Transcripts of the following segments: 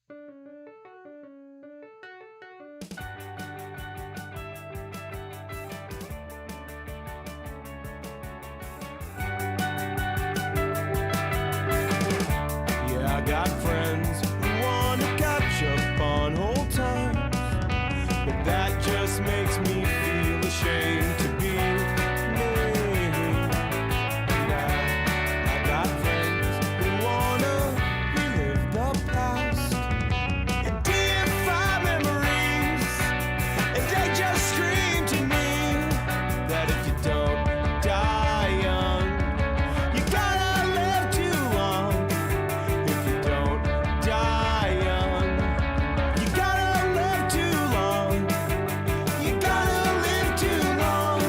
Yeah, I got friends who want to catch up on old times, but that just makes me feel ashamed to be me. And I got friends who want to relive the past and deify memories, and they just scream to me that if you don't die young, you gotta live too long. If you don't die young, you gotta live too long. You gotta live too long.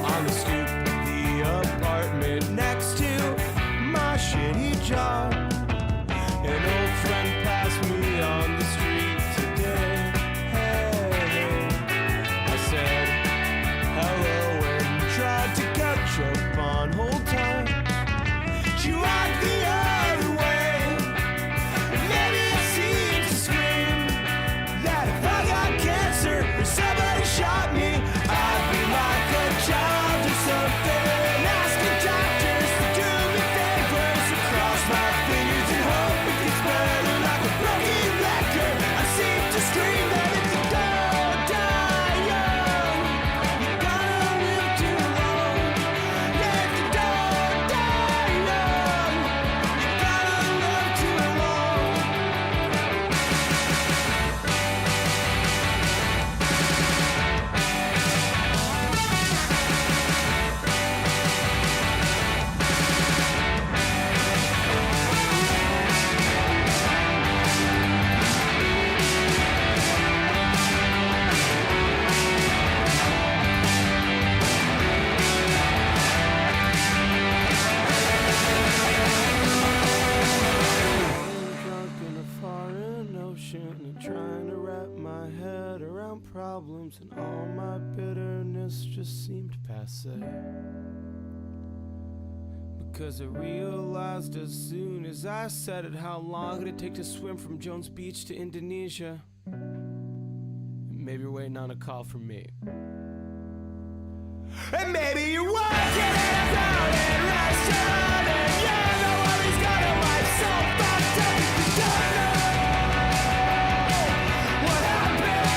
On the stoop of the apartment next to my shitty job, an old friend passed me on the street today. Hey, I said hello and tried to catch up on old times. She walked the other way, and maybe it seemed to scream that if I got cancer or somebody shot me, I'd be like a child or something, asking doctors to do me favors and cross my fingers and hope it gets better. Like a broken record, I seem to scream that if you don't die young, you gotta live too long. Yeah, if you don't die young, you gotta live too long. Drunk in a foreign ocean and trying to wrap my head around problems, and all my bitterness just seemed passe. Because I realized as soon as I said it, how long it'd take to swim from Jones Beach to Indonesia. And maybe you're waiting on a call from me. And maybe you're working at a crowded restaurant, and you're the one who's got a life so fucked up you don't know what happened.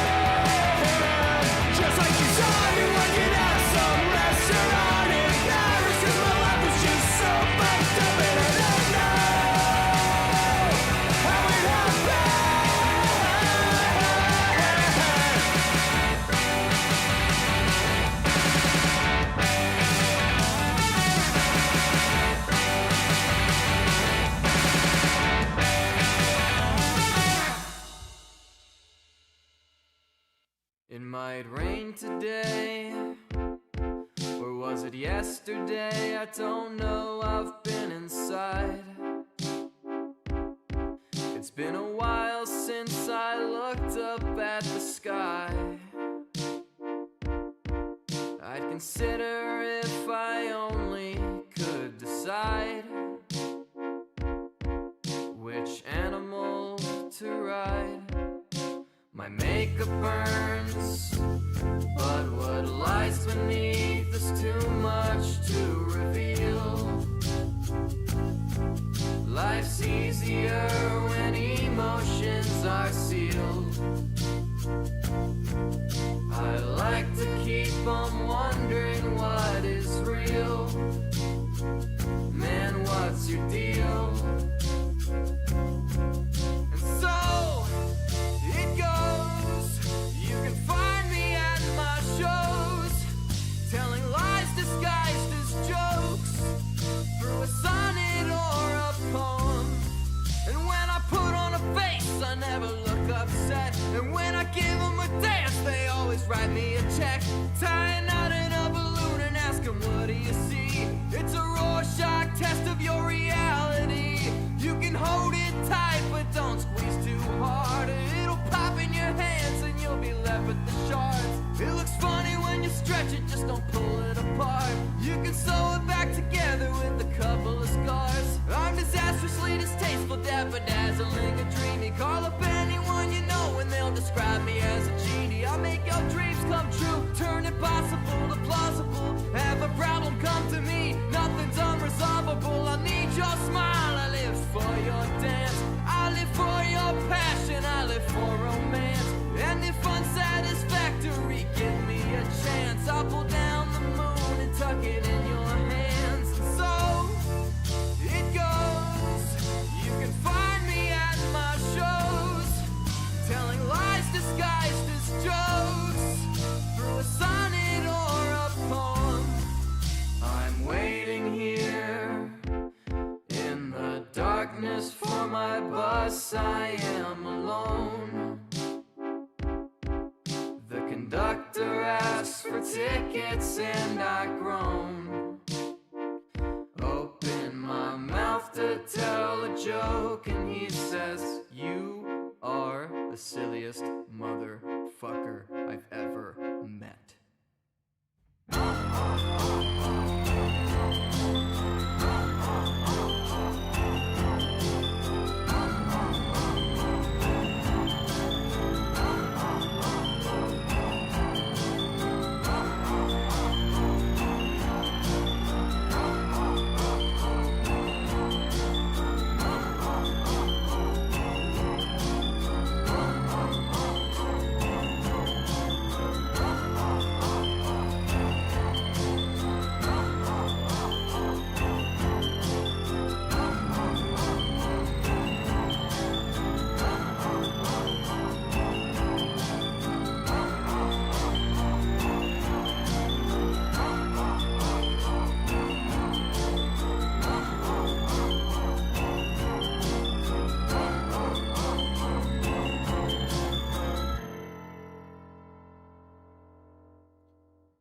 Just like you saw me working at some restaurant in Paris, 'cause my life was just so fucked up, and I don't know how it happened. It might rain today, or was it yesterday? I don't know, I've been inside. It's been a while since I looked up at the sky. I'd consider if I only could decide which animal to ride. My makeup burns, but what lies beneath is too much to reveal. Life's easier when emotions are sealed. I like to keep on wondering what is real. Man, what's your deal? And so it goes. You can find me at my shows, telling lies disguised as jokes, through a sonnet or a poem. And when I put on a face, I never look upset. And when I give them a dance, they always write me a check. Tie a knot in a balloon and ask them, what do you see? It's a Rorschach test of your reality. You can hold it tight, but don't squeeze too hard. It'll pop in your hands and you'll be left with the shards. It looks funny when you stretch it, just don't pull it apart. You can sew it back together with a couple of scars. I'm disastrously distasteful, half a dazzling a dreamy. Call up anyone you know and they'll describe me as a genie. I'll make your dreams come true, turn impossible to plausible. Have a problem come to me, nothing's unresolvable. I need your smile, I live for your dance. I live for your passion, I live for romance. And if unsatisfactory, give me a chance. I'll pull down the moon and tuck it in your hands. So it goes, you can find me at my shows, telling lies disguised as jokes, through a sonnet or a poem. I'm waiting here in the darkness for my bus. I am alone. The conductor asks for tickets and I groan. Open my mouth to tell a joke and he says, you are the silliest motherfucker I've ever met.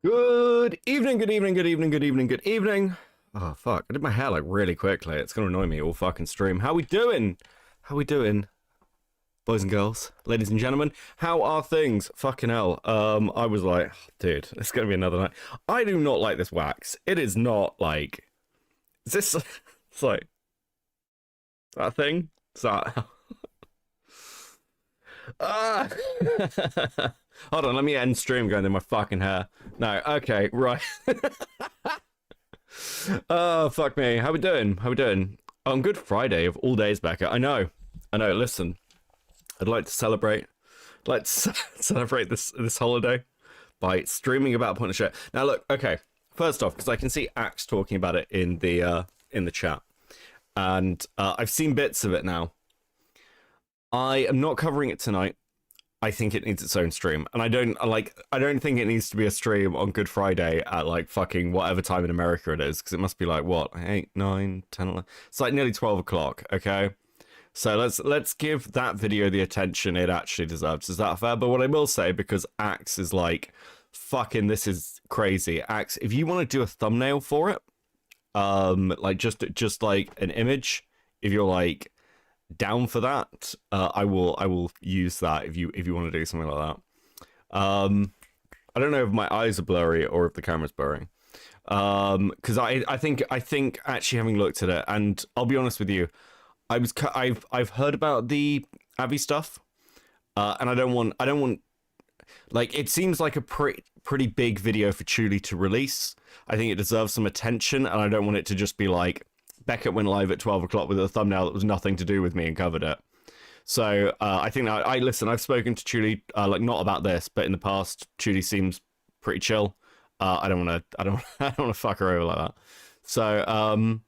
Good evening, good evening, good evening, good evening, good evening. Oh, fuck. I did my hair, like, really quickly. It's gonna annoy me all fucking stream. How we doing? How we doing? Boys and girls, ladies and gentlemen, how are things? Fucking hell. I was like, dude, it's gonna be another night. I do not like this wax. It is not, like... Is this... It's like... That thing? Is that... Ah! Hold on, let me end stream going in my fucking hair. No, okay, right. Oh, fuck me. How we doing? How we doing? On Good Friday of all days, Becca. I know. Listen, I'd like to celebrate. Celebrate this holiday by streaming about Punisher. Now, look, okay. First off, because I can see Axe talking about it in the chat, and I've seen bits of it now. I am not covering it tonight. I think it needs its own stream, and I don't think it needs to be a stream on Good Friday at like fucking whatever time in America it is, because it must be like what 8, 9, 10, 11. It's like nearly 12 o'clock. Okay, so let's give that video the attention it actually deserves. Is that fair? But what I will say, because Axe is like, fucking, this is crazy. Axe, if you want to do a thumbnail for it, like just like an image, if you're like down for that, I will use that if you want to do something like that. I don't know if my eyes are blurry or if the camera's blurring, because I think actually, having looked at it, and I'll be honest with you, I've heard about the Abby stuff, and I don't want like, it seems like a pretty big video for Chuli to release. I think it deserves some attention, and I don't want it to just be like Beckett went live at 12 o'clock with a thumbnail that was nothing to do with me and covered it. So I think that I've spoken to Chuli, like, not about this, but in the past, Chuli seems pretty chill. I don't want to fuck her over like that. So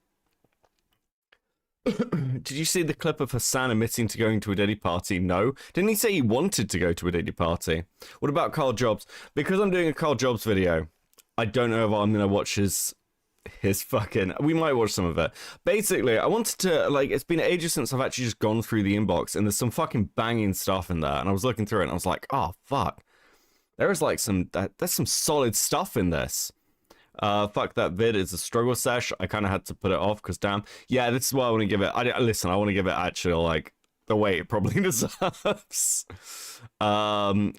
did you see the clip of Hassan admitting to going to a Diddy party? No. Didn't he say he wanted to go to a Diddy party? What about Carl Jobs? Because I'm doing a Carl Jobs video, I don't know if I'm gonna watch his fucking... We might watch some of it. Basically, I wanted to, like, it's been ages since I've actually just gone through the inbox, and there's some fucking banging stuff in there, and I was looking through it, and I was like, oh, fuck. There is, like, there's some solid stuff in this. Fuck that vid, it's a struggle sesh. I kind of had to put it off, because damn. Yeah, this is why I want to give it... Listen, I want to give it actually, like, the way it probably deserves. Carl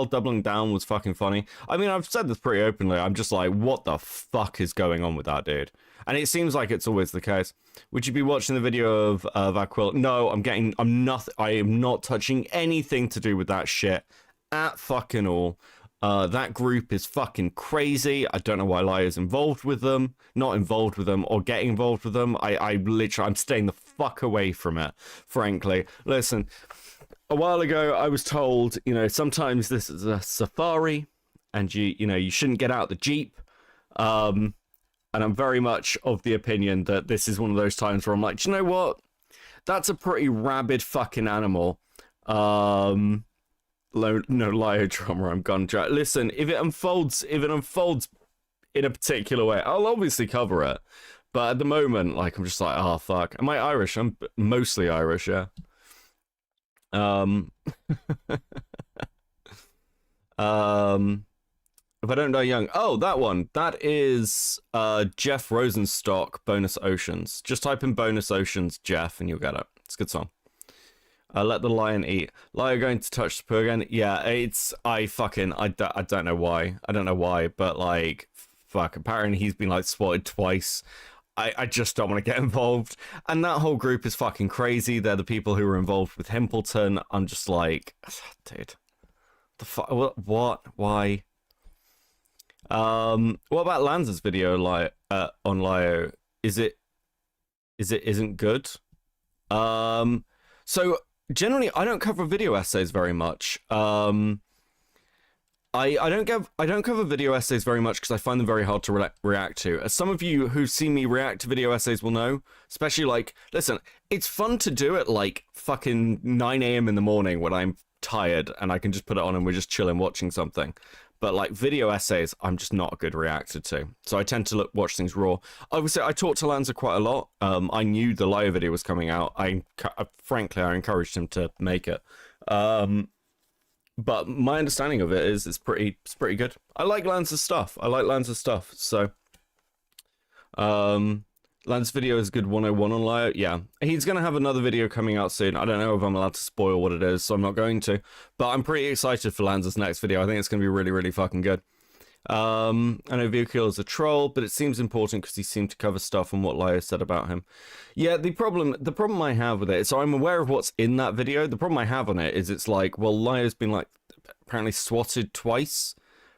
doubling down was fucking funny. I mean, I've said this pretty openly. I'm just like, what the fuck is going on with that dude? And it seems like it's always the case. Would you be watching the video of Aquila? No, I am not touching anything to do with that shit at fucking all. That group is fucking crazy. I don't know why Liar's involved with them, not involved with them, or getting involved with them. I'm staying the fuck away from it, frankly. Listen, a while ago, I was told, sometimes this is a safari, and you shouldn't get out the Jeep. And I'm very much of the opinion that this is one of those times where I'm like, do you know what? That's a pretty rabid fucking animal. No, Lio drama, I'm gone. Listen, if it unfolds in a particular way, I'll obviously cover it. But at the moment, like, I'm just like, oh, fuck. Am I Irish? I'm mostly Irish, yeah. If I don't die young. Oh, that one. That is Jeff Rosenstock, Bonus Oceans. Just type in Bonus Oceans, Jeff, and you'll get it. It's a good song. Let the lion eat. Lion going to touch the poo again? Yeah, I don't know why. I don't know why, but like, fuck. Apparently he's been like swatted twice. I just don't want to get involved. And that whole group is fucking crazy. They're the people who were involved with Himpleton. I'm just like, dude. The fuck? What? Why? What about Lanza's video on Lio? Is it isn't good? So generally I don't cover video essays very much. I don't cover video essays very much because I find them very hard to react to. As some of you who see me react to video essays will know, especially like, listen, it's fun to do at like fucking 9 a.m. in the morning when I'm tired and I can just put it on and we're just chilling watching something. But like video essays, I'm just not a good reactor to. So I tend to watch things raw. Obviously, I talked to Lanza quite a lot. I knew the Lio video was coming out. Frankly, I encouraged him to make it. But my understanding of it is it's pretty good. I like Lanza's stuff. So, Lanza's video is good 101 on Lio. Yeah, he's going to have another video coming out soon. I don't know if I'm allowed to spoil what it is, so I'm not going to. But I'm pretty excited for Lanza's next video. I think it's going to be really, really fucking good. I know Vukil is a troll, but it seems important because he seemed to cover stuff on what Lio said about him. Yeah, the problem I have with it, so I'm aware of what's in that video. The problem I have on it is it's like, well, Lio's been like apparently swatted twice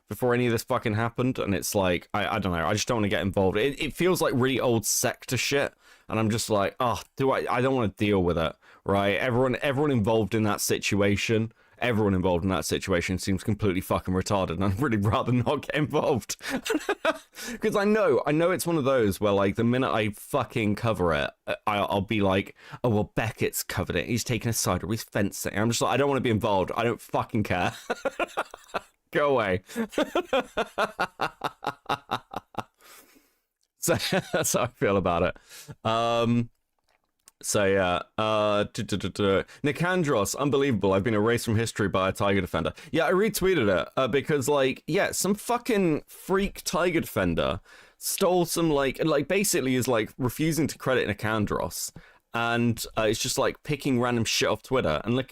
before any of this fucking happened, and it's like, I don't know, I just don't want to get involved. It feels like really old sector shit, and I'm just like, oh, I don't want to deal with it, right? Everyone involved in that situation seems completely fucking retarded, and I'd really rather not get involved. Because I know it's one of those where, like, the minute I fucking cover it, I'll be like, oh, well, Beckett's covered it, he's taking a side, or he's fencing. I'm just like, I don't want to be involved, I don't fucking care. Go away. So that's how I feel about it. So yeah, Nicandros, unbelievable. I've been erased from history by a Tiger Defender. Yeah, I retweeted it because, like, yeah, some fucking freak Tiger Defender stole some like basically is like refusing to credit Nicandros. And it's just like picking random shit off Twitter, and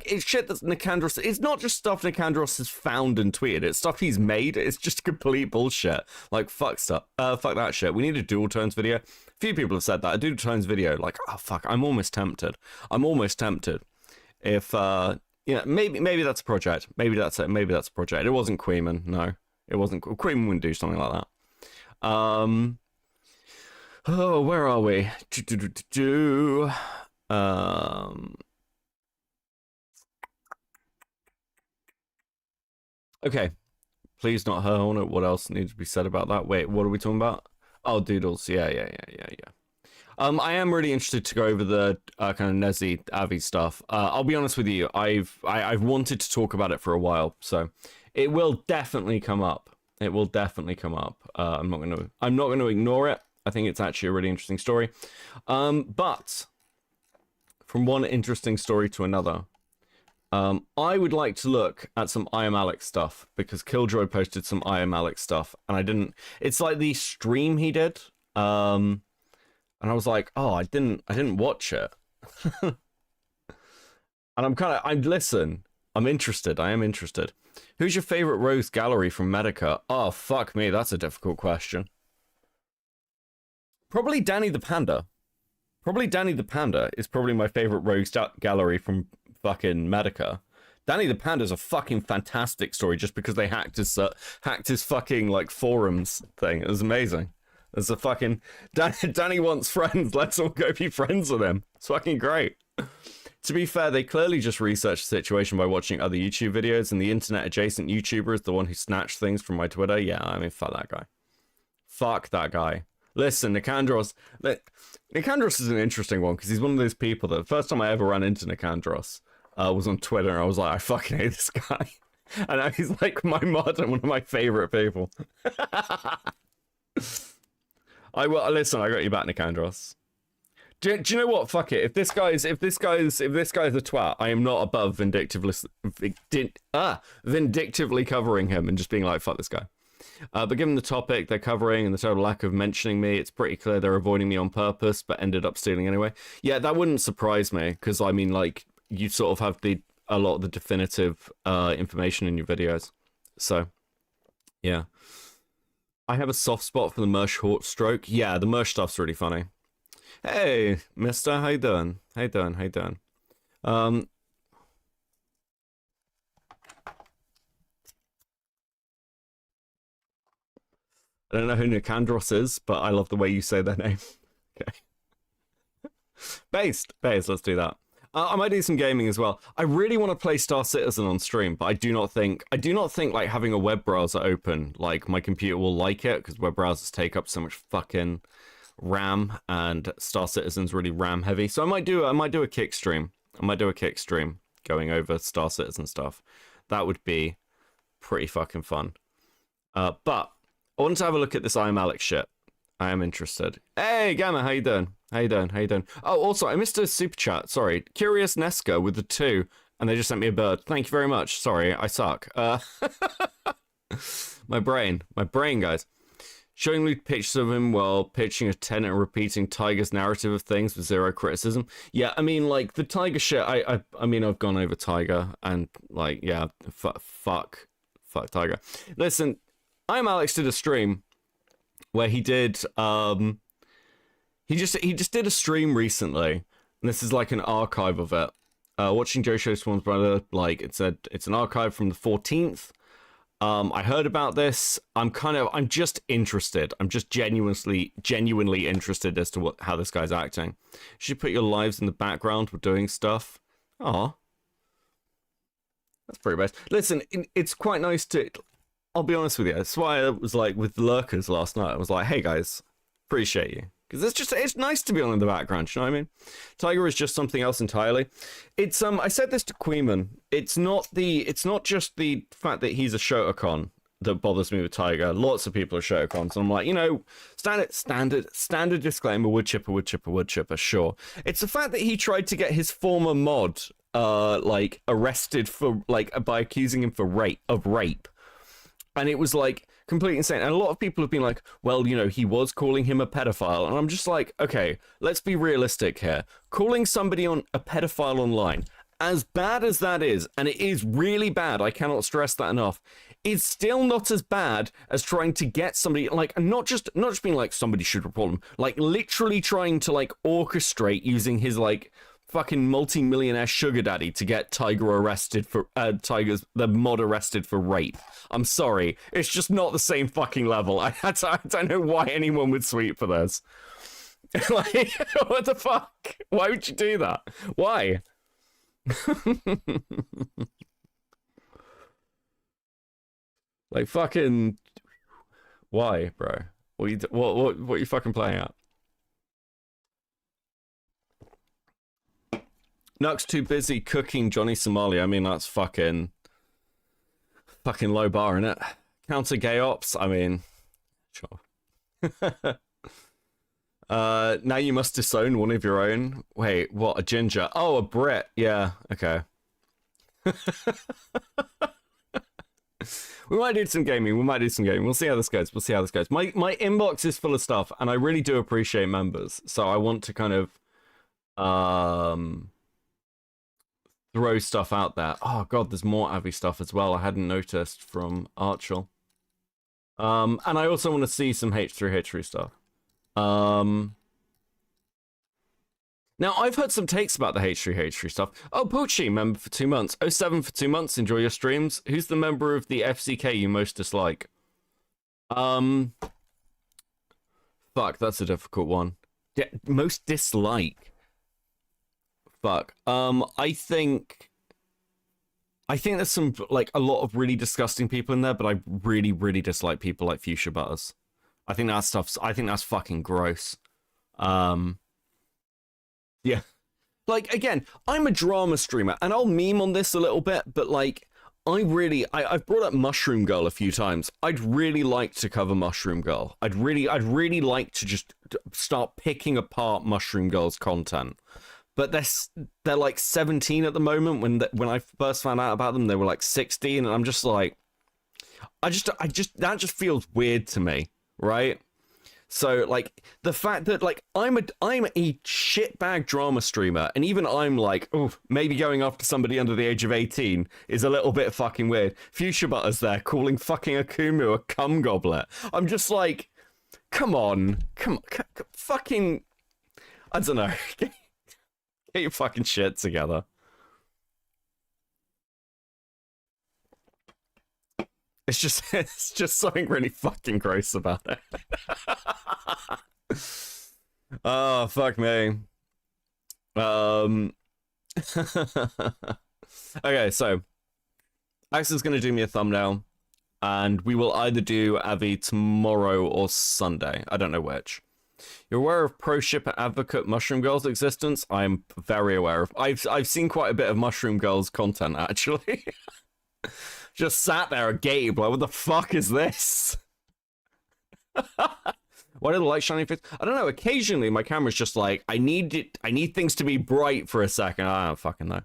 it's shit that Nicandros. It's not just stuff Nicandros has found and tweeted. It's stuff he's made. It's just complete bullshit. Like fuck that shit. We need a dual tones video. A few people have said that a dual tones video. Like, oh fuck, I'm almost tempted. If maybe that's a project. Maybe that's it. Maybe that's a project. It wasn't Queeman. No, it wasn't. Queeman wouldn't do something like that. Oh, where are we? Okay. Please not her on it. What else needs to be said about that? Wait, what are we talking about? Oh, doodles. Yeah. I am really interested to go over the kind of Nezzy Avi stuff. I'll be honest with you. I've wanted to talk about it for a while, so it will definitely come up. I'm not going to ignore it. I think it's actually a really interesting story. But from one interesting story to another, I would like to look at some I Am Alex stuff, because Killjoy posted some I Am Alex stuff, and I didn't. It's like the stream he did, and I was like, oh, I didn't watch it. And I'm interested. I am interested. Who's your favorite rogues gallery from Medica? Oh, fuck me. That's a difficult question. Probably Danny the Panda. Probably Danny the Panda is probably my favorite rogues gallery from fucking Medica. Danny the Panda's a fucking fantastic story just because they hacked his fucking like forums thing. It was amazing. There's a fucking Danny wants friends. Let's all go be friends with him. It's fucking great. To be fair, they clearly just researched the situation by watching other YouTube videos, and the internet adjacent YouTuber is the one who snatched things from my Twitter. Yeah, I mean, fuck that guy. Fuck that guy. Listen, Nicandros is an interesting one because he's one of those people that the first time I ever ran into Nicandros was on Twitter, and I was like, I fucking hate this guy. And now he's like my mod and one of my favorite people. Listen, I got you back, Nicandros. Do you know what? Fuck it. If this guy's a twat, I am not above vindictively covering him and just being like, fuck this guy. But given the topic they're covering and the total lack of mentioning me, it's pretty clear they're avoiding me on purpose, but ended up stealing anyway. Yeah, that wouldn't surprise me, because I mean, like, you sort of have a lot of the definitive information in your videos. So, yeah. I have a soft spot for the Mersh Hort stroke. Yeah, the Mersh stuff's really funny. Hey, mister, how you doing? How you doing? I don't know who Nicandros is, but I love the way you say their name. Okay. Based, let's do that. I might do some gaming as well. I really want to play Star Citizen on stream, but I do not think like having a web browser open, like my computer will like it, because web browsers take up so much fucking RAM, and Star Citizen's really RAM heavy. So I might do a kick stream. Going over Star Citizen stuff. That would be pretty fucking fun. But I wanted to have a look at this I Am Alex shit. I am interested. Hey, Gamma, how you doing? Oh, also, I missed a super chat. Sorry. Curious Nesca with the 2, and they just sent me a bird. Thank you very much. Sorry, I suck. My brain, guys. Showing me pictures of him while pitching a tent and repeating Tiger's narrative of things with zero criticism. Yeah, I mean, like, the Tiger shit, I mean, I've gone over Tiger, and, like, yeah, fuck Tiger. Listen, I Am Alex did a stream where he did, he just did a stream recently, and this is like an archive of it. Watching Joe Show Swan's brother, like, it's an archive from the 14th. I heard about this. I'm just interested. I'm just genuinely interested as to how this guy's acting. You should put your lives in the background with doing stuff. Aw. That's pretty bad. Listen, it's quite nice to... I'll be honest with you. That's why I was like with the lurkers last night. I was like, hey guys, appreciate you. Because it's nice to be on in the background, you know what I mean? Tiger is just something else entirely. It's I said this to Queeman. It's not just the fact that he's a Shotacon that bothers me with Tiger. Lots of people are Shotacons, and I'm like, you know, standard disclaimer, wood chipper, sure. It's the fact that he tried to get his former mod like arrested for by accusing him of rape. And it was like completely insane. And a lot of people have been like, well, you know, he was calling him a pedophile. And I'm just like, okay, let's be realistic here. Calling somebody a pedophile online, as bad as that is, and it is really bad, I cannot stress that enough, it's still not as bad as trying to get somebody, like, not just being like, somebody should report him, like, literally trying to, like, orchestrate using his, like, fucking multi-millionaire sugar daddy to get Tiger arrested for the mod arrested for rape. I'm sorry, it's just not the same fucking level. I don't know why anyone would sweep for this. Like, what the fuck? Why would you do that? Why? Like, fucking why, bro? What are you fucking playing at? Nuck's too busy cooking Johnny Somali. I mean, that's fucking low bar, innit? Counter gay ops. I mean, sure. Now you must disown one of your own. Wait, what? A ginger? Oh, a Brit. Yeah. Okay. We might do some gaming. We'll see how this goes. My inbox is full of stuff, and I really do appreciate members. So I want to kind of throw stuff out there. Oh god, there's more Avi stuff as well I hadn't noticed from Archel. And I also want to see some H3H3 stuff. Now, I've heard some takes about the H3H3 stuff. Oh, Poochie, member for 2 months. 07 for 2 months, enjoy your streams. Who's the member of the FCK you most dislike? Fuck, that's a difficult one. Yeah, most dislike. Fuck. I think there's some, like, a lot of really disgusting people in there, but I really, really dislike people like Fuchsia Butters. I think that's fucking gross. Yeah. Like, again, I'm a drama streamer, and I'll meme on this a little bit, but, like, I've brought up Mushroom Girl a few times. I'd really like to cover Mushroom Girl. I'd really like to just start picking apart Mushroom Girl's content. But they're like 17 at the moment. When I first found out about them, they were like 16, and I'm just like, that just feels weird to me, right? So, like, the fact that, like, I'm a shitbag drama streamer, and even I'm like, oh, maybe going after somebody under the age of 18 is a little bit fucking weird. Fuchsia Butters there calling fucking Akumu a cum goblet. I'm just like, come on, fucking, I don't know, get your fucking shit together. It's just something really fucking gross about it. Oh, fuck me. Okay, so Axel's gonna do me a thumbnail, and we will either do Avi tomorrow or Sunday. I don't know which. You're aware of pro shipper advocate Mushroom Girl's existence? I'm very aware of. I've seen quite a bit of Mushroom Girl's content, actually. Just sat there agape, like, what the fuck is this? Why do the light shining face? I don't know, occasionally my camera's just like, I need things to be bright for a second. I don't fucking know.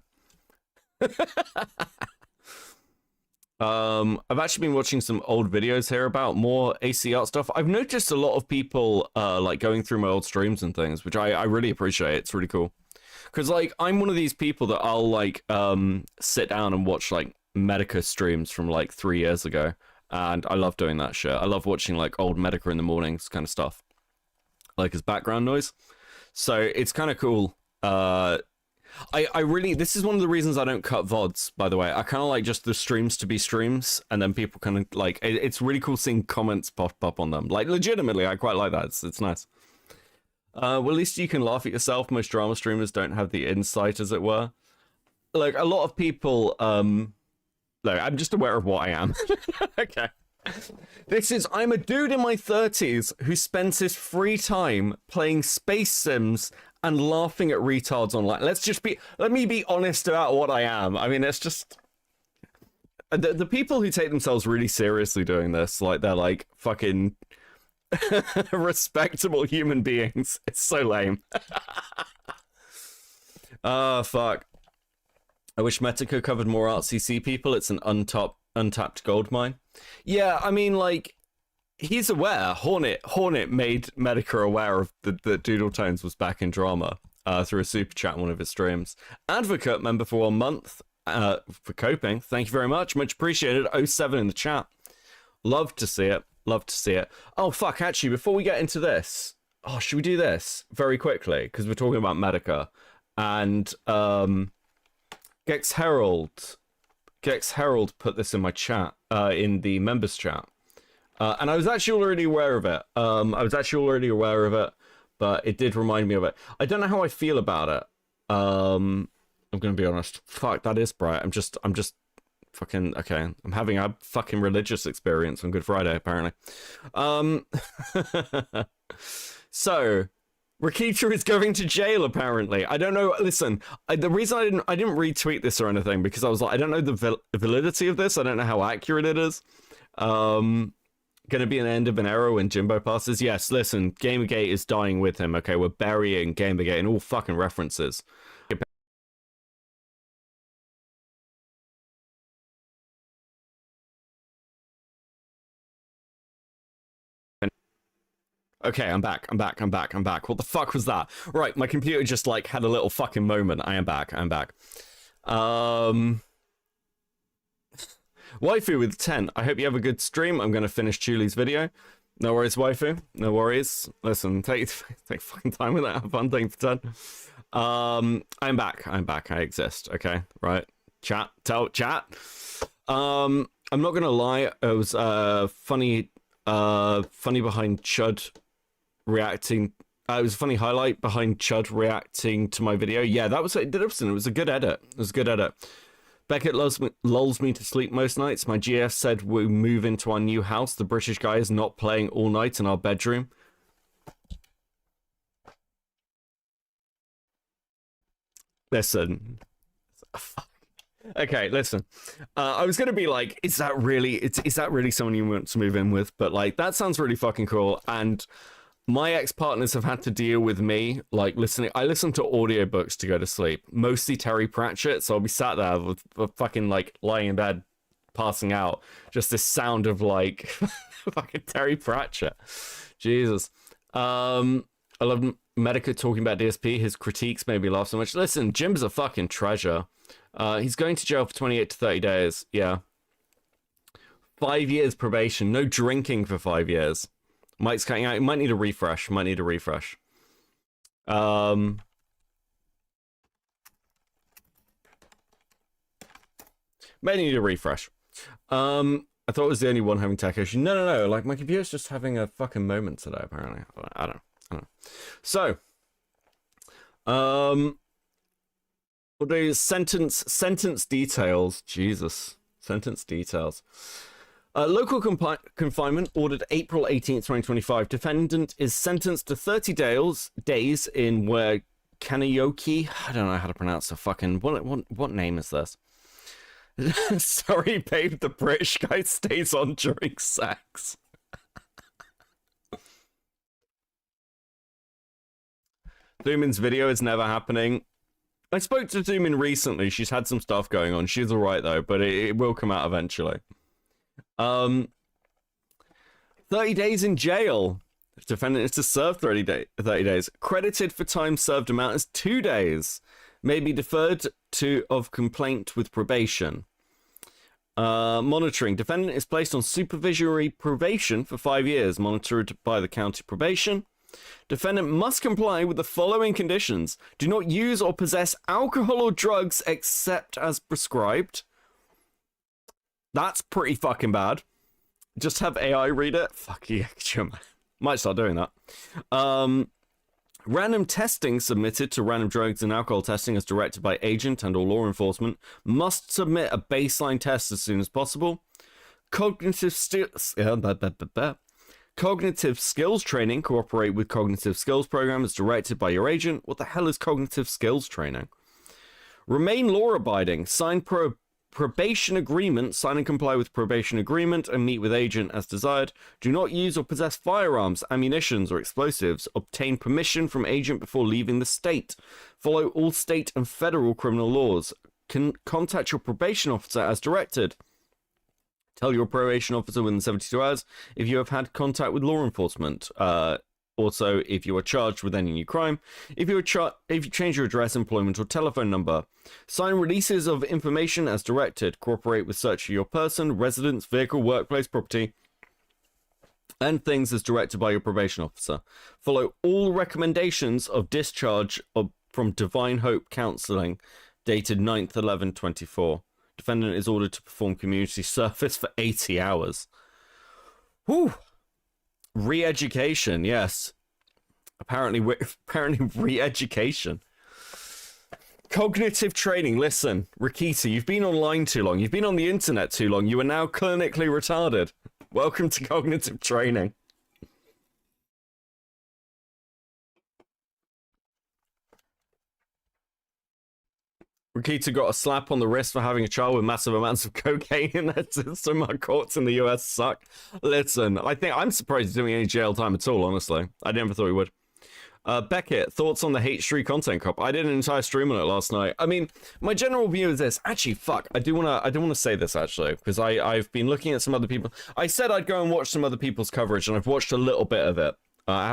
I've actually been watching some old videos here about more AC art stuff. I've noticed a lot of people like going through my old streams and things, which I really appreciate. It's really cool. Because, like, I'm one of these people that I'll, like, sit down and watch, like, Medica streams from like 3 years ago, and I love doing that shit. I love watching like old Medica in the mornings kind of stuff, like as background noise. So it's kind of cool. I really, this is one of the reasons I don't cut VODs, by the way. I kind of like just the streams to be streams, and then people kind of like, it's really cool seeing comments pop up on them. Like, legitimately, I quite like that. It's nice. Well, at least you can laugh at yourself. Most drama streamers don't have the insight, as it were. Like, a lot of people, no, I'm just aware of what I am. Okay. I'm a dude in my 30s who spends his free time playing space sims and laughing at retards online. Let me be honest about what I am. I mean, it's just, the people who take themselves really seriously doing this, like, they're like fucking respectable human beings. It's so lame. Oh, fuck. I wish Medica covered more RCC people. It's an untapped gold mine. Yeah, I mean, like, he's aware. Hornet made Medica aware of that Doodle Tones was back in drama through a super chat in one of his streams. Advocate member for 1 month for coping. Thank you very much. Much appreciated. 07 in the chat. Love to see it. Love to see it. Oh, fuck, actually, before we get into this, should we do this very quickly? Because we're talking about Medica. And, Gex Herald put this in my chat, in the members chat. And I was actually already aware of it. But it did remind me of it. I don't know how I feel about it. I'm gonna be honest. Fuck, that is bright. I'm just fucking, okay. I'm having a fucking religious experience on Good Friday, apparently. So, Rakita is going to jail, apparently. I don't know. Listen, the reason I didn't retweet this or anything, because I was like, I don't know the validity of this. I don't know how accurate it is. Gonna be an end of an era when Jimbo passes. Yes, listen, Gamergate is dying with him. Okay, we're burying Gamergate in all fucking references. Okay, I'm back. What the fuck was that? Right, my computer just, like, had a little fucking moment. I am back. Waifu with 10. I hope you have a good stream. I'm going to finish Chuli's video. No worries, waifu. No worries. Listen, take fucking time with that. Have fun. Thank you for 10. I'm back. I exist. Okay, right. Chat. Chat. I'm not gonna lie. It was funny behind Chud reacting. It was a funny highlight behind Chud reacting to my video. Yeah, that was it. It was a good edit. Beckett lulls me to sleep most nights. My GF said we'll move into our new house. The British guy is not playing all night in our bedroom. Listen. Okay, listen. I was gonna be like, is that really someone you want to move in with? But like, that sounds really fucking cool. And my ex-partners have had to deal with me like listening. I listen to audiobooks to go to sleep, mostly Terry Pratchett. So I'll be sat there with fucking like lying in bed, passing out. Just this sound of like fucking Terry Pratchett. Jesus. I love Medica talking about DSP. His critiques made me laugh so much. Listen, Jim's a fucking treasure. He's going to jail for 28 to 30 days. Yeah. 5 years probation. No drinking for 5 years. Mike's cutting out. He might need a refresh. Might need a refresh. Might need a refresh. I thought it was the only one having tech issue. No. Like, my computer's just having a fucking moment today, apparently. I don't know. So, we'll do sentence details. Jesus. Sentence details. Local confinement ordered April 18th, 2025. Defendant is sentenced to 30 days in where Kanayoki. I don't know how to pronounce the fucking. What name is this? Sorry, babe. The British guy stays on during sex. Zoomin's video is never happening. I spoke to Zoomin recently. She's had some stuff going on. She's alright though, but it will come out eventually. 30 days in jail. The defendant is to serve 30 days. Credited for time served amount is 2 days. May be deferred of complaint with probation. Monitoring. Defendant is placed on supervisory probation for 5 years, monitored by the county probation. Defendant must comply with the following conditions. Do not use or possess alcohol or drugs except as prescribed. That's pretty fucking bad. Just have AI read it. Fuck yeah, might start doing that. Random testing submitted to random drugs and alcohol testing as directed by agent and or law enforcement. Must submit a baseline test as soon as possible. Cognitive skills training. Cooperate with cognitive skills program as directed by your agent. What the hell is cognitive skills training? Remain law abiding. Sign probation agreement. Sign and comply with probation agreement and meet with agent as desired. Do not use or possess firearms, ammunitions, or explosives. Obtain permission from agent before leaving the state. Follow all state and federal criminal laws. Contact your probation officer as directed. Tell your probation officer within 72 hours if you have had contact with law enforcement. Also, if you are charged with any new crime, if you change your address, employment, or telephone number. Sign releases of information as directed. Cooperate with search of your person, residence, vehicle, workplace, property, and things as directed by your probation officer. Follow all recommendations of discharge from Divine Hope Counseling, dated 9/11/24. Defendant is ordered to perform community service for 80 hours. Whew. Re-education, yes. Apparently re-education. Cognitive training. Listen, Rikita, you've been online too long. You've been on the internet too long. You are now clinically retarded. Welcome to cognitive training. Rikita got a slap on the wrist for having a child with massive amounts of cocaine in their system. Our courts in the US suck. Listen, I'm surprised he's doing any jail time at all, honestly. I never thought he would. Beckett, thoughts on the H3 content cop? I did an entire stream on it last night. I mean, my general view is this. Actually, fuck, I do wanna say this actually, because I've been looking at some other people. I said I'd go and watch some other people's coverage, and I've watched a little bit of it. I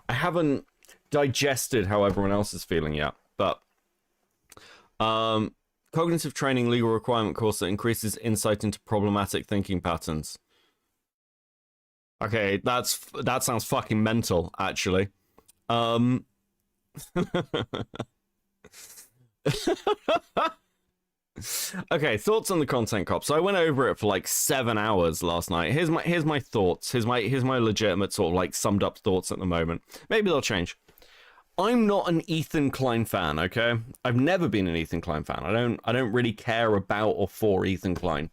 haven't digested how everyone else is feeling yet, but Cognitive training legal requirement course that increases insight into problematic thinking patterns. Okay, that sounds fucking mental, actually. Okay, thoughts on the content cop. So I went over it for like 7 hours last night. Here's my thoughts. Here's my legitimate sort of like summed up thoughts at the moment. Maybe they'll change. I'm not an Ethan Klein fan, okay? I've never been an Ethan Klein fan. I don't really care about or for Ethan Klein.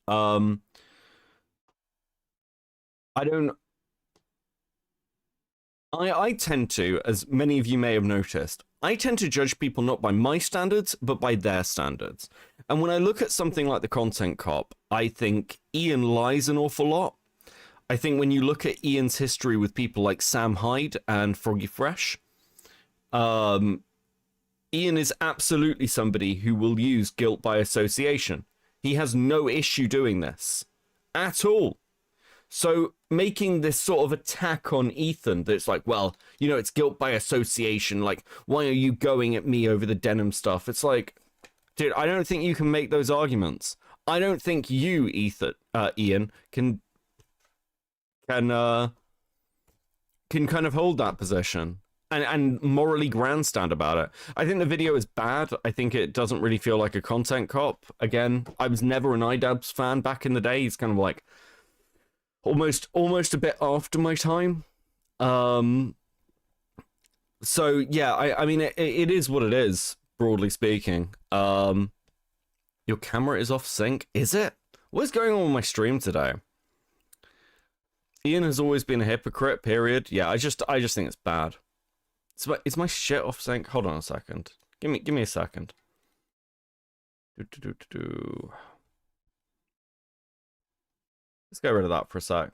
I tend to, as many of you may have noticed, I tend to judge people not by my standards, but by their standards. And when I look at something like the Content Cop, I think Ian lies an awful lot. I think when you look at Ian's history with people like Sam Hyde and Froggy Fresh, Ian is absolutely somebody who will use guilt by association. He has no issue doing this at all. So making this sort of attack on Ethan that's like, well, you know, it's guilt by association. Like, why are you going at me over the denim stuff? It's like, dude, I don't think you can make those arguments. I don't think you, Ian, can kind of hold that position and morally grandstand about it. I think the video is bad. I think it doesn't really feel like a content cop. Again, I was never an iDubbbz fan back in the day. He's kind of like almost a bit after my time. So yeah, I mean it is what it is, broadly speaking. Your camera is off sync, is it? What is going on with my stream today? Ian has always been a hypocrite, period. Yeah, I just think it's bad. Is my shit off sync? Hold on a second. Give me a second. Let's get rid of that for a sec.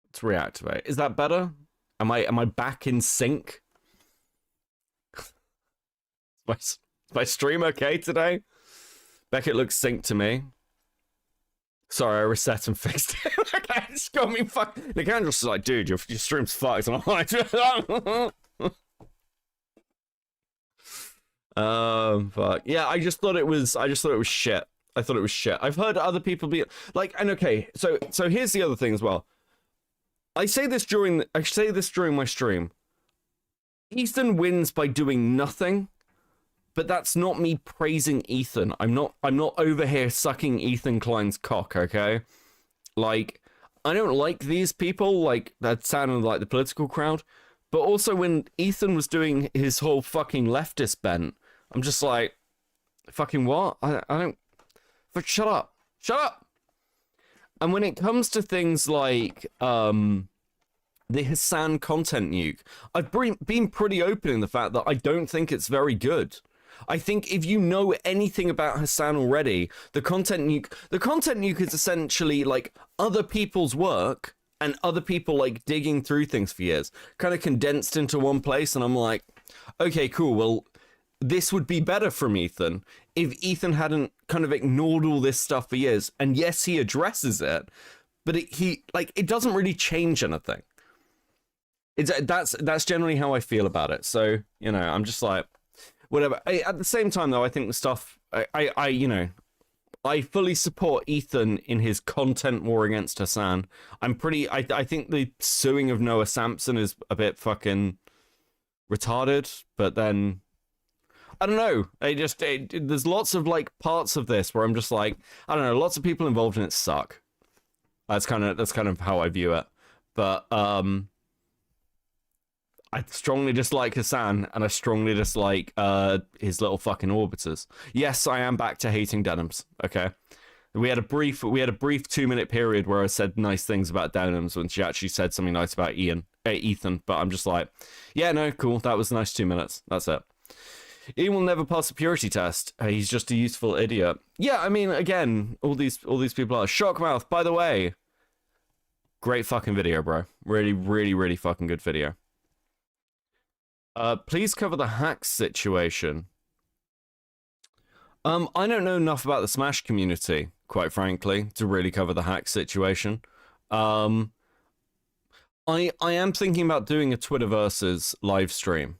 Let's reactivate. Is that better? Am I back in sync? Is my stream okay today? Beckett looks synced to me. Sorry, I reset and fixed it. Okay, it's got me fucked. The camera's just like, dude, your stream's fucked. And I'm like, fuck. Yeah, I just thought it was shit. I thought it was shit. I've heard other people be like, and okay, so here's the other thing as well. I say this during my stream. Ethan wins by doing nothing. But that's not me praising Ethan. I'm not over here sucking Ethan Klein's cock, okay? Like, I don't like these people, like, that sounded like the political crowd. But also when Ethan was doing his whole fucking leftist bent, I'm just like, fucking what? I don't... But shut up. Shut up! And when it comes to things like, the Hassan content nuke, I've been pretty open in the fact that I don't think it's very good. I think if you know anything about Hassan already, the content nuke is essentially like other people's work and other people like digging through things for years, kind of condensed into one place. And I'm like, okay, cool. Well, this would be better from Ethan if Ethan hadn't kind of ignored all this stuff for years. And yes, he addresses it, but it doesn't really change anything. That's generally how I feel about it. So, you know, I'm just like, whatever. At the same time, though, I think the stuff I fully support Ethan in his content war against Hassan. I think the suing of Noah Sampson is a bit fucking retarded, but then I don't know. There's lots of like parts of this where I'm just like, I don't know. Lots of people involved in it suck. That's kind of how I view it. But I strongly dislike Hassan, and I strongly dislike his little fucking orbiters. Yes, I am back to hating denims. Okay, we had a brief 2-minute period where I said nice things about denims when she actually said something nice about Ethan. But I'm just like, yeah, no, cool. That was a nice 2 minutes. That's it. Ian will never pass a purity test. He's just a useful idiot. Yeah, I mean, again, all these people are Shockmouth. By the way, great fucking video, bro. Really, really, really fucking good video. Please cover the hacks situation. I don't know enough about the Smash community, quite frankly, to really cover the hack situation. I am thinking about doing a Twitterversus live stream.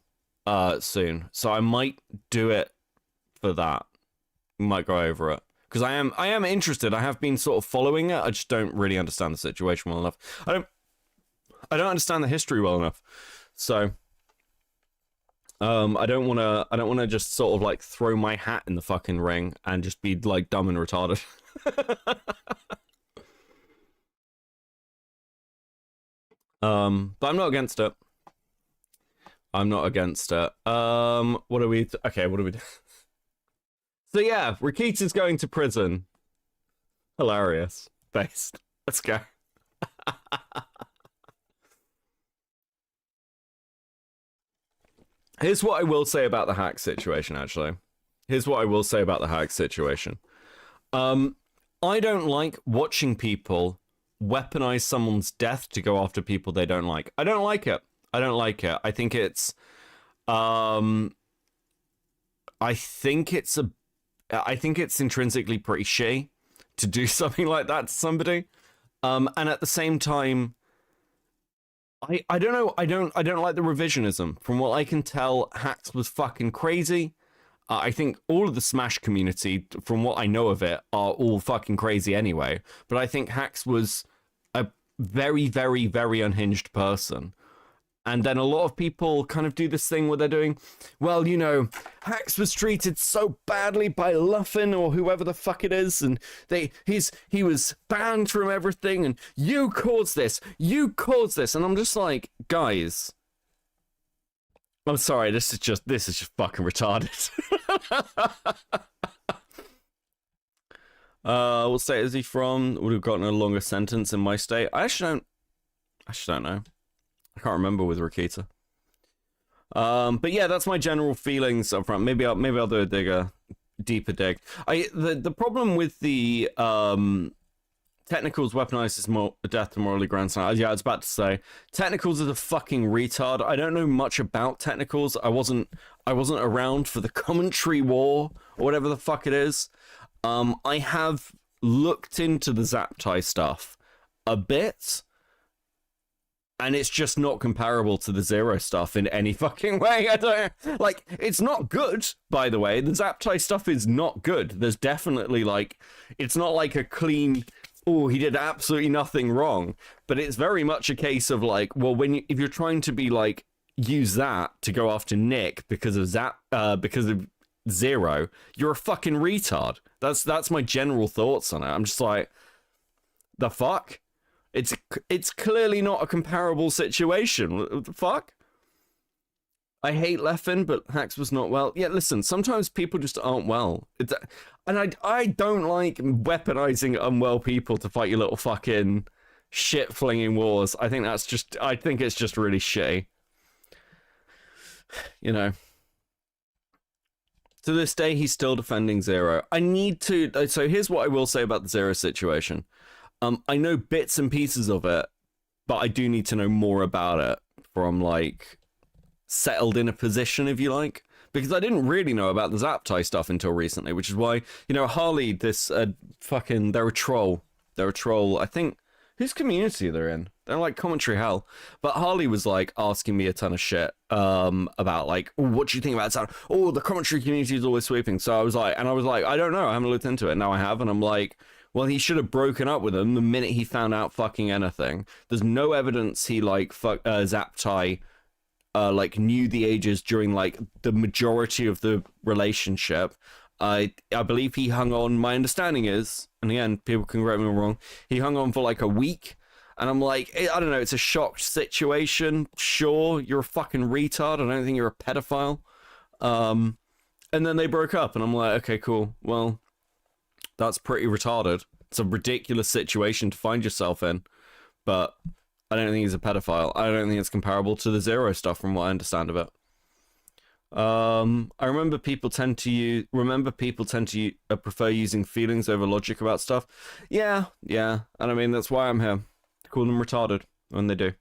soon, so I might do it for that. Might go over it because I am interested. I have been sort of following it. I just don't really understand the situation well enough. I don't understand the history well enough, so I don't want to just sort of like throw my hat in the fucking ring and just be like dumb and retarded. But I'm not against it. I'm not against it. What are we? Okay, what are we? So yeah, Rikita's going to prison. Hilarious. Based. Let's go. Here's what I will say about the hack situation, actually. Here's what I will say about the hack situation. I don't like watching people weaponize someone's death to go after people they don't like. I don't like it. I don't like it. I think it's intrinsically pretty shitty to do something like that to somebody. And at the same time, I don't know. I don't like the revisionism. From what I can tell, Hacks was fucking crazy. I think all of the Smash community, from what I know of it, are all fucking crazy anyway. But I think Hacks was a very, very, very unhinged person. And then a lot of people kind of do this thing where they're doing, well, you know, Hacks was treated so badly by Luffin or whoever the fuck it is, and he was banned from everything, and you caused this, and I'm just like, guys, I'm sorry, this is just fucking retarded. What state is he from? Would have gotten a longer sentence in my state. I actually don't know. I can't remember with Rikita. But yeah, that's my general feelings up front. Maybe I'll do a deeper dig. The problem with the Technicals weaponizes more death to morally grandstand. Yeah, I was about to say Technicals is a fucking retard. I don't know much about Technicals. I wasn't around for the commentary war or whatever the fuck it is. I have looked into the Zaptai stuff a bit. And it's just not comparable to the Zero stuff in any fucking way. I don't like. It's not good, by the way. The Zaptai stuff is not good. There's definitely like, it's not like a clean. Oh, he did absolutely nothing wrong. But it's very much a case of like, well, if you're trying to be like use that to go after Nick because of Zero, you're a fucking retard. That's my general thoughts on it. I'm just like, the fuck. It's clearly not a comparable situation. What the fuck? I hate Leffen, but Hacks was not well. Yeah, listen, sometimes people just aren't well. And I don't like weaponizing unwell people to fight your little fucking shit-flinging wars. I think it's just really shitty. You know. To this day, he's still defending Zero. So here's what I will say about the Zero situation. I know bits and pieces of it, but I do need to know more about it from, like, settled in a position, if you like. Because I didn't really know about the Zaptai stuff until recently, which is why, you know, Harley, they're a troll. They're a troll. I think, whose community they're in? They're like commentary hell. But Harley was, like, asking me a ton of shit about, like, oh, what do you think about that? Oh, the commentary community is always sweeping. So I was like, I don't know. I haven't looked into it. Now I have, and I'm like, well, he should have broken up with them the minute he found out fucking anything. There's no evidence he, like, Zaptai, like, knew the ages during, like, the majority of the relationship. I believe he hung on, my understanding is, and again, people can correct me if I'm wrong, he hung on for, like, a week. And I'm like, I don't know, it's a shocked situation. Sure, you're a fucking retard. I don't think you're a pedophile. And then they broke up, and I'm like, okay, cool. Well, that's pretty retarded. It's a ridiculous situation to find yourself in, but I don't think he's a pedophile. I don't think it's comparable to the Zero stuff from what I understand of it. I remember people tend to prefer using feelings over logic about stuff. Yeah, and I mean, that's why I'm here. To call them retarded when they do.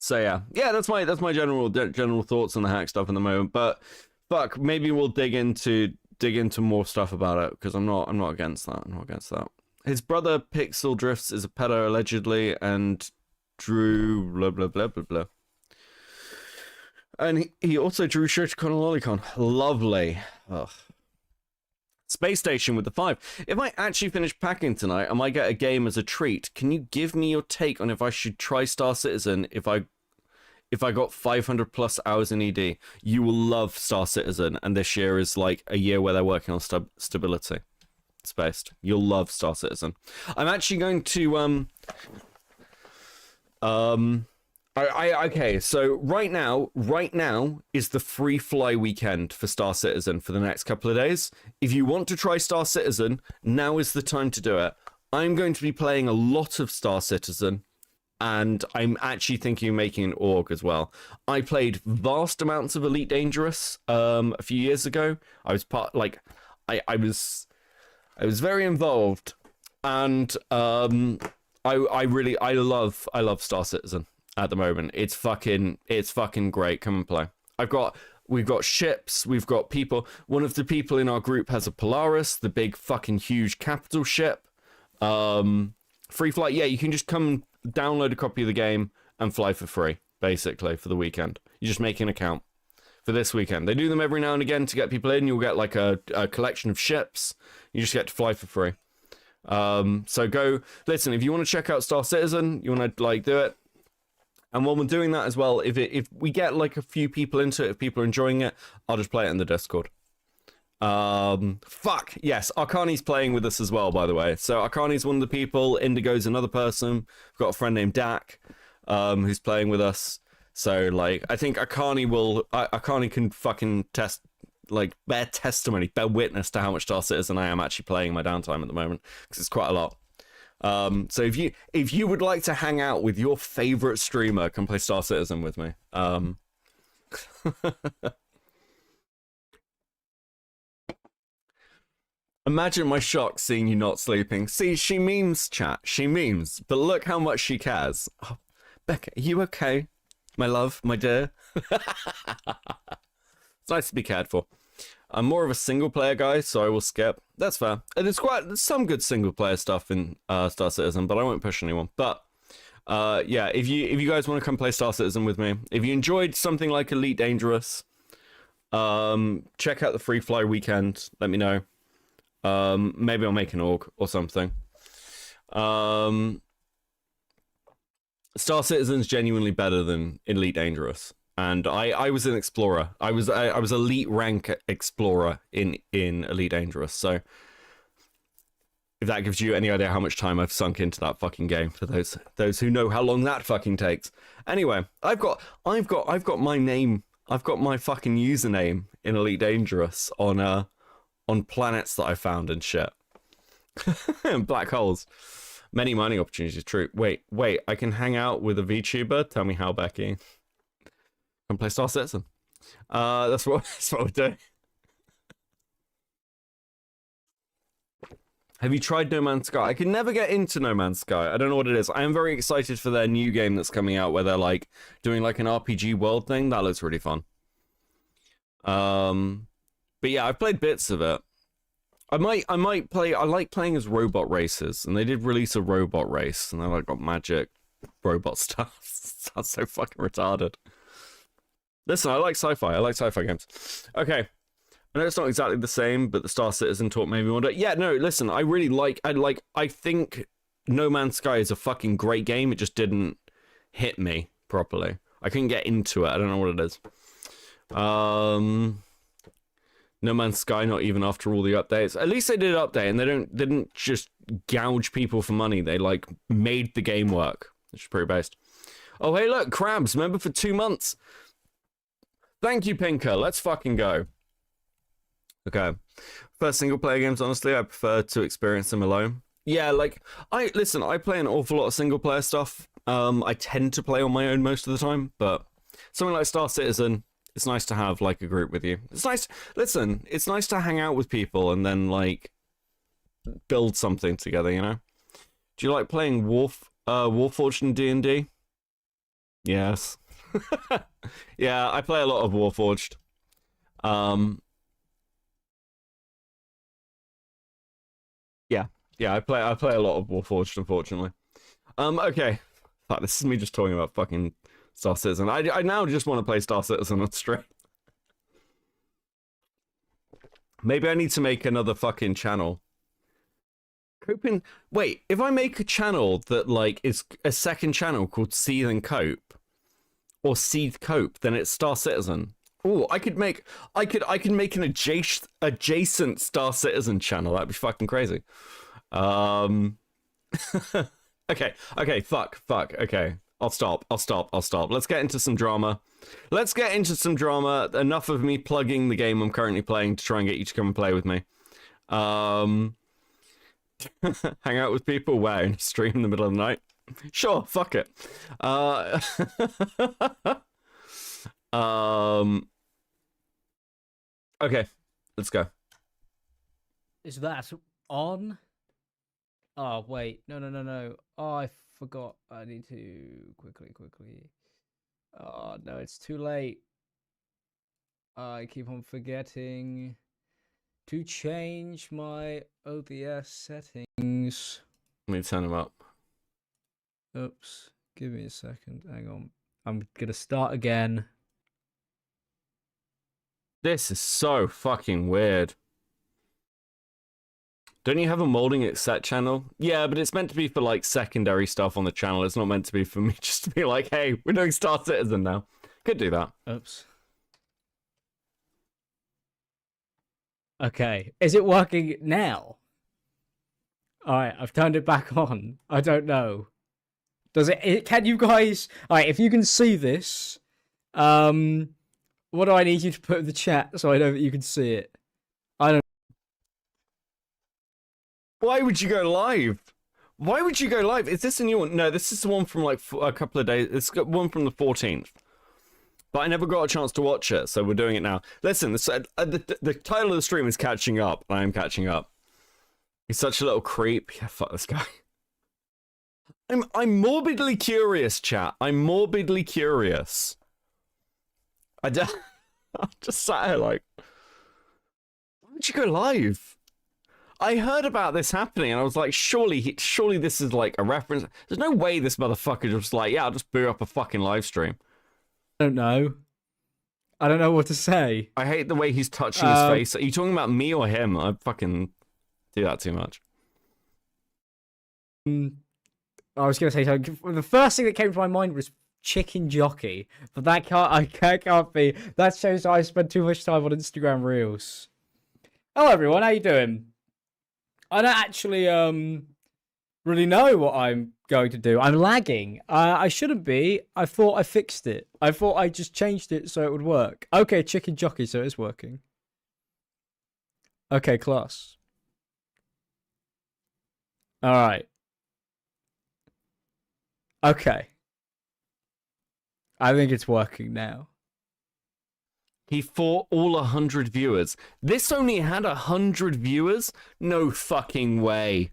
So yeah, that's my general thoughts on the hack stuff in the moment. But fuck, maybe we'll dig into more stuff about it because I'm not against that. I'm not against that. His brother Pixel Drifts is a pedo allegedly, and drew blah blah blah blah blah. And he also drew Shotokan and Lolicon. Lovely. Ugh. Space Station with the 5. If I actually finish packing tonight, I might get a game as a treat. Can you give me your take on if I should try Star Citizen if I got 500 plus hours in ED? You will love Star Citizen, and this year is like a year where they're working on stability. Spaced. You'll love Star Citizen. I'm actually going to okay, so right now is the free fly weekend for Star Citizen for the next couple of days. If you want to try Star Citizen, now is the time to do it. I'm going to be playing a lot of Star Citizen, and I'm actually thinking of making an org as well. I played vast amounts of Elite Dangerous a few years ago. I was part, like, I was very involved, and I love Star Citizen at the moment. It's fucking great. Come and play. We've got ships, we've got people. One of the people in our group has a Polaris, the big fucking huge capital ship. Free flight, yeah, you can just come download a copy of the game and fly for free, basically, for the weekend. You just make an account for this weekend. They do them every now and again to get people in. You'll get like a collection of ships. You just get to fly for free. So go, listen, if you want to check out Star Citizen, you want to like do it. And while we're doing that as well, if we get like a few people into it, if people are enjoying it, I'll just play it in the Discord. Fuck, yes, Arcani's playing with us as well, by the way. So Arcani's one of the people, Indigo's another person. We've got a friend named Dak, who's playing with us. So, like, I think Arcani can fucking bear testimony, bear witness to how much Star Citizen I am actually playing in my downtime at the moment, because it's quite a lot. So if you would like to hang out with your favorite streamer, come play Star Citizen with me. Imagine my shock seeing you not sleeping. See, she memes, chat. She memes, but look how much she cares. Oh, Becca, are you okay? My love, my dear. It's nice to be cared for. I'm more of a single player guy, so I will skip. That's fair. There's some good single player stuff in Star Citizen, but I won't push anyone. But yeah, if you guys want to come play Star Citizen with me, if you enjoyed something like Elite Dangerous, check out the Free Fly weekend. Let me know. Maybe I'll make an org or something. Star Citizen's genuinely better than Elite Dangerous, and I was an explorer. I was elite rank explorer in Elite Dangerous. So if that gives you any idea how much time I've sunk into that fucking game, for those who know how long that fucking takes. Anyway, I've got my name. I've got my fucking username in Elite Dangerous on planets that I found and shit. Black holes. Many mining opportunities, true. Wait, I can hang out with a VTuber? Tell me how, Becky. Come play Star Citizen. That's what we're doing. Have you tried No Man's Sky? I can never get into No Man's Sky. I don't know what it is. I am very excited for their new game that's coming out where they're like doing like an RPG world thing. That looks really fun. But yeah, I've played bits of it. I might play. I like playing as robot racers, and they did release a robot race, and they like got magic robot stuff. Sounds so fucking retarded. Listen, I like sci-fi. I like sci-fi games. Okay, I know it's not exactly the same, but the Star Citizen talk made me wonder. Yeah, no, listen, I really like. I think No Man's Sky is a fucking great game. It just didn't hit me properly. I couldn't get into it. I don't know what it is. No Man's Sky, not even after all the updates. At least they did update, and they didn't just gouge people for money. They like made the game work, which is pretty based. Oh hey, look, Crabs, member for 2 months. Thank you, Pinker. Let's fucking go. Okay, first single player games. Honestly, I prefer to experience them alone. Yeah, like I play an awful lot of single player stuff. I tend to play on my own most of the time, but something like Star Citizen. It's nice to have, like, a group with you. It's nice... Listen, it's nice to hang out with people and then, like, build something together, you know? Do you like playing Warforged and D&D? Yes. Yeah, I play a lot of Warforged. Yeah. Yeah, I play a lot of Warforged, unfortunately. Okay. Fuck, this is me just talking about fucking Star Citizen. I now just want to play Star Citizen on stream. Maybe I need to make another fucking channel. Coping. Wait, if I make a channel that like is a second channel called Seethe and Cope, or Seethe Cope, then it's Star Citizen. Oh, I could make an adjacent Star Citizen channel. That'd be fucking crazy. Okay, fuck, okay. I'll stop. Let's get into some drama. Enough of me plugging the game I'm currently playing to try and get you to come and play with me. Hang out with people? Wow, in a stream in the middle of the night? Sure, fuck it. Okay, let's go. Is that on? Oh, wait. No. Oh, I forgot. I need to quickly. Oh, no, it's too late. I keep on forgetting to change my OBS settings. Let me turn them up. Oops. Give me a second. Hang on. I'm gonna start again. This is so fucking weird. Don't you have a molding it set channel? Yeah, but it's meant to be for like secondary stuff on the channel. It's not meant to be for me just to be like, hey, we're doing Star Citizen now. Could do that. Oops. Okay. Is it working now? Alright, I've turned it back on. I don't know. Does it can you guys alright, if you can see this, what do I need you to put in the chat so I know that you can see it? I don't. Why would you go live? Is this a new one? No, this is the one from like a couple of days. It's got one from the 14th. But I never got a chance to watch it, so we're doing it now. Listen, the title of the stream is Catching Up. I am catching up. He's such a little creep. Yeah, fuck this guy. I'm morbidly curious, chat. I'm morbidly curious. I'm just sat here like, why would you go live? I heard about this happening and I was like, surely this is like a reference. There's no way this motherfucker just like, yeah, I'll just boot up a fucking live stream. I don't know. I don't know what to say. I hate the way he's touching his face. Are you talking about me or him? I fucking do that too much. I was going to say something. The first thing that came to my mind was chicken jockey, but that can't be. That shows I spend too much time on Instagram Reels. Hello everyone, how you doing? I don't actually really know what I'm going to do. I'm lagging. I shouldn't be. I thought I fixed it. I thought I just changed it so it would work. Okay, chicken jockey, so it's working. Okay, class. All right. Okay. I think it's working now. He fought all 100 viewers. This only had 100 viewers? No fucking way.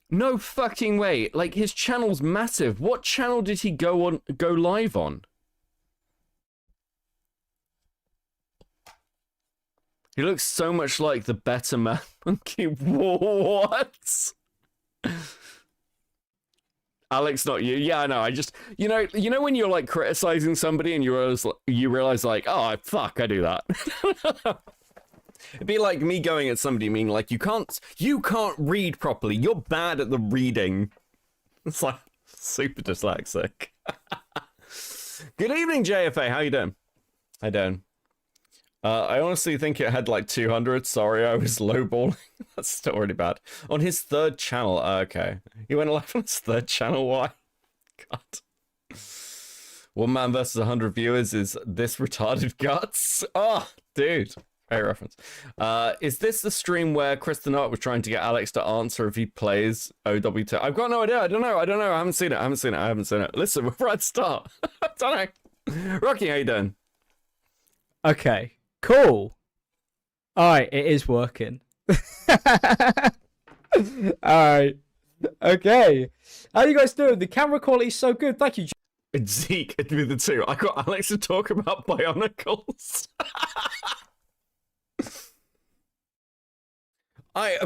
No fucking way. Like, his channel's massive. What channel did he go live on? He looks so much like the Better Man Monkey. What? Alex, not you. Yeah, I know. I just, you know when you're like criticizing somebody and you realize like, oh, fuck, I do that. It'd be like me going at somebody meaning like, you can't read properly. You're bad at the reading. It's like super dyslexic. Good evening, JFA. How you doing? How you doing? I honestly think it had like 200. Sorry, I was lowballing. That's still really bad. On his third channel. Okay. He went live on his third channel. Why? God. One man versus 100 viewers is this retarded guts. Oh, dude. Great reference. Is this the stream where Kristen Hart was trying to get Alex to answer if he plays OW2? I've got no idea. I don't know. I haven't seen it. Listen, we're at start. I don't know. Rocky, how you doing? Okay. Cool. Alright, it is working. Alright. Okay. How you guys doing? The camera quality is so good. Thank you. Zeke with the two. I got Alex to talk about bionicles.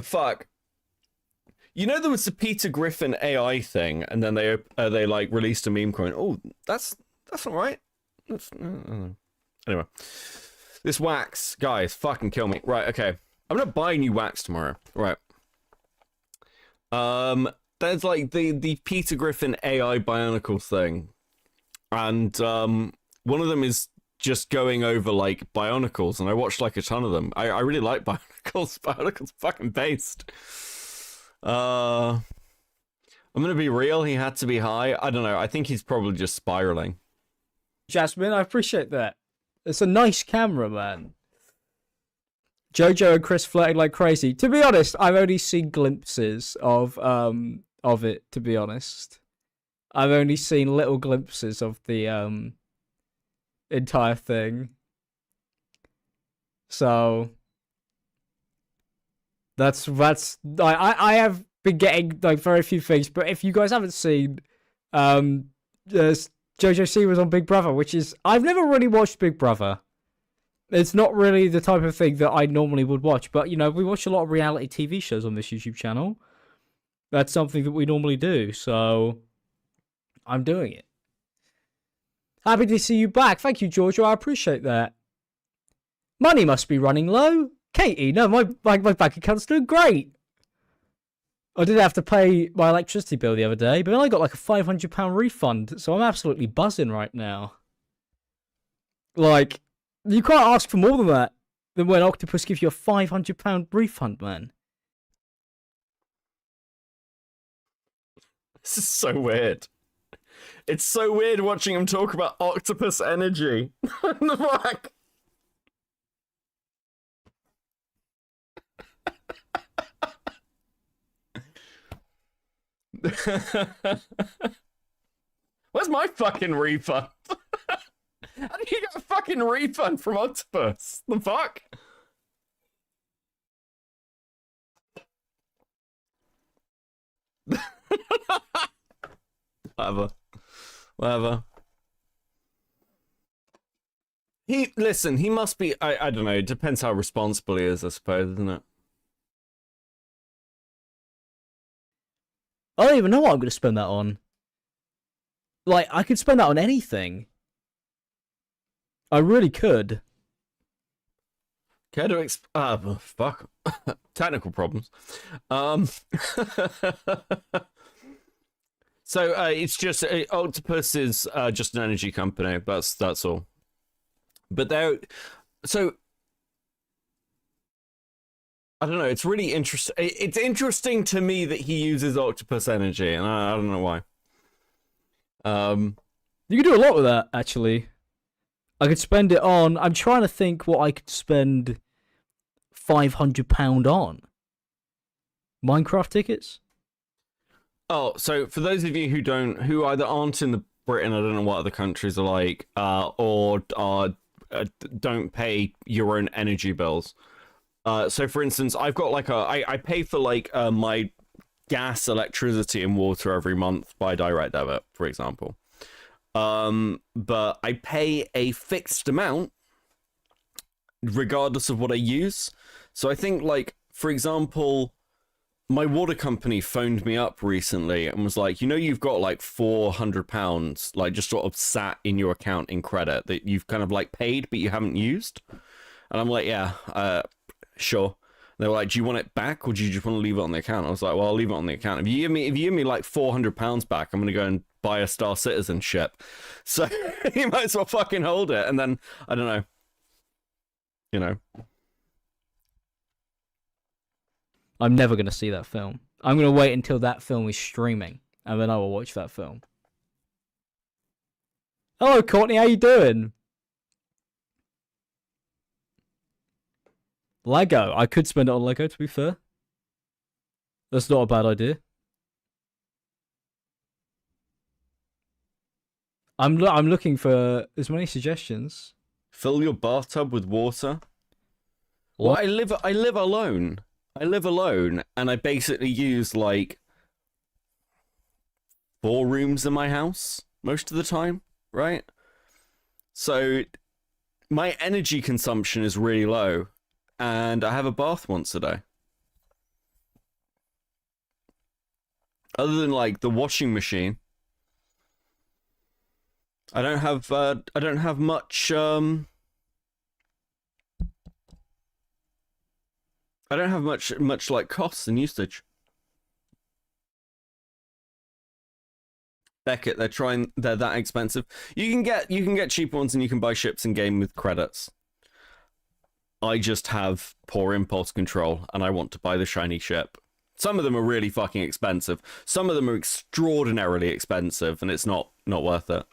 Fuck. You know, there was the Peter Griffin AI thing, and then they like released a meme going, "Oh, that's not right." Anyway, this wax, guys, fucking kill me. Right, okay, I'm gonna buy new wax tomorrow. Right. There's like the Peter Griffin AI Bionicles thing, and one of them is just going over like Bionicles, and I watched like a ton of them. I really like Bionicles. Bionicles fucking based. I'm gonna be real, he had to be high. I don't know, I think he's probably just spiraling. Jasmine, I appreciate that. It's a nice camera, man. Jojo and Chris flirting like crazy. To be honest, I've only seen glimpses of it, to be honest. I've only seen little glimpses of the entire thing. So that's I have been getting like very few things, but if you guys haven't seen Jojo C was on Big Brother, which is, I've never really watched Big Brother. It's not really the type of thing that I normally would watch, but you know, we watch a lot of reality TV shows on this YouTube channel. That's something that we normally do, so I'm doing it. Happy to see you back. Thank you, Giorgio. I appreciate that. Money must be running low. Katie, no, my bank account's doing great. I did have to pay my electricity bill the other day, but I got like a £500 refund, so I'm absolutely buzzing right now. Like, you can't ask for more than that than when Octopus gives you a £500 refund, man. This is so weird. It's so weird watching him talk about octopus energy. What the fuck? Where's my fucking refund? How do you get a fucking refund from Octopus? The fuck? Whatever. Listen, he must be, I don't know, it depends how responsible he is, I suppose, isn't it? I don't even know what I'm going to spend that on. Like, I could spend that on anything. I really could. Care to fuck. Technical problems. So it's just Octopus is just an energy company. That's all. But so I don't know. It's really interesting. It's interesting to me that he uses Octopus energy, and I don't know why. You could do a lot with that, actually. I could spend it on. I'm trying to think what I could spend £500 on. Minecraft tickets. Oh, so for those of you who either aren't in Britain, I don't know what other countries are like, or don't pay your own energy bills. So for instance, I've got like I pay for like my gas, electricity, and water every month by direct debit, for example. But I pay a fixed amount regardless of what I use. So I think, like, for example, my water company phoned me up recently and was like, you know, you've got like £400 like just sort of sat in your account in credit that you've kind of like paid but you haven't used. And I'm like, yeah, sure. They were like, do you want it back or do you just want to leave it on the account? I was like, well, I'll leave it on the account. If you give me like £400 back, I'm gonna go and buy a Star Citizenship. So you might as well fucking hold it. And then I don't know, you know. I'm never going to see that film. I'm going to wait until that film is streaming, and then I will watch that film. Hello, Courtney. How you doing? Lego. I could spend it on Lego, to be fair. That's not a bad idea. I'm looking for as many suggestions. Fill your bathtub with water. What? Well, I live alone. I live alone, and I basically use like 4 rooms in my house most of the time, right? So my energy consumption is really low, and I have a bath once a day. Other than like the washing machine, I don't have much I don't have much like costs and usage. Beckett, they're that expensive. You can get cheaper ones and you can buy ships in game with credits. I just have poor impulse control and I want to buy the shiny ship. Some of them are really fucking expensive. Some of them are extraordinarily expensive and it's not worth it.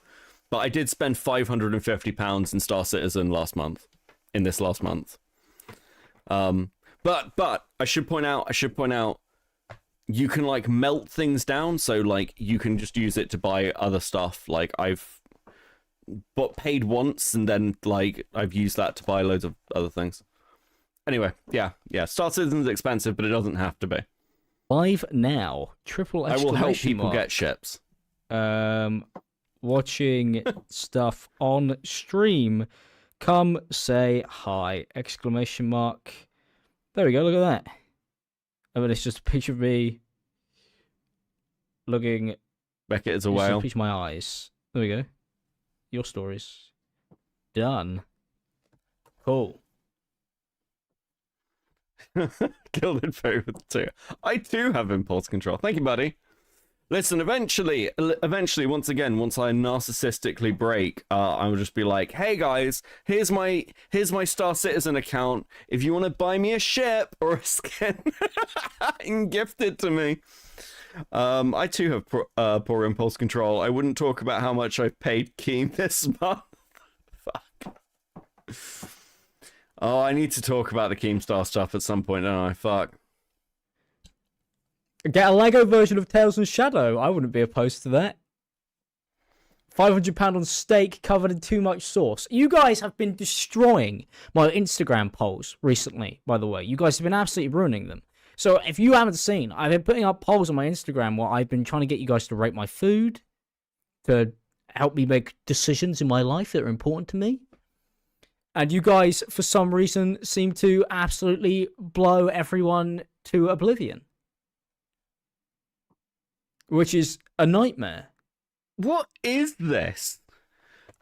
But I did spend £550 in Star Citizen in this last month. But I should point out you can like melt things down, so like you can just use it to buy other stuff. Like I've paid once and then like I've used that to buy loads of other things. Anyway, yeah. Star Citizen's expensive, but it doesn't have to be. Live now. Triple I will help exclamation people mark. get ships. Watching stuff on stream. Come say hi! Exclamation mark. There we go. Look at that. I mean, it's just a picture of me looking. Beckett is a Just whale. a picture of my eyes. There we go. Your stories. Done. Cool. Gilded favorite too. I too have impulse control. Thank you, buddy. Listen, eventually, once I narcissistically break, I will just be like, "Hey guys, here's my Star Citizen account. If you want to buy me a ship or a skin, and gift it to me." I too have poor impulse control. I wouldn't talk about how much I've paid Keem this month. Fuck. Oh, I need to talk about the Keemstar stuff at some point, don't I? Fuck. Get a Lego version of Tales and Shadow. I wouldn't be opposed to that. £500 on steak covered in too much sauce. You guys have been destroying my Instagram polls recently, by the way. You guys have been absolutely ruining them. So if you haven't seen, I've been putting up polls on my Instagram where I've been trying to get you guys to rate my food, to help me make decisions in my life that are important to me. And you guys, for some reason, seem to absolutely blow everyone to oblivion. Which is a nightmare. What is this?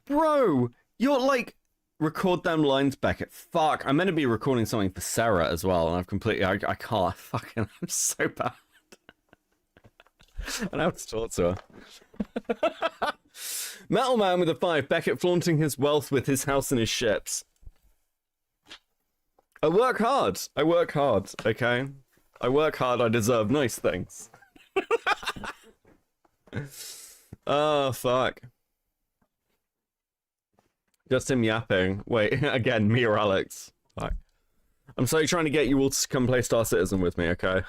Bro, you're like, record them lines, Beckett. Fuck, I'm meant to be recording something for Sarah as well, and I've completely, I can't, fucking, I'm so bad. I don't have to talk to her. Metal Man with a 5, Beckett flaunting his wealth with his house and his ships. I work hard, okay? I work hard, I deserve nice things. Oh, fuck. Just him yapping. Wait, again, me or Alex? Fuck. I'm so trying to get you all to come play Star Citizen with me, okay?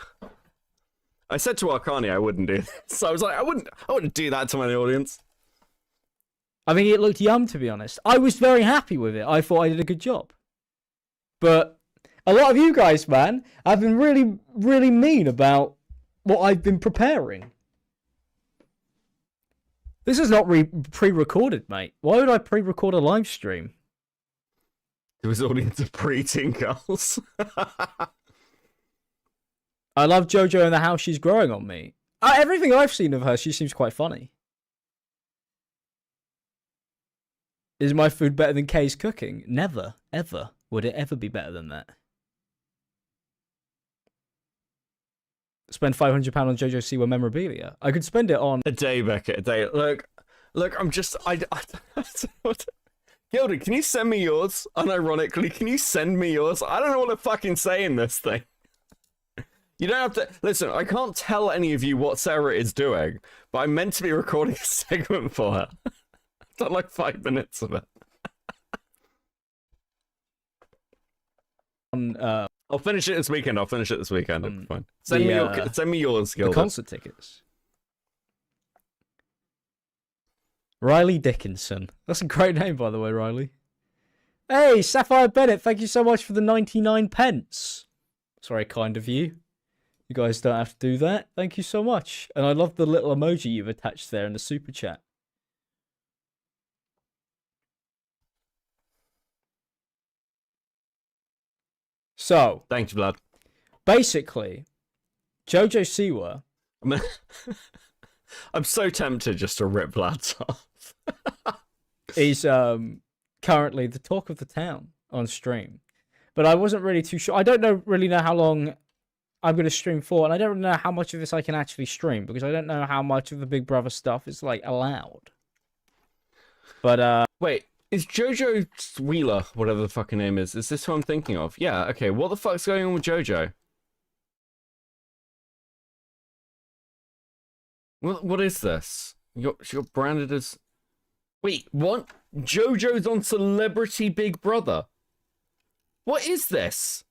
I said to Arcani I wouldn't do this. So I was like, I wouldn't do that to my audience. I mean, it looked yum, to be honest. I was very happy with it. I thought I did a good job. But a lot of you guys, man, have been really, really mean about what I've been preparing. This is not pre-recorded, mate. Why would I pre-record a live stream? To his audience of preteen girls. I love JoJo and the house she's growing on me. Everything I've seen of her, she seems quite funny. Is my food better than Kay's cooking? Never, ever would it ever be better than that. Spend £500 on JoJo Siwa memorabilia. I could spend it on A day, Beckett, a day. Look, I'm just, Gilda, can you send me yours? Unironically, can you send me yours? I don't know what to fucking say in this thing. You don't have to, listen, I can't tell any of you what Sarah is doing, but I'm meant to be recording a segment for her. I've done like 5 minutes of it. I'll finish it this weekend. It'll be fine. Send me yours, the Gilda. concert tickets. Riley Dickinson. That's a great name, by the way, Riley. Hey, Sapphire Bennett, thank you so much for the 99 pence. It's very kind of you. You guys don't have to do that. Thank you so much. And I love the little emoji you've attached there in the super chat. So, Thank you, Vlad. basically, JoJo Siwa I mean, I'm so tempted just to rip lads off. He's currently the talk of the town on stream. But I wasn't really too sure. I don't really know how long I'm going to stream for, and I don't know how much of this I can actually stream, because I don't know how much of the Big Brother stuff is, like, allowed. But, Wait, is Jojo Wheeler, whatever the fucking name is this who I'm thinking of? Yeah, okay, what the fuck's going on with Jojo? What is this? You're branded as... Wait, what? Jojo's on Celebrity Big Brother? What is this?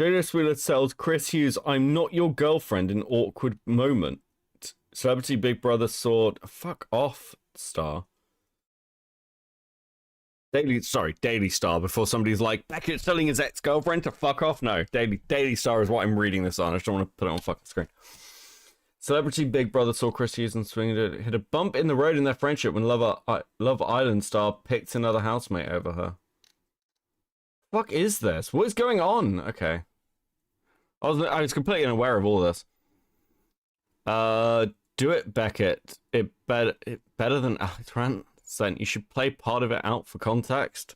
Jojo Wheeler tells Chris Hughes, "I'm not your girlfriend" in awkward moment. Celebrity Big Brother sword. Fuck off, Star. Daily Star, before somebody's like, Beckett's telling his ex-girlfriend to fuck off. No, Daily Star is what I'm reading this on. I just don't want to put it on fucking screen. Celebrity Big Brother saw Chris Hughes and hit a bump in the road in their friendship when Love Island star picked another housemate over her. Fuck is this? What is going on? Okay. I was completely unaware of all this. Do it, Beckett. It better than Alex Rant sent. You should play part of it out for context.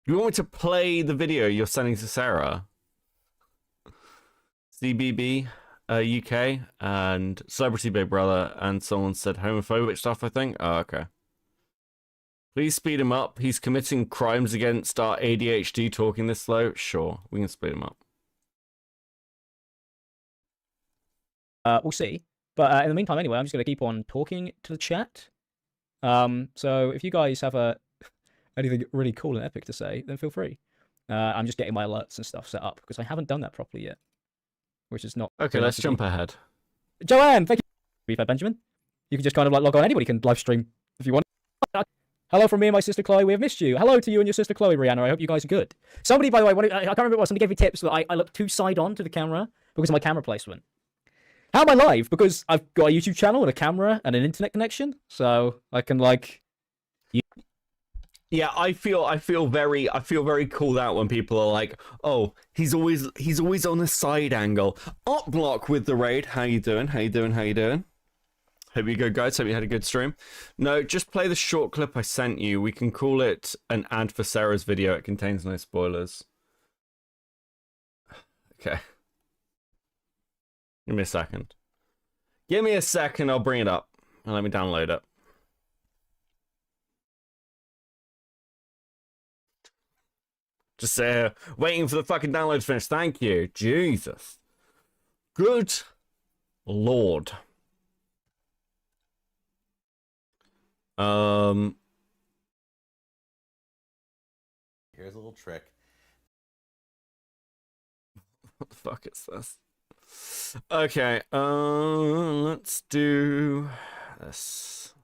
You want me to play the video you're sending to Sarah? CBB UK and Celebrity Big Brother, and someone said homophobic stuff, I think. Oh, okay. Please speed him up. He's committing crimes against our ADHD talking this slow. Sure, we can speed him up. we'll see. But in the meantime, anyway, I'm just going to keep on talking to the chat. So if you guys have anything really cool and epic to say, then feel free. I'm just getting my alerts and stuff set up, because I haven't done that properly yet. Which is not... Okay, let's jump ahead. Joanne, thank you. Benjamin. You can just kind of like log on. Anybody can live stream if you want. Hello from me and my sister Chloe. We have missed you. Hello to you and your sister Chloe, Rihanna. I hope you guys are good. Somebody, by the way, I can't remember what, somebody gave me tips that I look too side on to the camera because of my camera placement. How am I live? Because I've got a YouTube channel and a camera and an internet connection, so I can like... Yeah, I feel very called out when people are like, "Oh, he's always on a side angle." Up block with the raid. How you doing? Hope you good, guys. Hope you had a good stream. No, just play the short clip I sent you. We can call it an ad for Sarah's video. It contains no spoilers. Okay. Give me a second. I'll bring it up and let me download it. Just waiting for the fucking download to finish. Thank you. Jesus. Good Lord. Here's a little trick. What the fuck is this? Okay, let's do this.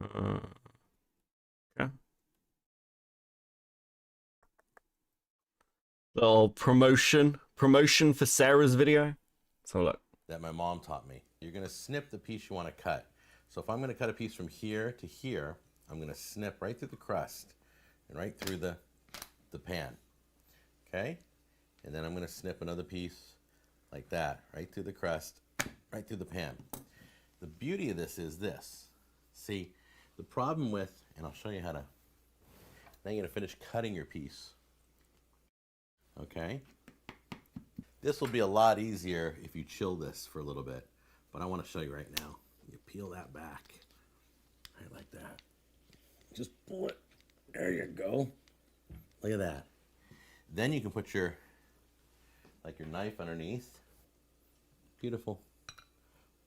Okay. Little promotion for Sarah's video. So look. That my mom taught me. You're gonna snip the piece you want to cut. So if I'm gonna cut a piece from here to here, I'm gonna snip right through the crust and right through the pan. Okay? And then I'm gonna snip another piece like that, right through the crust, right through the pan. The beauty of this is this. See, the problem with, and I'll show you how to, now you're gonna finish cutting your piece. Okay? This will be a lot easier if you chill this for a little bit, but I want to show you right now. You peel that back, right like that. Just pull it. There you go. Look at that. Then you can put your knife underneath. Beautiful.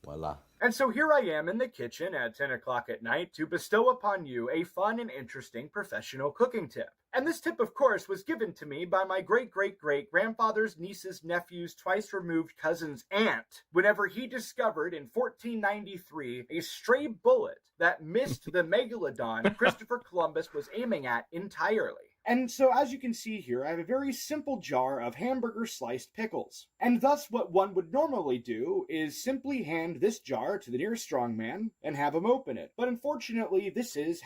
Voila. And so here I am in the kitchen at 10 o'clock at night to bestow upon you a fun and interesting professional cooking tip. And this tip, of course, was given to me by my great-great-great-grandfather's niece's nephew's twice-removed cousin's aunt, whenever he discovered in 1493 a stray bullet that missed the megalodon Christopher Columbus was aiming at entirely. And so, as you can see here, I have a very simple jar of hamburger sliced pickles. And thus, what one would normally do is simply hand this jar to the nearest strongman and have him open it. But unfortunately, this is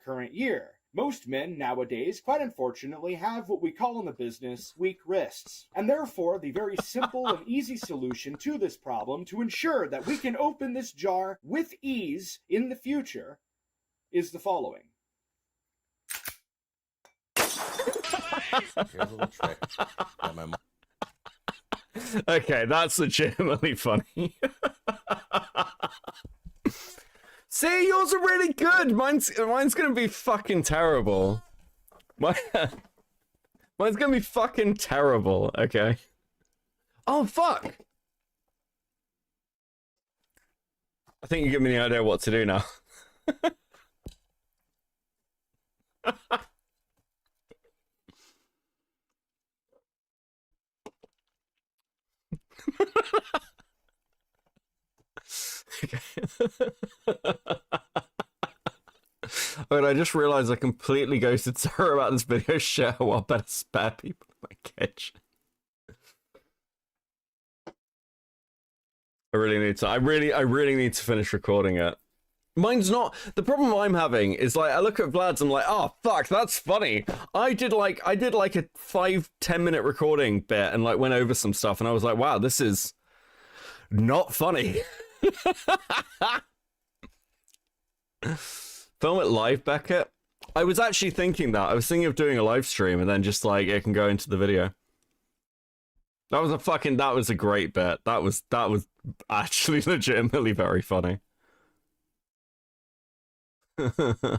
#current year. Most men nowadays, quite unfortunately, have what we call in the business weak wrists. And therefore, the very simple and easy solution to this problem to ensure that we can open this jar with ease in the future is the following. Here's a little trick that my mom. Okay, that's legitimately funny. See, yours are really good. Mine's gonna be fucking terrible. Mine's gonna be fucking terrible. Okay. Oh fuck. I think you give me the idea what to do now. Wait, I just realized I completely ghosted Sarah about this video show. I better spare people in my kitchen. I really need to finish recording it. Mine's not the problem I'm having is like I look at Vlad's, I'm like, oh fuck, that's funny. I did like a 5-10 minute recording bit and like went over some stuff and I was like, wow, this is not funny. Film it live, Beckett. I was actually thinking that. I was thinking of doing a live stream and then just like it can go into the video. That was a great bit. That was actually legitimately very funny. We're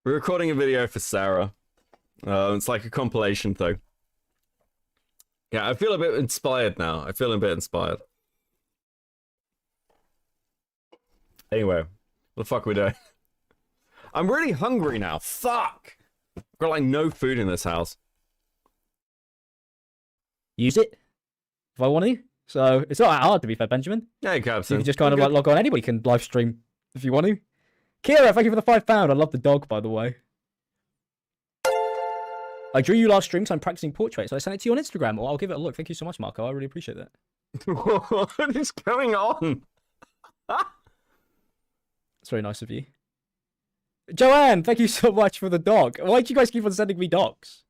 recording a video for Sarah. It's like a compilation thing. Yeah, I feel a bit inspired now. I feel a bit inspired. Anyway, what the fuck are we doing? I'm really hungry now. Fuck! I've got like no food in this house. Use it if I want to. So it's not that hard to be fair, Benjamin. Yeah, you can. So you can just kind of like log on. Anybody can live stream if you want to. Kira, thank you for the £5. I love the dog, by the way. I drew you last stream, so I'm practicing portraits. So I sent it to you on Instagram. Well, I'll give it a look. Thank you so much, Marco. I really appreciate that. What is going on? It's very nice of you. Joanne, thank you so much for the dog. Why do you guys keep on sending me dogs?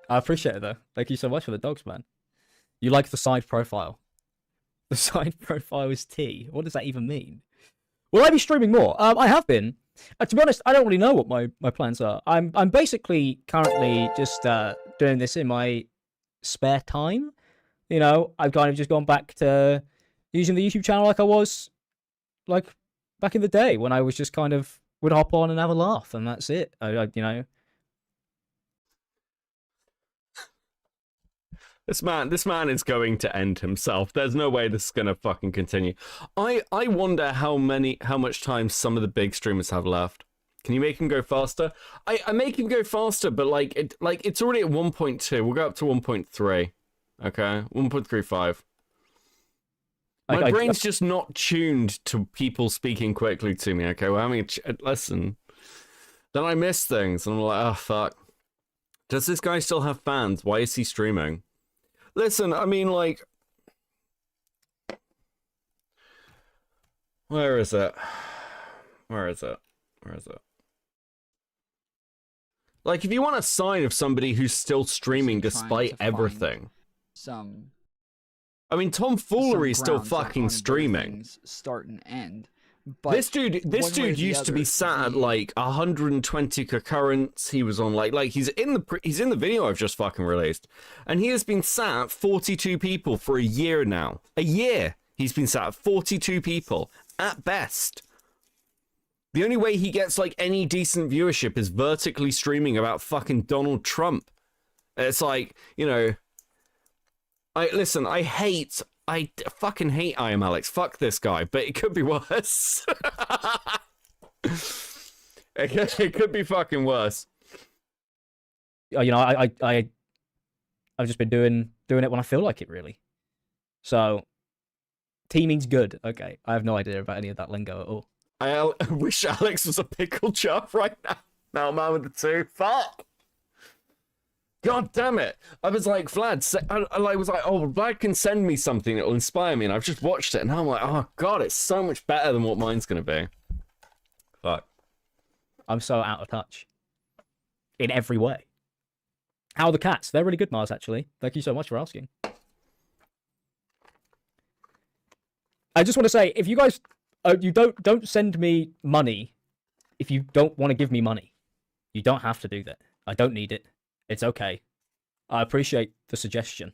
I appreciate it, though. Thank you so much for the dogs, man. You like the side profile. The side profile is T. What does that even mean? Will I be streaming more? I have been. To be honest, I don't really know what my plans are. I'm basically currently just doing this in my spare time. You know, I've kind of just gone back to using the YouTube channel like I was, like, back in the day when I was just kind of would hop on and have a laugh, and that's it. You know. This man is going to end himself. There's no way this is gonna fucking continue. I wonder how much time some of the big streamers have left. Can you make him go faster? I make him go faster, but like it's already at 1.2. We'll go up to 1.3. Okay, 1.35. My brain's just not tuned to people speaking quickly to me. Okay, we're having a listen. Then I miss things, and I'm like, oh fuck. Does this guy still have fans? Why is he streaming? Listen, I mean, like, where is it? Where is it? Where is it? Like, if you want a sign of somebody who's still streaming despite everything. I mean, tomfoolery is still fucking streaming. Start and end. But this dude used to be sat at like 120 concurrents. He was on like he's in the video I've just fucking released, and he has been sat at 42 people for a year now. A year he's been sat at 42 people at best. The only way he gets like any decent viewership is vertically streaming about fucking Donald Trump. It's like, you know, I hate fucking hate I Am Alex. Fuck this guy, but it could be worse. It could be fucking worse. You know, I've just been doing it when I feel like it, really. So, teaming's good. Okay, I have no idea about any of that lingo at all. I wish Alex was a pickle jar right now. Now I'm out with the two. Fuck. God damn it. I was like, Vlad, I was like, oh, Vlad can send me something that will inspire me. And I've just watched it. And I'm like, oh, God, it's so much better than what mine's going to be. Fuck. I'm so out of touch. In every way. How are the cats? They're really good, Mars, actually. Thank you so much for asking. I just want to say, if you guys, you don't send me money if you don't want to give me money. You don't have to do that. I don't need it. It's okay. I appreciate the suggestion,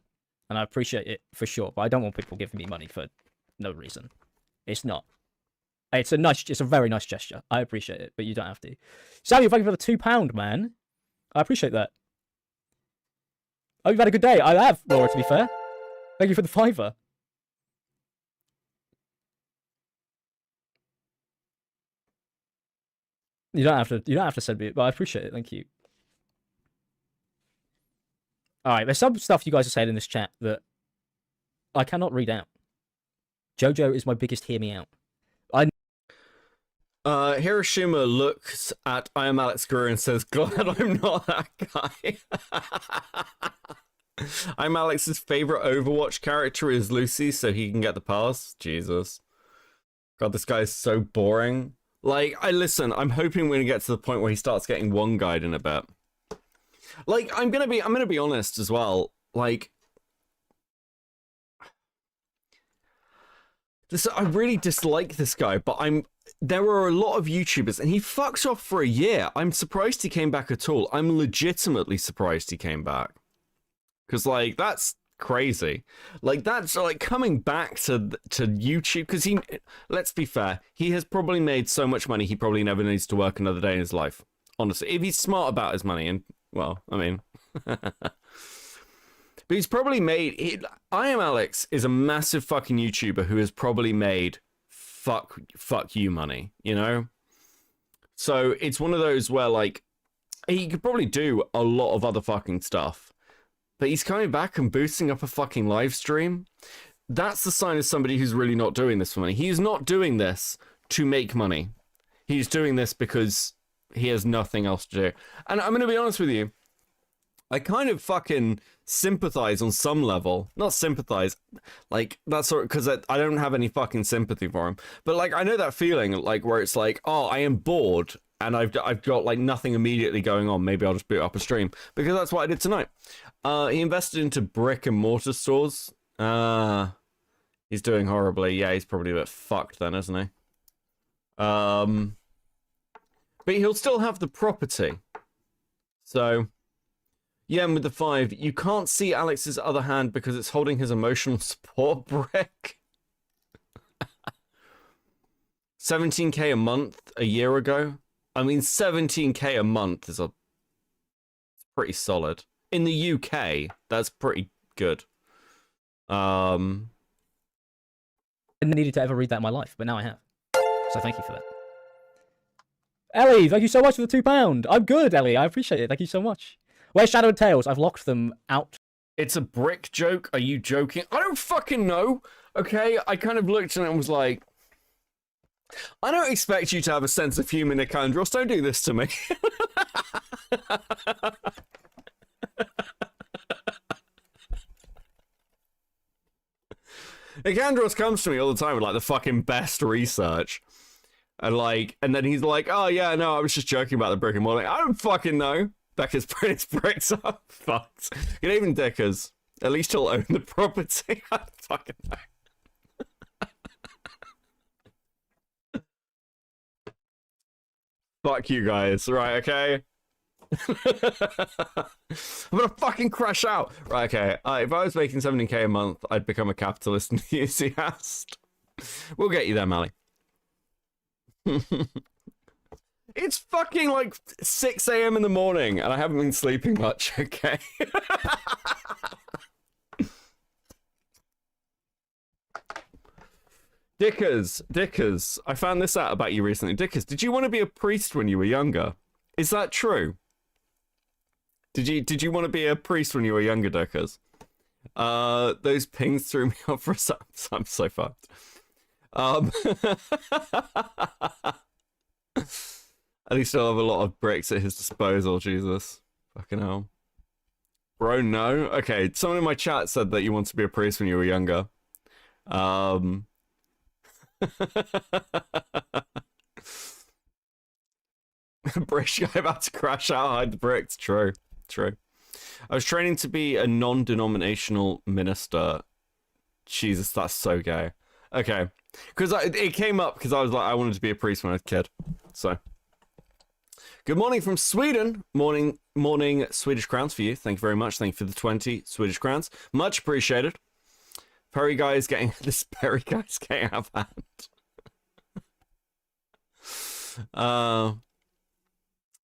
and I appreciate it for sure. But I don't want people giving me money for no reason. It's not. It's a very nice gesture. I appreciate it, but you don't have to. Samuel, thank you for the £2, man. I appreciate that. Oh, you've had a good day. I have, Laura, to be fair. Thank you for the £5. You don't have to send me it, but I appreciate it. Thank you. All right, there's some stuff you guys are saying in this chat that I cannot read out. Jojo is my biggest hear me out. Hiroshima looks at I Am Alex Guru and says, glad I'm not that guy. I'm Alex's favorite Overwatch character is Lucy, so he can get the pass. Jesus. God, this guy is so boring. Like, I'm hoping we're gonna get to the point where he starts getting one guide in a bit. Like, I'm gonna be honest as well. Like, I really dislike this guy, but there are a lot of YouTubers, and he fucks off for a year. I'm surprised he came back at all. I'm legitimately surprised he came back. Because, like, that's crazy. Like, that's, like, coming back to YouTube, because let's be fair, he has probably made so much money, he probably never needs to work another day in his life. Honestly, if he's smart about his money, and, well, I mean... But he's probably made... I Am Alex is a massive fucking YouTuber who has probably made fuck you money, you know? So it's one of those where, like, he could probably do a lot of other fucking stuff. But he's coming back and boosting up a fucking live stream. That's the sign of somebody who's really not doing this for money. He's not doing this to make money. He's doing this because he has nothing else to do. And I'm going to be honest with you. I kind of fucking sympathize on some level. Not sympathize, like, that sort of, because I don't have any fucking sympathy for him. But, like, I know that feeling, like, where it's like, oh, I am bored, and I've got, like, nothing immediately going on. Maybe I'll just boot up a stream. Because that's what I did tonight. He invested into brick and mortar stores. He's doing horribly. Yeah, he's probably a bit fucked then, isn't he? But he'll still have the property. So... yeah, and with the 5, you can't see Alex's other hand because it's holding his emotional support brick. 17k a month a year ago. I mean, 17k a month is pretty solid. In the UK, that's pretty good. I didn't need to ever read that in my life, but now I have. So thank you for that. Ellie, thank you so much for the £2. I'm good, Ellie. I appreciate it. Thank you so much. Where's Shadow and Tails? I've locked them out. It's a brick joke? Are you joking? I don't fucking know. Okay, I kind of looked at it and was like, I don't expect you to have a sense of humor, Nicandros. Don't do this to me. Nicandros comes to me all the time with, like, the fucking best research. And, like, and then he's like, oh, yeah, no, I was just joking about the brick and mortar. I don't fucking know. Becca's putting his bricks up. Fucked. You even Dickers. At least he'll own the property. I don't fucking know. Fuck you guys. Right, okay? I'm gonna fucking crash out. Right, okay. If I was making 17k a month, I'd become a capitalist enthusiast. We'll get you there, Mally. It's fucking like 6 a.m. in the morning, and I haven't been sleeping much, okay? Dickers, I found this out about you recently. Dickers, did you want to be a priest when you were younger? Is that true? Did you want to be a priest when you were younger, Dickers? Those pings threw me off for a second. I'm so fucked. At least I'll have a lot of bricks at his disposal, Jesus. Fucking hell. Bro, no? Okay, someone in my chat said that you want to be a priest when you were younger. British guy about to crash out, hide the bricks. True. I was training to be a non-denominational minister. Jesus, that's so gay. Okay. Because it came up because I was like, I wanted to be a priest when I was a kid. So. Good morning from Sweden. Morning, Swedish crowns for you. Thank you very much. Thank you for the 20 Swedish crowns. Much appreciated. Perry guy is getting out of hand.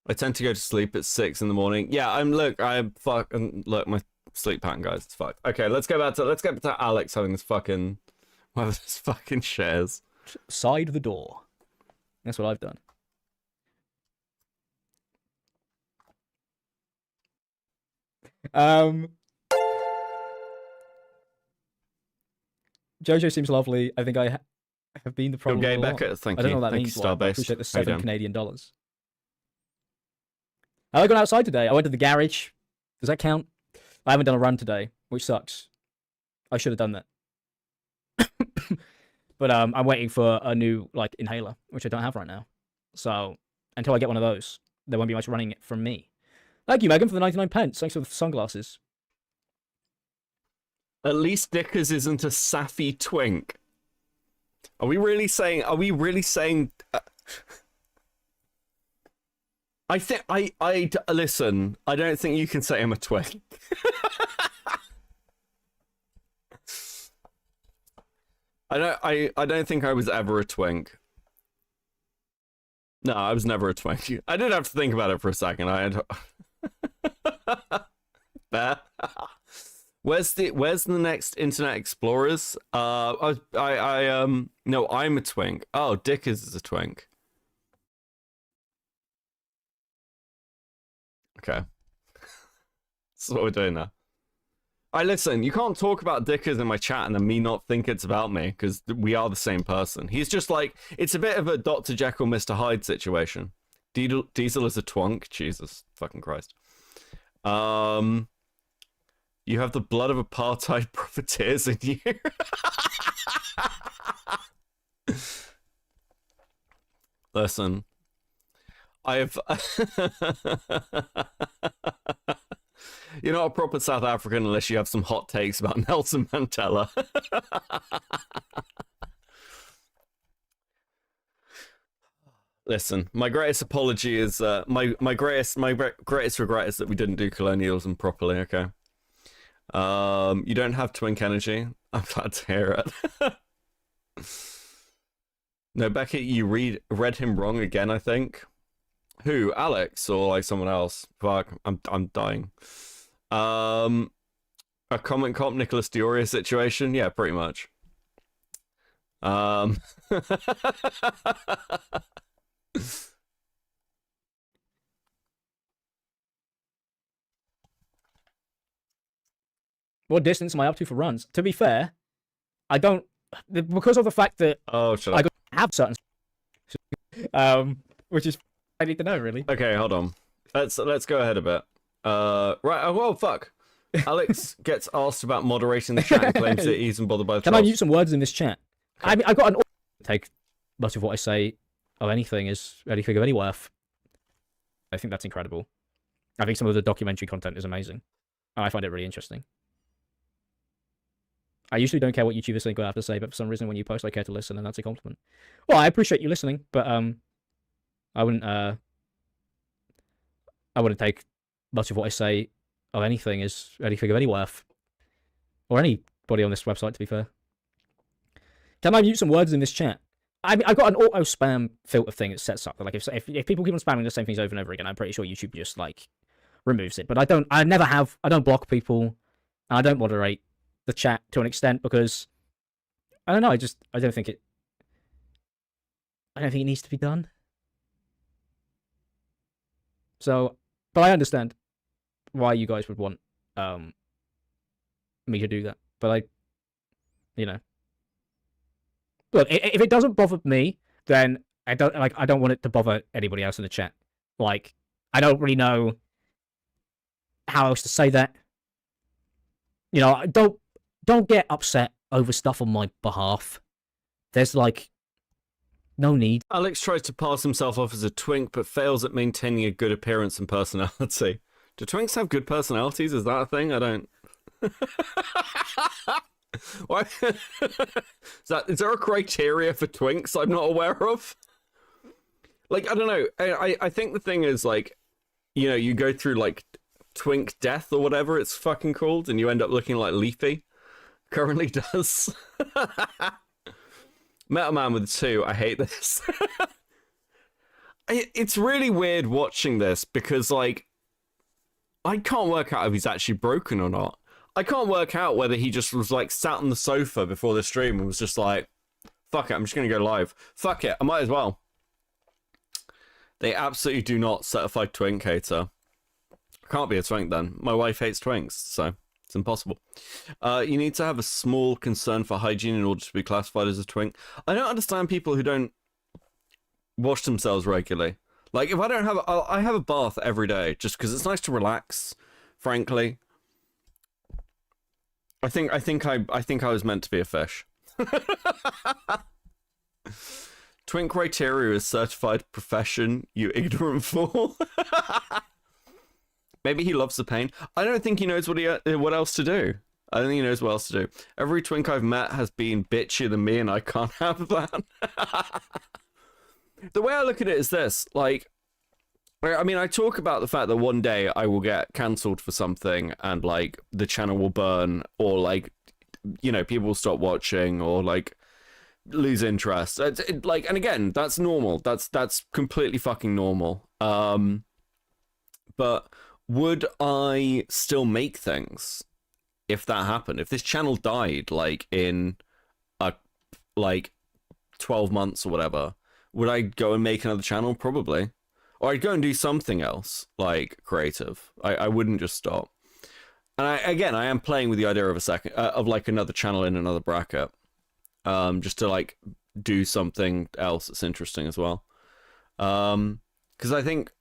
I tend to go to sleep at 6 in the morning. Yeah, look, my sleep pattern, guys. It's fucked. Okay, let's get back to Alex having this fucking shares. Side the door. That's what I've done. Jojo seems lovely. I think I have been the problem. You're gay, Becca. Thank you. I don't know what that Thank means. you, I Starbase. appreciate the How you $7 doing? Canadian dollars. I gone outside today. I went to the garage. Does that count? I haven't done a run today, which sucks. I should have done that. But I'm waiting for a new inhaler, which I don't have right now. So until I get one of those, there won't be much running from me. Thank you, Megan, for the 99 pence. Thanks for the sunglasses. At least Dickers isn't a sappy twink. Are we really saying? I think I listen. I don't think you can say I'm a twink. I don't think I was ever a twink. No, I was never a twink. I did have to think about it for a second. I had. Where's the next Internet Explorers? No, I'm a twink. Oh, Dickers is a twink. Okay. This is what we're doing now. Listen, you can't talk about Dickers in my chat and then me not think it's about me, because we are the same person. He's just it's a bit of a Dr. Jekyll, Mr. Hyde situation. Diesel is a twunk. Jesus fucking Christ. You have the blood of apartheid profiteers in you. Listen, you're not a proper South African unless you have some hot takes about Nelson Mandela. Listen, my greatest apology is my greatest regret is that we didn't do colonialism properly. Okay. You don't have twink energy. I'm glad to hear it. No, Beckett, you read him wrong again, I think. Who? Alex or someone else? Fuck, I'm dying. A comment cop Nicholas Dioria situation? Yeah, pretty much. What distance am I up to for runs? To be fair, I don't, because of the fact that I have certain, which is I need to know really. Okay, hold on. Let's go ahead a bit. Right. Oh, well, fuck. Alex gets asked about moderating the chat and claims that he's bothered by the Can I trolls. mute some words in this chat? Okay. I mean, I've got an take much of what I say of anything is anything of any worth. I think that's incredible. I think some of the documentary content is amazing. I find it really interesting. I usually don't care what YouTubers think I have to say, but for some reason when you post, I care to listen, and that's a compliment. Well, I appreciate you listening, but I wouldn't take much of what I say of anything as anything of any worth, or anybody on this website, to be fair. Can I mute some words in this chat? I mean, I've got an auto spam filter thing that sets up that, if people keep on spamming the same things over and over again, I'm pretty sure YouTube just removes it. But I don't block people, and I don't moderate the chat to an extent because I don't know. I don't think it I don't think it needs to be done. So, but I understand why you guys would want me to do that. But I, you know, look, if it doesn't bother me, then I don't want it to bother anybody else in the chat. Like, I don't really know how else to say that. You know, don't get upset over stuff on my behalf. There's like no need. Alex tries to pass himself off as a twink, but fails at maintaining a good appearance and personality. Do twinks have good personalities? Is that a thing? I don't. Why? Is there a criteria for twinks I'm not aware of? Like, I don't know. I think the thing is, like, you know, you go through like twink death or whatever it's fucking called, and you end up looking like Leafy currently does. Metal Man with 2, I hate this. It's really weird watching this because, like, I can't work out if he's actually broken or not. I can't work out whether he just was, like, sat on the sofa before the stream and was just like, fuck it, I'm just gonna go live. Fuck it, I might as well. They absolutely do not certified twink hater. I can't be a twink then. My wife hates twinks, so it's impossible. You need to have a small concern for hygiene in order to be classified as a twink. I don't understand people who don't wash themselves regularly. Like, if I don't have, I have a bath every day just because it's nice to relax. Frankly, I think I was meant to be a fish. Twink criteria is certified profession. You ignorant fool. Maybe he loves the pain. I don't think he knows what else to do. I don't think he knows what else to do. Every twink I've met has been bitchier than me, and I can't have that. The way I look at it is this. Like, I mean, I talk about the fact that one day I will get cancelled for something, and, like, the channel will burn, or, like, you know, people will stop watching, or, like, lose interest. Like, and again, that's normal. That's completely fucking normal. But would I still make things if that happened? If this channel died, like, in like 12 months or whatever, would I go and make another channel? Probably. Or I'd go and do something else, like creative. I wouldn't just stop. And I am playing with the idea of of like another channel in another bracket, just to like do something else that's interesting as well. Because I think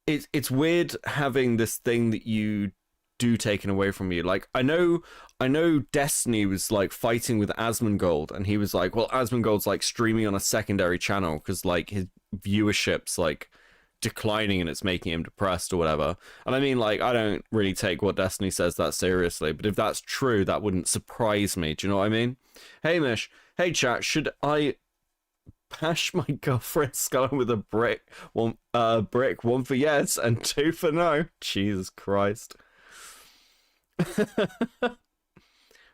it's weird having this thing that you do taken away from you. Like, I know Destiny was like fighting with Asmongold, and he was like, well, Asmongold's like streaming on a secondary channel because like his viewership's like declining and it's making him depressed or whatever. And I mean, like, I don't really take what Destiny says that seriously, but if that's true, that wouldn't surprise me. Do you know what I mean? Hey Mish, hey chat, should I bash my girlfriend's skull with a brick? One for yes and 2 for no. Jesus Christ.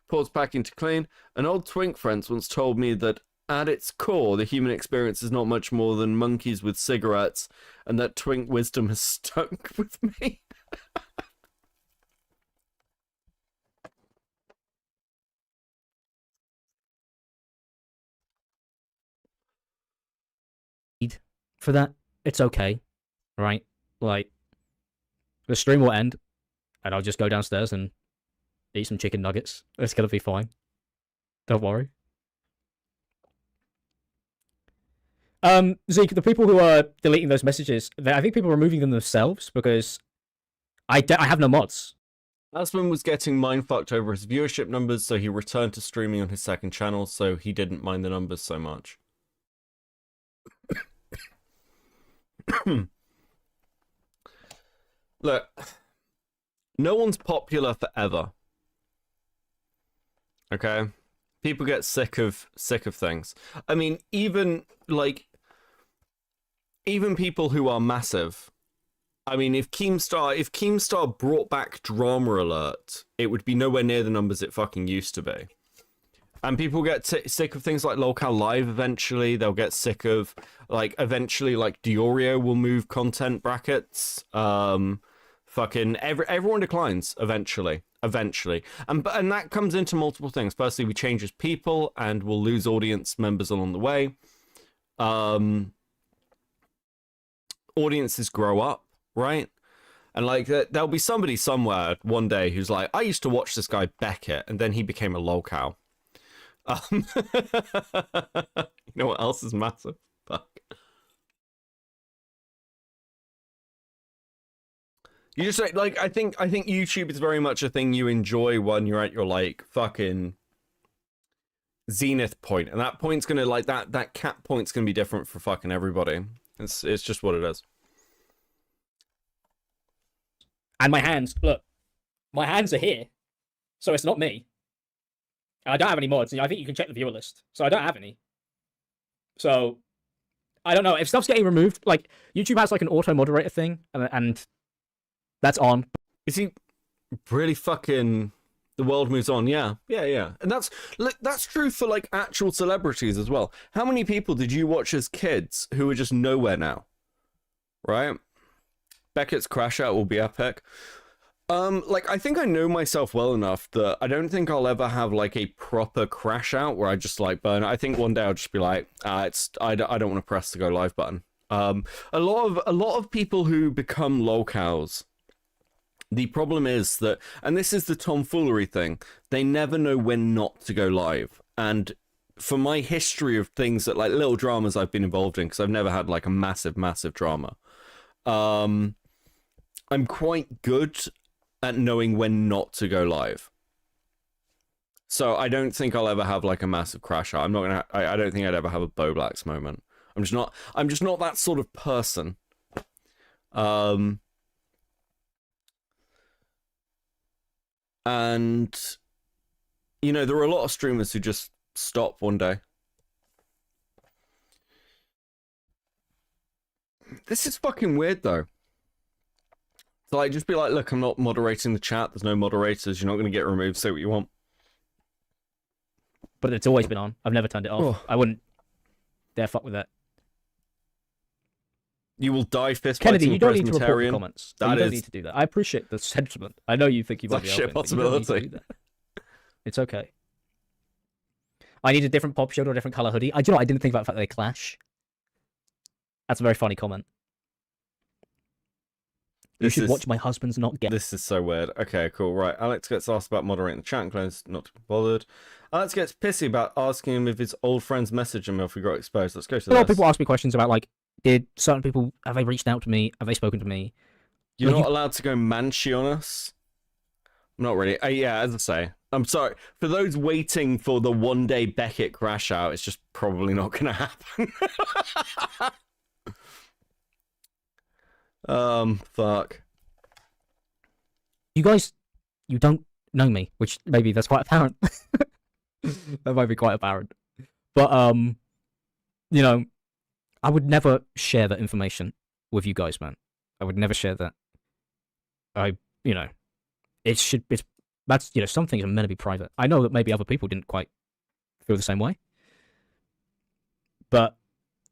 Paul's packing to clean. An old twink friend once told me that at its core, the human experience is not much more than monkeys with cigarettes, and that twink wisdom has stuck with me. For that, it's okay, right? Like, the stream will end, and I'll just go downstairs and eat some chicken nuggets. It's gonna be fine. Don't worry. Zeke, the people who are deleting those messages, I think people are removing them themselves because I have no mods. Asman was getting mindfucked over his viewership numbers, so he returned to streaming on his second channel, so he didn't mind the numbers so much. Look, no one's popular forever. Okay? People get sick of things. I mean, even people who are massive. I mean, if Keemstar brought back Drama Alert, it would be nowhere near the numbers it fucking used to be. And people get sick of things like Lolcow Live eventually. They'll get sick of, like, eventually, like, Diorio will move content brackets. Fucking everyone declines eventually. And that comes into multiple things. Firstly, we change as people and we'll lose audience members along the way. audiences grow up, right? And like there'll be somebody somewhere one day who's like, I used to watch this guy Beckett, and then he became a lolcow. You know what else is massive? Fuck. You just like I think YouTube is very much a thing you enjoy when you're at your like fucking zenith point, and that point's gonna like that cap point's gonna be different for fucking everybody. It's just what it is. And my hands, look, my hands are here, so it's not me. And I don't have any mods. I think you can check the viewer list, so I don't have any. So I don't know if stuff's getting removed. Like YouTube has like an auto moderator thing, and that's on. Is he really fucking? The world moves on, yeah, and that's true for like actual celebrities as well. How many people did you watch as kids who are just nowhere now? Right? Beckett's crash out will be epic. Like I think I know myself well enough that I don't think I'll ever have like a proper crash out where I just like burn. I think one day I'll just be like, I don't want to press the go live button. A lot of people who become lolcows. The problem is that, and this is the tomfoolery thing, they never know when not to go live. And for my history of things that like little dramas I've been involved in, because I've never had like a massive drama, I'm quite good at knowing when not to go live. So I don't think I'll ever have like a massive crash out. I don't think I'd ever have a Bo Blacks moment. I'm just not that sort of person. And, you know, there are a lot of streamers who just stop one day. This is fucking weird, though. So, like, just be like, look, I'm not moderating the chat. There's no moderators. You're not going to get removed. Say what you want. But it's always been on. I've never turned it off. Oh. I wouldn't dare fuck with that. You will die fist Kennedy, fighting you don't need to report the Presbyterian. comments. That you don't is- need to do that. I appreciate the sentiment. I know you think you might be It's a shit helping, but you don't need to possibility. do that. It's okay. I need a different pop shield or a different color hoodie. Do you know what? I didn't think about the fact that they clash. That's a very funny comment. You should watch my husband's not get. This is so weird. Okay, cool. Right. Alex gets asked about moderating the chat and claims not to be bothered. Alex gets pissy about asking him if his old friends messaged him or if he got exposed. Let's go to A lot of this. people ask me questions about, like, did certain people, have they reached out to me? Have they spoken to me? You're Like, not allowed to go manchi on us? Not really. Yeah, as I say. I'm sorry. For those waiting for the one-day Beckett crash out, it's just probably not going to happen. Fuck. You guys, you don't know me, which maybe that's quite apparent. That might be quite apparent. But, you know, I would never share that information with you guys, man. I would never share that. You know, that's, you know, some things are meant to be private. I know that maybe other people didn't quite feel the same way. But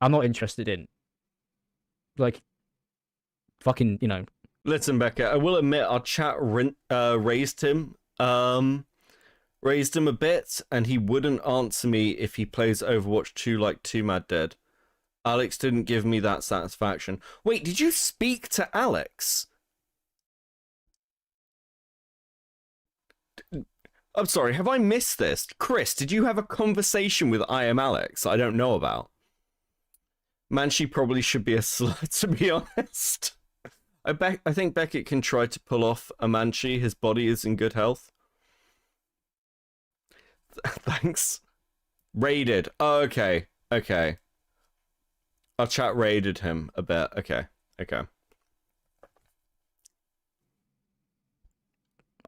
I'm not interested in, like, fucking, you know. Listen, Becca, I will admit our chat raised him a bit, and he wouldn't answer me if he plays Overwatch 2 like 2 Mad Dead. Alex didn't give me that satisfaction. Wait, did you speak to Alex? I'm sorry, have I missed this? Chris, did you have a conversation with I Am Alex I don't know about? Man, she probably should be a slut, to be honest. I think Beckett can try to pull off a Manchi. His body is in good health. Thanks. Raided. Oh, okay. Okay. Our chat raided him a bit. Okay. Okay.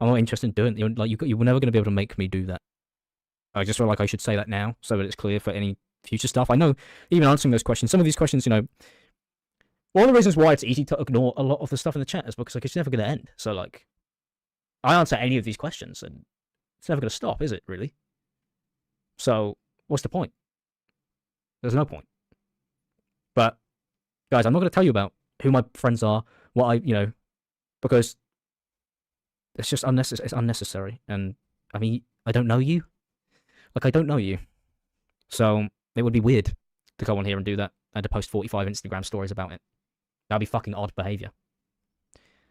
I'm not interested in doing it. Like, you were never going to be able to make me do that. I just feel like I should say that now so that it's clear for any future stuff. I know, even answering those questions, some of these questions, you know, one of the reasons why it's easy to ignore a lot of the stuff in the chat is because, like, it's never going to end. So, like, I answer any of these questions and it's never going to stop, is it, really? So, what's the point? There's no point. But, guys, I'm not going to tell you about who my friends are, what I, you know, because it's just unnecessary. It's unnecessary. And, I mean, I don't know you. Like, I don't know you. So, it would be weird to come on here and do that and to post 45 Instagram stories about it. That'd be fucking odd behavior.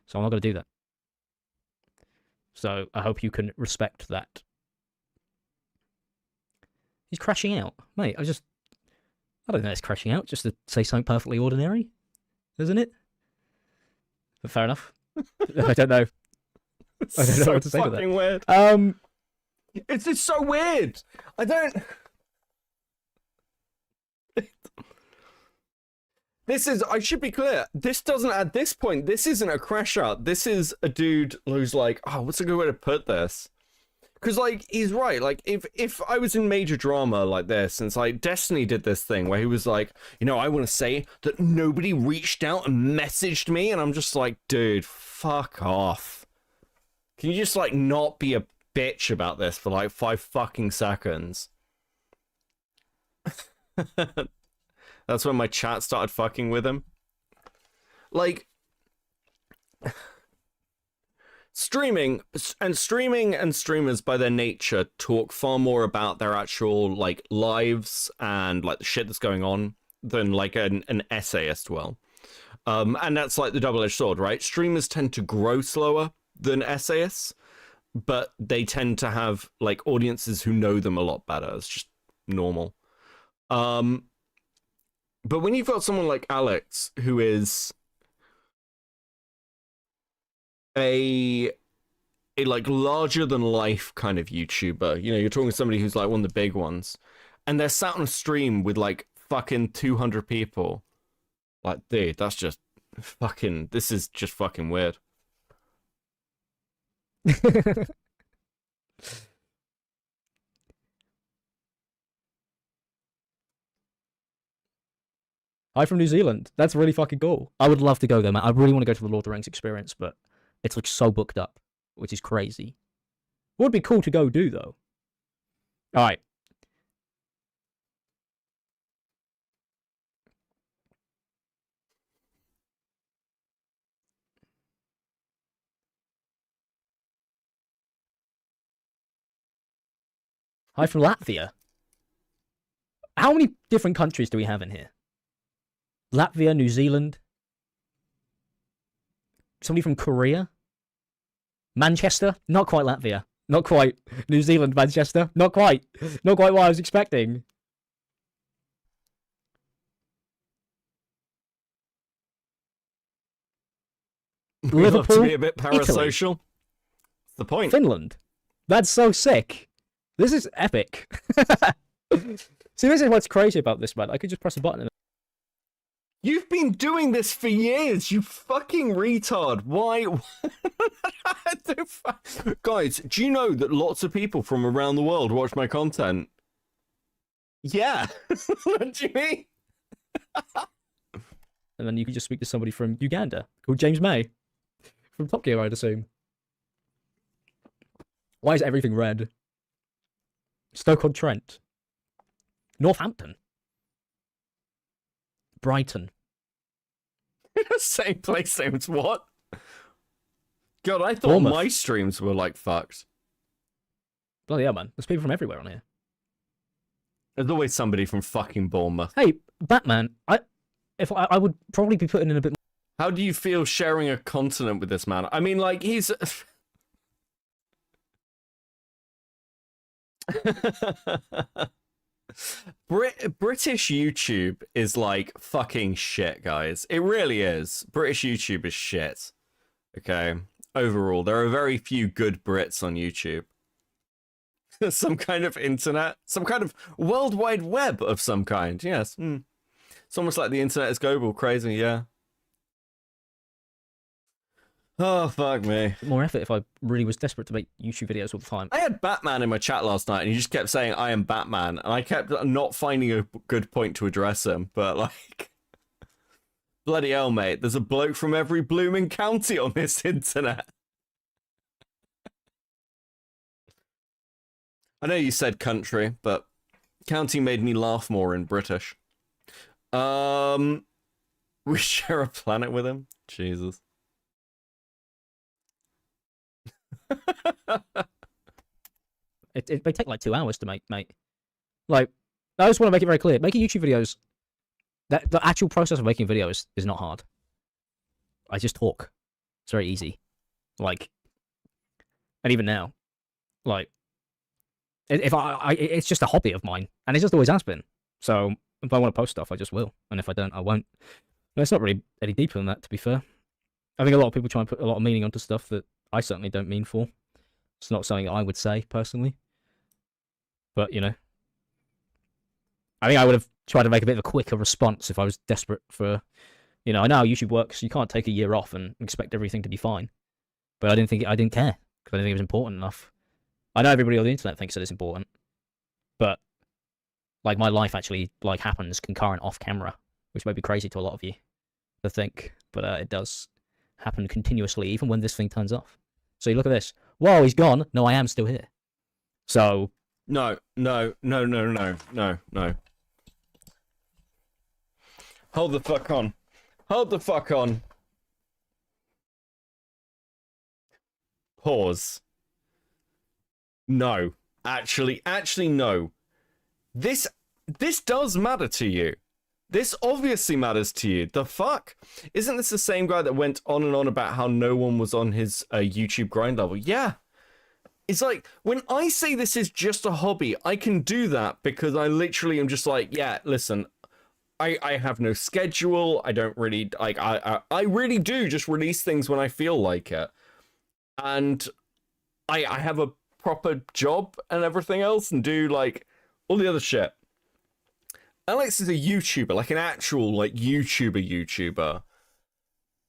So I'm not going to do that. So I hope you can respect that. He's crashing out. Mate, I don't know it's crashing out, just to say something perfectly ordinary, isn't it? But fair enough. I don't know. I don't know what to say to that. Fucking weird. It's just so weird. I don't. I should be clear. This doesn't, at this point, this isn't a crash out. This is a dude who's like, oh, what's a good way to put this? Because, like, he's right. Like, if I was in major drama like this, and it's like Destiny did this thing where he was like, you know, I want to say that nobody reached out and messaged me, and I'm just like, dude, fuck off. Can you just, like, not be a bitch about this for, like, 5 fucking seconds? That's when my chat started fucking with him. Like, streaming and streamers by their nature talk far more about their actual, like, lives and, like, the shit that's going on than, like, an essayist will. And that's, like, the double-edged sword, right? Streamers tend to grow slower than essayists, but they tend to have, like, audiences who know them a lot better. It's just normal. But when you've got someone like Alex, who is a like larger than life kind of YouTuber, you know, you're talking to somebody who's like one of the big ones, and they're sat on a stream with like fucking 200 people. Like, dude, that's just fucking, this is just fucking weird. Hi from New Zealand. That's really fucking cool. I would love to go there, man. I really want to go to the Lord of the Rings experience, but it's like so booked up, which is crazy. Would be cool to go do though. All right. Hi from Latvia. How many different countries do we have in here? Latvia, New Zealand. Somebody from Korea. Manchester? Not quite Latvia. Not quite. New Zealand, Manchester? Not quite. Not quite what I was expecting. We love to Liverpool, be a bit parasocial. That's the point. Finland. That's so sick. This is epic. See, this is what's crazy about this, man. I could just press a button and... You've been doing this for years, you fucking retard. Why? Guys, do you know that lots of people from around the world watch my content? Yeah. What do you mean? And then you can just speak to somebody from Uganda called James May. From Top Gear, I'd assume. Why is everything red? Stoke-on-Trent. Northampton. Brighton. Same place, same as what? God, I thought Bournemouth. my streams were like fucked. Bloody hell, man. There's people from everywhere on here. There's always somebody from fucking Bournemouth. Hey, Batman, I would probably be putting in a bit more... How do you feel sharing a continent with this man? I mean, like, he's... British YouTube is like fucking shit, guys. It really is. British YouTube is shit. Okay. Overall, there are very few good Brits on YouTube. Some kind of internet, some kind of world wide web of some kind. Yes. It's almost like the internet is global. Crazy, yeah. Oh, fuck me. more effort if I really was desperate to make YouTube videos all the time. I had Batman in my chat last night, and he just kept saying, I am Batman, and I kept not finding a good point to address him, but, like... Bloody hell, mate. There's a bloke from every blooming county on this internet. I know you said country, but county made me laugh more in British. We share a planet with him? Jesus. It may take like 2 hours to make, mate. Like, I just want to make it very clear. Making YouTube videos That the actual process of making videos is not hard. I just talk. It's very easy. Like, and even now, like, if it's just a hobby of mine, and it just always has been. So if I want to post stuff, I just will, and if I don't, I won't. No, it's not really any deeper than that, to be fair. I think a lot of people try and put a lot of meaning onto stuff that I certainly don't mean for. It's not something I would say personally. But, you know, I think I would have tried to make a bit of a quicker response if I was desperate for, you know, I know how YouTube works. You can't take a year off and expect everything to be fine. But I didn't care because I didn't think it was important enough. I know everybody on the internet thinks that it's important, but like my life actually like happens concurrent off camera, which may be crazy to a lot of you to think, but it does happen continuously, even when this thing turns off. So you look at this. Whoa, he's gone. No, I am still here. So No. Hold the fuck on. Hold the fuck on. Pause. No. Actually, no. This does matter to you. This obviously matters to you. The fuck? Isn't this the same guy that went on and on about how no one was on his YouTube grind level? Yeah. It's like, when I say this is just a hobby, I can do that because I literally am just like, yeah, listen, I have no schedule. I don't really, like, I really do just release things when I feel like it. And I have a proper job and everything else and do, like, all the other shit. Alex is a YouTuber, like an actual, like, YouTuber.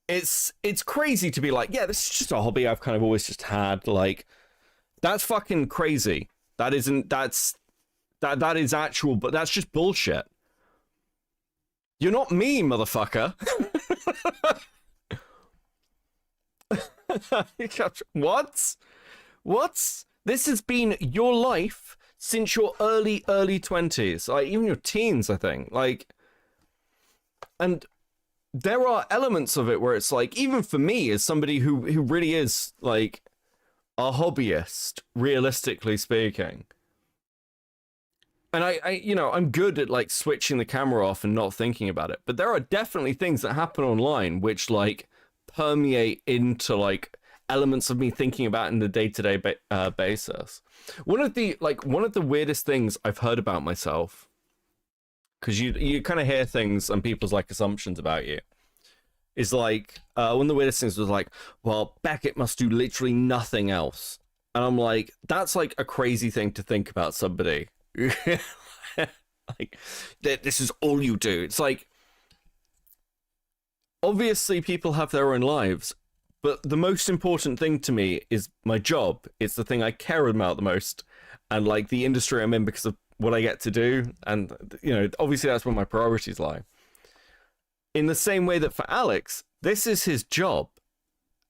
It's crazy to be like, yeah, this is just a hobby I've kind of always just had, like, that's fucking crazy. That is actual, but that's just bullshit. You're not me, motherfucker. What? This has been your life since your early 20s, like even your teens, I think. Like, and there are elements of it where it's like, even for me, as somebody who really is like a hobbyist, realistically speaking, and I you know, I'm good at like switching the camera off and not thinking about it, but there are definitely things that happen online which like permeate into like elements of me thinking about in the day-to-day basis. One of the weirdest things I've heard about myself, because you kind of hear things and people's like assumptions about you, is like one of the weirdest things was like, well, Beckett must do literally nothing else, and I'm like, that's like a crazy thing to think about somebody. Like, this is all you do. It's like, obviously people have their own lives, but the most important thing to me is my job. It's the thing I care about the most, and like the industry I'm in because of what I get to do, and you know, obviously that's where my priorities lie. In the same way that for Alex, this is his job,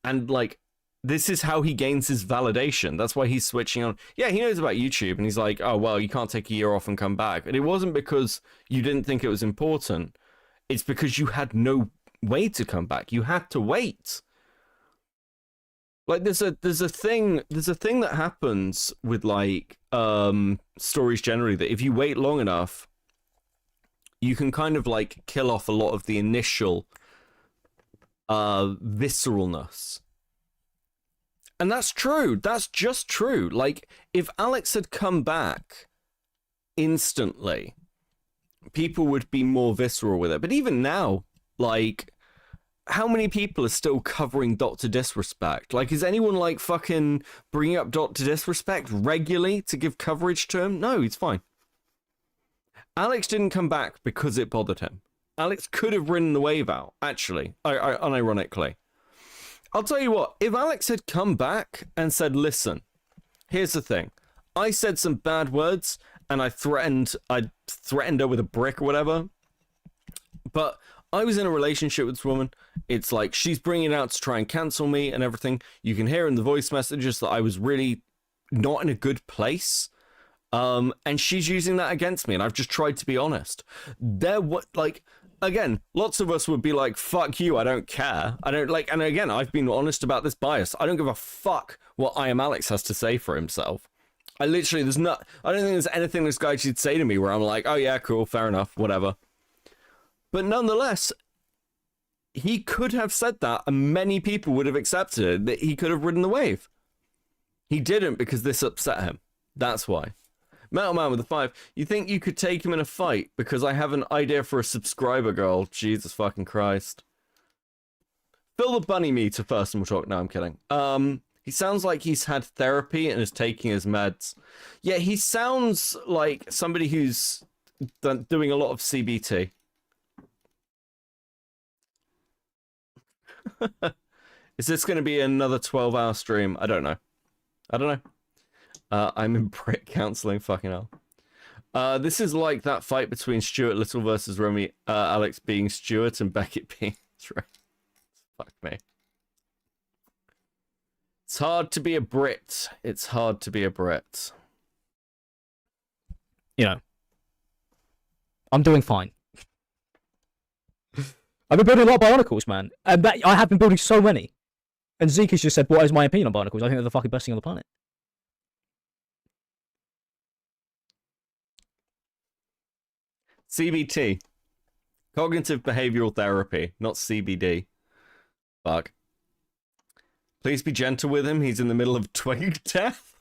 and like this is how he gains his validation. That's why he's switching on. Yeah, he knows about YouTube, and he's like, oh well, you can't take a year off and come back. And it wasn't because you didn't think it was important. It's because you had no way to come back. You had to wait. Like there's a thing that happens with like stories generally, that if you wait long enough, you can kind of like kill off a lot of the initial visceralness. And that's true. That's just true. Like if Alex had come back instantly, people would be more visceral with it. But even now, like, how many people are still covering Dr. Disrespect? Like, is anyone like fucking bringing up Dr. Disrespect regularly to give coverage to him? No, he's fine. Alex didn't come back because it bothered him. Alex could have ridden the wave out, actually, unironically. I'll tell you what, if Alex had come back and said, listen, here's the thing. I said some bad words and I threatened her with a brick or whatever, but I was in a relationship with this woman. It's like she's bringing it out to try and cancel me and everything. You can hear in the voice messages that I was really not in a good place. And she's using that against me, and I've just tried to be honest. Again, lots of us would be like, fuck you, I don't care. I don't like, and again, I've been honest about this bias. I don't give a fuck what I Am Alex has to say for himself. I don't think there's anything this guy should say to me where I'm like, oh yeah, cool, fair enough, whatever. But nonetheless, he could have said that and many people would have accepted it, that he could have ridden the wave. He didn't because this upset him. That's why. Metal Man with the 5. You think you could take him in a fight because I have an idea for a subscriber girl? Jesus fucking Christ. Fill the bunny meter first and we'll talk. No, I'm kidding. He sounds like he's had therapy and is taking his meds. Yeah, he sounds like somebody who's doing a lot of CBT. Is this going to be another 12-hour stream? I don't know. I'm in Brit counseling, fucking hell. This is like that fight between Stuart Little versus Romy Alex being Stuart and Beckett being Trey. Fuck me. It's hard to be a Brit. It's hard to be a Brit. You know, I'm doing fine. I've been building a lot of Bionicles, man. And I have been building so many. And Zeke has just said, what is my opinion on Bionicles? I think they're the fucking best thing on the planet. CBT. Cognitive Behavioral Therapy, not CBD. Fuck. Please be gentle with him. He's in the middle of twig death.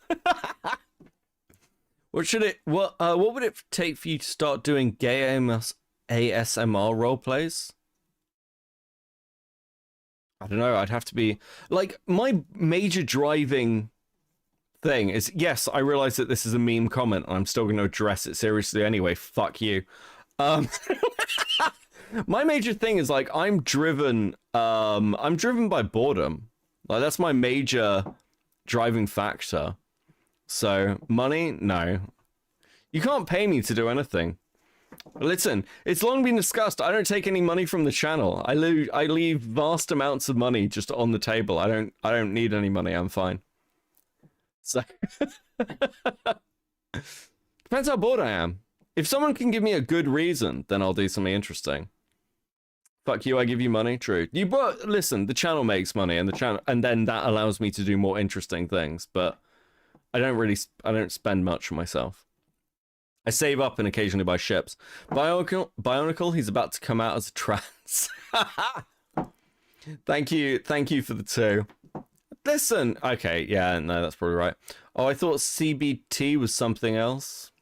What would it take for you to start doing gay ASMR role plays? I don't know. I'd have to be like, my major driving thing is, yes, I realize that this is a meme comment and I'm still going to address it seriously anyway. Fuck you. My major thing is like, I'm driven by boredom. Like, that's my major driving factor. So money, no, you can't pay me to do anything. Listen, it's long been discussed. I don't take any money from the channel. I leave vast amounts of money just on the table. I don't need any money. I'm fine. So depends how bored I am. If someone can give me a good reason, then I'll do something interesting. Fuck you, I give you money. True. Listen, the channel makes money, and then that allows me to do more interesting things. But I don't spend much on myself. I save up and occasionally buy ships. Bionicle, he's about to come out as a trans. Thank you for the 2. Listen, okay, yeah, no, that's probably right. Oh, I thought CBT was something else.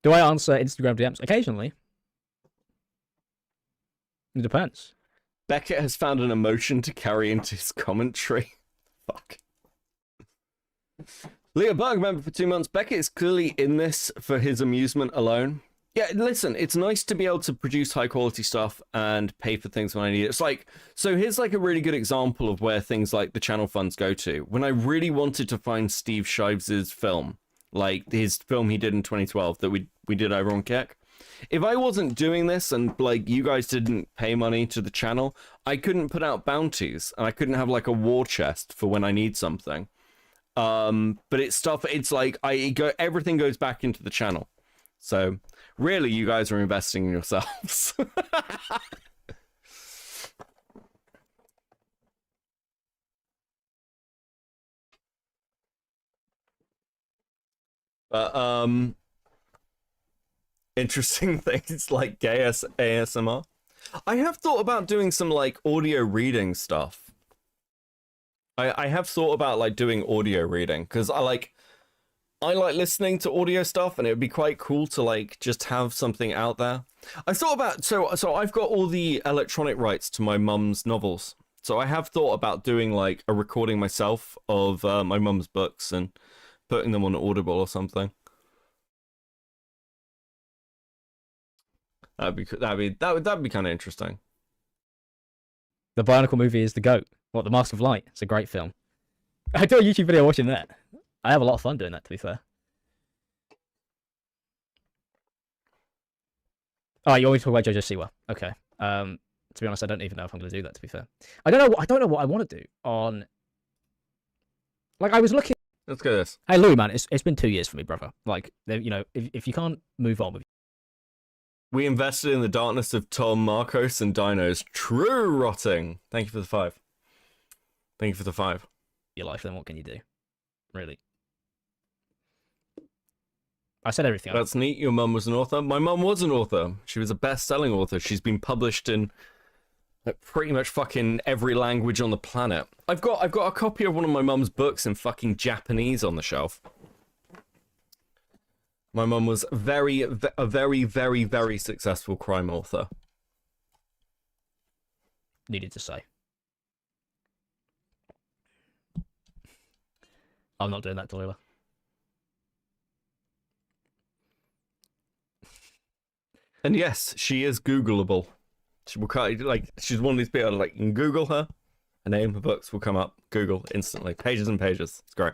Do I answer Instagram DMs? Occasionally. It depends. Beckett has found an emotion to carry into his commentary. Fuck. Leo Bug, member for 2 months. Beckett is clearly in this for his amusement alone. Yeah, listen, it's nice to be able to produce high quality stuff and pay for things when I need it. It's like, so here's like a really good example of where things like the channel funds go to. When I really wanted to find Steve Shives' film, like his film he did in 2012 that we did over on Kick. If I wasn't doing this and like you guys didn't pay money to the channel, I couldn't put out bounties and I couldn't have like a war chest for when I need something. But it's like everything goes back into the channel. So really you guys are investing in yourselves. But interesting things like gay ASMR. I have thought about doing some like audio reading stuff. I have thought about like doing audio reading because I like listening to audio stuff, and it would be quite cool to like just have something out there. I thought about so I've got all the electronic rights to my mum's novels, so I have thought about doing like a recording myself of my mum's books and putting them on Audible or something. That'd be kind of interesting. The Bionicle movie is the GOAT. What, The Mask of Light? It's a great film. I do a YouTube video watching that. I have a lot of fun doing that, to be fair. Oh, you always talk about Jojo Siwa. Okay. To be honest, I don't even know if I'm going to do that, to be fair. I don't know what I want to do on... Like, I was looking... Let's go this. Hey, Louis, man, it's been 2 years for me, brother. Like, you know, if you can't move on with... We invested in the darkness of Tom, Marcos, and Dinos. True rotting. Thank you for the 5. Thank you for the 5. your life, then what can you do? Really. I said everything. That's neat. Your mum was an author. My mum was an author. She was a best-selling author. She's been published in pretty much fucking every language on the planet. I've got a copy of one of my mum's books in fucking Japanese on the shelf. My mum was a very, very successful crime author. Needed to say. I'm not doing that, Delila. And yes, she is Googleable. She will she's one of these people like, you can Google her name, her books will come up. Google instantly. Pages and pages. It's great.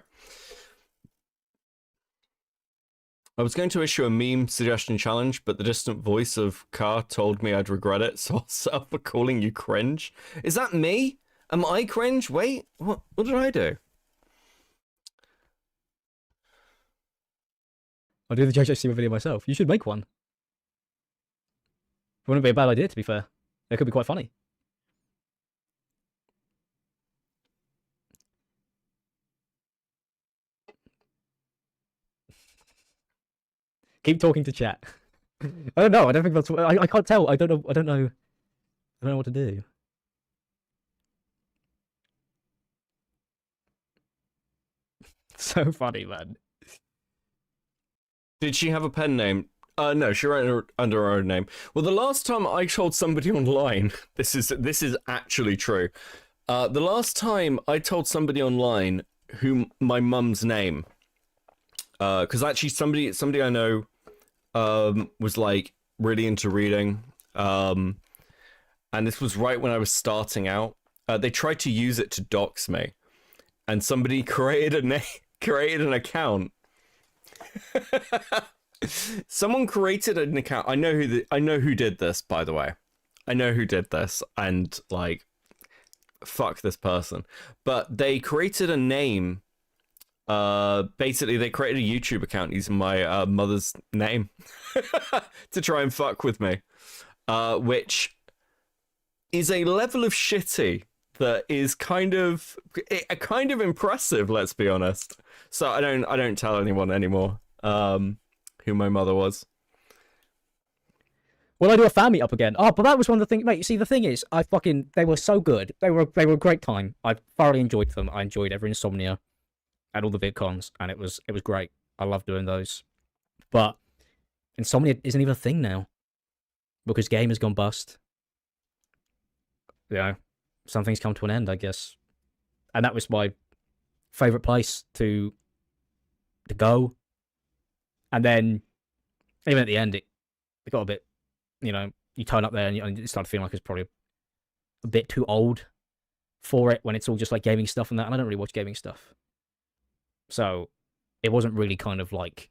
I was going to issue a meme suggestion challenge, but the distant voice of Car told me I'd regret it, so I'll settle for calling you cringe. Is that me? Am I cringe? Wait, what did I do? I'll do the JoJo Steamer video myself. You should make one. Wouldn't be a bad idea, to be fair. It could be quite funny. Keep talking to chat. I don't know. I don't think that's. I can't tell. I don't know. I don't know what to do. So funny, man. Did she have a pen name? No, she wrote under her own name. Well, the last time I told somebody online, this is actually true. The last time I told somebody online who my mum's name, because actually somebody I know was like really into reading, and this was right when I was starting out. They tried to use it to dox me, and somebody created an account. Someone created an account. I know who did this, by the way. I know who did this, and like, fuck this person. But they created a name. Basically, they created a YouTube account using my mother's name to try and fuck with me, which is a level of shitty that is kind of impressive. Let's be honest. So I don't tell anyone anymore. Who my mother was. Will I do a fan meet up again? Oh, but that was one of the things, mate. You see, the thing is, they were so good. They were a great time. I thoroughly enjoyed them. I enjoyed every Insomnia and all the VidCons, and it was great. I love doing those. But Insomnia isn't even a thing now because game has gone bust. You know, some things come to an end, I guess. And that was my favorite place to go. And then, even at the end, it got a bit, you know, you turn up there and you start feeling like it's probably a bit too old for it when it's all just like gaming stuff and that. And I don't really watch gaming stuff. So, it wasn't really kind of like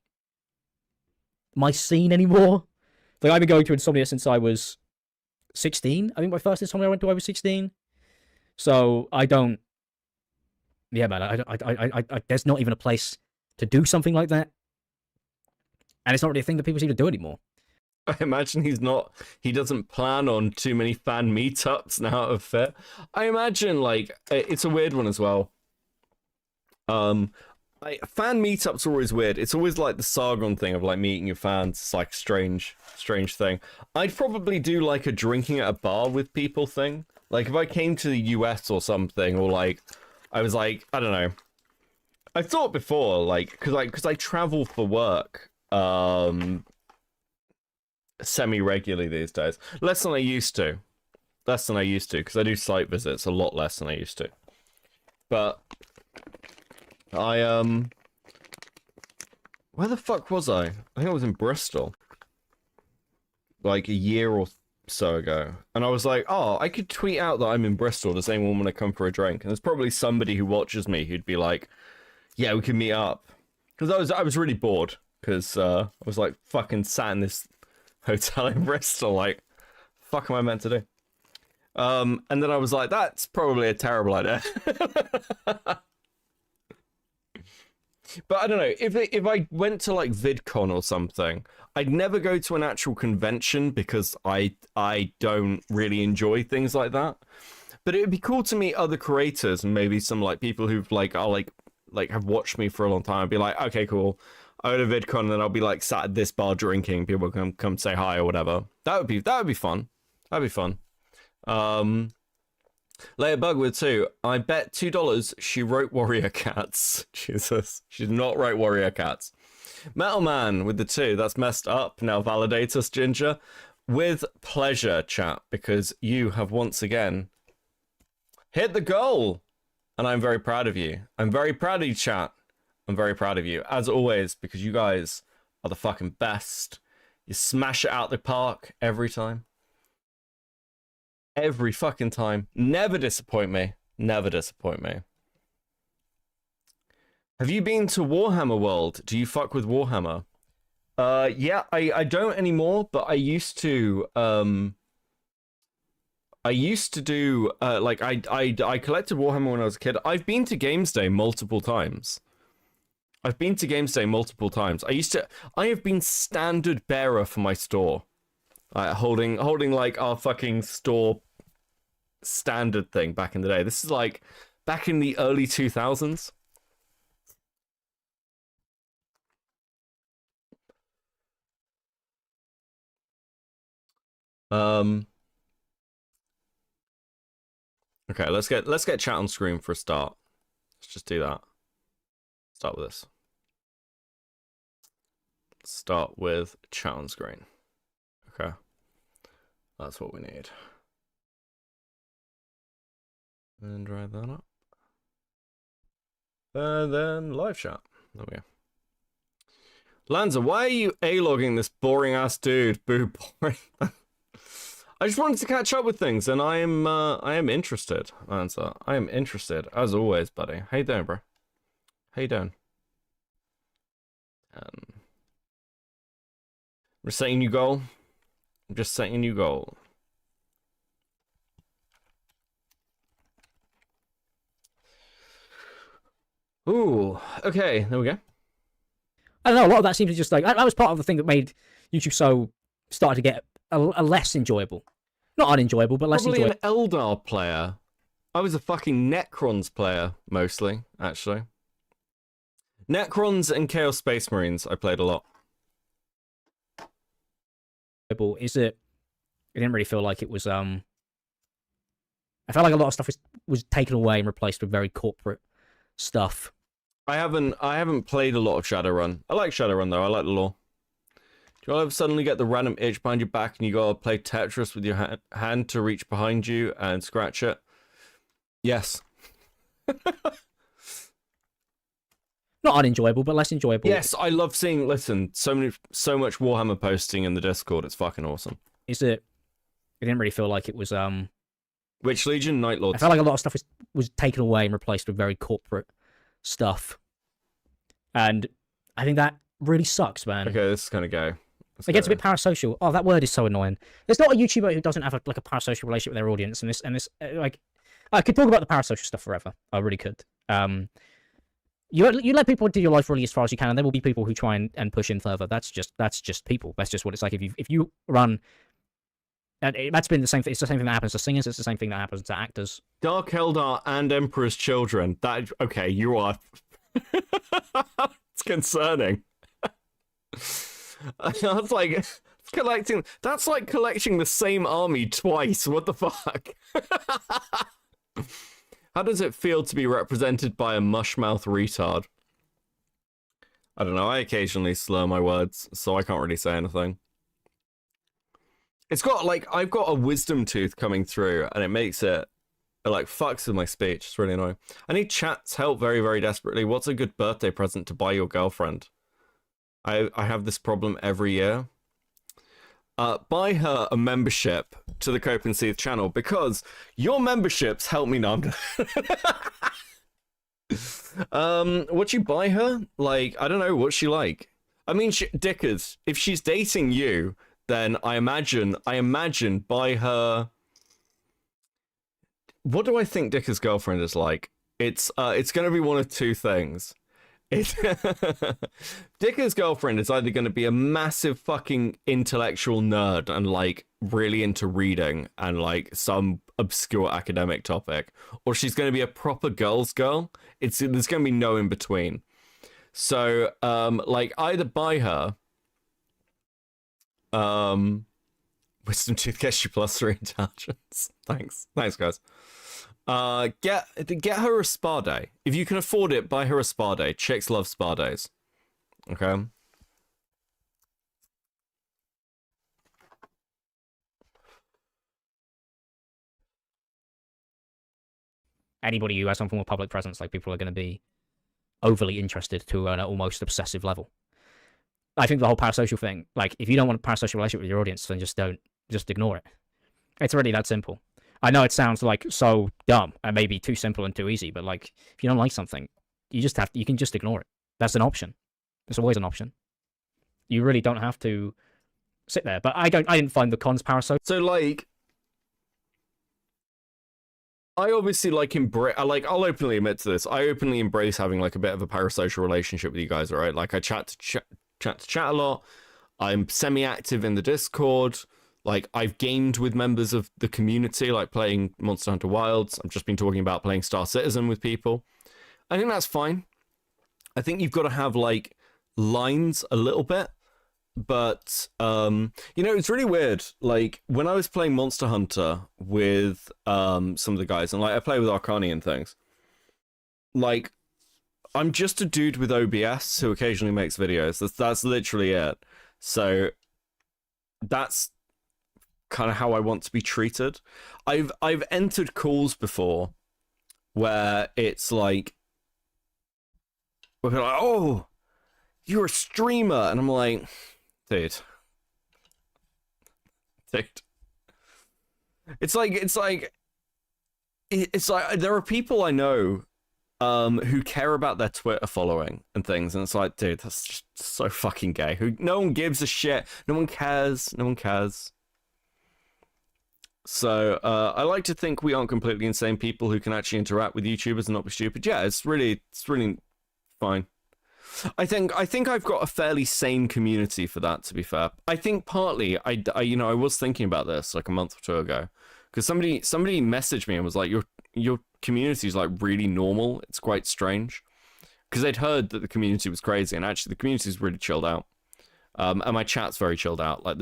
my scene anymore. Like, I've been going to Insomnia since I was 16. I think my first Insomnia I went to, I was 16. So, I don't... Yeah, man, I there's not even a place to do something like that. And it's not really a thing that people seem to do anymore. I imagine he doesn't plan on too many fan meetups now out of fit. I imagine, like, it's a weird one as well. Fan meetups are always weird. It's always like the Sargon thing of like meeting your fans. It's like strange thing. I'd probably do like a drinking at a bar with people thing. Like if I came to the US or something, or like, I was like, I don't know. I've thought before, like, because I travel for work. Semi-regularly these days. Less than I used to. Because I do site visits a lot less than I used to. But I where the fuck was I? I think I was in Bristol. Like a year or so ago. And I was like, oh, I could tweet out that I'm in Bristol. Does anyone want to come for a drink? And there's probably somebody who watches me who'd be like, yeah, we can meet up. Because I was really bored. Because I was like fucking sat in this hotel in Bristol, like, fuck am I meant to do? And then I was like, that's probably a terrible idea. But I don't know, if I went to like VidCon or something, I'd never go to an actual convention because I don't really enjoy things like that. But it would be cool to meet other creators and maybe some like people who've like are like have watched me for a long time. I'd be like, okay, cool. I go to VidCon and then I'll be like sat at this bar drinking. People come say hi or whatever. That would be fun. That'd be fun. Leia Bugwood too. I bet $2 she wrote Warrior Cats. Jesus, she did not write Warrior Cats. Metal Man with the 2. That's messed up. Now validate us, Ginger. With pleasure, chat, because you have once again hit the goal. And I'm very proud of you. I'm very proud of you, chat. I'm very proud of you, as always, because you guys are the fucking best. You smash it out the park every time. Every fucking time. Never disappoint me. Never disappoint me. Have you been to Warhammer World? Do you fuck with Warhammer? Yeah, I don't anymore, but I used to. I used to do like I collected Warhammer when I was a kid. I've been to Games Day multiple times. I have been standard bearer for my store. Holding like our fucking store standard thing back in the day. This is like back in the early 2000s. Okay, let's get chat on screen for a start. Let's just do that. Start with this. Start with chat on screen. Okay. That's what we need. And drive that up. And then live chat. There we go. Lanza, why are you A-logging this boring ass dude? Boo, boring. I just wanted to catch up with things, and I am interested, Lanza. I am interested, as always, buddy. How you doing, bro? How you doing? We're setting a new goal. I'm just setting a new goal. Ooh, okay, there we go. I don't know, a lot of that seems to just like, that was part of the thing that made YouTube so started to get a less enjoyable. Not unenjoyable, but less Probably enjoyable. an Eldar player. I was a fucking Necrons player, mostly, actually. Necrons and Chaos Space Marines, I played a lot. Is that it didn't really feel like it was, I felt like a lot of stuff was taken away and replaced with very corporate stuff. I haven't played a lot of Shadowrun. I like Shadowrun though. I like the lore. Do you all suddenly get the random itch behind your back and you gotta play Tetris with your hand to reach behind you and scratch it? Yes. Not unenjoyable, but less enjoyable. Yes, I love seeing. Listen, so much Warhammer posting in the Discord. It's fucking awesome. Is that it didn't really feel like it was Which Legion? Night Lords. I felt like a lot of stuff was taken away and replaced with very corporate stuff. And I think that really sucks, man. Okay, this is gonna go. It gets a bit parasocial. Oh, that word is so annoying. There's not a YouTuber who doesn't have a parasocial relationship with their audience, and this like I could talk about the parasocial stuff forever. I really could. You let people do your life really as far as you can, and there will be people who try and push in further. That's just people. That's just what it's like. If you run, and that's been the same thing. It's the same thing that happens to singers. It's the same thing that happens to actors. Dark Eldar and Emperor's Children. That okay? You are. It's concerning. That's like collecting. That's like collecting the same army twice. What the fuck? How does it feel to be represented by a mushmouth retard? I don't know. I occasionally slur my words, so I can't really say anything. It's got like I've got a wisdom tooth coming through, and it makes it like fucks with my speech. It's really annoying. I need chat's help very, very desperately. What's a good birthday present to buy your girlfriend? I have this problem every year. Buy her a membership to the Cope and Seeth channel because your memberships help me. No, what you buy her? Like, I don't know, what's she like? I mean, Dickers, if she's dating you, then I imagine buy her. What do I think Dickers' girlfriend is like? It's gonna be one of two things. Dickers' girlfriend is either going to be a massive fucking intellectual nerd and like really into reading and like some obscure academic topic, or she's going to be a proper girl's girl. There's going to be no in between. So, like, either buy her wisdom tooth gets you +3 intelligence. Thanks, guys. Get her a spa day if you can afford it. Buy her a spa day. Chicks love spa days. Okay. Anybody who has some form of public presence, like, people are going to be overly interested to an almost obsessive level. I think the whole parasocial thing, like, if you don't want a parasocial relationship with your audience, then just ignore it. It's really that simple. I know it sounds like so dumb and maybe too simple and too easy, but like, if you don't like something, you can just ignore it. That's an option. It's always an option. You really don't have to sit there. But I didn't find the cons parasocial. So like, I obviously I'll openly admit to this. I openly embrace having like a bit of a parasocial relationship with you guys, all right? Like, I chat a lot. I'm semi-active in the Discord. Like, I've gamed with members of the community, like playing Monster Hunter Wilds. I've just been talking about playing Star Citizen with people. I think that's fine. I think you've got to have like lines a little bit. But, you know, it's really weird. Like, when I was playing Monster Hunter with some of the guys, and like I play with Arcani and things, like, I'm just a dude with OBS who occasionally makes videos. That's literally it. So that's kind of how I want to be treated. I've entered calls before where it's like, we're like, oh, you're a streamer, and I'm like, dude. It's like there are people I know who care about their Twitter following and things, and it's like, dude, that's just so fucking gay. No one gives a shit. No one cares. So I like to think we aren't completely insane people who can actually interact with YouTubers and not be stupid. Yeah, it's really fine. I think I've got a fairly sane community for that, to be fair. I think partly I was thinking about this like a month or two ago, because somebody messaged me and was like, your community is like really normal. It's quite strange, because they'd heard that the community was crazy, and actually the community is really chilled out. And my chat's very chilled out. Like,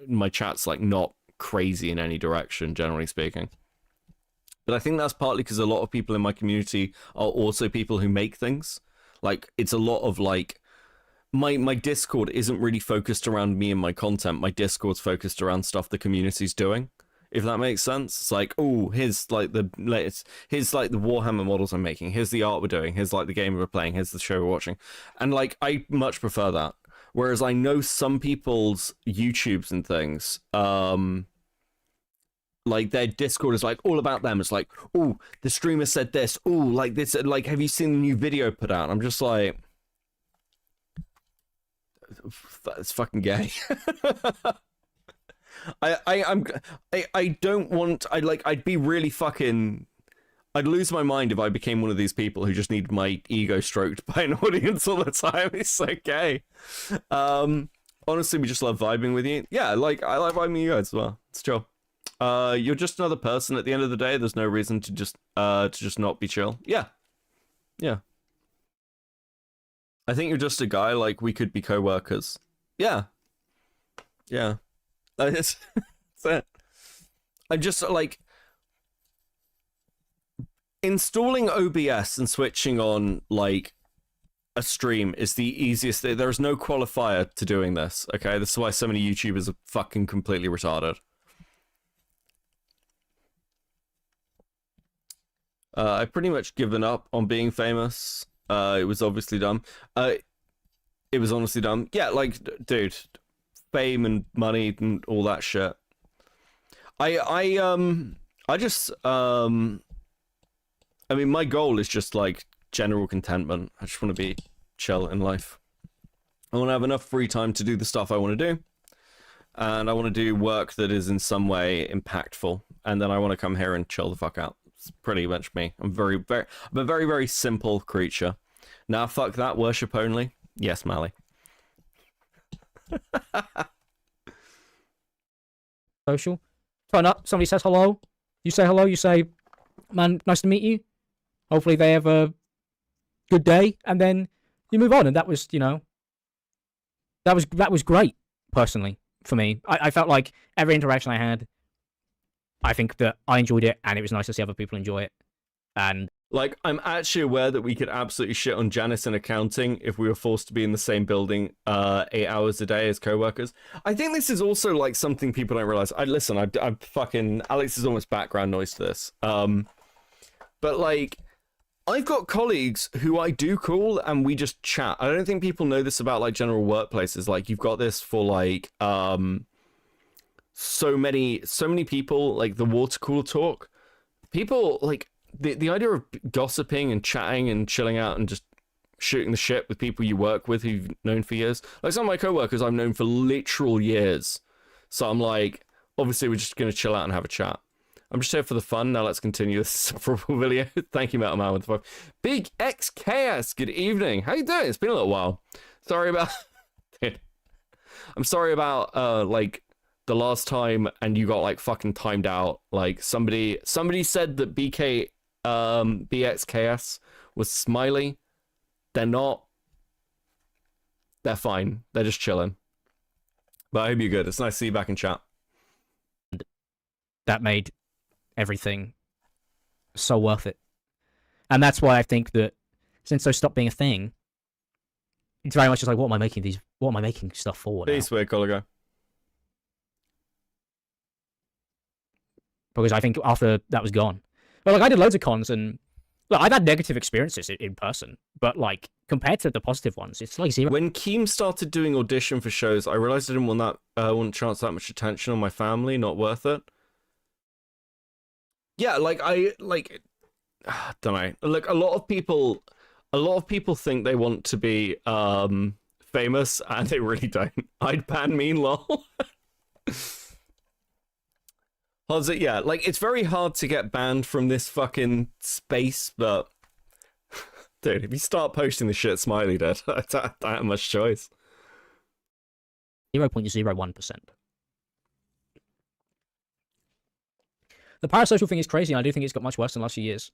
my chat's like not crazy in any direction, generally speaking. But I think that's partly because a lot of people in my community are also people who make things. Like, it's a lot of like, my Discord isn't really focused around me and my content. My Discord's focused around stuff the community's doing, if that makes sense. It's like, oh, here's like the latest, here's like the Warhammer models I'm making, here's the art we're doing, here's like the game we're playing, here's the show we're watching. And like, I much prefer that. Whereas I know some people's YouTubes and things, like their Discord is like all about them. It's like, oh, the streamer said this. Oh, like this. Like, have you seen the new video put out? I'm just like, that's fucking gay. I don't want. I'd be really fucking. I'd lose my mind if I became one of these people who just need my ego stroked by an audience all the time. It's so gay. Honestly, we just love vibing with you. Yeah, like, I like vibing with you guys as well. It's chill. You're just another person at the end of the day. There's no reason to just not be chill. Yeah. I think you're just a guy, like, we could be co-workers. Yeah. That's it. I'm just, like, installing OBS and switching on, like, a stream is the easiest thing. There's no qualifier to doing this, okay? This is why so many YouTubers are fucking completely retarded. I've pretty much given up on being famous. It was obviously dumb. It was honestly dumb. Yeah, like, dude, fame and money and all that shit. I mean, my goal is just like general contentment. I just want to be chill in life. I want to have enough free time to do the stuff I want to do, and I want to do work that is in some way impactful. And then I want to come here and chill the fuck out. It's pretty much me. I'm a very, very simple creature. Now, fuck that, worship only. Yes, Mally. Social. Turn up. Somebody says hello. You say hello. You say, "Man, nice to meet you." Hopefully they have a good day, and then you move on. And that was, that was great. Personally, for me, I felt like every interaction I had, I think that I enjoyed it, and it was nice to see other people enjoy it. And Like, I'm actually aware that we could absolutely shit on Janice in accounting if we were forced to be in the same building 8 hours a day as co-workers. I think this is also, like, something people don't realize. I'm fucking... Alex is almost background noise to this. But, like, I've got colleagues who I do call and we just chat. I don't think people know this about, like, general workplaces. Like, you've got this for, like, so many people, like, the water cooler talk. People, like... The idea of gossiping and chatting and chilling out and just shooting the shit with people you work with who you've known for years. Like, some of my coworkers I've known for literal years. So I'm like, obviously we're just going to chill out and have a chat. I'm just here for the fun. Now let's continue this insufferable video. Thank you, Metal Man with the 5. Big XKS, good evening. How you doing? It's been a little while. Sorry about... Dude. I'm sorry about, like... the last time and you got like fucking timed out. Like somebody said that BXKS was smiley. They're not. They're fine. They're just chilling. But I hope you're good. It's nice to see you back in chat. that made everything so worth it. And that's why I think that since those stopped being a thing, it's very much just like, what am I making stuff for now? Peace, weird color guy. Because I think after that was gone. But like, I did loads of cons, and look, I've had negative experiences in person, but like compared to the positive ones, it's like zero. When Keem started doing audition for shows, I realized I didn't want chance that much attention on my family. Not worth it. Yeah, like I don't know. Like a lot of people think they want to be famous, and they really don't. I'd ban me, lol. How's it? Yeah, like it's very hard to get banned from this fucking space, but dude, if you start posting the shit, Smiley did. I don't have much choice. 0.01%. The parasocial thing is crazy, and I do think it's got much worse in the last few years.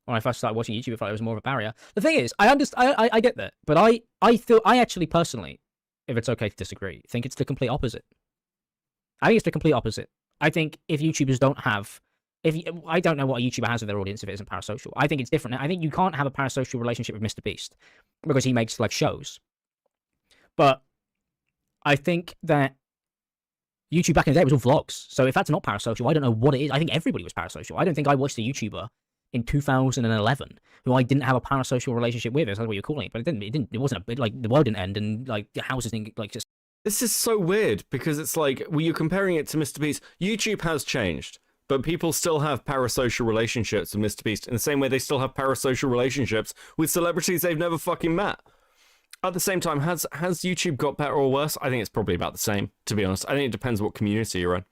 When I first started watching YouTube, I thought it was more of a barrier. The thing is, I get that, but I actually personally, if it's okay to disagree, think it's the complete opposite. I think it's the complete opposite. I think if YouTubers don't have, I don't know what a YouTuber has with their audience if it isn't parasocial. I think it's different. I think you can't have a parasocial relationship with Mr. Beast because he makes like shows. But I think that YouTube back in the day was all vlogs. So if that's not parasocial, I don't know what it is. I think everybody was parasocial. I don't think I watched a YouTuber in 2011 who I didn't have a parasocial relationship with. That's what you're calling it, but it wasn't like the world didn't end and like the houses didn't like just. This is so weird because it's like, well, you're comparing it to Mr. Beast. YouTube has changed, but people still have parasocial relationships with Mr. Beast in the same way they still have parasocial relationships with celebrities they've never fucking met. At the same time, has YouTube got better or worse? I think it's probably about the same, to be honest. I think it depends what community you're in.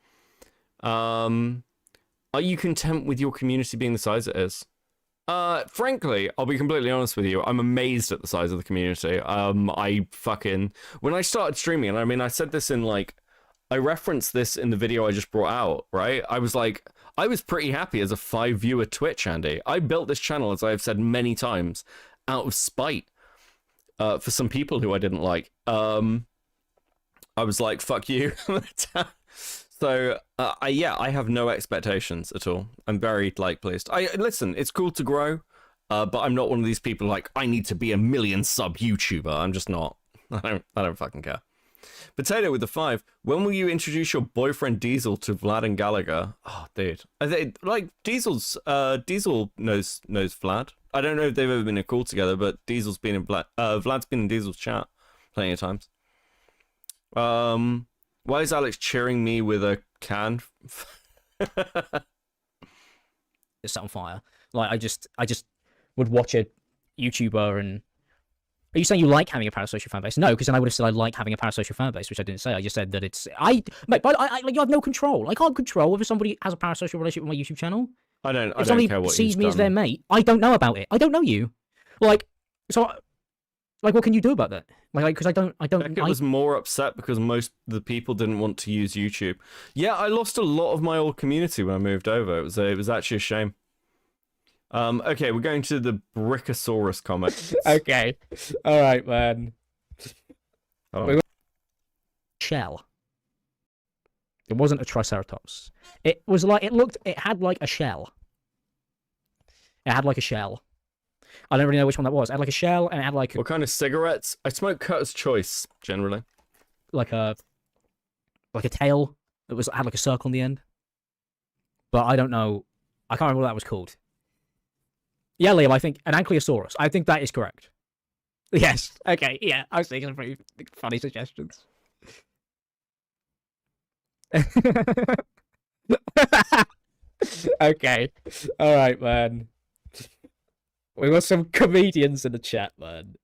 Are you content with your community being the size it is? Frankly, I'll be completely honest with you. I'm amazed at the size of the community. When I started streaming, and I mean, I said this in like, I referenced this in the video I just brought out, right? I was pretty happy as a 5-viewer Twitch, Andy. I built this channel, as I've said many times, out of spite, for some people who I didn't like. I was like, fuck you. So, I have no expectations at all. I'm very, pleased. Listen, it's cool to grow, but I'm not one of these people like, I need to be a 1 million sub YouTuber. I'm just not. I don't fucking care. Potato with the 5. When will you introduce your boyfriend Diesel to Vlad and Gallagher? Oh, dude. Diesel knows Vlad. I don't know if they've ever been in a call together, but Diesel's been in Vlad's been in Diesel's chat plenty of times. Why is Alex cheering me with a can? It's set on fire. Like I just would watch a YouTuber and. Are you saying you like having a parasocial fan base? No, because then I would have said I like having a parasocial fan base, which I didn't say. I just said that it's but you have no control. I can't control whether somebody has a parasocial relationship with my YouTube channel. I don't if somebody care what sees me as their mate, I don't know about it. I don't know you. Like what can you do about that? Like, because I don't. Beckett was more upset because most of the people didn't want to use YouTube. Yeah, I lost a lot of my old community when I moved over. It was actually a shame. Okay, we're going to the Brickosaurus comments. Okay. All right, man. Oh. Shell. It wasn't a Triceratops. It was like it had like a shell. It had like a shell. I don't really know which one that was. It had like a shell and it had like What kind of cigarettes? I smoke Cutter's Choice generally. like a tail that had like a circle in the end. But I don't know. I can't remember what that was called. Yeah, Liam, I think an Ankylosaurus. I think that is correct. Yes. Okay. Yeah, I was thinking of pretty funny suggestions. Okay. All right, man. We got some comedians in the chat, man.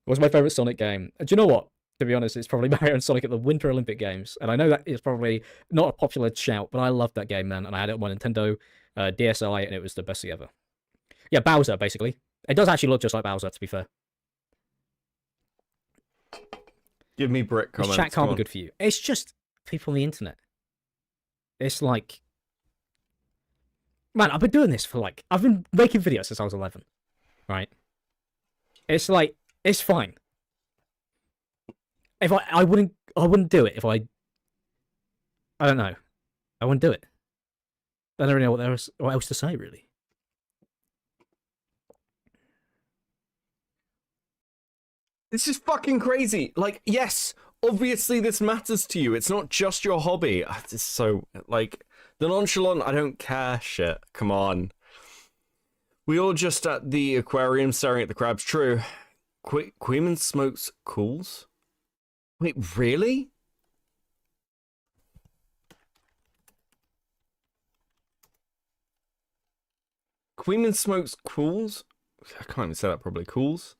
What's my favorite Sonic game? Do you know what? To be honest, it's probably Mario and Sonic at the Winter Olympic Games. And I know that is probably not a popular shout, but I loved that game, man. And I had it on my Nintendo DSi, and it was the best thing ever. Yeah, Bowser, basically. It does actually look just like Bowser, to be fair. Give me brick This comments. chat can't come be on. good for you. It's just people on the internet. It's like... Man, I've been doing this for like... I've been making videos since I was 11. Right? It's like... It's fine. If I wouldn't do it if I don't know. I wouldn't do it. I don't really know what else to say, really. This is fucking crazy. Like, yes, obviously this matters to you. It's not just your hobby. It's so, like, the nonchalant, I don't care shit. Come on. We all just at the aquarium staring at the crabs. True. Queeman smokes cools? Wait, really? Queeman smokes cools? I can't even say that properly. Cools?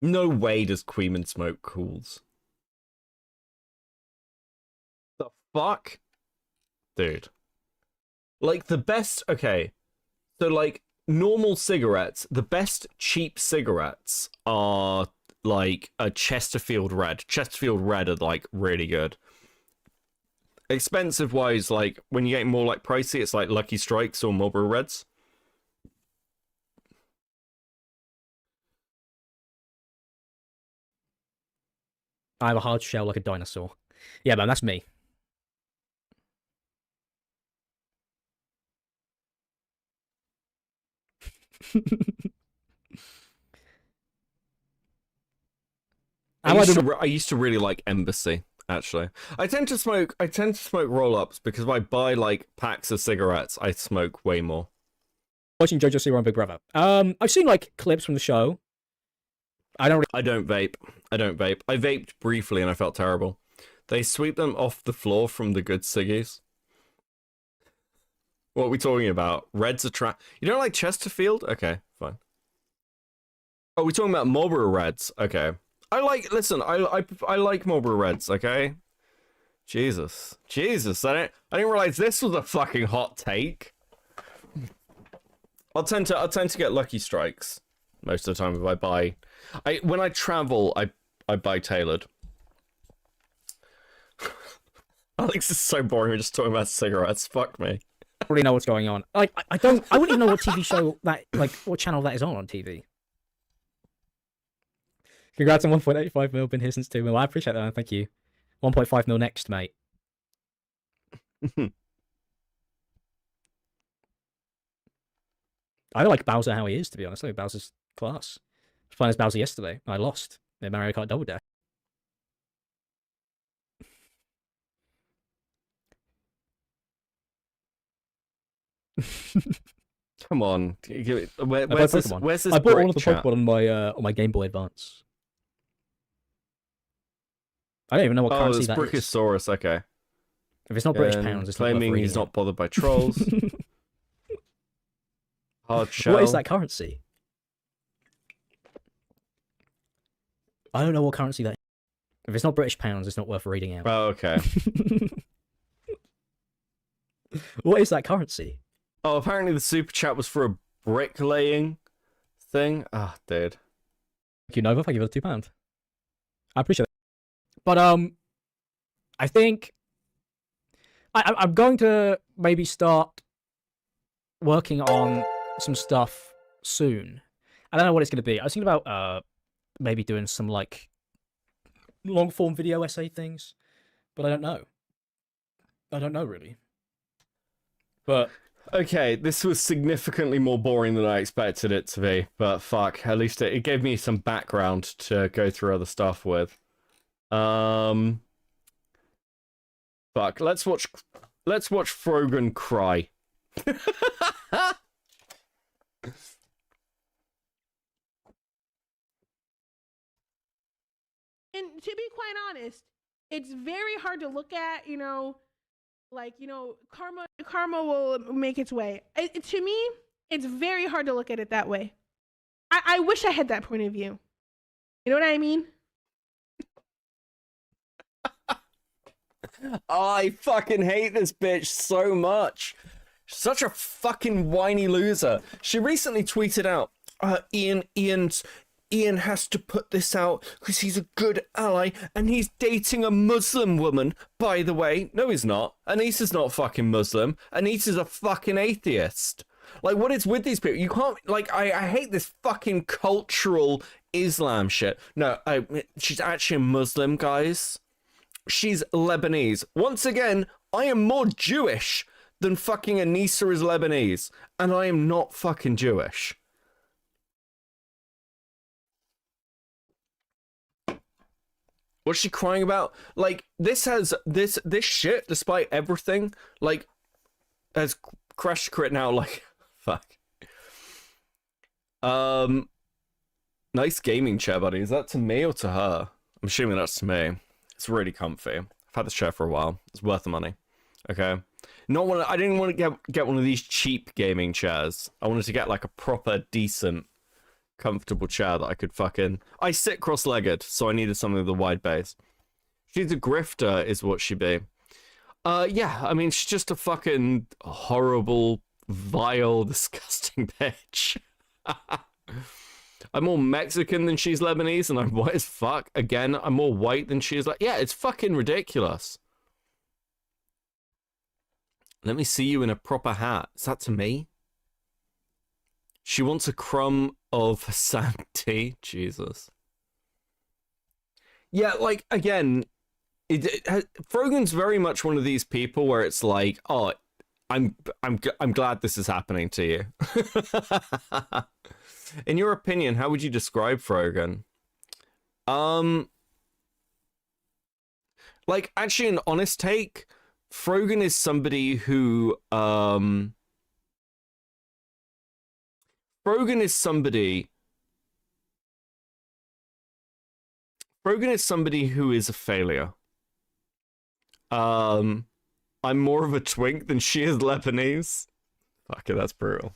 No way does Queeman smoke cools. The fuck? Dude. Like, the best... Okay. So, like, normal cigarettes, the best cheap cigarettes are, like, a Chesterfield Red. Chesterfield Red are, like, really good. Expensive-wise, like, when you get more, like, pricey, it's like Lucky Strikes or Marlboro Reds. I have a hard shell like a dinosaur. Yeah, man, that's me. I used to really like Embassy, actually. I tend to smoke roll-ups because if I buy like packs of cigarettes, I smoke way more. Watching JoJo Zero and Big Brother. I've seen like clips from the show. I don't vape. I vaped briefly and I felt terrible. They sweep them off the floor from the good ciggies. What are we talking about? Reds are You don't like Chesterfield? Okay, fine. Oh, we're talking about Marlboro Reds. Okay. I like Marlboro Reds, okay? Jesus. I didn't realize this was a fucking hot take. I'll tend to get Lucky Strikes most of the time if I buy. When I travel, I buy tailored. Alex is so boring. We're just talking about cigarettes. Fuck me. I don't really know what's going on. Like, I wouldn't even know what TV show that, like, what channel that is on TV. Congrats on 1.85 mil, been here since 2 mil. I appreciate that, man. Thank you. 1.5 mil next, mate. I don't like Bowser how he is, to be honest. I think Bowser's class. I was playing as Bowser yesterday. I lost in Mario Kart Double Dash. Come on. Where's this I bought all of the chat? Pokemon on my Game Boy Advance. I don't even know what currency it's that is. Brickosaurus, okay. If it's not British pounds, it's claiming not worth he's reading not bothered by trolls. Hard shell. What is that currency? I don't know what currency that is. If it's not British pounds, it's not worth reading out. Oh, okay. What is that currency? Oh, apparently the super chat was for a bricklaying thing. Ah, dude. you, Nova. Thank you for the £2. I appreciate it. But I think I'm going to maybe start working on some stuff soon. I don't know what it's going to be. I was thinking about maybe doing some like long form video essay things, but I don't know. I don't know really. But Okay, this was significantly more boring than I expected it to be, but fuck, at least it gave me some background to go through other stuff with. Fuck, let's watch Frogan cry. And to be quite honest, it's very hard to look at, karma will make its way. To me, it's very hard to look at it that way. I wish I had that point of view. You know what I mean? I fucking hate this bitch so much. Such a fucking whiny loser. She recently tweeted out, Ian has to put this out because he's a good ally and he's dating a Muslim woman, by the way. No, he's not. Anissa's not fucking Muslim. Anissa's a fucking atheist. Like, what is with these people? You can't, like, I hate this fucking cultural Islam shit. No, she's actually a Muslim, guys. She's Lebanese. Once again, I am more Jewish than fucking Anissa is Lebanese. And I am not fucking Jewish. What's she crying about? Like, this shit, despite everything, like, has Crash Crit now, like, fuck. Nice gaming chair, buddy. Is that to me or to her? I'm assuming that's to me. It's really comfy. I've had this chair for a while. It's worth the money. Okay. I didn't want to get one of these cheap gaming chairs. I wanted to get like a proper, decent, comfortable chair that I could fucking... I sit cross-legged, so I needed something with a wide base. She's a grifter, is what she be. Yeah, I mean, she's just a fucking horrible, vile, disgusting bitch. I'm more Mexican than she's Lebanese, and I'm white as fuck. Again, I'm more white than she is. Like, yeah, it's fucking ridiculous. Let me see you in a proper hat. Is that to me? She wants a crumb of sanity. Jesus. Yeah, like, again, Frogan's very much one of these people where it's like, oh, I'm glad this is happening to you. In your opinion, how would you describe Frogan? Like, actually, an honest take, Frogan is somebody who, Frogan is somebody who is a failure. I'm more of a twink than she is Lebanese. Fuck it, that's brutal.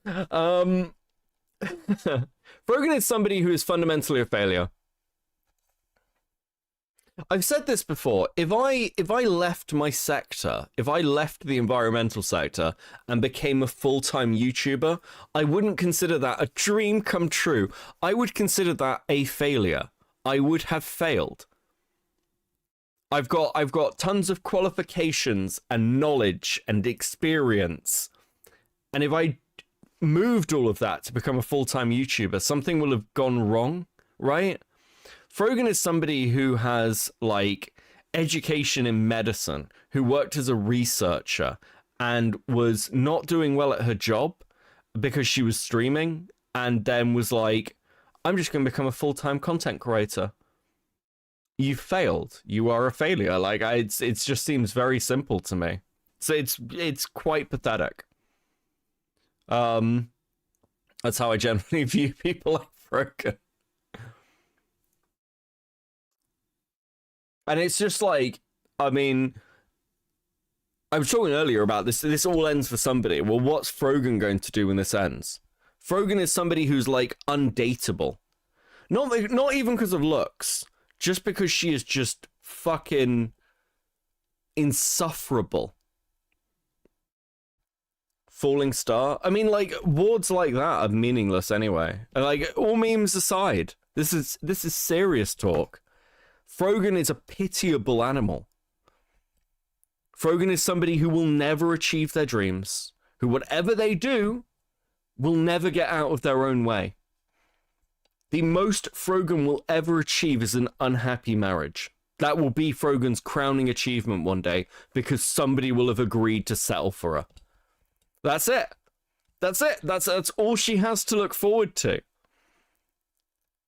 Frogan is somebody who is fundamentally a failure. I've said this before. If I left my sector, if I left the environmental sector and became a full-time YouTuber, I wouldn't consider that a dream come true. I would consider that a failure. I would have failed. I've got tons of qualifications and knowledge and experience. And if I moved all of that to become a full-time YouTuber, something will have gone wrong, right? Frogan is somebody who has, like, education in medicine, who worked as a researcher and was not doing well at her job because she was streaming, and then was like, I'm just going to become a full-time content creator. You failed. You are a failure. Like, it just seems very simple to me. So it's quite pathetic. That's how I generally view people like Frogan. And it's just like, I mean, I was talking earlier about this. This all ends for somebody. Well, what's Frogan going to do when this ends? Frogan is somebody who's like undateable. Not even because of looks, just because she is just fucking insufferable. falling star. I mean, like, words like that are meaningless anyway. Like, all memes aside, this is serious talk. Frogan is a pitiable animal. Frogan is somebody who will never achieve their dreams, who whatever they do will never get out of their own way. The most Frogan will ever achieve is an unhappy marriage. That will be Frogan's crowning achievement one day, because somebody will have agreed to settle for her. That's it. That's it. That's all she has to look forward to.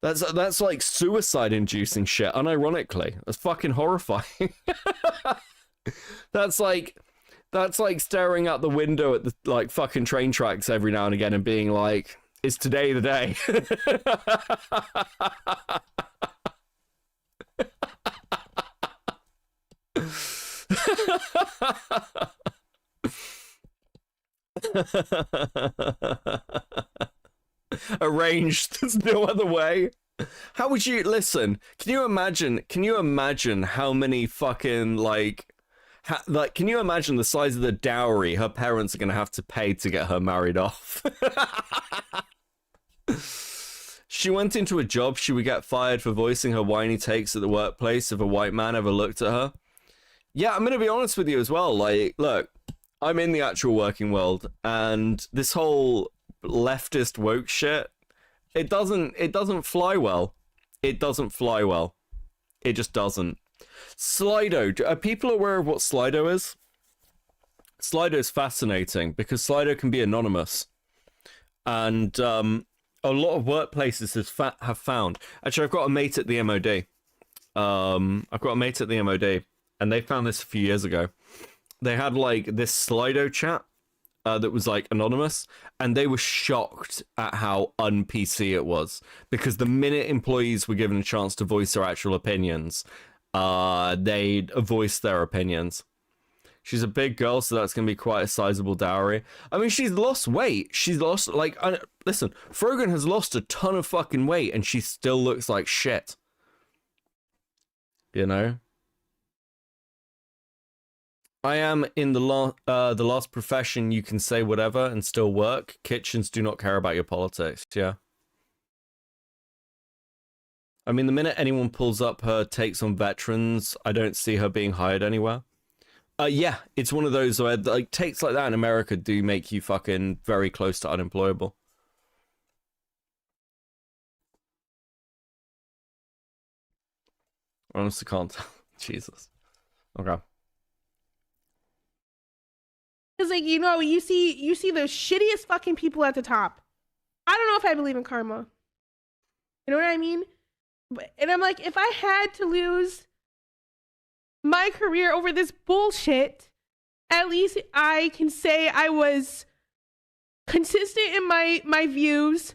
That's like suicide-inducing shit, unironically. That's fucking horrifying. That's like staring out the window at the like fucking train tracks every now and again and being like, "Is today the day?" Arranged. There's no other way. How would you listen? Can you imagine how many fucking can you imagine the size of the dowry her parents are gonna have to pay to get her married off? She went into a job she would get fired for voicing her whiny takes at the workplace if a white man ever looked at her. Yeah, I'm gonna be honest with you as well. Like, look, I'm in the actual working world, and this whole leftist woke shit, it doesn't fly well. It doesn't fly well. It just doesn't. Slido. Are people aware of what Slido is? Slido is fascinating because Slido can be anonymous, and a lot of workplaces have found. Actually, I've got a mate at the MOD. And they found this a few years ago. They had like this Slido chat that was like anonymous, and they were shocked at how un-PC it was, because the minute employees were given a chance to voice their actual opinions, they'd voice their opinions. She's a big girl, so that's going to be quite a sizable dowry. I mean, she's lost weight. She's lost, like, listen, Frogan has lost a ton of fucking weight, and she still looks like shit. You know? I am in the last profession you can say whatever and still work. Kitchens do not care about your politics, yeah. I mean, the minute anyone pulls up her takes on veterans, I don't see her being hired anywhere. Yeah, it's one of those where like takes like that in America do make you fucking very close to unemployable. I honestly can't tell. Jesus. Okay. Because, like, you know, you see the shittiest fucking people at the top. I don't know if I believe in karma. You know what I mean? And I'm like, if I had to lose my career over this bullshit, at least I can say I was consistent in my views,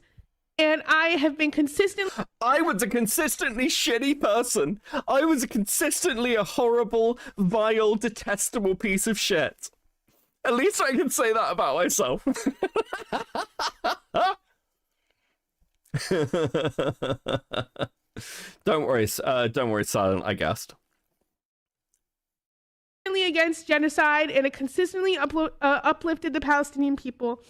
and I have been consistent. I was a consistently shitty person. I was consistently a horrible, vile, detestable piece of shit. At least I can say that about myself. Don't worry, Silent, I guessed. Against genocide, and it consistently uplifted the Palestinian people.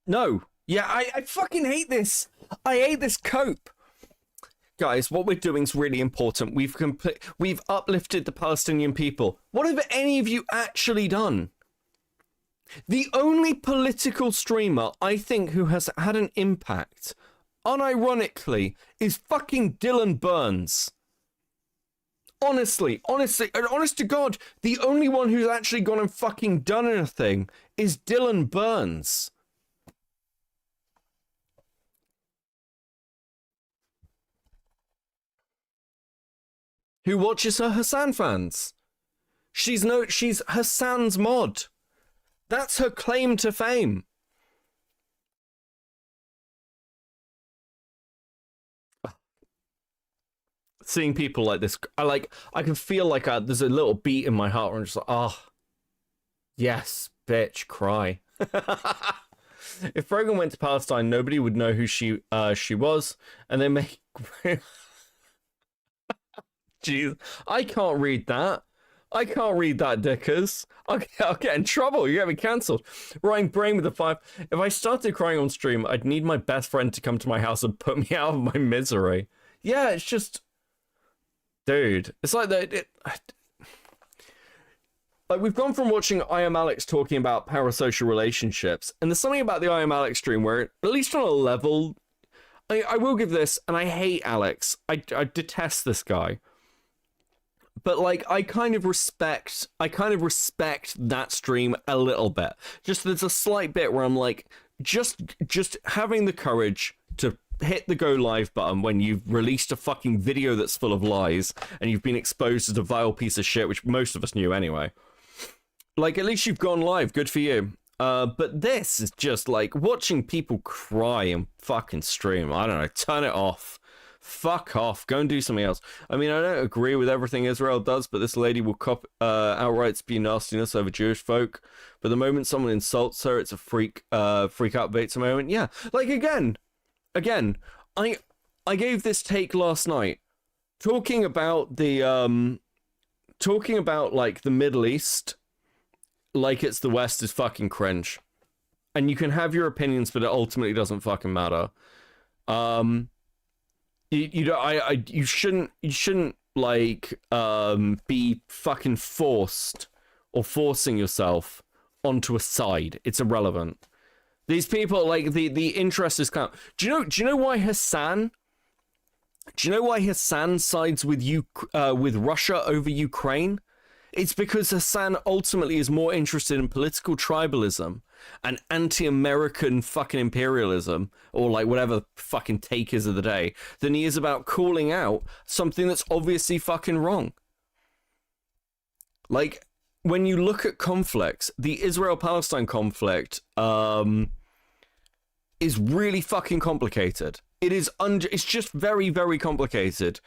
No. Yeah, I fucking hate this. I hate this cope. Guys, what we're doing is really important. We've uplifted the Palestinian people. What have any of you actually done? The only political streamer I think who has had an impact, unironically, is fucking Dylan Burns. Honestly, honest to God, the only one who's actually gone and fucking done anything is Dylan Burns. Who watches her Hassan fans. She's Hassan's mod. That's her claim to fame. Seeing people like this, I can feel like there's a little beat in my heart where I'm just like, oh, yes, bitch, cry. If Frogan went to Palestine, nobody would know who she was, and they make. Jeez, I can't read that. I can't read that, Dickers. I'll get in trouble. You get me cancelled. Ryan Brain with a 5. If I started crying on stream, I'd need my best friend to come to my house and put me out of my misery. Yeah, it's just... Dude, it's like that... Like, we've gone from watching I Am Alex talking about parasocial relationships, and there's something about the I Am Alex stream where, at least on a level... I will give this, and I hate Alex. I detest this guy. But like, I kind of respect that stream a little bit. Just there's a slight bit where I'm like, just having the courage to hit the go live button when you've released a fucking video that's full of lies and you've been exposed as a vile piece of shit, which most of us knew anyway. Like, at least you've gone live. Good for you. But this is just like watching people cry and fucking stream. I don't know. Turn it off. Fuck off. Go and do something else. I mean, I don't agree with everything Israel does, but this lady will outright spew nastiness over Jewish folk. But the moment someone insults her, it's a freak out Vates moment. Yeah. Like, again, I gave this take last night talking about the like the Middle East like it's the West is fucking cringe. And you can have your opinions, but it ultimately doesn't fucking matter. You shouldn't like be fucking forced or forcing yourself onto a side. It's irrelevant. These people, like, the interest is kind of... Do you know why Hassan sides with Russia over Ukraine? It's because Hassan ultimately is more interested in political tribalism and anti-American fucking imperialism, or like whatever fucking take is of the day, than he is about calling out something that's obviously fucking wrong. Like, when you look at conflicts, the Israel-Palestine conflict is really fucking complicated. It's just very, very complicated.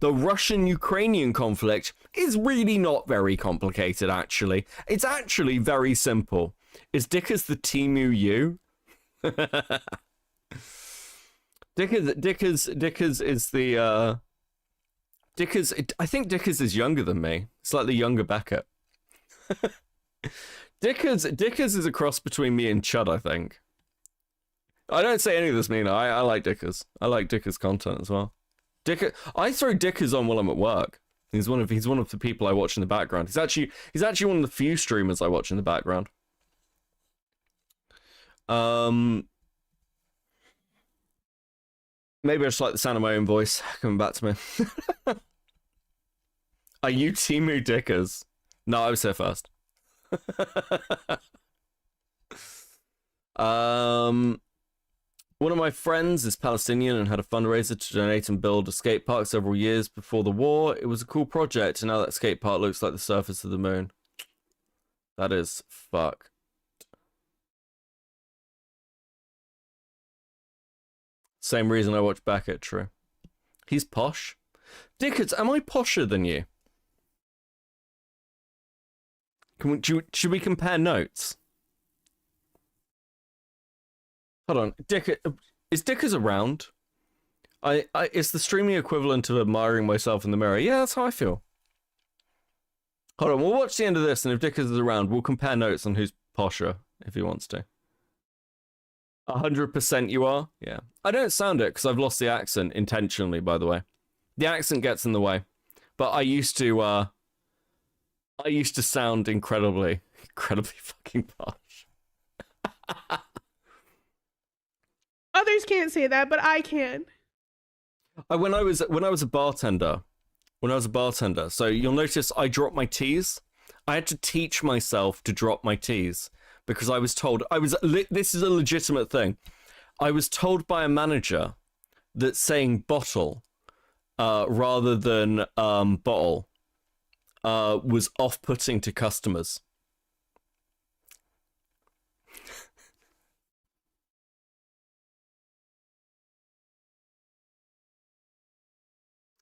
The Russian-Ukrainian conflict is really not very complicated, actually. It's actually very simple. Is Dickers the Temu U? Dickers is the, Dickers, I think Dickers is younger than me. It's like the younger Beckett. Dickers is a cross between me and Chud, I think. I don't say any of this, Mina. I like Dickers. I like Dickers' content as well. I throw Dickers on while I'm at work. He's one of the people I watch in the background. He's actually one of the few streamers I watch in the background. Maybe I just like the sound of my own voice coming back to me. Are you Temu Dickers? No, I was here first. One of my friends is Palestinian and had a fundraiser to donate and build a skate park several years before the war. It was a cool project, and now that skate park looks like the surface of the moon. That is fuck. Same reason I watch Beckett, true. He's posh. Dickens, am I posher than you? Should we compare notes? Hold on, is Dickers around? It's the streaming equivalent of admiring myself in the mirror. Yeah, that's how I feel. Hold on, we'll watch the end of this, and if Dickers is around, we'll compare notes on who's posher, if he wants to. 100% you are? Yeah. I don't sound it, because I've lost the accent intentionally, by the way. The accent gets in the way. But I used to sound incredibly fucking posh. Others can't say that, but I can. When I was a bartender, so you'll notice I drop my T's. I had to teach myself to drop my T's because I was told this is a legitimate thing. I was told by a manager that saying bottle rather than bottle was off-putting to customers.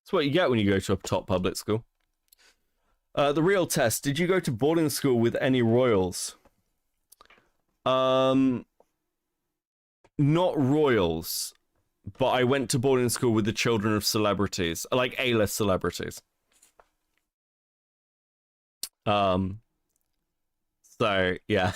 That's what you get when you go to a top public school. The real test. Did you go to boarding school with any royals? Not royals, but I went to boarding school with the children of celebrities, like A-list celebrities. So yeah.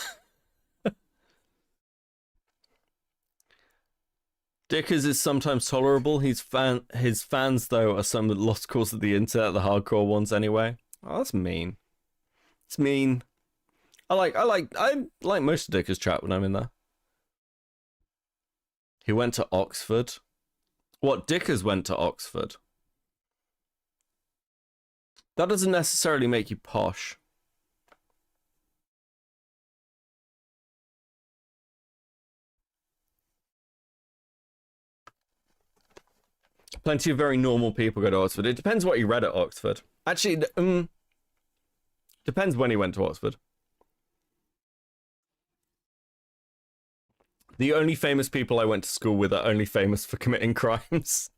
Dickers is sometimes tolerable. His fans though are some of the lost cause of the internet, the hardcore ones anyway. Oh, that's mean. It's mean. I like most of Dickers' chat when I'm in there. He went to Oxford. What, Dickers went to Oxford? That doesn't necessarily make you posh. Plenty of very normal people go to Oxford. It depends what you read at Oxford. Actually, depends when he went to Oxford. The only famous people I went to school with are only famous for committing crimes.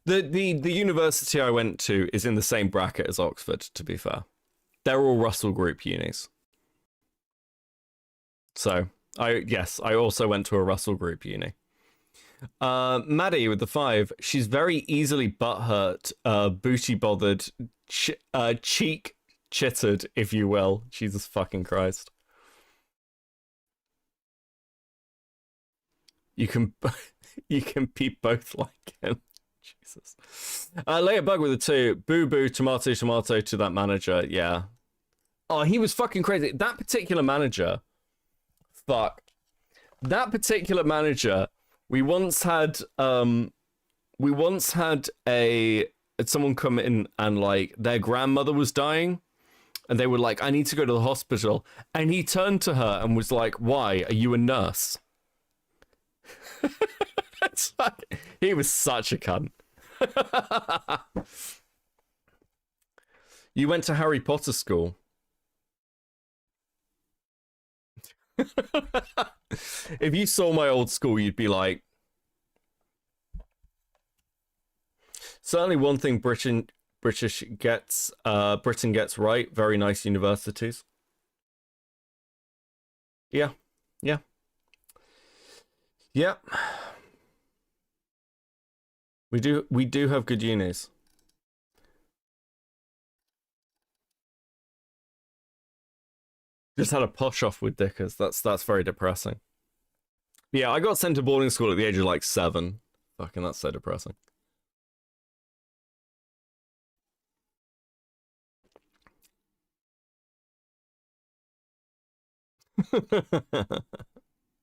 The university I went to is in the same bracket as Oxford, to be fair. They're all Russell Group unis. So, I also went to a Russell Group uni. Maddie with the 5, she's very easily butthurt, booty bothered, cheek chittered, if you will. Jesus fucking Christ. You can be both like him. Jesus. Lay a bug with a 2. Boo boo, tomato, tomato to that manager. Yeah. Oh, he was fucking crazy. That particular manager. Fuck. That particular manager. We once had someone come in and like their grandmother was dying, and they were like, "I need to go to the hospital," and he turned to her and was like, "Why? Are you a nurse?" He was such a cunt. You went to Harry Potter school. If you saw my old school, you'd be like, certainly one thing Britain gets right. Very nice universities. Yeah. We do have good unis. Just had a posh off with Dickers. That's very depressing. Yeah, I got sent to boarding school at the age of like 7. Fucking, that's so depressing.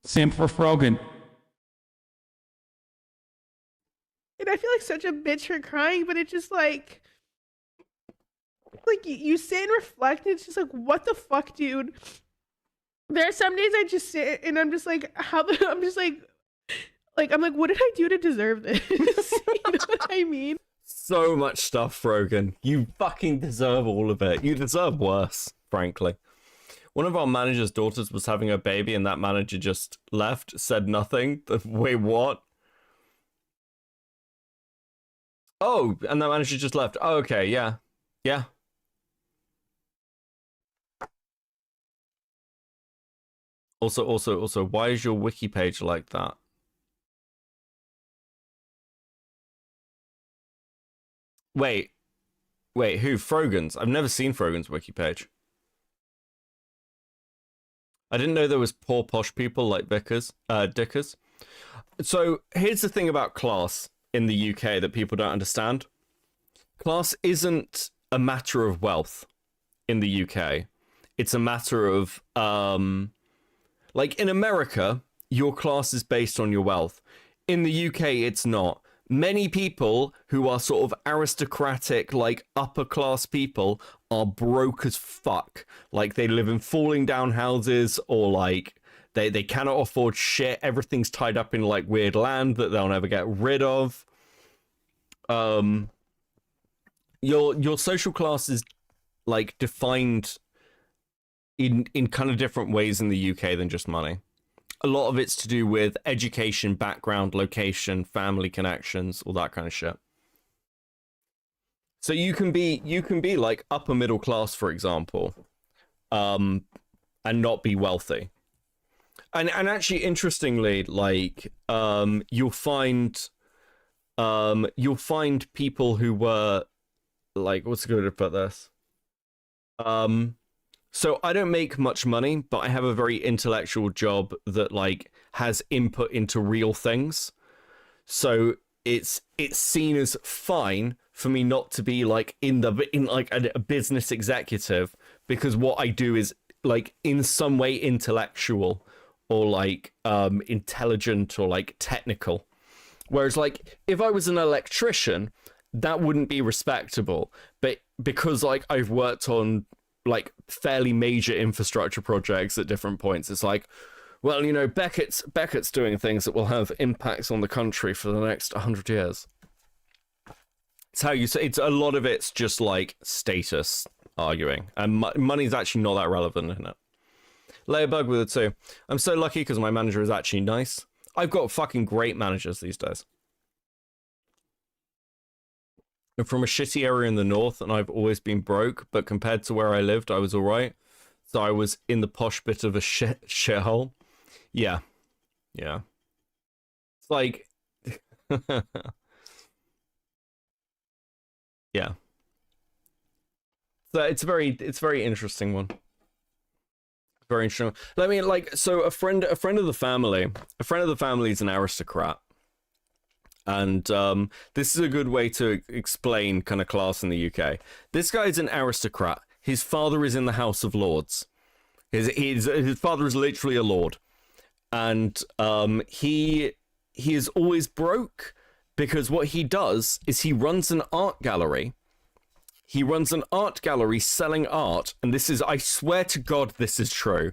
Simp for Frogan. And I feel like such a bitch for crying, but it's just like you sit and reflect, and it's just like, what the fuck, dude? There are some days I just sit and I'm just like, I'm just like, I'm like, what did I do to deserve this? You know what I mean? So much stuff, Frogan. You fucking deserve all of it. You deserve worse, frankly. One of our manager's daughters was having a baby, and that manager just left, said nothing. Wait, what? Oh, and that manager just left. Oh, okay, yeah. Yeah. Also, why is your wiki page like that? Wait, who? Frogan's? I've never seen Frogan's wiki page. I didn't know there was poor posh people like Dickers. So here's the thing about class in the UK that people don't understand. Class isn't a matter of wealth in the UK. It's a matter of, like in America, your class is based on your wealth. In the UK, it's not. Many people who are sort of aristocratic, like upper class people, are broke as fuck. Like they live in falling down houses, or like they cannot afford shit. Everything's tied up in like weird land that they'll never get rid of. Your social class is like defined in kind of different ways in the UK than just money. A lot of it's to do with education, background, location, family connections, all that kind of shit. So you can be like upper middle class, for example, and not be wealthy. And actually, interestingly, like you'll find people who were like, what's a good way to put this? So I don't make much money, but I have a very intellectual job that like has input into real things. So it's seen as fine for me not to be like in like a business executive, because what I do is like in some way intellectual or like intelligent or like technical. Whereas like if I was an electrician, that wouldn't be respectable. But because like I've worked on like fairly major infrastructure projects at different points, it's like, well, you know, Beckett's doing things that will have impacts on the country for the next 100 years. It's how you say it's a lot of it's just like status arguing, and money's actually not that relevant in it. Layabug with it too. I'm so lucky because my manager is actually nice. I've got fucking great managers these days. I'm from a shitty area in the north, and I've always been broke, but compared to where I lived, I was alright. So I was in the posh bit of a shithole. Yeah. Yeah. It's like... yeah. So it's a very interesting one. Very interesting. I mean, like, so a friend of the family is an aristocrat. And this is a good way to explain kind of class in the UK. This guy is an aristocrat. His father is in the House of Lords. His father is literally a lord. And he is always broke because what he does is he runs an art gallery. He runs an art gallery selling art. And this is, I swear to God, this is true.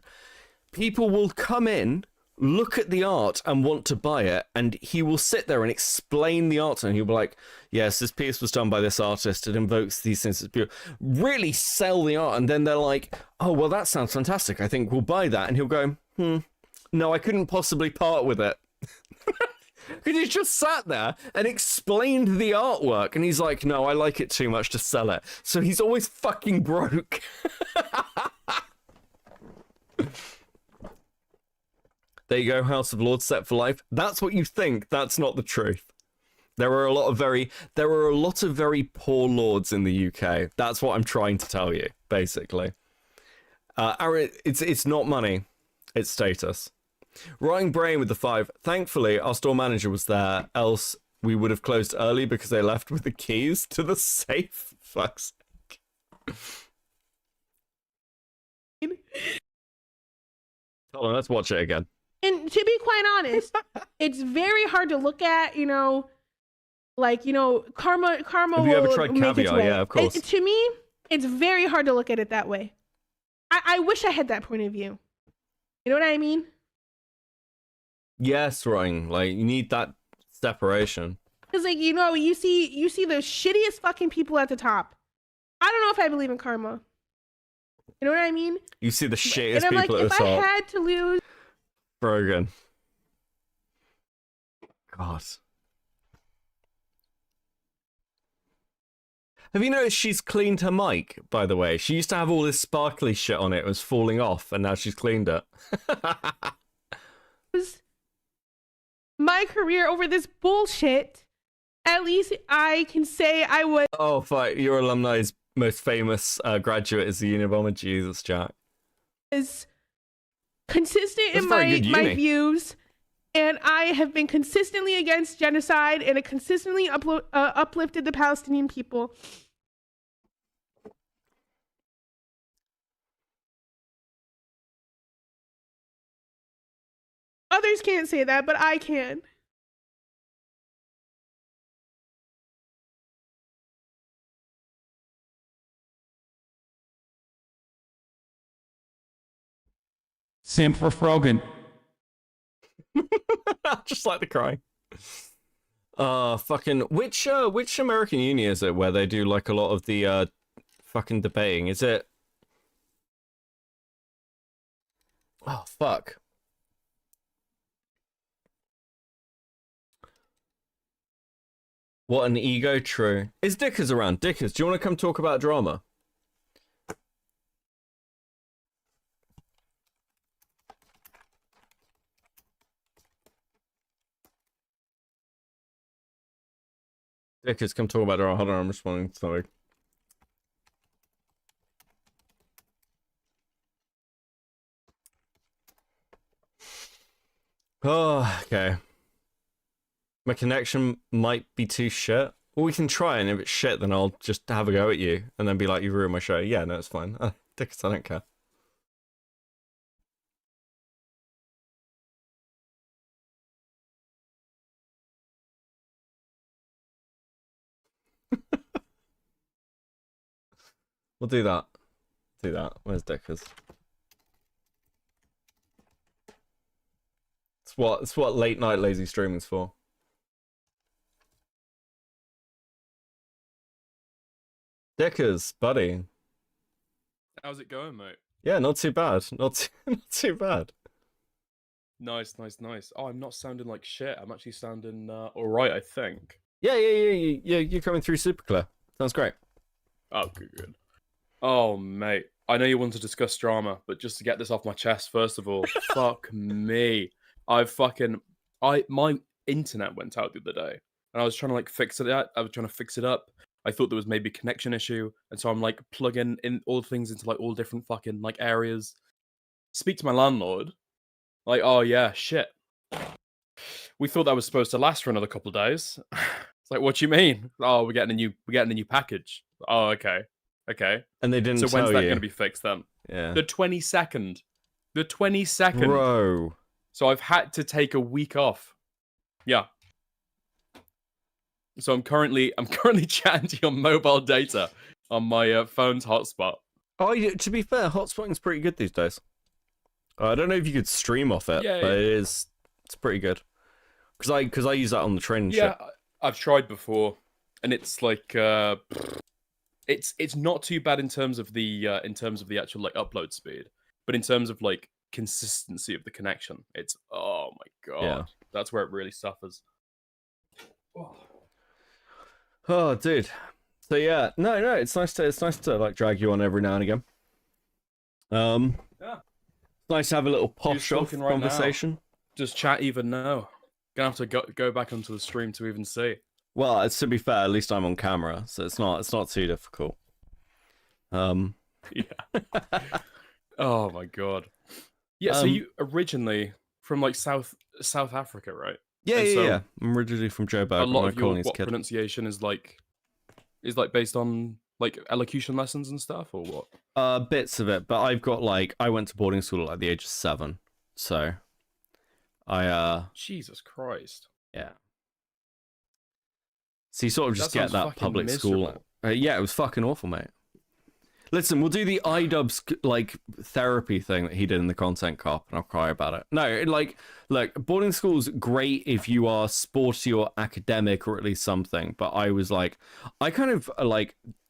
People will come in, look at the art and want to buy it, and he will sit there and explain the art, and he'll be like, yes, this piece was done by this artist, it invokes these things, it's beautiful. Really sell the art, and then they're like, oh, well, that sounds fantastic, I think we'll buy that. And he'll go, no, I couldn't possibly part with it. Because he's just sat there and explained the artwork, and he's like, no, I like it too much to sell it. So he's always fucking broke. There you go, House of Lords set for life. That's what you think. That's not the truth. There are a lot of very poor lords in the UK. That's what I'm trying to tell you, basically. It's not money, it's status. Rotting Brain with the 5. Thankfully, our store manager was there, else we would have closed early because they left with the keys to the safe. Fuck's sake. Hold on, let's watch it again. And to be quite honest, it's very hard to look at, you know, like, you know, karma. Have you ever tried caviar? Yeah, of course. To me, it's very hard to look at it that way. I wish I had that point of view. You know what I mean? Yes, Rotting. Like, you need that separation. Because, like, you know, you see the shittiest fucking people at the top. I don't know if I believe in karma. You know what I mean? You see the shittiest and I'm people like, at the top. If I had to lose... Brogan. God. Have you noticed she's cleaned her mic, by the way? She used to have all this sparkly shit on it. It was falling off, and now she's cleaned it. My career over this bullshit, at least I can say I was... Oh, fuck. Your alumni's most famous graduate is the Unabomber. Jesus, Jack. ...is consistent in my views, and I have been consistently against genocide, and it consistently uplifted the Palestinian people. Others can't say that, but I can. Simp for Frogan. Just like the cry. Fucking which American uni is it where they do like a lot of the fucking debating? Is it? Oh fuck. What an ego, true. Is Dickers around? Dickers, do you want to come talk about drama? Dickers, come talk about drama. Hold on, I'm responding to something. Oh, okay. My connection might be too shit. Well, we can try, and if it's shit, then I'll just have a go at you, and then be like, you ruined my show. Yeah, no, it's fine. Dickers, I don't care. We'll do that. Do that. Where's Dickers? It's what late night lazy streaming's for. Dickers, buddy. How's it going, mate? Yeah, not too bad. Not too bad. Nice. Oh, I'm not sounding like shit. I'm actually sounding alright, I think. Yeah. You're coming through super clear. Sounds great. Oh, good. Oh, mate. I know you want to discuss drama, but just to get this off my chest, first of all, fuck me. My internet went out the other day, and I was trying to fix it up. I thought there was maybe a connection issue, and so I'm plugging in all things into all different fucking areas. Speak to my landlord. Oh yeah, shit. We thought that was supposed to last for another couple of days. It's what do you mean? Oh, we're getting a new package. Oh, okay. And they didn't tell you. So when's that going to be fixed then? Yeah. The 22nd. The 22nd. Bro. So I've had to take a week off. Yeah. So I'm currently chatting to your mobile data on my phone's hotspot. Oh, to be fair, hotspotting's pretty good these days. I don't know if you could stream off it, but it's pretty good. Because I use that on the train and shit. Yeah, I've tried before, and it's it's not too bad in terms of the actual upload speed, but in terms of consistency of the connection, it's oh my god, that's where it really suffers. Oh, dude. So yeah, no, it's nice to drag you on every now and again. Yeah. It's nice to have a little posh off right conversation. Now. Just chat even now. Gonna have to go back onto the stream to even see. Well, to be fair, at least I'm on camera, so it's not too difficult. Yeah. Oh my god. Yeah. So you originally from South Africa, right? Yeah. I'm originally from Joburg. A lot of your pronunciation is based on elocution lessons and stuff, or what? Bits of it, but I've got I went to boarding school at the age of 7, so I Jesus Christ. Yeah. So you sort of just get that public school. Yeah, it was fucking awful, mate. Listen, we'll do the iDubbbz therapy thing that he did in the content cop, and I'll cry about it. No, look, boarding school's great if you are sporty or academic or at least something. But I was I kind of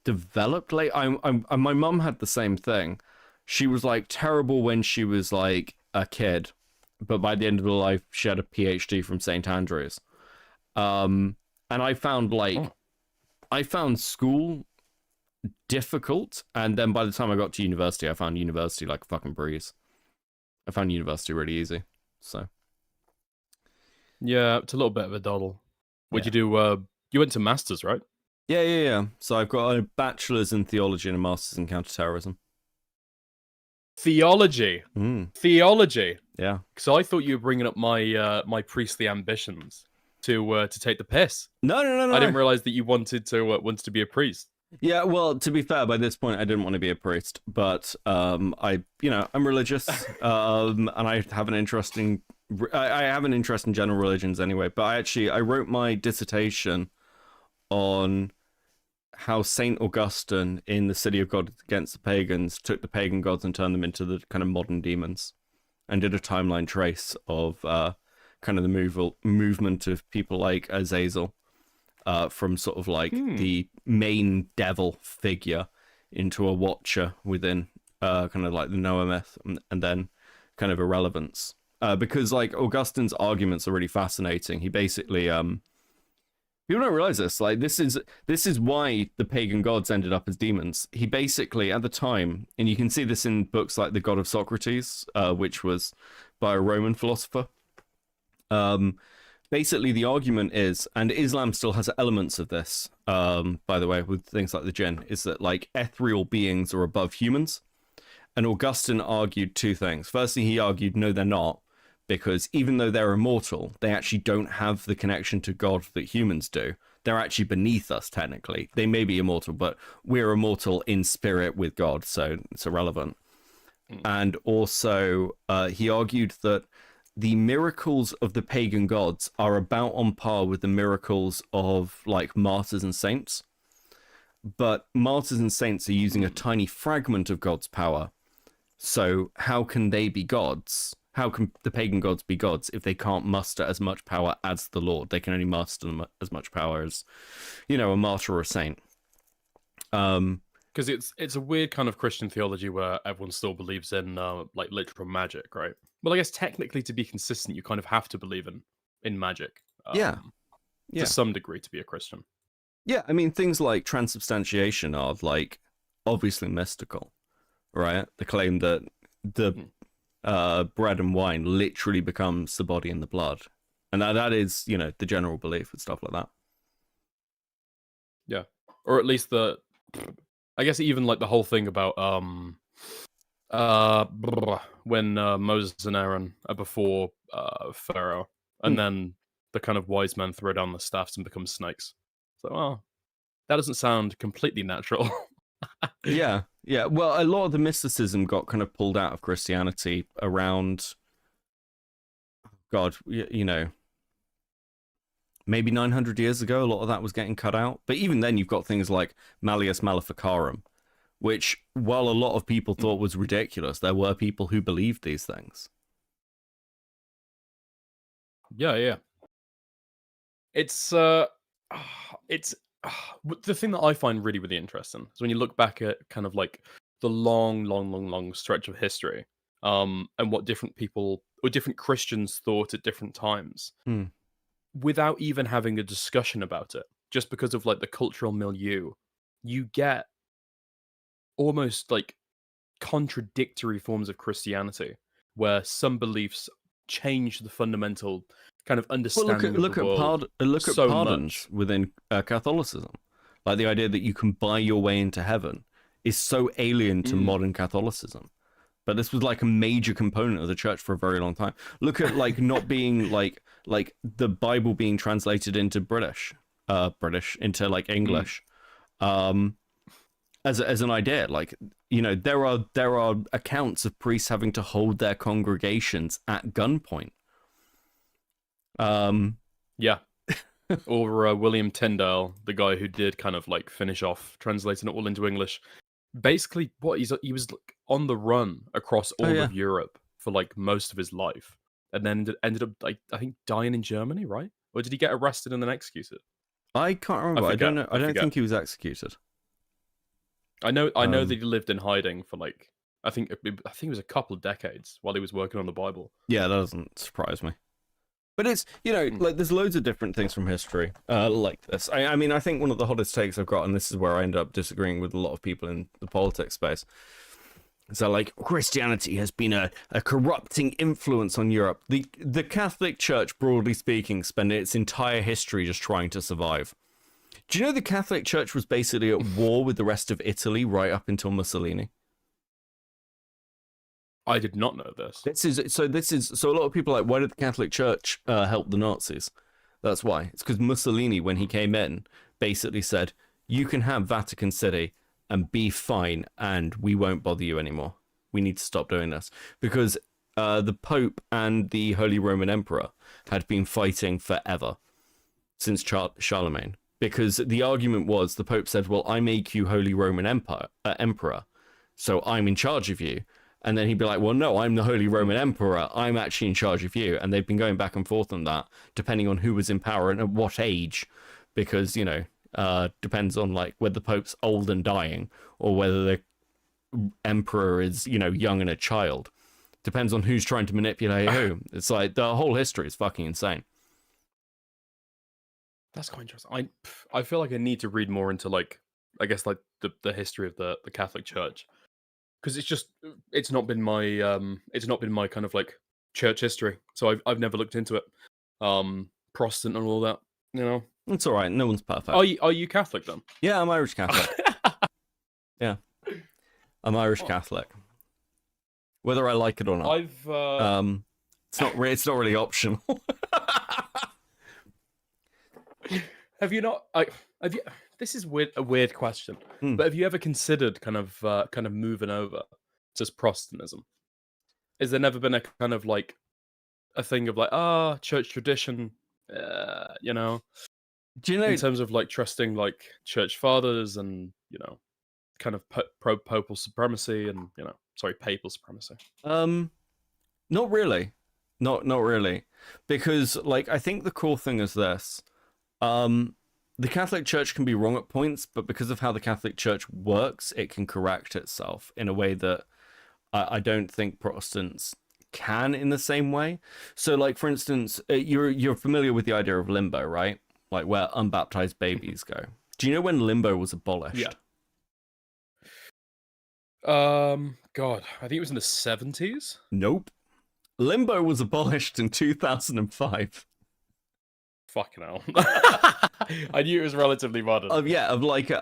developed my mum had the same thing. She was terrible when she was a kid, but by the end of her life, she had a PhD from St. Andrews. And I found I found school difficult, and then by the time I got to university, I found university like a fucking breeze. I found university really easy. So yeah, it's a little bit of a doddle. What'd you do? You went to masters, right? Yeah. So I've got a bachelor's in theology and a master's in counterterrorism. Theology. Theology. Yeah. So I thought you were bringing up my priestly ambitions to take the piss. No. I didn't realize that you wanted to be a priest. Yeah, well, to be fair, by this point, I didn't want to be a priest, but I'm religious, and I have an interest in general religions anyway. But I wrote my dissertation on how Saint Augustine in The City of God Against the Pagans took the pagan gods and turned them into the kind of modern demons, and did a timeline trace of kind of the movement of people like Azazel. From sort of the main devil figure into a watcher within kind of the Noah myth, and then kind of irrelevance. Because Augustine's arguments are really fascinating. He basically people don't realize this. This is why the pagan gods ended up as demons. He basically at the time, and you can see this in books like The God of Socrates, which was by a Roman philosopher. Basically, the argument is, and Islam still has elements of this, by the way, with things like the jinn, is that ethereal beings are above humans. And Augustine argued two things. Firstly, he argued, no, they're not, because even though they're immortal, they actually don't have the connection to God that humans do. They're actually beneath us, technically. They may be immortal, but we're immortal in spirit with God, so it's irrelevant. And also, he argued that the miracles of the pagan gods are about on par with the miracles of, like, martyrs and saints. But martyrs and saints are using a tiny fragment of God's power. So how can they be gods? How can the pagan gods be gods if they can't muster as much power as the Lord? They can only muster as much power as, you know, a martyr or a saint. Because it's a weird kind of Christian theology where everyone still believes in like literal magic, right? Well, I guess technically to be consistent, you kind of have to believe in magic. Yeah. To some degree to be a Christian. Yeah, I mean, things like transubstantiation are, like, obviously mystical, right? The claim that the bread and wine literally becomes the body and the blood. And that is, you know, the general belief and stuff like that. Yeah. Or at least I guess even, like, the whole thing about when Moses and Aaron are before Pharaoh, and then the kind of wise men throw down the staffs and become snakes. So, well, that doesn't sound completely natural. Yeah. Well, a lot of the mysticism got kind of pulled out of Christianity around, God, you know, maybe 900 years ago. A lot of that was getting cut out. But even then, you've got things like Malleus Maleficarum, which, while a lot of people thought was ridiculous, there were people who believed these things. Yeah. It's the thing that I find really, really interesting is when you look back at kind of like the long stretch of history, and what different people or different Christians thought at different times, without even having a discussion about it, just because of like the cultural milieu, you get almost like contradictory forms of Christianity, where some beliefs change the fundamental kind of understanding look of the world. Look at so pardons much. within Catholicism. Like the idea that you can buy your way into heaven is so alien to modern Catholicism. But this was like a major component of the church for a very long time. Look at like not being like the Bible being translated into British into like English, as an idea. Like, you know, there are accounts of priests having to hold their congregations at gunpoint. Yeah. Or William Tyndale, the guy who did kind of like finish off translating it all into English. Basically, he was like on the run across all of Europe for like most of his life, and then ended up like I think dying in Germany, right? Or did he get arrested and then executed? I can't remember. I don't know. I don't think he was executed. I know that he lived in hiding for like I think it was a couple of decades while he was working on the Bible. Yeah, that doesn't surprise me. But it's, you know, like there's loads of different things from history like this. I mean, I think one of the hottest takes I've got, and this is where I end up disagreeing with a lot of people in the politics space, so like Christianity has been a corrupting influence on Europe. The Catholic Church, broadly speaking, spent its entire history just trying to survive. Do you know the Catholic Church was basically at war with the rest of Italy right up until Mussolini? I did not know this. So a lot of people are like, why did the Catholic Church help the Nazis? That's why. It's because Mussolini, when he came in, basically said, you can have Vatican City and be fine, and we won't bother you anymore. We need to stop doing this. Because the Pope and the Holy Roman Emperor had been fighting forever, since Charlemagne. Because the argument was, the Pope said, well, I make you Holy Roman Emperor, so I'm in charge of you. And then he'd be like, well, no, I'm the Holy Roman Emperor. I'm actually in charge of you. And they've been going back and forth on that, depending on who was in power and at what age. Because, you know, depends on like whether the Pope's old and dying or whether the Emperor is, you know, young and a child. Depends on who's trying to manipulate who. It's like the whole history is fucking insane. That's quite interesting. I feel like I need to read more into like, I guess like the history of the Catholic Church. Because it's not been my kind of like church history, so I've never looked into it. Protestant and all that, you know. It's all right. No one's perfect. Are you Catholic then? Yeah, I'm Irish Catholic. Yeah, I'm Irish Catholic. Whether I like it or not. It's not really optional. Have you not? Have you? This is a weird question, Hmm. but have you ever considered kind of moving over to Protestantism? Has there never been a kind of like a thing of like church tradition, you know, Do you know? in terms of like trusting like church fathers and kind of papal supremacy and papal supremacy? Not really. Not really. Because like I think the cool thing is this. The Catholic Church can be wrong at points, but because of how the Catholic Church works, it can correct itself in a way that I don't think Protestants can in the same way. So like for instance, you're familiar with the idea of limbo, right? Like where unbaptized babies go. Do you know when limbo was abolished? Yeah. God, I think it was in the 70s. Nope. Limbo was abolished in 2005. Fucking hell. I knew it was relatively modern.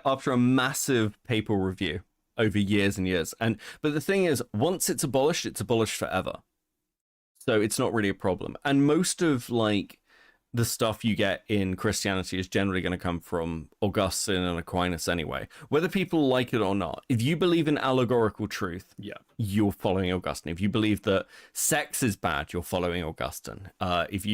After a massive papal review over years and years. But the thing is, once it's abolished forever. So it's not really a problem. And most of like the stuff you get in Christianity is generally going to come from Augustine and Aquinas anyway. Whether people like it or not, if you believe in allegorical truth, you're following Augustine. If you believe that sex is bad, you're following Augustine. If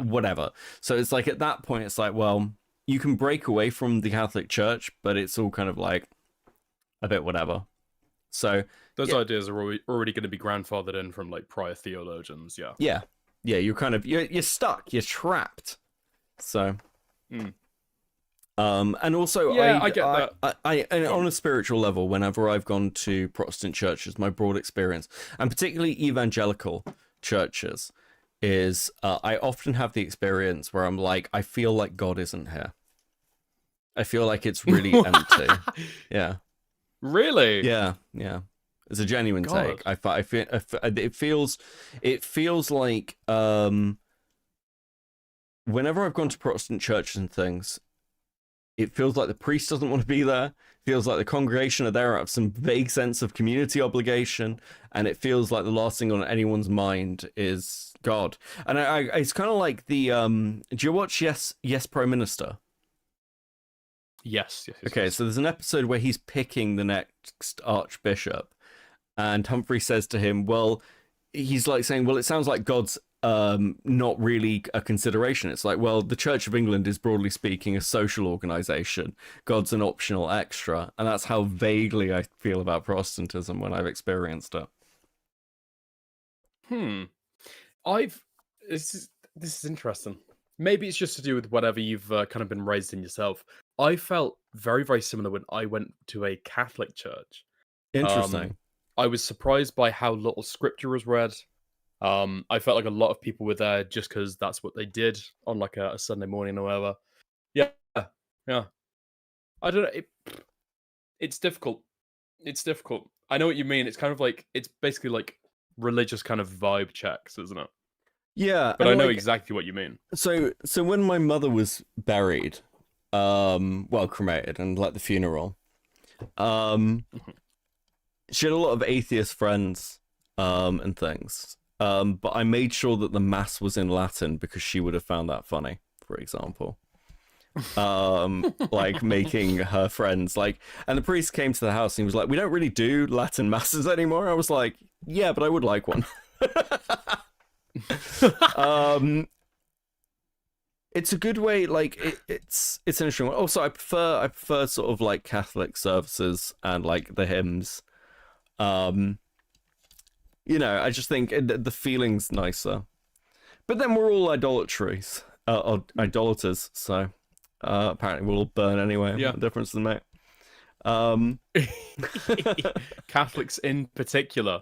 whatever. So it's like at that point, it's like, well, you can break away from the Catholic Church, but it's all kind of like a bit whatever. So those ideas are already going to be grandfathered in from like prior theologians. Yeah, you're kind of you're stuck, you're trapped. So, and also, I get that. And on a spiritual level, whenever I've gone to Protestant churches, my broad experience, and particularly evangelical churches, is I often have the experience where I'm like, I feel like God isn't here. I feel like it's really empty. Yeah. Really? Yeah. It's a genuine take. I feel it feels like whenever I've gone to Protestant churches and things, it feels like the priest doesn't want to be there. It feels like the congregation are there out of some vague sense of community obligation, and it feels like the last thing on anyone's mind is God. And it's kind of like the do you watch Yes Prime Minister? Yes. Okay, so there's an episode where he's picking the next archbishop. And Humphrey says to him, well, he's like saying, well, it sounds like God's not really a consideration. It's like, well, the Church of England is broadly speaking a social organization. God's an optional extra. And that's how vaguely I feel about Protestantism when I've experienced it. This is interesting. Maybe it's just to do with whatever you've kind of been raised in yourself. I felt very, very similar when I went to a Catholic church. Interesting. I was surprised by how little scripture was read. I felt like a lot of people were there just because that's what they did on like a Sunday morning or whatever. Yeah. I don't know. It's difficult. I know what you mean. It's kind of like, it's basically like religious kind of vibe checks, isn't it? Yeah. But I know exactly what you mean. So when my mother was buried, cremated and like the funeral, she had a lot of atheist friends and things. But I made sure that the mass was in Latin because she would have found that funny, for example. Like making her friends and the priest came to the house and he was like, we don't really do Latin masses anymore. I was like, yeah, but I would like one. It's a good way, it's an interesting one. Also, I prefer sort of like Catholic services and like the hymns. I just think the feeling's nicer. But then we're all idolaters, so apparently we'll all burn anyway. Yeah. What difference does it make? Catholics in particular.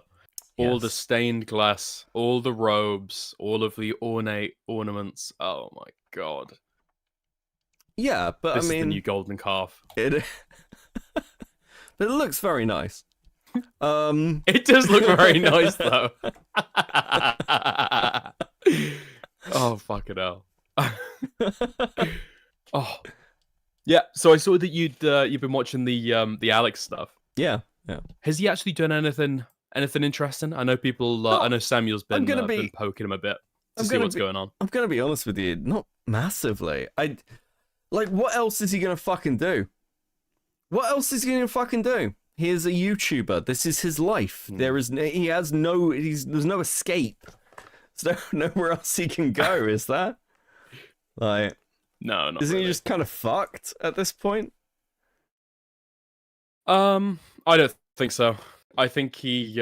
All the stained glass, all the robes, all of the ornate ornaments. Oh my god. Yeah, but this I mean, is the new golden calf. But it looks very nice. It does look very nice though. Oh fucking hell. Oh. Yeah, so I saw that you've been watching the Alex stuff. Yeah. Has he actually done anything Anything interesting? I know people. I know Samuel's been poking him a bit to see what's going on. I'm gonna be honest with you, not massively. What else is he gonna fucking do? What else is he gonna fucking do? He is a YouTuber. This is his life. There's no escape. There's nowhere else he can go. Is there? Like, no, not isn't really. he just kind of fucked at this point? I don't think so. I think he,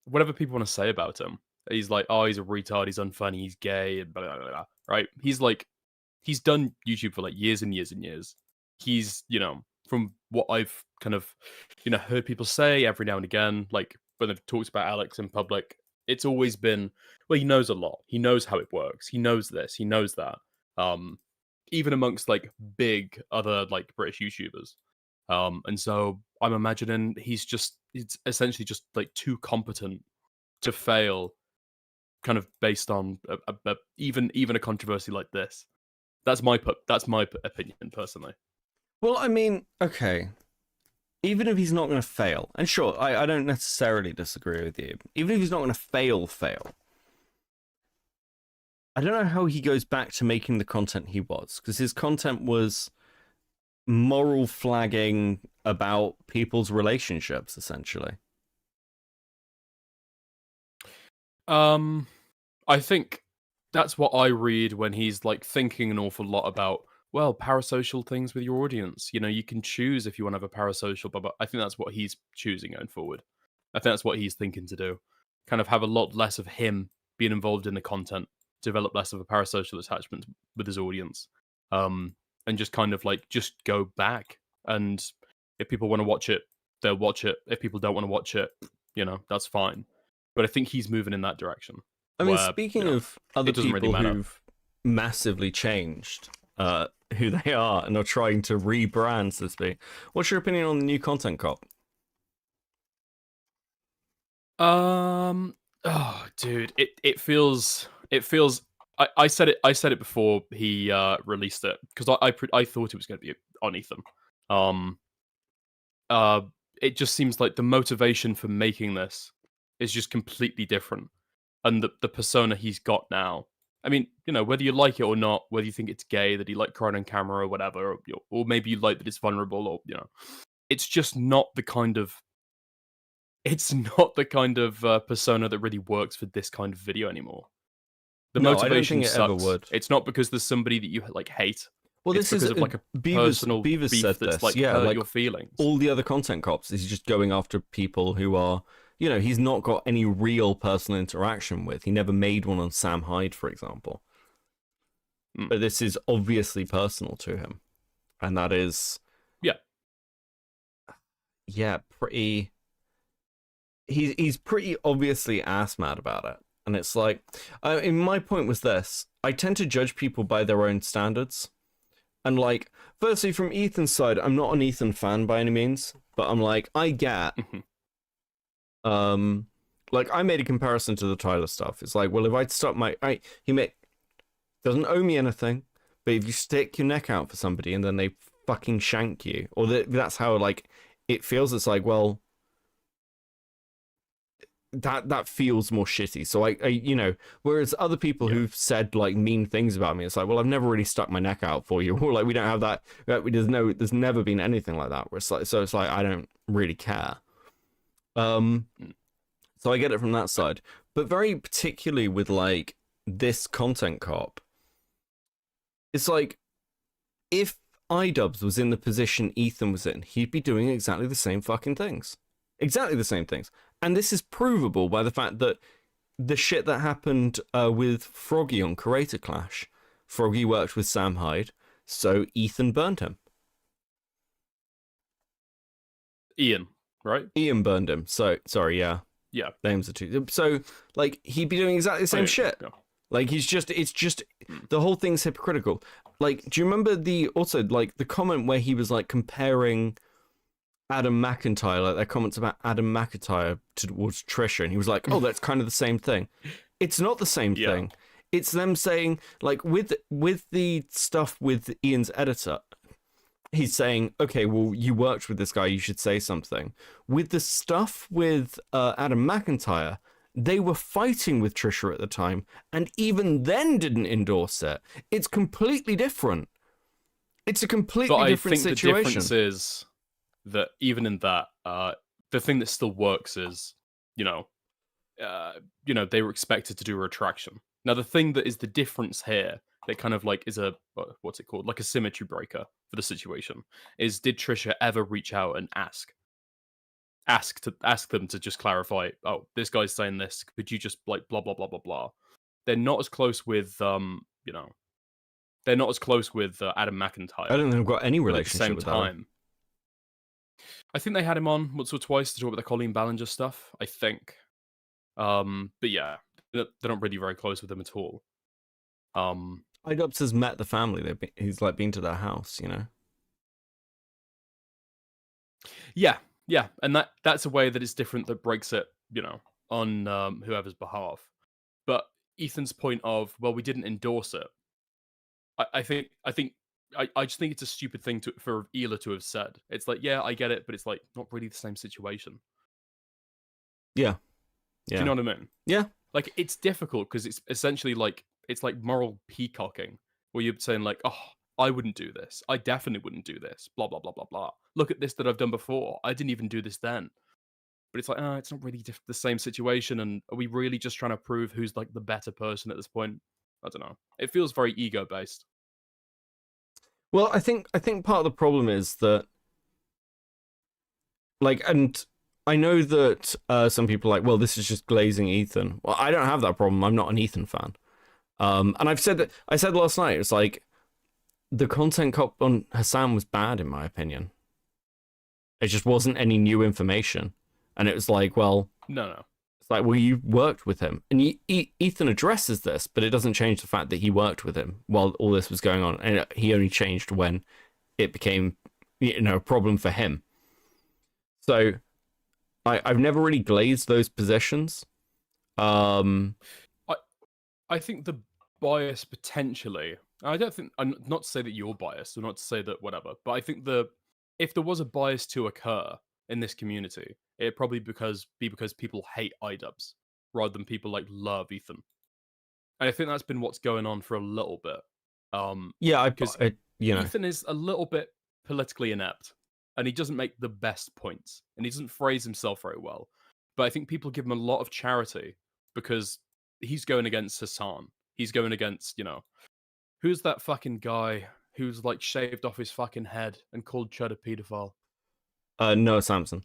whatever people want to say about him, he's like, oh, he's a retard, he's unfunny, he's gay, and blah, blah, blah, blah, right? He's done YouTube for like years and years and years. He's, from what I've kind of, heard people say every now and again, like when they've talked about Alex in public, it's always been, well, he knows a lot. He knows how it works. He knows this. He knows that. Even amongst like big other like British YouTubers. And so I'm imagining he's essentially just like too competent to fail, kind of based on even a controversy like this. That's my opinion personally. Well, I mean, okay. Even if he's not going to fail, and sure, I don't necessarily disagree with you. Even if he's not going to fail, I don't know how he goes back to making the content he was, because his content was moral flagging about people's relationships, essentially. I think that's what I read when he's like thinking an awful lot about, well, parasocial things with your audience. You can choose if you want to have a parasocial, but I think that's what he's choosing going forward. I think that's what he's thinking to do. Kind of have a lot less of him being involved in the content, develop less of a parasocial attachment with his audience. And just kind of like, just go back. And if people want to watch it, they'll watch it. If people don't want to watch it, that's fine. But I think he's moving in that direction. I mean, speaking of other people who've massively changed who they are and are trying to rebrand, so to speak, what's your opinion on the new content cop? Oh, dude, it feels. I said it before he released it, because I thought it was going to be on Ethan. It just seems like the motivation for making this is just completely different, and the persona he's got now. I mean, whether you like it or not, whether you think it's gay that he like crying on camera or whatever, or maybe you like that it's vulnerable, or it's just not the kind of. It's not the kind of persona that really works for this kind of video anymore. The motivation sucks. Ever would. It's not because there's somebody that you like hate. Well, it's this because is of like a personal Beavis beef said that's this. like hurt your feelings. All the other content cops is just going after people who are, he's not got any real personal interaction with. He never made one on Sam Hyde, for example. But this is obviously personal to him, and that is, pretty. He's pretty obviously ass mad about it. And it's like, my point was this. I tend to judge people by their own standards. And like, firstly, from Ethan's side, I'm not an Ethan fan by any means. But I'm like, I get... like, I made a comparison to the Tyler stuff. It's like, well, if I'd stop doesn't owe me anything. But if you stick your neck out for somebody and then they fucking shank you, or that's how, like, it feels. It's like, well... that feels more shitty. So I whereas other people who've said like mean things about me, it's like, well, I've never really stuck my neck out for you, or like we don't have that. There's never been anything like that. Where it's like I don't really care. So I get it from that side, but very particularly with like this content cop, it's like if iDubbbz was in the position Ethan was in, he'd be doing exactly the same fucking things. Exactly the same things. And this is provable by the fact that the shit that happened with Froggy on Creator Clash, Froggy worked with Sam Hyde, so Ethan burned him. Ian, right? Ian burned him. So, sorry, yeah. Yeah. Names are two. So, like, he'd be doing exactly the same shit. Yeah. Like, it's just, the whole thing's hypocritical. Like, do you remember the comment where he was, like, comparing Adam McIntyre, like their comments about Adam McIntyre towards Trisha, and he was like, oh, that's kind of the same thing. It's not the same thing. It's them saying, like, with the stuff with Ian's editor, he's saying, okay, well, you worked with this guy, you should say something. With the stuff with Adam McIntyre, they were fighting with Trisha at the time, and even then didn't endorse it. It's completely different. It's a completely different situation. The difference is that even in that, the thing that still works is, they were expected to do a retraction. Now, the thing that is the difference here, that kind of like is what's it called? Like a symmetry breaker for the situation, is did Trisha ever reach out and ask them to just clarify, oh, this guy's saying this, could you just like blah blah blah blah blah. They're not as close with Adam McIntyre. I don't think I've got any But relationship at the same with time, I think they had him on once or twice to talk about the Colleen Ballinger stuff, I think. But yeah, they're not really very close with him at all. Idubbbz has met the family. He's like been to their house, Yeah, and that's a way that it's different, that breaks it, on whoever's behalf. But Ethan's point of, well, we didn't endorse it. I just think it's a stupid thing for Ela to have said. It's like, yeah, I get it, but it's like not really the same situation. Yeah. Do you know what I mean? Yeah. Like, it's difficult because it's essentially like, it's like moral peacocking, where you're saying like, oh, I wouldn't do this. I definitely wouldn't do this. Blah, blah, blah, blah, blah. Look at this that I've done before. I didn't even do this then. But it's like, it's not really the same situation. And are we really just trying to prove who's like the better person at this point? I don't know. It feels very ego-based. Well, I think part of the problem is that, like, and I know that some people are like, well, this is just glazing Ethan. Well, I don't have that problem. I'm not an Ethan fan. And I said last night, it's like, the content cop on Hassan was bad, in my opinion. It just wasn't any new information. And it was like, well... No. It's like, well, you worked with him. And Ethan addresses this, but it doesn't change the fact that he worked with him while all this was going on. And he only changed when it became, a problem for him. So, I've never really glazed those positions. I think the bias potentially... I'm not to say that you're biased, or not to say that whatever, but I think if there was a bias to occur in this community, it'd probably be because people hate Idubbbz rather than people like love Ethan. And I think that's been what's going on for a little bit. Because Ethan is a little bit politically inept, and he doesn't make the best points, and he doesn't phrase himself very well. But I think people give him a lot of charity because he's going against Hassan. He's going against, who's that fucking guy who's like shaved off his fucking head and called Chud a pedophile? Noah Samson.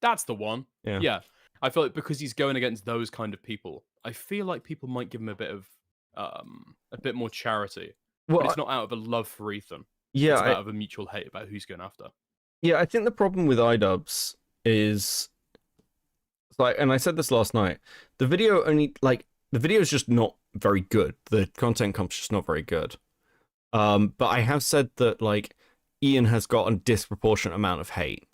That's the one. Yeah. I feel like because he's going against those kind of people, I feel like people might give him a bit more charity. Well, but it's not out of a love for Ethan. Yeah, it's out of a mutual hate about who's going after. Yeah, I think the problem with Idubbbz is, like, and I said this last night, the video is just not very good. The content comp's just not very good. But I have said that, like, Ian has got a disproportionate amount of hate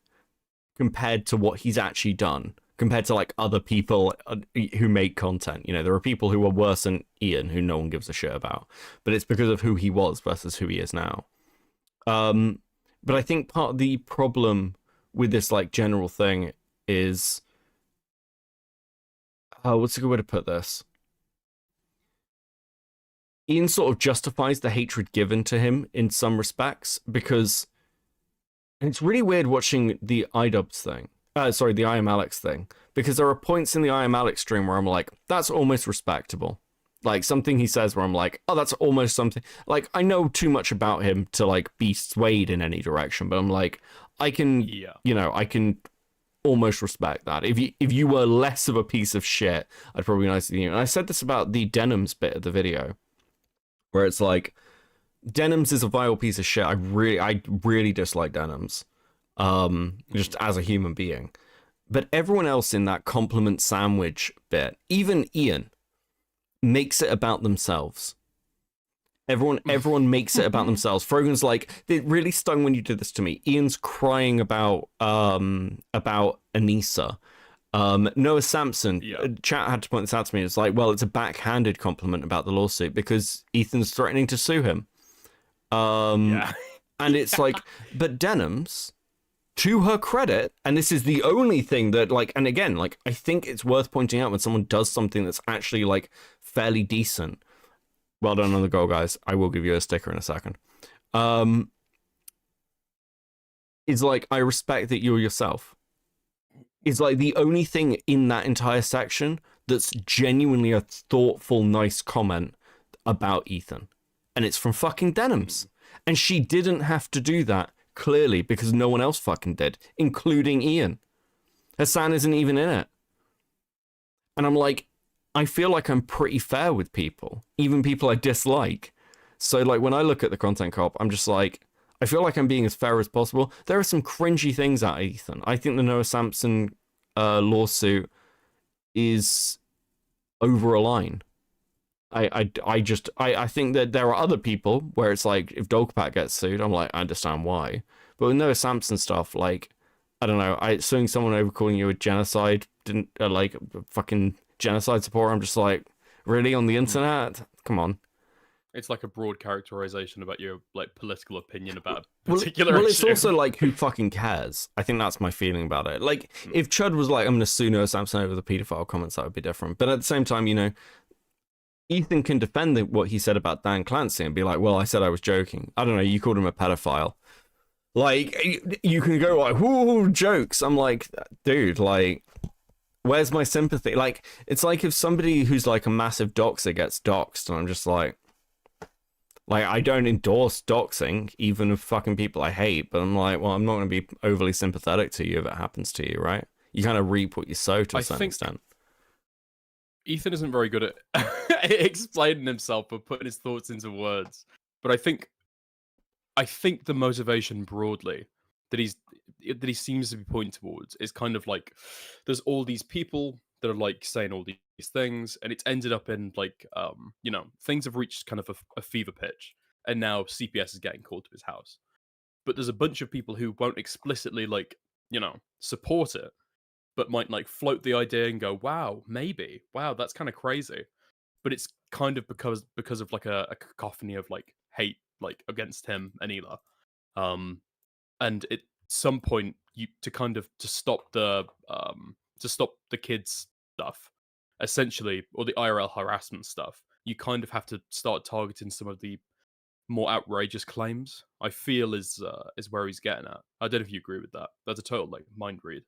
compared to what he's actually done, compared to, like, other people who make content. There are people who are worse than Ian who no one gives a shit about, but it's because of who he was versus who he is now. But I think part of the problem with this, like, general thing is, what's a good way to put this? Ian sort of justifies the hatred given to him in some respects, because, and it's really weird watching the Idubbbz thing, the I Am Alex thing, because there are points in the I Am Alex stream where I'm like, that's almost respectable. Like, something he says where I'm like, oh, that's almost something, like, I know too much about him to, like, be swayed in any direction, but I'm like, I can, I can almost respect that. If you were less of a piece of shit, I'd probably be nicer than you. And I said this about the Denims bit of the video, where it's like, Denims is a vile piece of shit. I really dislike Denims, just as a human being. But everyone else in that compliment sandwich bit, even Ian, makes it about themselves. Everyone makes it about themselves. Frogan's like, it really stung when you did this to me. Ian's crying about Anissa. Noah Sampson, chat had to point this out to me. It's like, well, it's a backhanded compliment about the lawsuit because Ethan's threatening to sue him. And it's like, but Denham's, to her credit, and this is the only thing that, like, and again, like, I think it's worth pointing out when someone does something that's actually, like, fairly decent. Well done on the goal, guys. I will give you a sticker in a second. It's like, I respect that you're yourself. It's like the only thing in that entire section that's genuinely a thoughtful, nice comment about Ethan. And it's from fucking Denham's. And she didn't have to do that, clearly, because no one else fucking did, including Ian. Hassan isn't even in it. And I'm like, I feel like I'm pretty fair with people, even people I dislike. So, like, when I look at the content cop, I'm just like, I feel like I'm being as fair as possible. There are some cringy things at Ethan. I think the Noah Sampson lawsuit is over a line. I think that there are other people where it's like, if Dogpat gets sued, I'm like, I understand why. But with Noah Sampson stuff, like, I don't know, suing someone over calling you a genocide, like, a fucking genocide supporter, I'm just like, really, on the internet? Come on. It's like a broad characterization about your, like, political opinion about a particular well, issue. it's also like, who fucking cares? I think that's my feeling about it. Like, if Chud was like, I'm going to sue Noah Sampson over the paedophile comments, that would be different. But at the same time, you know, Ethan can defend what he said about Dan Clancy and be like, well, I said I was joking. I don't know, you called him a pedophile. Like, you can go like, whoo, jokes. I'm like, dude, like, where's my sympathy? Like, it's like if somebody who's like a massive doxer gets doxed, and I'm just like, I don't endorse doxing, even of fucking people I hate, but I'm like, well, I'm not going to be overly sympathetic to you if it happens to you, right? You kind of reap what you sow to a certain extent. Ethan isn't very good at explaining himself or putting his thoughts into words. But I think the motivation broadly that he seems to be pointing towards is kind of like, there's all these people that are like saying all these things, and it's ended up in like, you know, things have reached kind of a fever pitch, and now CPS is getting called to his house. But there's a bunch of people who won't explicitly, like, you know, support it, but might like float the idea and go, wow, maybe, wow, that's kind of crazy. But it's kind of because of like a cacophony of like hate, like, against him and Ela. And at some point, to stop the kids stuff, essentially, or the IRL harassment stuff, you kind of have to start targeting some of the more outrageous claims. I feel is where he's getting at. I don't know if you agree with that. That's a total like mind read.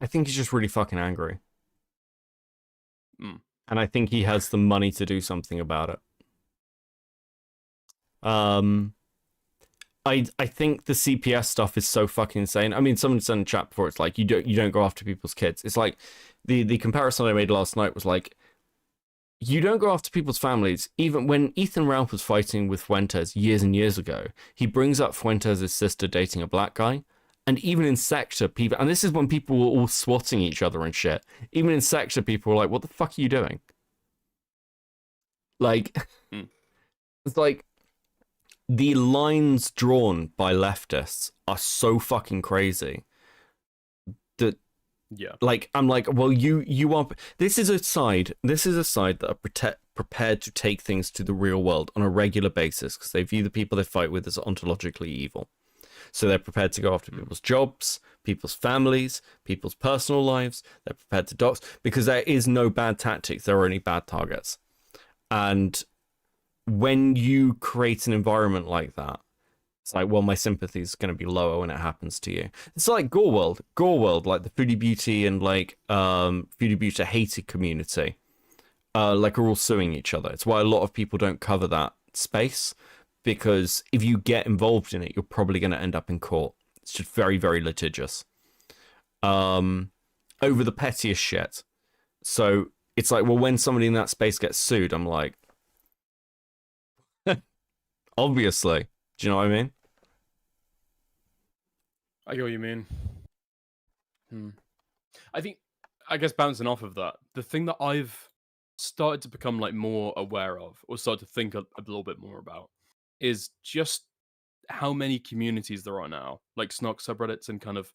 I think he's just really fucking angry. Mm. And I think he has the money to do something about it. I think the CPS stuff is so fucking insane. I mean, someone said in chat before, it's like, you don't go after people's kids. It's like, the comparison I made last night was like, you don't go after people's families. Even when Ethan Ralph was fighting with Fuentes years and years ago, he brings up Fuentes' sister dating a black guy. And even in Sector, people, and this is when people were all swatting each other and shit. Even in Sector, people were like, what the fuck are you doing? Like, it's like, the lines drawn by leftists are so fucking crazy that, yeah, like, I'm like, well, you are, this is a side that are prepared to take things to the real world on a regular basis because they view the people they fight with as ontologically evil. So they're prepared to go after people's jobs, people's families, people's personal lives. They're prepared to dox because there is no bad tactics. There are only bad targets. And when you create an environment like that, it's like, well, my sympathy is going to be lower when it happens to you. It's like Gore World, like the Foodie Beauty and like Foodie Beauty hated community, like are all suing each other. It's why a lot of people don't cover that space. Because if you get involved in it, you're probably going to end up in court. It's just very, very litigious. Over the pettiest shit. So it's like, well, when somebody in that space gets sued, I'm like, obviously. Do you know what I mean? I get what you mean. I guess bouncing off of that, the thing that I've started to become like more aware of, or started to think a little bit more about, is just how many communities there are now, like Snog subreddits, and kind of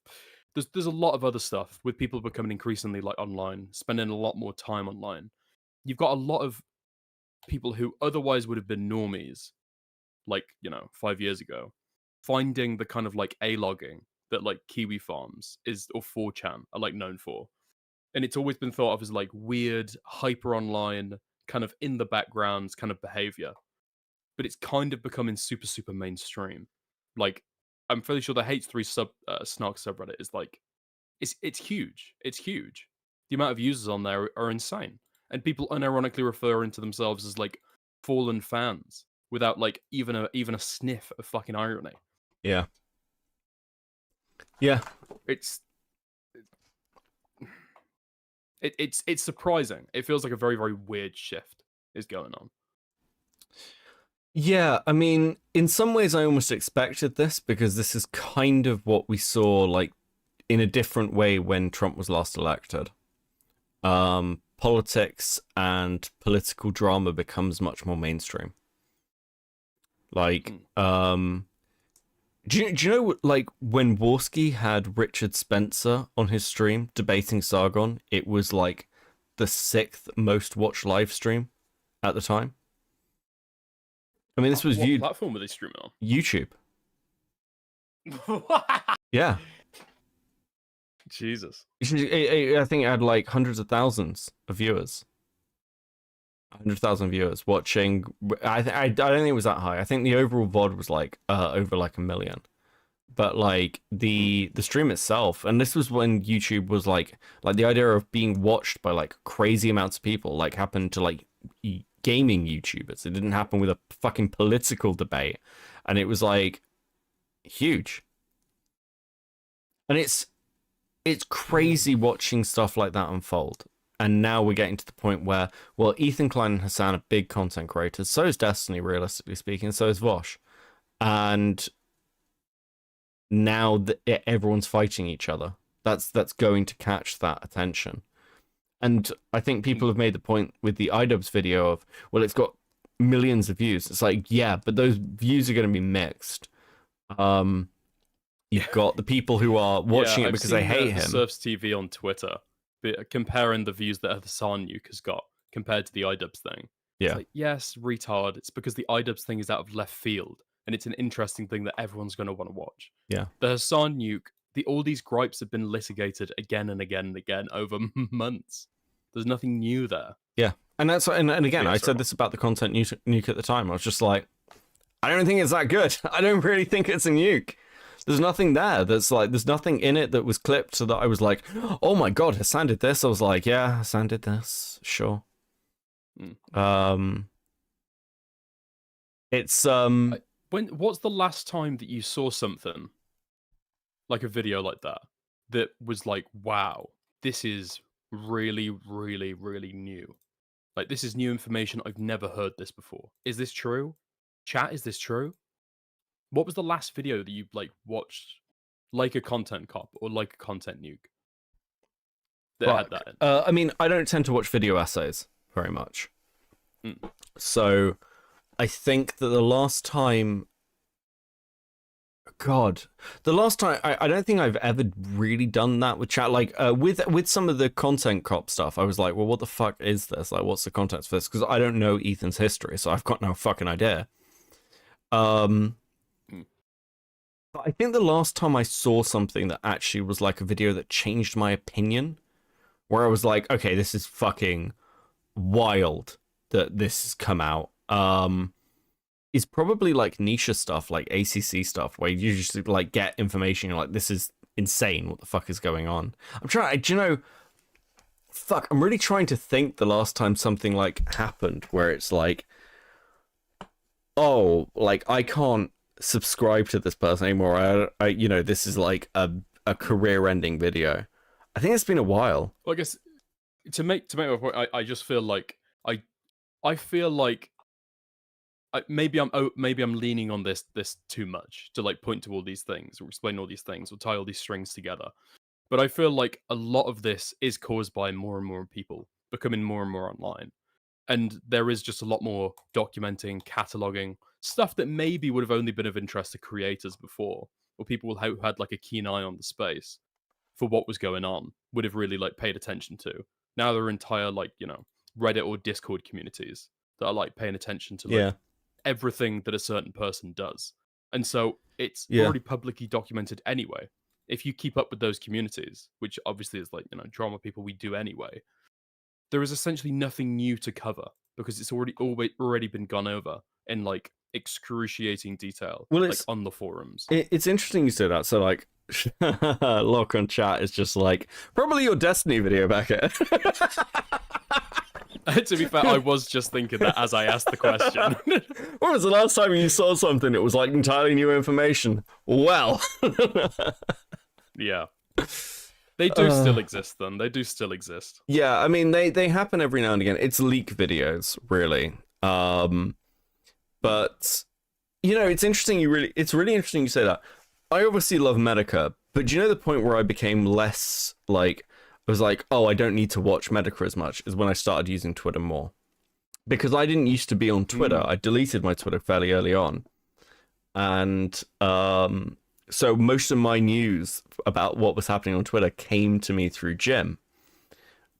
there's a lot of other stuff with people becoming increasingly like online, spending a lot more time online. You've got a lot of people who otherwise would have been normies, like, 5 years ago, finding the kind of like A-logging that like Kiwi Farms is, or 4chan are like known for. And it's always been thought of as like weird, hyper online, kind of in the background kind of behavior. But it's kind of becoming super, super mainstream. Like, I'm fairly sure the H3 Snark subreddit is like, it's huge. It's huge. The amount of users on there are insane. And people unironically referring to themselves as like fallen fans without like even a sniff of fucking irony. Yeah. Yeah. It's surprising. It feels like a very, very weird shift is going on. Yeah, I mean, in some ways I almost expected this because this is kind of what we saw like in a different way when Trump was last elected. Politics and political drama becomes much more mainstream. Like, do you know, like, when Worski had Richard Spencer on his stream debating Sargon, it was, like, the 6th most watched live stream at the time? I mean, this was viewed... What platform were they streaming on? YouTube. Yeah. Jesus. I think it had, like, hundreds of thousands of viewers. 100,000 viewers watching. I don't think it was that high. I think the overall VOD was like over like 1 million. But like the stream itself, and this was when YouTube was like the idea of being watched by like crazy amounts of people like happened to like gaming YouTubers. It didn't happen with a fucking political debate, and it was like huge. And it's crazy watching stuff like that unfold. And now we're getting to the point where, well, Ethan Klein and Hassan are big content creators. So is Destiny, realistically speaking. So is Vosh. And now everyone's fighting each other. That's going to catch that attention. And I think people have made the point with the iDubbbz video of, well, it's got millions of views. It's like, yeah, but those views are going to be mixed. You've got the people who are watching it because they hate him. Surfs TV on Twitter, comparing the views that Hassan Nuke has got compared to the iDubbbz thing. Yeah. It's like, yes, retard. It's because the iDubbbz thing is out of left field, and it's an interesting thing that everyone's going to want to watch. Yeah. The Hassan Nuke, all these gripes have been litigated again and again and again over months. There's nothing new there. Yeah. And that's and again, Yeah, I said this about the content nuke at the time. I was just like, I don't think it's that good. I don't really think it's a nuke. There's nothing there. There's nothing in it that was clipped so that I was like, oh my god, Hassan did this. I was like, yeah, Hassan did this. Sure. It's what's the last time that you saw something like a video like that was like, wow, this is really, really, really new. Like, this is new information. I've never heard this before. Is this true? Chat, is this true? What was the last video that you like watched, like a content cop or like a content nuke that had that in? I mean, I don't tend to watch video essays very much. So I think that the last time I don't think I've ever really done that with chat. Like with some of the content cop stuff, I was like, well, what the fuck is this? Like, what's the context for this? Because I don't know Ethan's history, so I've got no fucking idea. But I think the last time I saw something that actually was like a video that changed my opinion, where I was like, okay, this is fucking wild that this has come out, is probably like niche stuff, like ACC stuff, where you just like get information, you're like, this is insane, what the fuck is going on? I'm really trying to think the last time something like happened where it's like, oh, like I can't subscribe to this person anymore. I this is like a career-ending video. I think it's been a while. Well, I guess to make my point, I just feel like I feel like maybe I'm leaning on this too much to like point to all these things or explain all these things or tie all these strings together. But I feel like a lot of this is caused by more and more people becoming more and more online. And there is just a lot more documenting, cataloging, stuff that maybe would have only been of interest to creators before, or people who had like a keen eye on the space for what was going on would have really like paid attention to. Now there are entire like, Reddit or Discord communities that are like paying attention to like Yeah. everything that a certain person does. And so it's Yeah. already publicly documented anyway. If you keep up with those communities, which obviously is like, drama people we do anyway, there is essentially nothing new to cover because it's already been gone over in like excruciating detail, Well, like it's on the forums. it's interesting you say that. So like, Lock on chat is just like probably your Destiny video back at. To be fair, I was just thinking that as I asked the question. When was the last time you saw something that was like entirely new information? Well, Yeah. They do still exist, then. They do still exist. yeah, I mean they happen every now and again. It's leak videos, really. But it's interesting. It's really interesting you say that. I obviously love Medica, but do you know the point where I became less like I was like, oh, I don't need to watch Medica as much is when I started using Twitter more. Because I didn't used to be on Twitter. I deleted my Twitter fairly early on. And so most of my news about what was happening on Twitter came to me through Jim.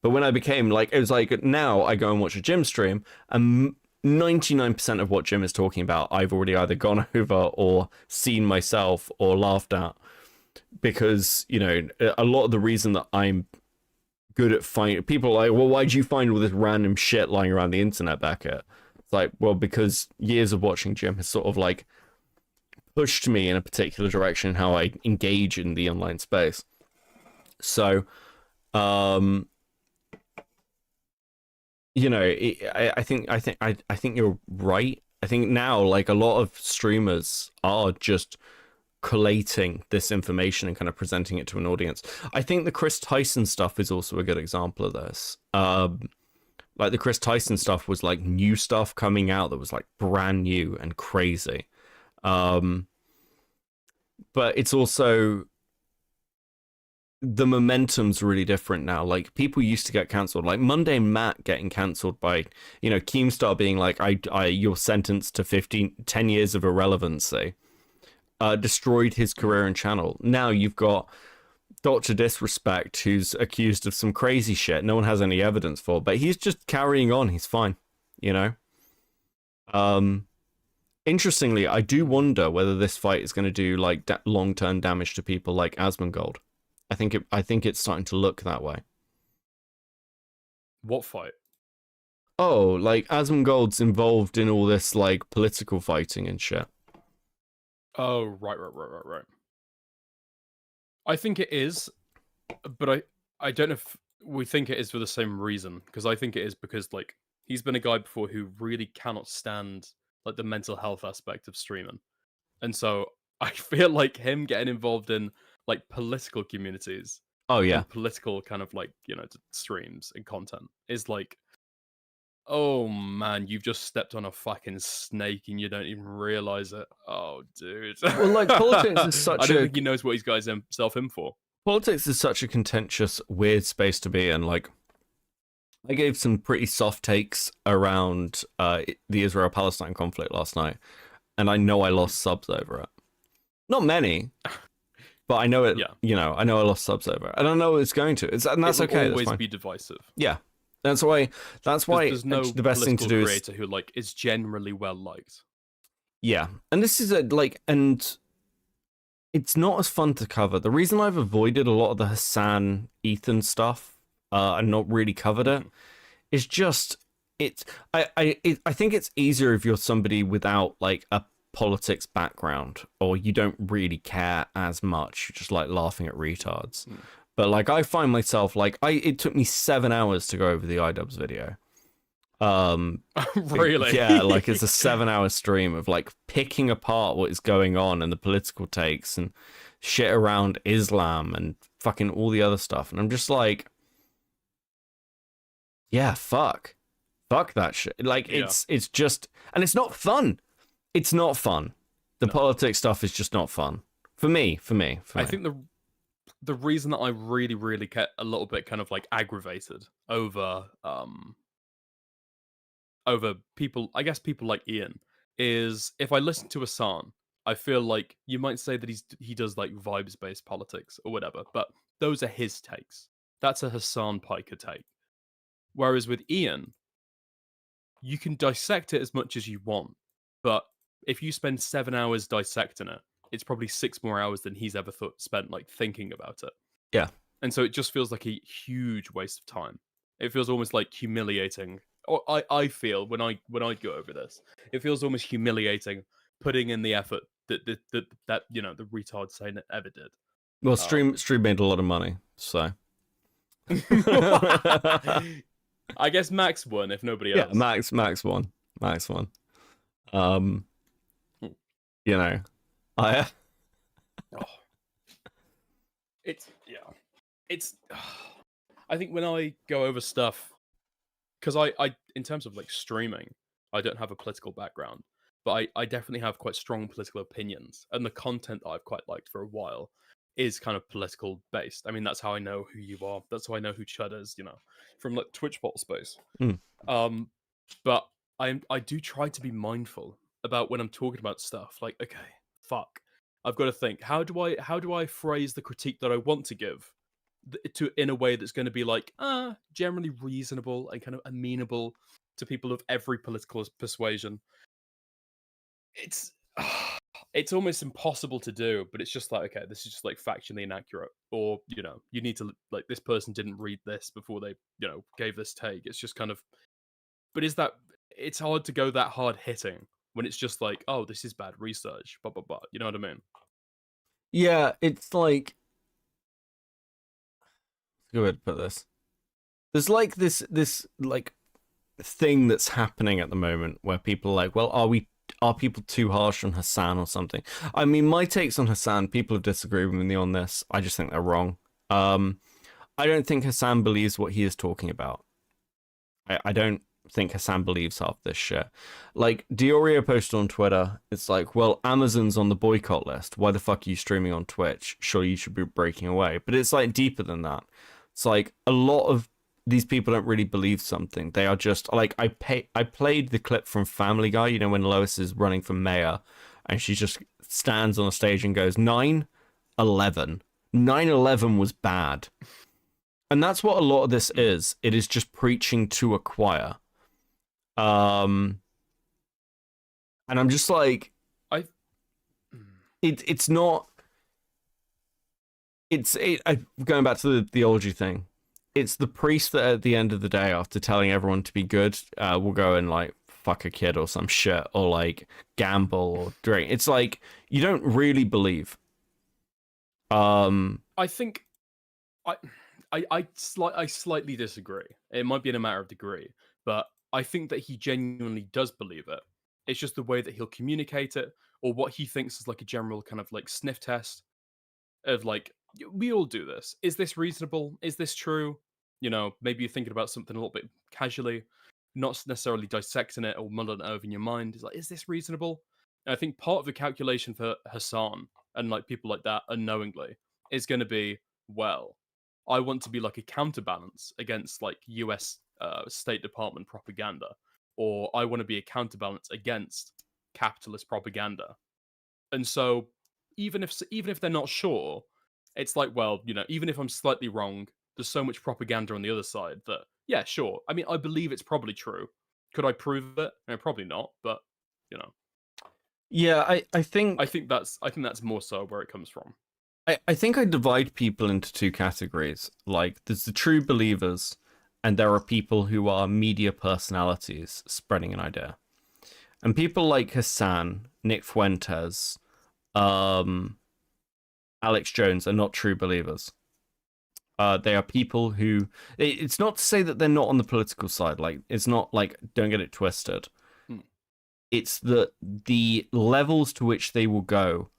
But when I became like, it was like now I go and watch a Jim stream and 99% of what Jim is talking about, I've already either gone over or seen myself or laughed at. Because, a lot of the reason that I'm good at finding people are like, well, why'd you find all this random shit lying around the internet, Beckett? It's like, well, because years of watching Jim has sort of like pushed me in a particular direction how I engage in the online space. So, I think you're right. I think now like a lot of streamers are just collating this information and kind of presenting it to an audience. I think the Chris Tyson stuff is also a good example of this. Like the Chris Tyson stuff was like new stuff coming out that was like brand new and crazy. But it's also the momentum's really different now. Like people used to get cancelled, like Monday Matt getting cancelled by, Keemstar being like, you're sentenced to 10 years of irrelevancy. Destroyed his career and channel. Now you've got Dr. Disrespect, who's accused of some crazy shit no one has any evidence for, but he's just carrying on. He's fine, Interestingly, I do wonder whether this fight is going to do like long-term damage to people like Asmongold. I think it's starting to look that way. What fight? Oh, like Asmongold's involved in all this like political fighting and shit. Oh, right. I think it is, but I don't know if we think it is for the same reason, because I think it is because, like, he's been a guy before who really cannot stand, like, the mental health aspect of streaming. And so I feel like him getting involved in, like, political communities. Oh, yeah. And political kind of, like, streams and content is like, oh man, you've just stepped on a fucking snake and you don't even realize it. Oh, dude. Well, like politics is such I don't think he knows what he's got himself in for. Politics is such a contentious, weird space to be in. Like, I gave some pretty soft takes around the Israel-Palestine conflict last night, and I know I lost subs over it. Not many, but I know it. Yeah. I know I lost subs over it, and I know it's going to. And that's okay. Always that's fine. Be divisive. Yeah. That's why there's no the best thing to do creator who like is generally well liked. Yeah, and this is and it's not as fun to cover. The reason I've avoided a lot of the Hassan Ethan stuff and not really covered it is just I think it's easier if you're somebody without like a politics background or you don't really care as much. You're just like laughing at retards. But like I find myself like it took me 7 hours to go over the iDubbbz video. Really? Yeah, like it's a 7-hour stream of like picking apart what is going on and the political takes and shit around Islam and fucking all the other stuff. And I'm just like, yeah, fuck that shit. Like it's just, and it's not fun. It's not fun. The politics stuff is just not fun for me. I think the reason that I really, really get a little bit kind of like aggravated over people, I guess people like Ian, is if I listen to Hassan, I feel like you might say that he does like vibes-based politics or whatever, but those are his takes. That's a Hassan Piker take. Whereas with Ian, you can dissect it as much as you want, but if you spend 7 hours dissecting it, it's probably 6 more hours than he's ever spent like thinking about it. Yeah. And so it just feels like a huge waste of time. It feels almost like humiliating. Or I feel when I go over this, it feels almost humiliating putting in the effort that the retard saying it ever did. Well, stream made a lot of money, so. I guess Max won if nobody else. Yeah, Max won. You know, I. It's. I think when I go over stuff, because I in terms of like streaming, I don't have a political background, but I definitely have quite strong political opinions, and the content that I've quite liked for a while is kind of political based. I mean, that's how I know who you are. That's how I know who Chud is, from like Twitch bot space. But I do try to be mindful about when I'm talking about stuff. Like, okay, fuck, I've got to think. How do I phrase the critique that I want to give in a way that's going to be like generally reasonable and kind of amenable to people of every political persuasion? It's almost impossible to do, but it's just like, okay, this is just like factually inaccurate, or you need to, like, this person didn't read this before they gave this take. It's just kind of, but it's hard to go that hard hitting when it's just like, oh, this is bad research, blah blah blah. You know what I mean? Yeah, it's like, go ahead, put this. There's like this like thing that's happening at the moment where people are like, well, are people too harsh on Hassan or something? I mean, my takes on Hassan, people have disagreed with me on this. I just think they're wrong. I don't think Hassan believes what he is talking about. I don't think Hassan believes half this shit. Like, Diorio posted on Twitter, it's like, well, Amazon's on the boycott list. Why the fuck are you streaming on Twitch? Sure, you should be breaking away. But it's like deeper than that. It's like a lot of these people don't really believe something. They are just like, I played the clip from Family Guy, when Lois is running for mayor and she just stands on a stage and goes 9/11. 9/11 was bad. And that's what a lot of this is. It is just preaching to a choir. And I'm just like, it's not. Going back to the theology thing. It's the priest that at the end of the day, after telling everyone to be good, will go and like fuck a kid or some shit, or like gamble or drink. It's like, you don't really believe. I think I slightly disagree. It might be in a matter of degree, but I think that he genuinely does believe it. It's just the way that he'll communicate it, or what he thinks is like a general kind of like sniff test of like, we all do this. Is this reasonable? Is this true? Maybe you're thinking about something a little bit casually, not necessarily dissecting it or mulling it over in your mind. It's like, is this reasonable? And I think part of the calculation for Hassan and like people like that unknowingly is going to be, well, I want to be like a counterbalance against like US State Department propaganda, or I want to be a counterbalance against capitalist propaganda. And so even if they're not sure, it's like, well, even if I'm slightly wrong, there's so much propaganda on the other side that, yeah, sure. I mean, I believe it's probably true. Could I prove it? Probably not, but Yeah, I think that's more so where it comes from. I think I divide people into two categories. Like, there's the true believers, and there are people who are media personalities spreading an idea. And people like Hassan, Nick Fuentes, Alex Jones are not true believers. They are people who... It's not to say that they're not on the political side. Like, it's not like, don't get it twisted. It's the levels to which they will go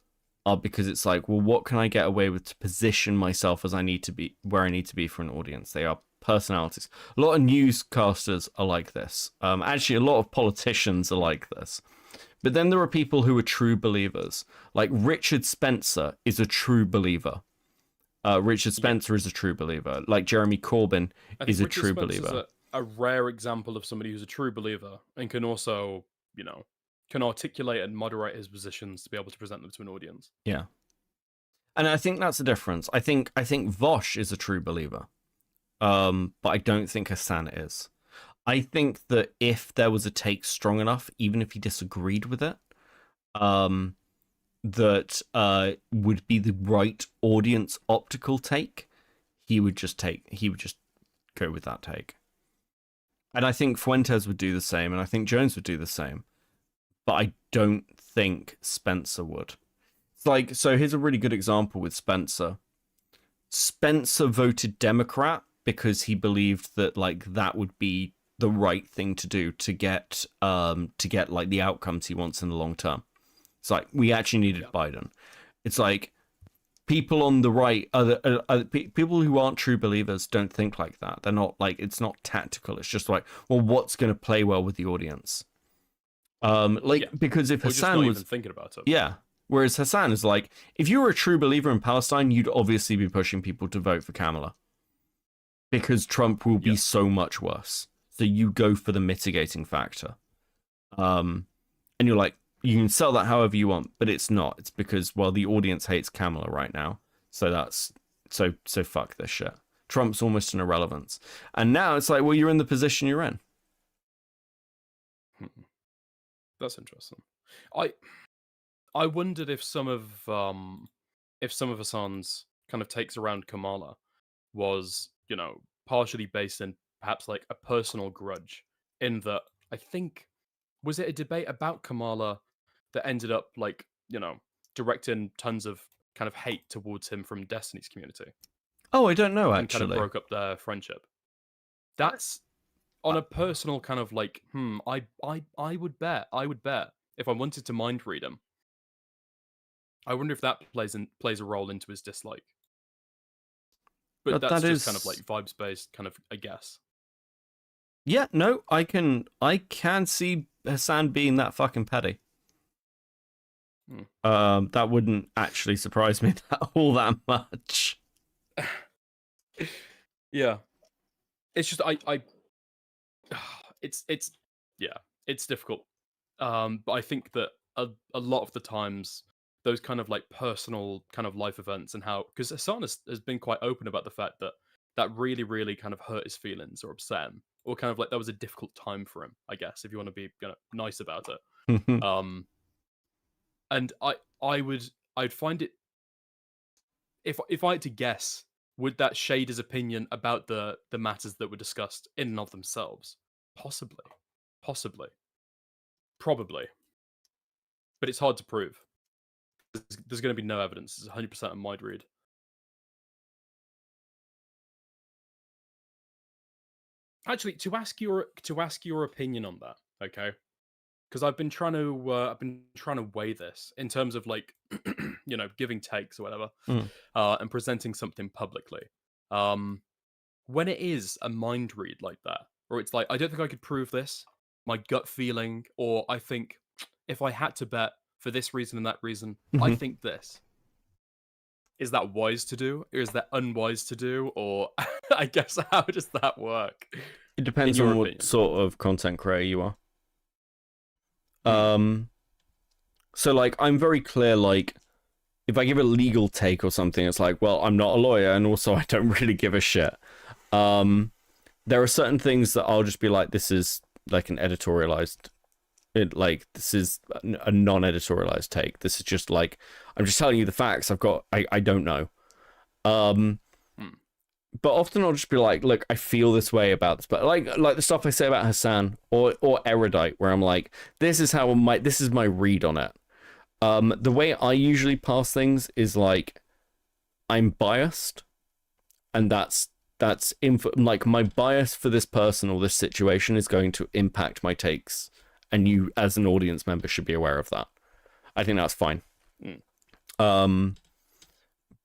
are because it's like, well, what can I get away with to position myself as I need to be, where I need to be for an audience? They are personalities. A lot of newscasters are like this. Actually, a lot of politicians are like this. But then there are people who are true believers. Like Richard Spencer is a true believer. Richard Spencer is a true believer. Like Jeremy Corbyn is a true believer. A rare example of somebody who's a true believer and can also, can articulate and moderate his positions to be able to present them to an audience. Yeah. And I think that's the difference. I think Vosh is a true believer. But I don't think Hassan is. I think that if there was a take strong enough, even if he disagreed with it, that would be the right audience optical take, he would just go with that take. And I think Fuentes would do the same, and I think Jones would do the same. But I don't think Spencer would. It's like, so here's a really good example with Spencer. Spencer voted Democrat because he believed that like that would be the right thing to do to get like the outcomes he wants in the long term. It's like we actually needed Biden. It's like people on the right, other people who aren't true believers don't think like that. They're not like, it's not tactical. It's just like, well, what's going to play well with the audience? Because if Hassan was even thinking about it, yeah. Whereas Hassan is like, if you were a true believer in Palestine, you'd obviously be pushing people to vote for Kamala because Trump will be so much worse. So you go for the mitigating factor. And you're like, you can sell that however you want, but it's not. It's because, well, the audience hates Kamala right now. So that's so fuck this shit. Trump's almost an irrelevance. And now it's like, well, you're in the position you're in. That's interesting. I wondered if some of Hassan's kind of takes around Kamala was, you know, partially based in perhaps like a personal grudge, in that I think, was it a debate about Kamala that ended up like, you know, directing tons of kind of hate towards him from Destiny's community? Oh, I don't know, and actually. kind of broke up their friendship. That's on a personal kind of like, I would bet if I wanted to mind read him, I wonder if that plays a role into his dislike. But that's just kind of like vibes based, kind of, I guess. Yeah, no, I can see Hassan being that fucking petty. That wouldn't actually surprise me all that much. Yeah, it's just it's difficult. But I think that a lot of the times those kind of like personal kind of life events, and how, because Hassan has been quite open about the fact that really, really kind of hurt his feelings or upset him, or kind of like that was a difficult time for him, I guess, if you want to be nice about it. And I'd find it, if I had to guess, would that shade his opinion about the matters that were discussed in and of themselves? Possibly. Probably. But it's hard to prove. There's going to be no evidence. It's 100% a mind read. Actually, to ask your opinion on that, okay? Because I've been trying to weigh this in terms of like, you know, giving takes or whatever, and presenting something publicly. When it is a mind read like that, or it's like, I don't think I could prove this, my gut feeling, or I think if I had to bet for this reason and that reason, I think this. Is that wise to do? Or is that unwise to do? Or I guess, how does that work? It depends on what sort of content creator you are. So like, I'm very clear, like, if I give a legal take or something, it's like, well, I'm not a lawyer, and also I don't really give a shit. There are certain things that I'll just be like, this is like an editorialized, this is a non-editorialized take. This is just like, I'm just telling you the facts. I don't know. But often I'll just be like, look, I feel this way about this, but like the stuff I say about Hassan or Erudite, where I'm like, this is my read on it. The way I usually pass things is like, I'm biased, and that's like, my bias for this person or this situation is going to impact my takes, and you as an audience member should be aware of that. I think that's fine. But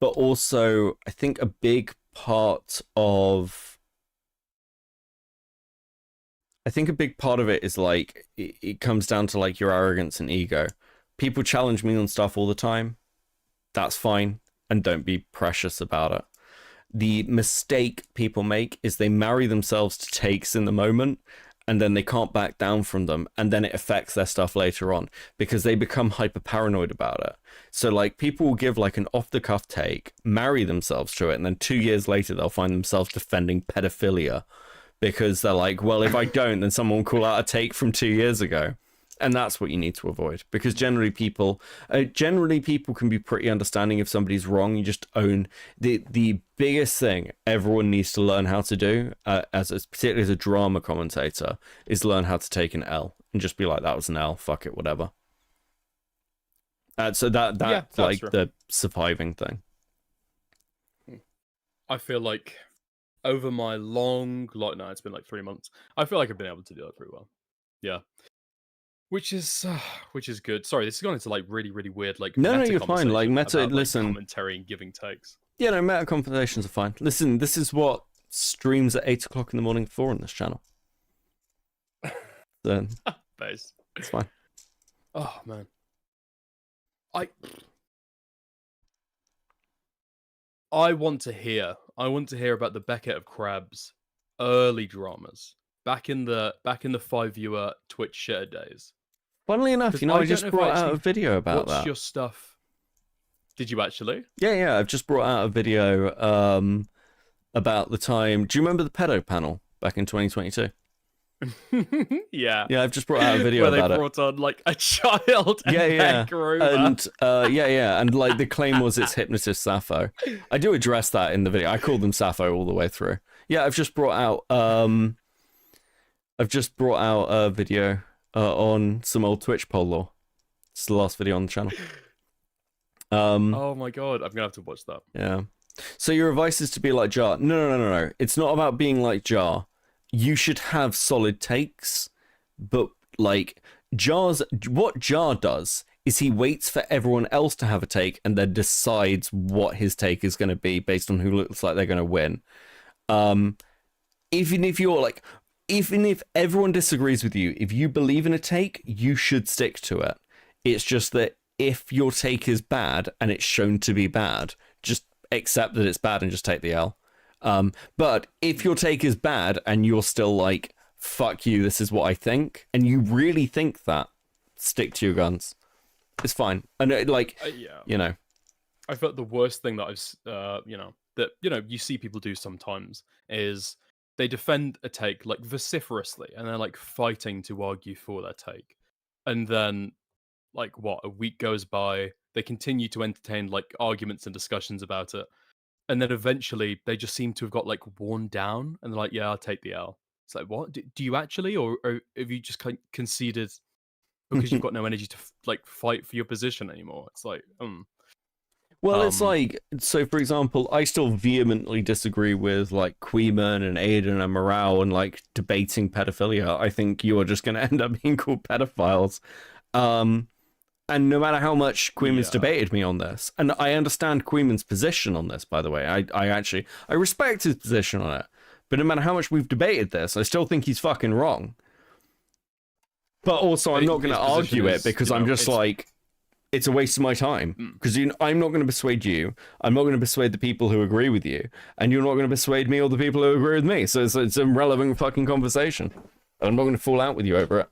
also, I think a big part of it is like, it comes down to like your arrogance and ego. People challenge me on stuff all the time. That's fine, and don't be precious about it. The mistake people make is they marry themselves to takes in the moment, and then they can't back down from them, and then it affects their stuff later on because they become hyper paranoid about it. So like, people will give like an off the cuff take, marry themselves to it, and then 2 years later they'll find themselves defending pedophilia because they're like, well, if I don't, then someone will call out a take from 2 years ago. And that's what you need to avoid, because generally people can be pretty understanding if somebody's wrong. You just own the biggest thing everyone needs to learn how to do, particularly as a drama commentator, is learn how to take an L and just be like, that was an L, fuck it, whatever. So that's like true. The surviving thing. I feel like over my no, it's been like 3 months. I feel like I've been able to do that pretty well. Yeah. Which is good. Sorry, this has gone into like really, really weird like. No, you're fine. Like meta, about, listen. Like, commentary and giving takes. Yeah, no, meta conversations are fine. Listen, this is what streams at 8 o'clock in the morning for on this channel. So, Base. It's fine. Oh man. I want to hear about the Beckett of Crabs early dramas back in the 5-viewer Twitch shitter days. Funnily enough, I just brought out a video about that. What's your stuff? Did you actually? Yeah, I've just brought out a video about the time. Do you remember the pedo panel back in 2022? Yeah, I've just brought out a video where about they brought on like a child. And and like the claim was it's hypnotist Sappho. I do address that in the video. I call them Sappho all the way through. Yeah, I've just brought out a video on some old Twitch poll lore. It's the last video on the channel. Oh my god, I'm gonna have to watch that. Yeah. So your advice is to be like Jar. No. It's not about being like Jar. You should have solid takes, but like what Jar does is he waits for everyone else to have a take and then decides what his take is going to be based on who looks like they're going to win. Even if everyone disagrees with you, if you believe in a take, you should stick to it. It's just that if your take is bad and it's shown to be bad, just accept that it's bad and just take the L. But if your take is bad and you're still like, fuck you, this is what I think, and you really think that, stick to your guns. It's fine. And I felt the worst thing that you see people do sometimes is they defend a take like vociferously and they're like fighting to argue for their take. And then like a week goes by, they continue to entertain like arguments and discussions about it. And then eventually they just seem to have got like worn down and they're like, yeah, I'll take the L. It's like, what? Do you actually? Or have you just conceded because you've got no energy to like fight for your position anymore? It's like, Well, it's like, so for example, I still vehemently disagree with like Queeman and Aiden and Morale and like debating pedophilia. I think you are just going to end up being called pedophiles. And no matter how much Queeman's debated me on this, and I understand Queeman's position on this, by the way, I respect his position on it, but no matter how much we've debated this, I still think he's fucking wrong. But also, I'm not going to argue it because I'm just like, it's a waste of my time. Because I'm not going to persuade you, I'm not going to persuade the people who agree with you, and you're not going to persuade me or the people who agree with me, so it's an irrelevant fucking conversation. I'm not going to fall out with you over it.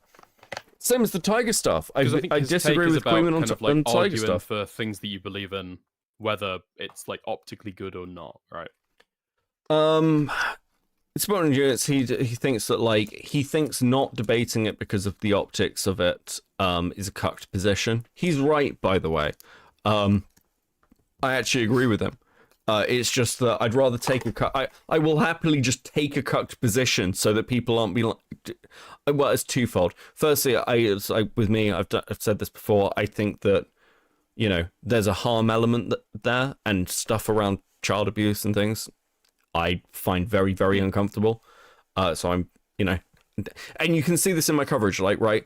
Same as the Tiger stuff. I disagree with Queeman on Tiger stuff. For things that you believe in, whether it's like optically good or not, right? It's about endurance. He thinks that he thinks not debating it because of the optics of it is a cucked position. He's right, by the way. I actually agree with him. It's just that I'd rather take I will happily just take a cucked position so that people aren't being like. Well, it's twofold. Firstly, with me, I've said this before. I think that there's a harm element there and stuff around child abuse and things. I find very, very uncomfortable. So I'm, and you can see this in my coverage. Like, right,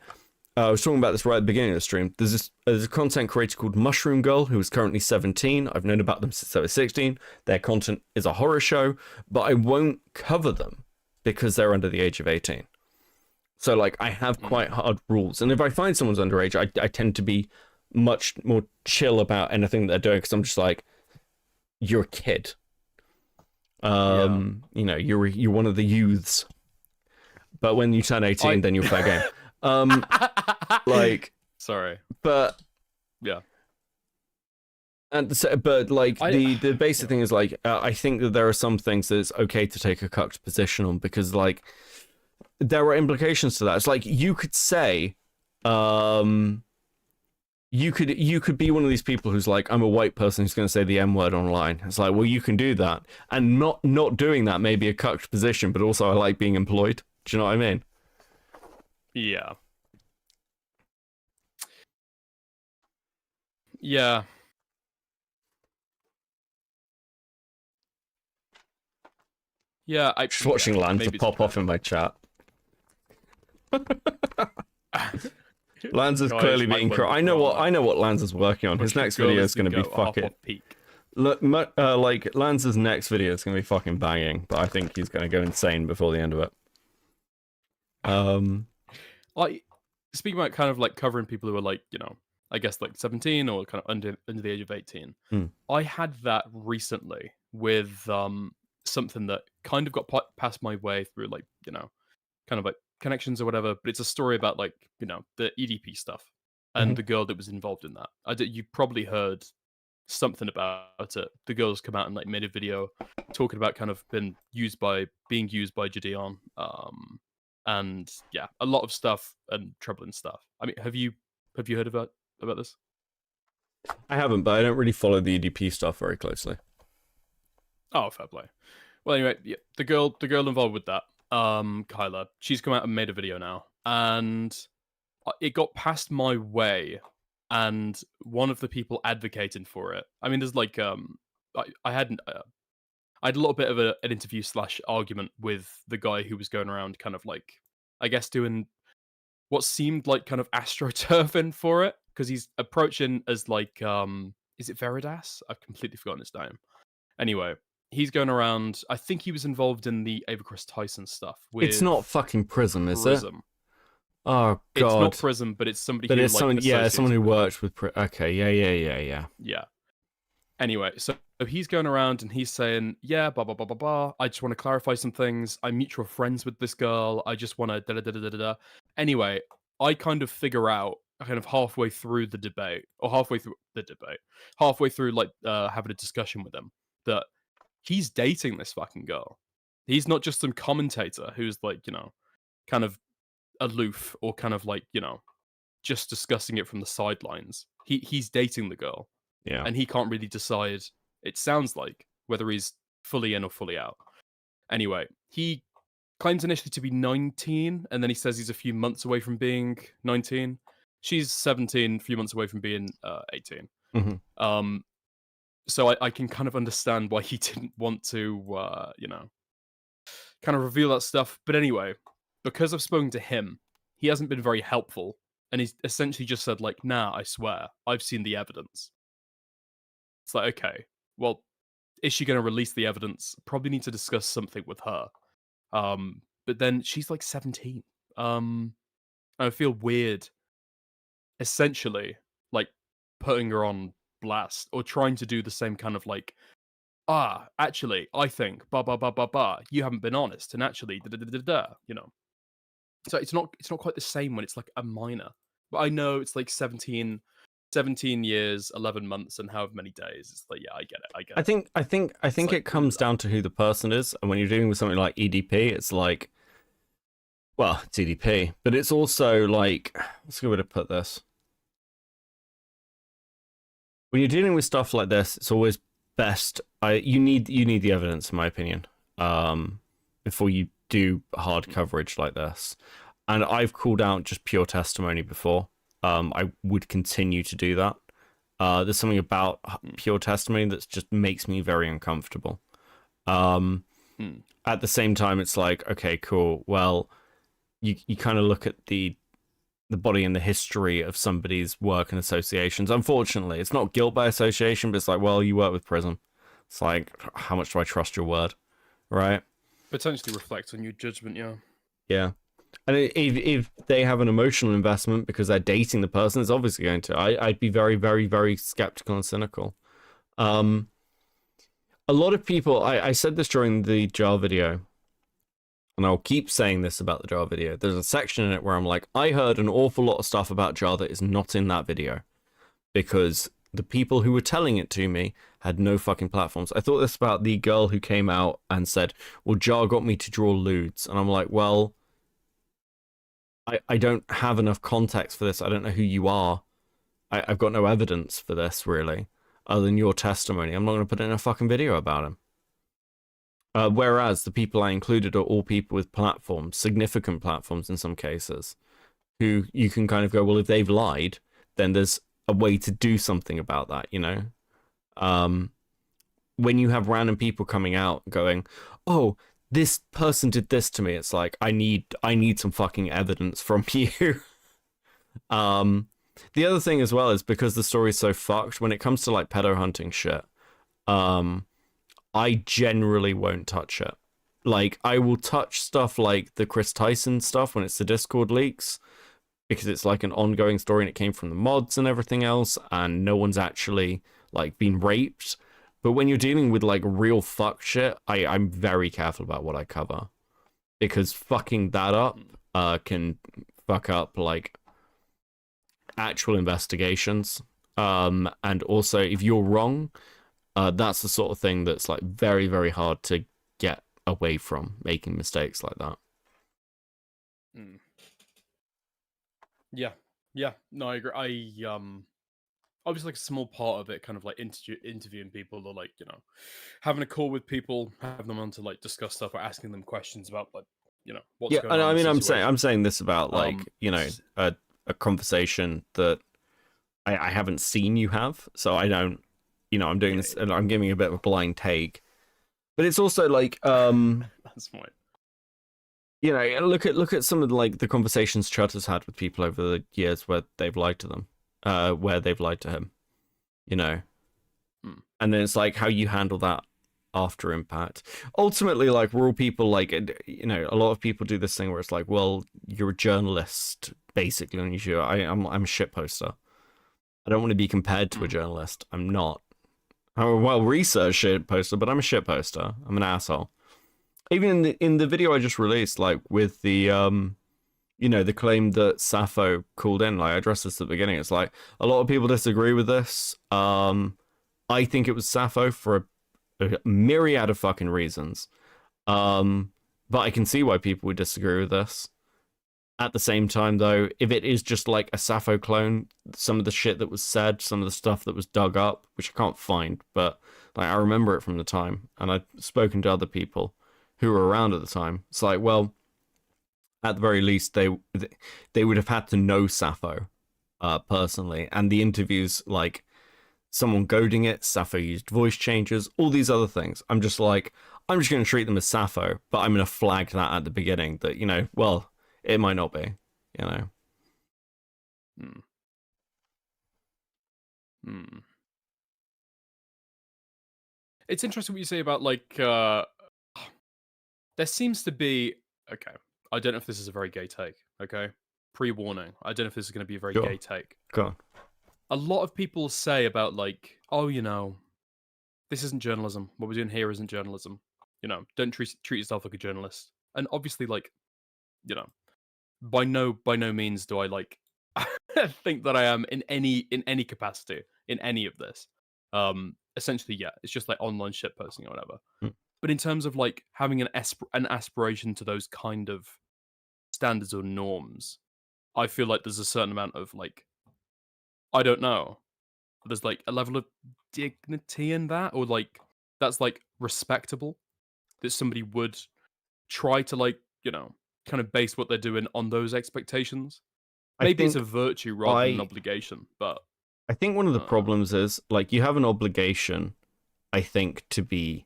I was talking about this right at the beginning of the stream. There's a content creator called Mushroom Girl who is currently 17. I've known about them since I was 16. Their content is a horror show, but I won't cover them because they're under the age of 18. So, like, I have quite hard rules. And if I find someone's underage, I tend to be much more chill about anything they're doing because I'm just like, you're a kid. You're one of the youths. But when you turn 18, then you're fair game. Sorry. But... Yeah. And so, but like the basic thing is like I think that there are some things that it's okay to take a cucked position on because like there are implications to that. It's like you could say, you could be one of these people who's like, I'm a white person who's going to say the M word online. It's like, well, you can do that, and not doing that may be a cucked position, but also I like being employed. Do you know what I mean? Yeah. Yeah. Yeah, Just watching Lanza pop off in my chat. Lanza's clearly being I know what Lanza's working on. His next video is going to be fucking look, like Lanza's next video is going to be fucking banging, but I think he's going to go insane before the end of it. Like speaking about kind of like covering people who are like, you know, I guess like 17 or kind of under the age of 18. I had that recently with something that kind of got past my way through like, you know, kind of like connections or whatever, but it's a story about like, you know, the EDP stuff and the girl that was involved in that. You probably heard something about it. The girl's come out and like made a video talking about kind of being used by Gideon. And yeah, a lot of stuff and troubling stuff. I mean, have you heard about this? I haven't, but I don't really follow the EDP stuff very closely. Oh, fair play. Well, anyway, yeah, the girl involved with that, Kyla, she's come out and made a video now, and it got past my way, and one of the people advocating for it. I mean, there's like, I had a little bit of an interview / argument with the guy who was going around, kind of like, I guess, doing what seemed like kind of astroturfing for it, because he's approaching as like, is it Veritas? I've completely forgotten his name. Anyway. He's going around. I think he was involved in the Ava Chris Tyson stuff. It's not fucking Prism, is it? Oh god, it's not Prism, but it's somebody. But who, it's like, someone. Yeah, someone who works with. Okay, yeah. Yeah. Anyway, so he's going around and he's saying, "Yeah, blah blah blah blah blah. I just want to clarify some things. I'm mutual friends with this girl. I just want to da da da da da da." Anyway, I kind of figure out kind of halfway through the debate, or halfway through like having a discussion with him that. He's dating this fucking girl. He's not just some commentator who's like, you know, kind of aloof or kind of like, you know, just discussing it from the sidelines. He's dating the girl. Yeah. And he can't really decide, it sounds like, whether he's fully in or fully out. Anyway, he claims initially to be 19, and then he says he's a few months away from being 19. She's 17, a few months away from being 18. So I can kind of understand why he didn't want to, you know, kind of reveal that stuff. But anyway, because I've spoken to him, he hasn't been very helpful. And he's essentially just said, like, nah, I swear, I've seen the evidence. It's like, okay, well, is she going to release the evidence? Probably need to discuss something with her. But then she's like 17. I feel weird, essentially, like, putting her on blast or trying to do the same kind of like, actually, I think, you haven't been honest, and actually, you know. So it's not quite the same when it's like a minor. But I know it's like 17 years, 11 months, and however many days. It's like, yeah, I get it. I think it comes down to who the person is, and when you're dealing with something like EDP, it's like, well, it's EDP, but it's also like, what's a good way to put this? When you're dealing with stuff like this, it's always best. You need the evidence, in my opinion, before you do hard coverage like this. And I've called out just pure testimony before. I would continue to do that. There's something about pure testimony that just makes me very uncomfortable. At the same time, it's like, okay, cool. Well, you kind of look at the body and the history of somebody's work and associations. Unfortunately, it's not guilt by association, but it's like, well, you work with Prism. It's like, how much do I trust your word, right? Potentially reflect on your judgment, yeah. Yeah. And if they have an emotional investment because they're dating the person, it's obviously going to. I'd be very, very, very skeptical and cynical. A lot of people, I said this during the jar video, and I'll keep saying this about the jar video. There's a section in it where I'm like, I heard an awful lot of stuff about jar that is not in that video, because the people who were telling it to me had no fucking platforms. I thought this about the girl who came out and said, well, Jar got me to draw lewds. And I'm like, well, I don't have enough context for this. I don't know who you are. I've got no evidence for this, really, other than your testimony. I'm not going to put in a fucking video about him. Whereas the people I included are all people with platforms, significant platforms in some cases, who you can kind of go, well, if they've lied, then there's a way to do something about that, you know? When you have random people coming out going, oh, this person did this to me, it's like, I need some fucking evidence from you. The other thing as well is because the story's so fucked, when it comes to like pedo hunting shit, I generally won't touch it. Like, I will touch stuff like the Chris Tyson stuff when it's the Discord leaks, because it's like an ongoing story and it came from the mods and everything else, and no one's actually like been raped. But when you're dealing with like real fuck shit, I'm very careful about what I cover, because fucking that up can fuck up like actual investigations. And also, if you're wrong, that's the sort of thing that's like very, very hard to get away from, making mistakes like that. Yeah, no, I agree. Obviously, like a small part of it, kind of like interviewing people, or like, you know, having a call with people, having them on to like discuss stuff, or asking them questions about like, you know, what's going on. Yeah, I mean, I'm saying this about like, you know, a conversation that I haven't seen you have, so I don't, you know, I'm doing this and I'm giving a bit of a blind take, but it's also like, that's fine. You know, look at some of like the conversations Chud has had with people over the years where they've lied to them, where they've lied to him, you know, and then it's like how you handle that after impact. Ultimately, like, we're all people, like, you know, a lot of people do this thing where it's like, well, you're a journalist basically on YouTube. I'm a shit poster. I don't want to be compared to a journalist. I'm not. I'm a well-researched shit poster, but I'm a shit poster. I'm an asshole. Even in the video I just released, like with the you know, the claim that Sappho called in, like I addressed this at the beginning. It's like a lot of people disagree with this. I think it was Sappho for a myriad of fucking reasons. But I can see why people would disagree with this. At the same time, though, if it is just like a Sappho clone, some of the shit that was said, some of the stuff that was dug up, which I can't find, but like I remember it from the time, and I've spoken to other people who were around at the time. It's like, well, at the very least, they would have had to know Sappho personally, and the interviews, like someone goading it, Sappho used voice changes, all these other things. I'm just like, I'm just going to treat them as Sappho, but I'm going to flag that at the beginning that, you know, well, it might not be, you know. It's interesting what you say about like there seems to be, okay, I don't know if this is a very gay take, okay? Pre-warning, I don't know if this is going to be a very gay take. Go on. A lot of people say about like, oh, you know, this isn't journalism. What we're doing here isn't journalism. You know, don't treat yourself like a journalist. And obviously, like, you know, by no means do I like think that I am in any capacity in any of this. Essentially, yeah, it's just like online shit posting or whatever. But in terms of like having an aspiration to those kind of standards or norms, I feel like there's a certain amount of like, I don't know, there's like a level of dignity in that, or like that's like respectable, that somebody would try to like, you know, kind of base what they're doing on those expectations. Maybe it's a virtue rather than an obligation, but I think one of the problems is like you have an obligation, I think, to be,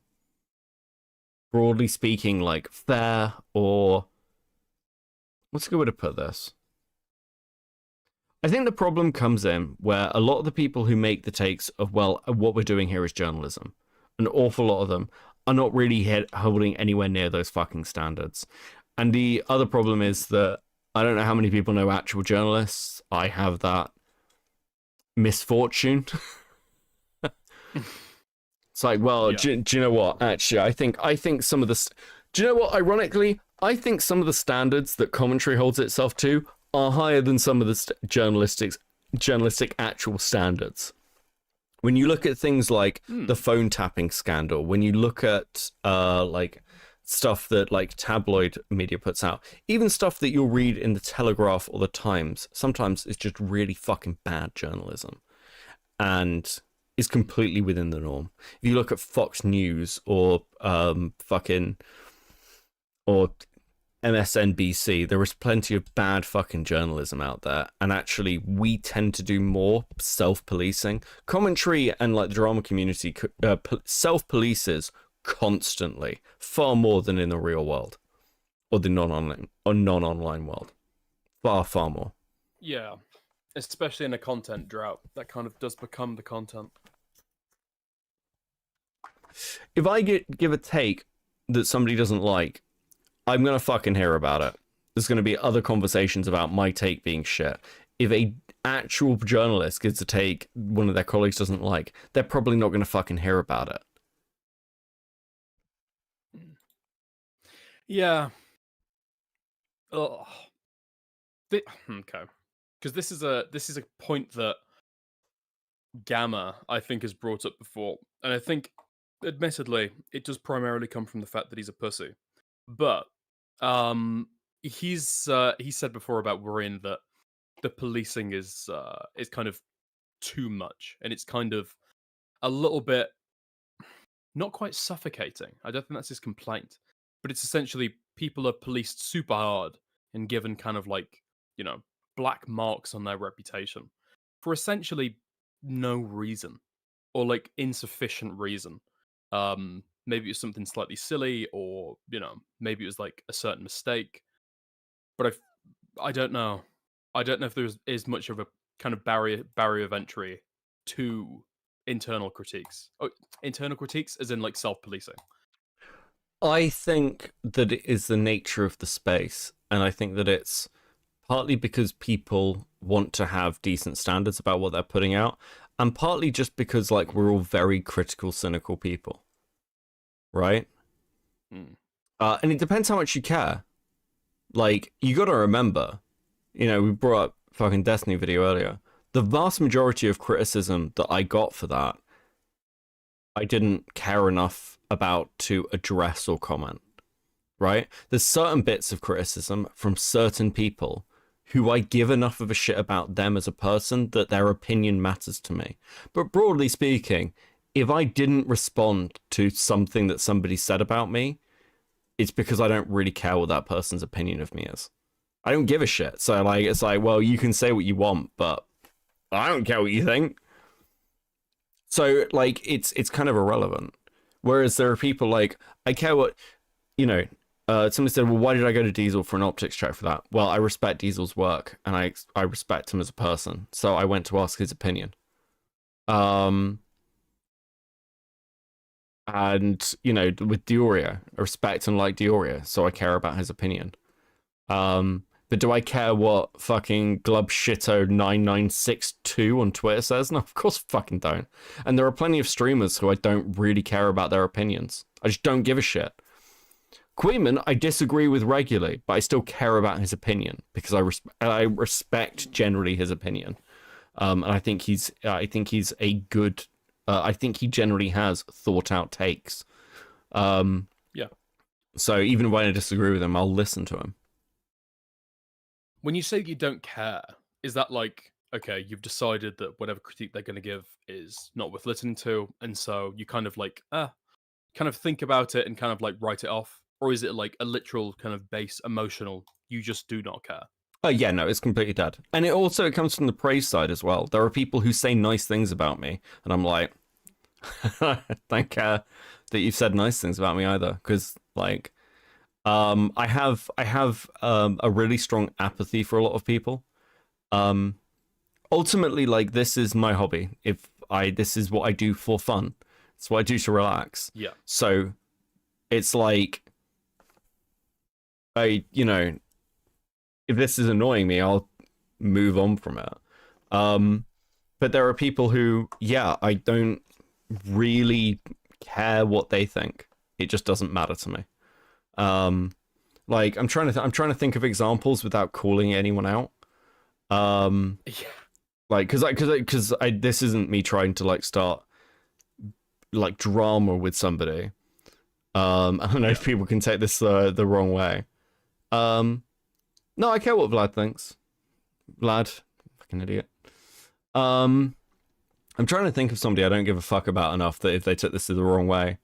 broadly speaking, like fair, or what's a good way to put this? I think the problem comes in where a lot of the people who make the takes of, well, what we're doing here is journalism, an awful lot of them are not really holding anywhere near those fucking standards. And the other problem is that I don't know how many people know actual journalists. I have that misfortune. It's like, well, yeah. Do you know what? Actually, I think some of the... Do you know what? Ironically, I think some of the standards that commentary holds itself to are higher than some of the journalistic actual standards. When you look at things like the phone tapping scandal, when you look at like stuff that like tabloid media puts out, even stuff that you'll read in the Telegraph or the Times, sometimes it's just really fucking bad journalism and is completely within the norm. If you look at Fox News or or MSNBC, there is plenty of bad fucking journalism out there, and actually we tend to do more self-policing. Commentary and like the drama community self-polices constantly, far more than in the real world or the non-online world. Far more. Yeah, especially in a content drought, that kind of does become the content. If I give a take that somebody doesn't like, I'm gonna fucking hear about it. There's gonna be other conversations about my take being shit. If a actual journalist gives a take one of their colleagues doesn't like, they're probably not gonna fucking hear about it. Yeah. Oh. Okay. Because this is a point that Gamma, I think, has brought up before, and I think, admittedly, it does primarily come from the fact that he's a pussy. But he said before about worrying that the policing is kind of too much, and it's kind of a little bit not quite suffocating. I don't think that's his complaint, but it's essentially people are policed super hard and given kind of like, you know, black marks on their reputation for essentially no reason, or like insufficient reason. Maybe it was something slightly silly, or, you know, maybe it was like a certain mistake. But I don't know. I don't know if there is much of a kind of barrier of entry to internal critiques. Oh, internal critiques as in like self-policing. I think that it is the nature of the space, and I think that it's partly because people want to have decent standards about what they're putting out, and partly just because like we're all very critical, cynical people, right? And it depends how much you care. Like, you got to remember, you know, we brought up fucking Destiny video earlier. The vast majority of criticism that I got for that, I didn't care enough about to address or comment, right? There's certain bits of criticism from certain people who I give enough of a shit about them as a person that their opinion matters to me. But broadly speaking, if I didn't respond to something that somebody said about me, it's because I don't really care what that person's opinion of me is. I don't give a shit. So like, it's like, well, you can say what you want, but I don't care what you think. So like, it's kind of irrelevant. Whereas there are people like, I care what, you know, somebody said, well, why did I go to Diesel for an optics check for that? Well, I respect Diesel's work, and I respect him as a person. So I went to ask his opinion. And, you know, with Dioria, I respect and like Dioria, so I care about his opinion. But do I care what fucking Glubshitto9962 on Twitter says? No, of course I fucking don't. And there are plenty of streamers who I don't really care about their opinions. I just don't give a shit. Queeman, I disagree with regularly, but I still care about his opinion because I respect generally his opinion. And I think he's a good. I think he generally has thought out takes. Yeah. So even when I disagree with him, I'll listen to him. When you say you don't care, is that like, okay, you've decided that whatever critique they're going to give is not worth listening to, and so you kind of like, kind of think about it and kind of like write it off? Or is it like a literal kind of base emotional, you just do not care? Oh, yeah, no, it's completely dead. And it comes from the praise side as well. There are people who say nice things about me, and I'm like, I don't care that you've said nice things about me either, because like, I have a really strong apathy for a lot of people. Ultimately, like, this is my hobby. This is what I do for fun. It's what I do to relax. Yeah. So it's like, you know, if this is annoying me, I'll move on from it. But there are people who, yeah, I don't really care what they think. It just doesn't matter to me. Like, I'm trying to think of examples without calling anyone out. Yeah. Like, because this isn't me trying to like start like drama with somebody. I don't know if people can take this the wrong way. No, I care what Vlad thinks. Vlad, fucking idiot. I'm trying to think of somebody I don't give a fuck about enough that if they took this the wrong way,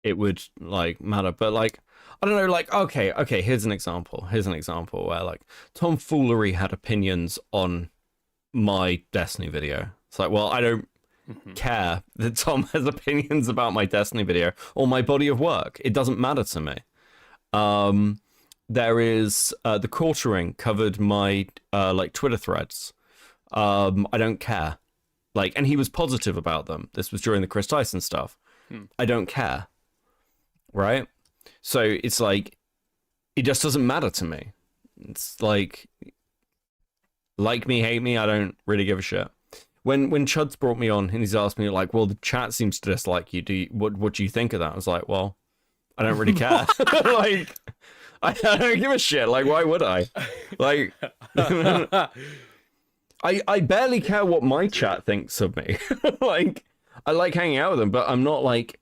it would like matter. But like, I don't know, like, okay, here's an example. Here's an example where like Tom Foolery had opinions on my Destiny video. It's like, well, I don't care that Tom has opinions about my Destiny video or my body of work. It doesn't matter to me. There is the Quartering covered my like Twitter threads. I don't care. Like, and he was positive about them. This was during the Chris Tyson stuff. I don't care. Right? So it's like, it just doesn't matter to me. It's like me, hate me, I don't really give a shit. When Chud's brought me on and he's asked me like, well, the chat seems to dislike you. What do you think of that? I was like, well, I don't really care. Like, I don't give a shit. Like, why would I? Like, I barely care what my chat thinks of me. Like, I like hanging out with them, but I'm not like,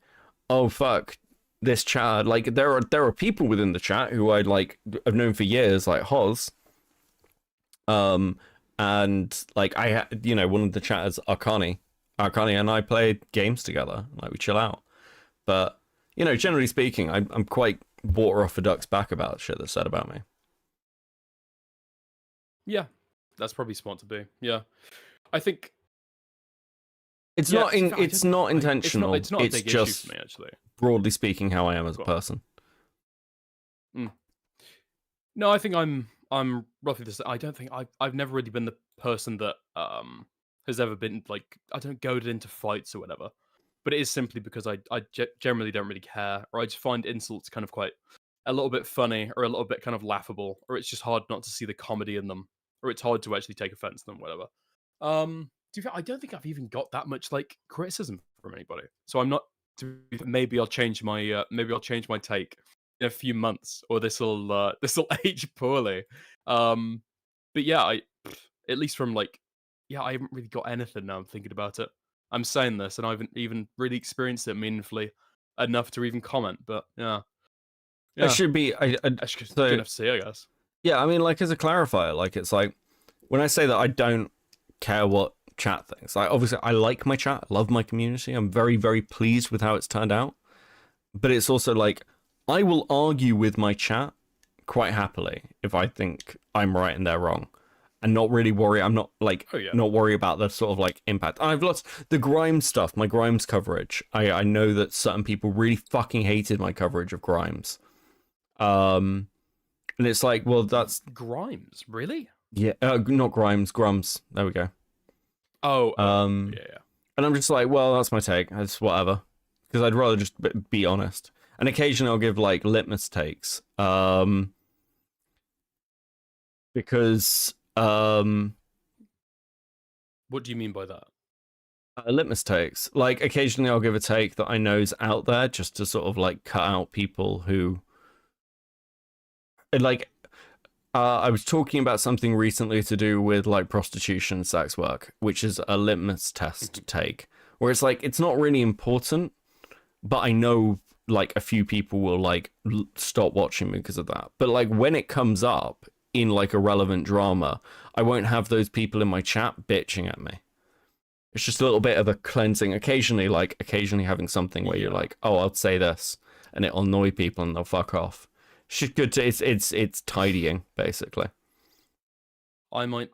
oh fuck, this chat. Like, there are people within the chat who I like have known for years, like Hoz. And like one of the chatters, Arcani and I play games together. Like, we chill out. But generally speaking, I'm quite water off a duck's back about shit that's said about me. Yeah, that's probably smart to be. Yeah, I think it's not intentional. It's not a big just issue for me, actually. Broadly speaking, how I am as a person. No, I think I'm roughly the same. I don't think I've never really been the person that has ever been like, I don't goaded into fights or whatever. But it is simply because I generally don't really care, or I just find insults kind of quite a little bit funny, or a little bit kind of laughable, or it's just hard not to see the comedy in them, or it's hard to actually take offense to them, whatever. I don't think I've even got that much like criticism from anybody, so I'm not. Maybe I'll change my take in a few months, or this will age poorly. But yeah, at least from like, yeah, I haven't really got anything now. I'm thinking about it. I'm saying this, and I haven't even really experienced it meaningfully enough to even comment. But yeah. It should be. I just don't have to see, I guess. Yeah, I mean, like, as a clarifier, like, it's like when I say that I don't care what chat thinks. Like, obviously, I like my chat, I love my community. I'm very, very pleased with how it's turned out. But it's also like, I will argue with my chat quite happily if I think I'm right and they're wrong. And not really worry. I'm not like not worry about the sort of like impact. I've lost the Grimes stuff, my Grimes coverage. I know that certain people really fucking hated my coverage of Grimes. And it's like, well, that's Grimes, really? Yeah, not Grimes, Grums. There we go. Oh, yeah. And I'm just like, well, that's my take. It's whatever, because I'd rather just be honest. And occasionally I'll give like litmus takes, because. What do you mean by that? Litmus takes. Like, occasionally I'll give a take that I know's out there just to sort of like cut out people who like I was talking about something recently to do with like prostitution and sex work, which is a litmus test take, where it's like, it's not really important, but I know like a few people will like stop watching me because of that. But like when it comes up in like a relevant drama, I won't have those people in my chat bitching at me. It's just a little bit of a cleansing. Occasionally having something where you're like, oh, I'll say this, and it'll annoy people and they'll fuck off. It's just good to, it's tidying, basically. I might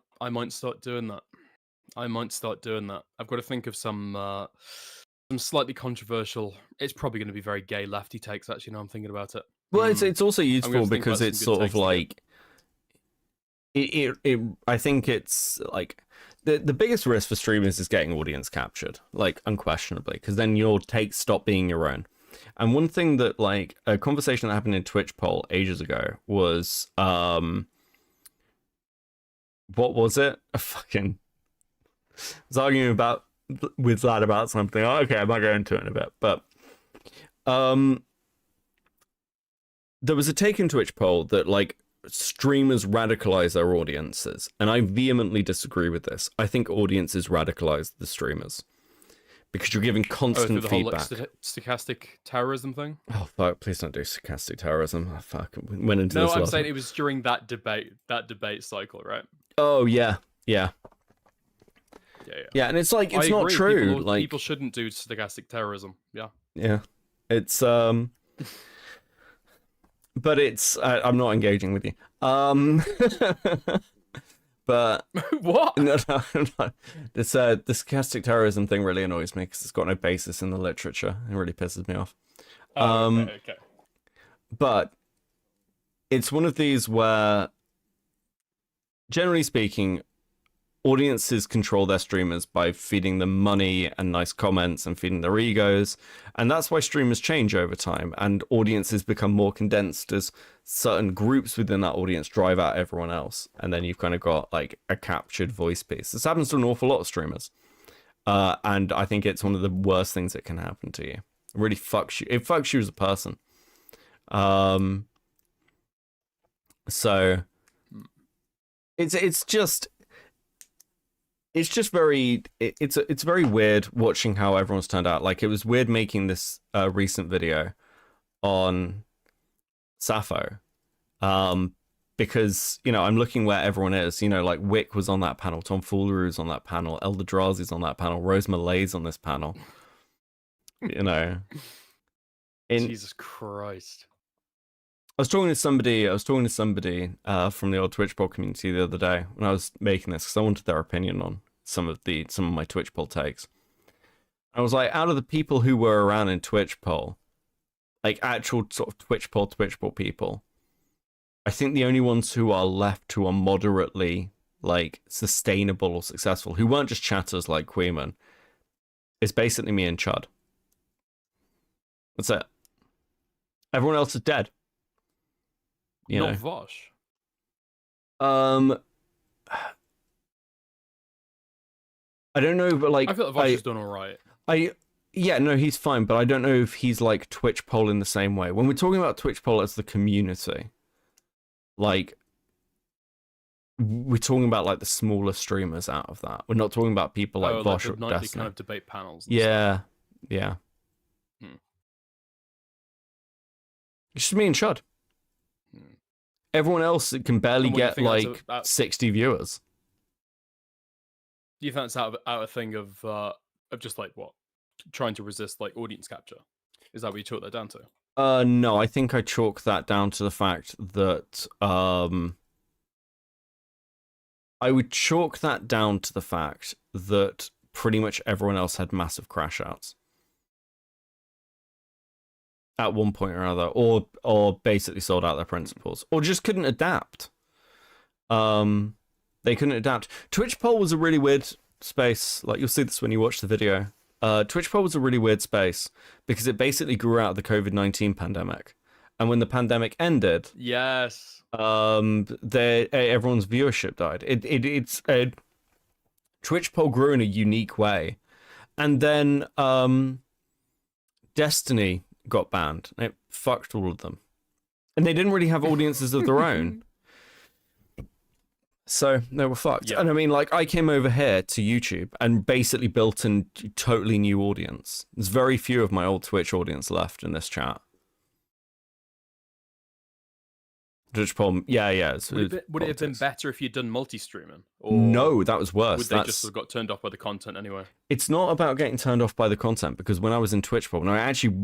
start doing that. I've got to think of some slightly controversial. It's probably going to be very gay lefty takes. Actually, now I'm thinking about it. Well, it's also useful because it's sort of like. I think it's like the biggest risk for streamers is getting audience captured, like unquestionably, because then your takes stop being your own. And one thing that like a conversation that happened in Twitch poll ages ago was what was it? I was arguing with Vlad about something. Oh, okay, I might go into it in a bit, but there was a take in Twitch poll that like streamers radicalize their audiences, and I vehemently disagree with this. I think audiences radicalize the streamers because you're giving constant the whole, feedback. like, stochastic terrorism thing. Oh fuck! Please don't do stochastic terrorism. Oh, fuck! We went into No, this. I'm saying it was during that debate cycle, right? Oh yeah. Yeah. And it's like it's I not agree. true. People shouldn't do stochastic terrorism. Yeah. It's but it's I'm not engaging with you. But What? no, this stochastic terrorism thing really annoys me because it's got no basis in the literature. It really pisses me off. Okay. But it's one of these where, generally speaking, audiences control their streamers by feeding them money and nice comments and feeding their egos. And that's why streamers change over time and audiences become more condensed as certain groups within that audience drive out everyone else. And then you've kind of got like a captured voice piece. This happens to an awful lot of streamers. And I think it's one of the worst things that can happen to you. It really fucks you. It fucks you as a person. So it's just very it's very weird watching how everyone's turned out. Like, it was weird making this recent video on Sappho, because, you know, I'm looking where everyone is. You know, like Wick was on that panel, Tom Foolery's on that panel, Eldrazi's on that panel, Rose Malay's on this panel. You know, Jesus Christ. I was talking to somebody from the old Twitch poll community the other day when I was making this, because I wanted their opinion on some of my Twitch poll takes. I was like, out of the people who were around in Twitch poll, like actual sort of Twitch poll people, I think the only ones who are left who are moderately like sustainable or successful, who weren't just chatters like Queeman, is basically me and Chud. That's it. Everyone else is dead. You Not know. Vosh. I don't know, but like I feel like Vosh has done all right. Yeah, no, he's fine, but I don't know if he's like Twitch poll in the same way. When we're talking about Twitch poll as the community, like, we're talking about like the smaller streamers out of that. We're not talking about people like Vosh the or nightly Destiny. kind of debate panels. And Yeah. It's just me and Chud. Everyone else can barely And what do you get think like that's 60 viewers. Do you think that's out of a thing of just like what, trying to resist like audience capture? Is that what you chalk that down to? No, I think I chalk that down to the fact that I would chalk that down to the fact that pretty much everyone else had massive crash outs at one point or another, or basically sold out their principles, or just couldn't adapt. They couldn't adapt. Twitch poll was a really weird space. Like, you'll see this when you watch the video. Twitch poll was a really weird space because it basically grew out of the COVID-19 pandemic, and when the pandemic ended, Yes. everyone's viewership died. It's Twitch poll grew in a unique way, and then Destiny got banned. It fucked all of them, and they didn't really have audiences of their own, so they were fucked. Yeah. And I mean, like, I came over here to YouTube and basically built a totally new audience. There's very few of my old Twitch audience left in this chat. Twitch poll, yeah. Would it have been better if you'd done multi-streaming? Or No, that was worse. would they just have got turned off by the content anyway? It's not about getting turned off by the content, because when I was in Twitch poll, when I actually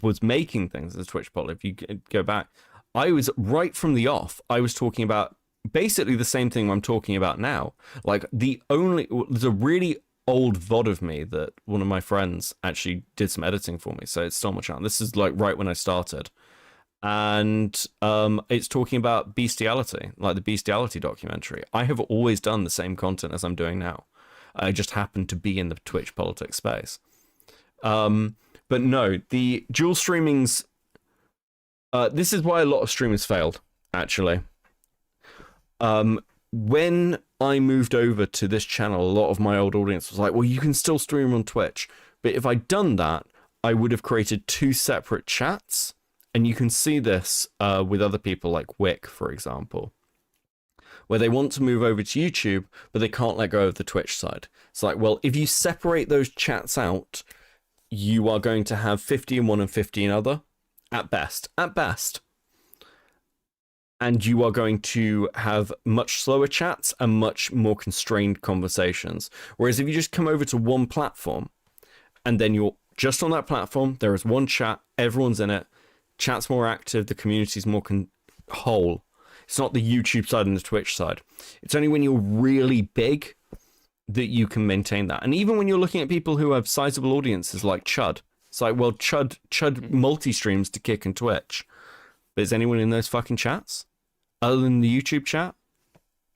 was making things as Twitch poll, if you go back, I was right from the off, I was talking about basically the same thing I'm talking about now. Like, there's a really old VOD of me that one of my friends actually did some editing for me, so it's still on my channel. This is like right when I started. And it's talking about bestiality, like the bestiality documentary. I have always done the same content as I'm doing now. I just happen to be in the Twitch politics space. But no, the dual streamings, this is why a lot of streamers failed, actually. When I moved over to this channel, a lot of my old audience was like, well, you can still stream on Twitch. But if I'd done that, I would have created 2 separate chats, and you can see this with other people like Wick, for example, where they want to move over to YouTube, but they can't let go of the Twitch side. It's like, well, if you separate those chats out, you are going to have 50 in one and 50 in other, at best. And you are going to have much slower chats and much more constrained conversations. Whereas if you just come over to one platform, and then you're just on that platform, there is one chat, everyone's in it, chat's more active, the community's more whole. It's not the YouTube side and the Twitch side. It's only when you're really big that you can maintain that. And even when you're looking at people who have sizable audiences like Chud, it's like, well, Chud multi-streams to Kick and Twitch. But is anyone in those fucking chats? Other than the YouTube chat?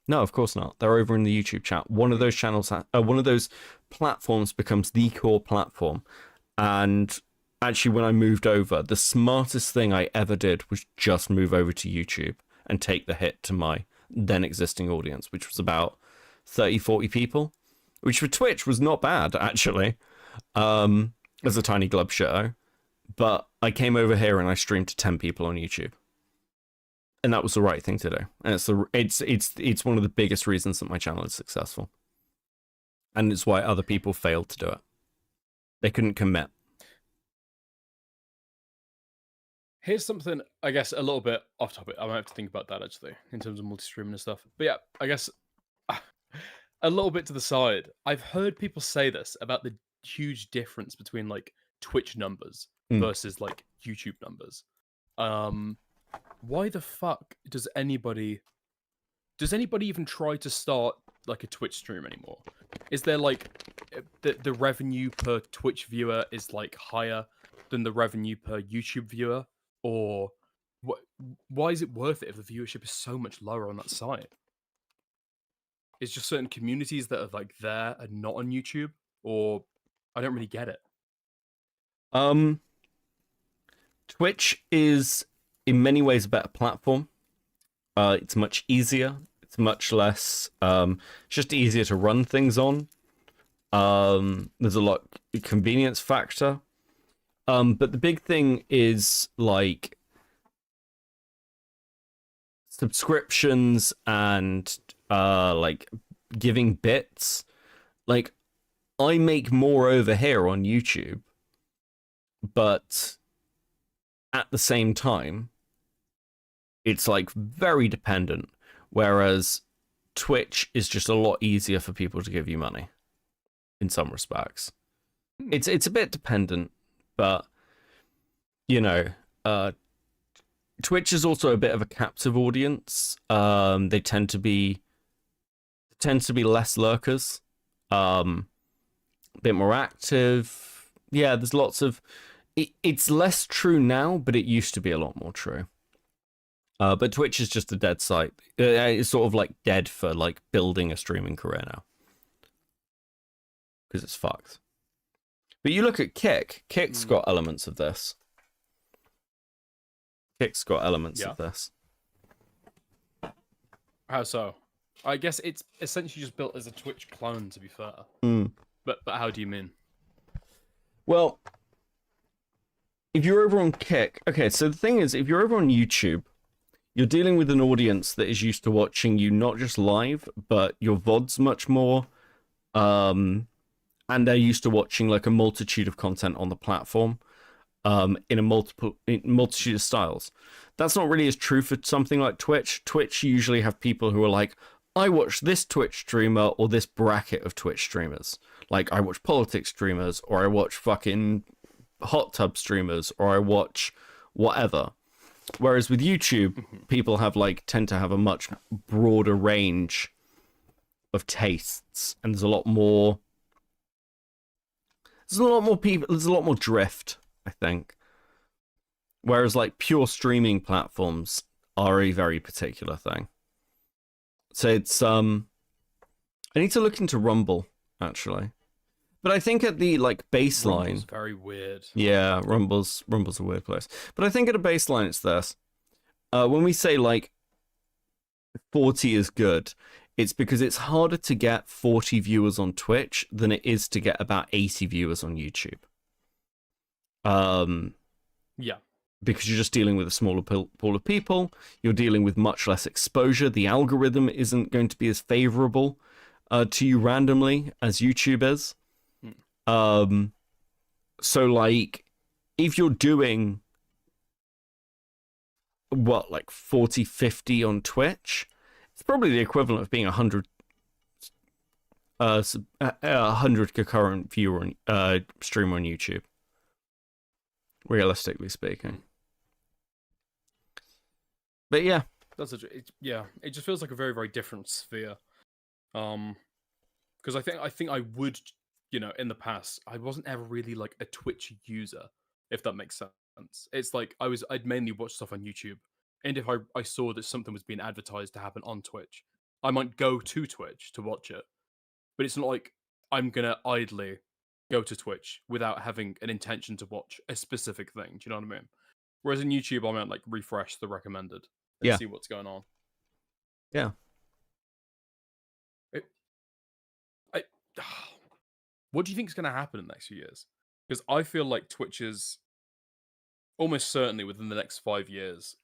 No, of course not. They're over in the YouTube chat. One of those channels, one of those platforms becomes the core platform. And actually, when I moved over, the smartest thing I ever did was just move over to YouTube and take the hit to my then existing audience, which was about 30, 40 people, which for Twitch was not bad, actually, as a tiny glub show. But I came over here and I streamed to 10 people on YouTube. And that was the right thing to do. And it's one of the biggest reasons that my channel is successful. And it's why other people failed to do it. They couldn't commit. Here's something, I guess, a little bit off topic. I might have to think about that, actually, in terms of multi-streaming and stuff. But yeah, I guess a little bit to the side. I've heard people say this about the huge difference between, like, Twitch numbers versus, like, YouTube numbers. Why the fuck does anybody even try to start, like, a Twitch stream anymore? Is there, like, the revenue per Twitch viewer is, like, higher than the revenue per YouTube viewer? Or why is it worth it if the viewership is so much lower on that site? It's just certain communities that are like there and not on YouTube, or I don't really get it. Twitch is in many ways a better platform. It's much easier. It's much less. It's just easier to run things on. There's a lot convenience factor. But the big thing is like subscriptions and like giving bits. Like I make more over here on YouTube, but at the same time, it's like very dependent. Whereas Twitch is just a lot easier for people to give you money in some respects. It's a bit dependent. But, you know, Twitch is also a bit of a captive audience. They tend to be less lurkers, a bit more active. Yeah, there's lots of... It's less true now, but it used to be a lot more true. But Twitch is just a dead site. It's sort of like dead for like building a streaming career now. Because it's fucked. But you look at Kick. Kick's got elements of this. Kick's got elements of this. How so? I guess it's essentially just built as a Twitch clone, to be fair. But how do you mean? Well, if you're over on Kick... Okay, so the thing is, if you're over on YouTube, you're dealing with an audience that is used to watching you not just live, but your VODs much more. And they're used to watching like a multitude of content on the platform, in a multitude of styles. That's not really as true for something like Twitch. Twitch usually have people who are like, I watch this Twitch streamer or this bracket of Twitch streamers. Like I watch politics streamers, or I watch fucking hot tub streamers, or I watch whatever. Whereas with YouTube, people tend to have a much broader range of tastes, and there's a lot more people, there's a lot more drift, I think. Whereas like pure streaming platforms are a very particular thing. So it's I need to look into Rumble, actually. But I think at the like baseline, Rumble's very weird. Yeah, Rumble's a weird place. But I think at a baseline it's this. When we say like 40 is good, it's because it's harder to get 40 viewers on Twitch than it is to get about 80 viewers on YouTube. Yeah. because you're just dealing with a smaller pool of people. You're dealing with much less exposure. The algorithm isn't going to be as favorable to you randomly as YouTube is. So like, if you're doing what, like 40, 50 on Twitch, it's probably the equivalent of being 100 concurrent viewer on streamer on YouTube, realistically speaking. But yeah, it just feels like a very, very different sphere. Because I think I would, in the past, I wasn't ever really like a Twitch user, if that makes sense. It's like I'd mainly watch stuff on YouTube, and if I saw that something was being advertised to happen on Twitch, I might go to Twitch to watch it. But it's not like I'm gonna idly go to Twitch without having an intention to watch a specific thing. Do you know what I mean? Whereas in YouTube, I might like refresh the recommended and see what's going on. Yeah. What do you think is going to happen in the next few years? Because I feel like Twitch is almost certainly within the next 5 years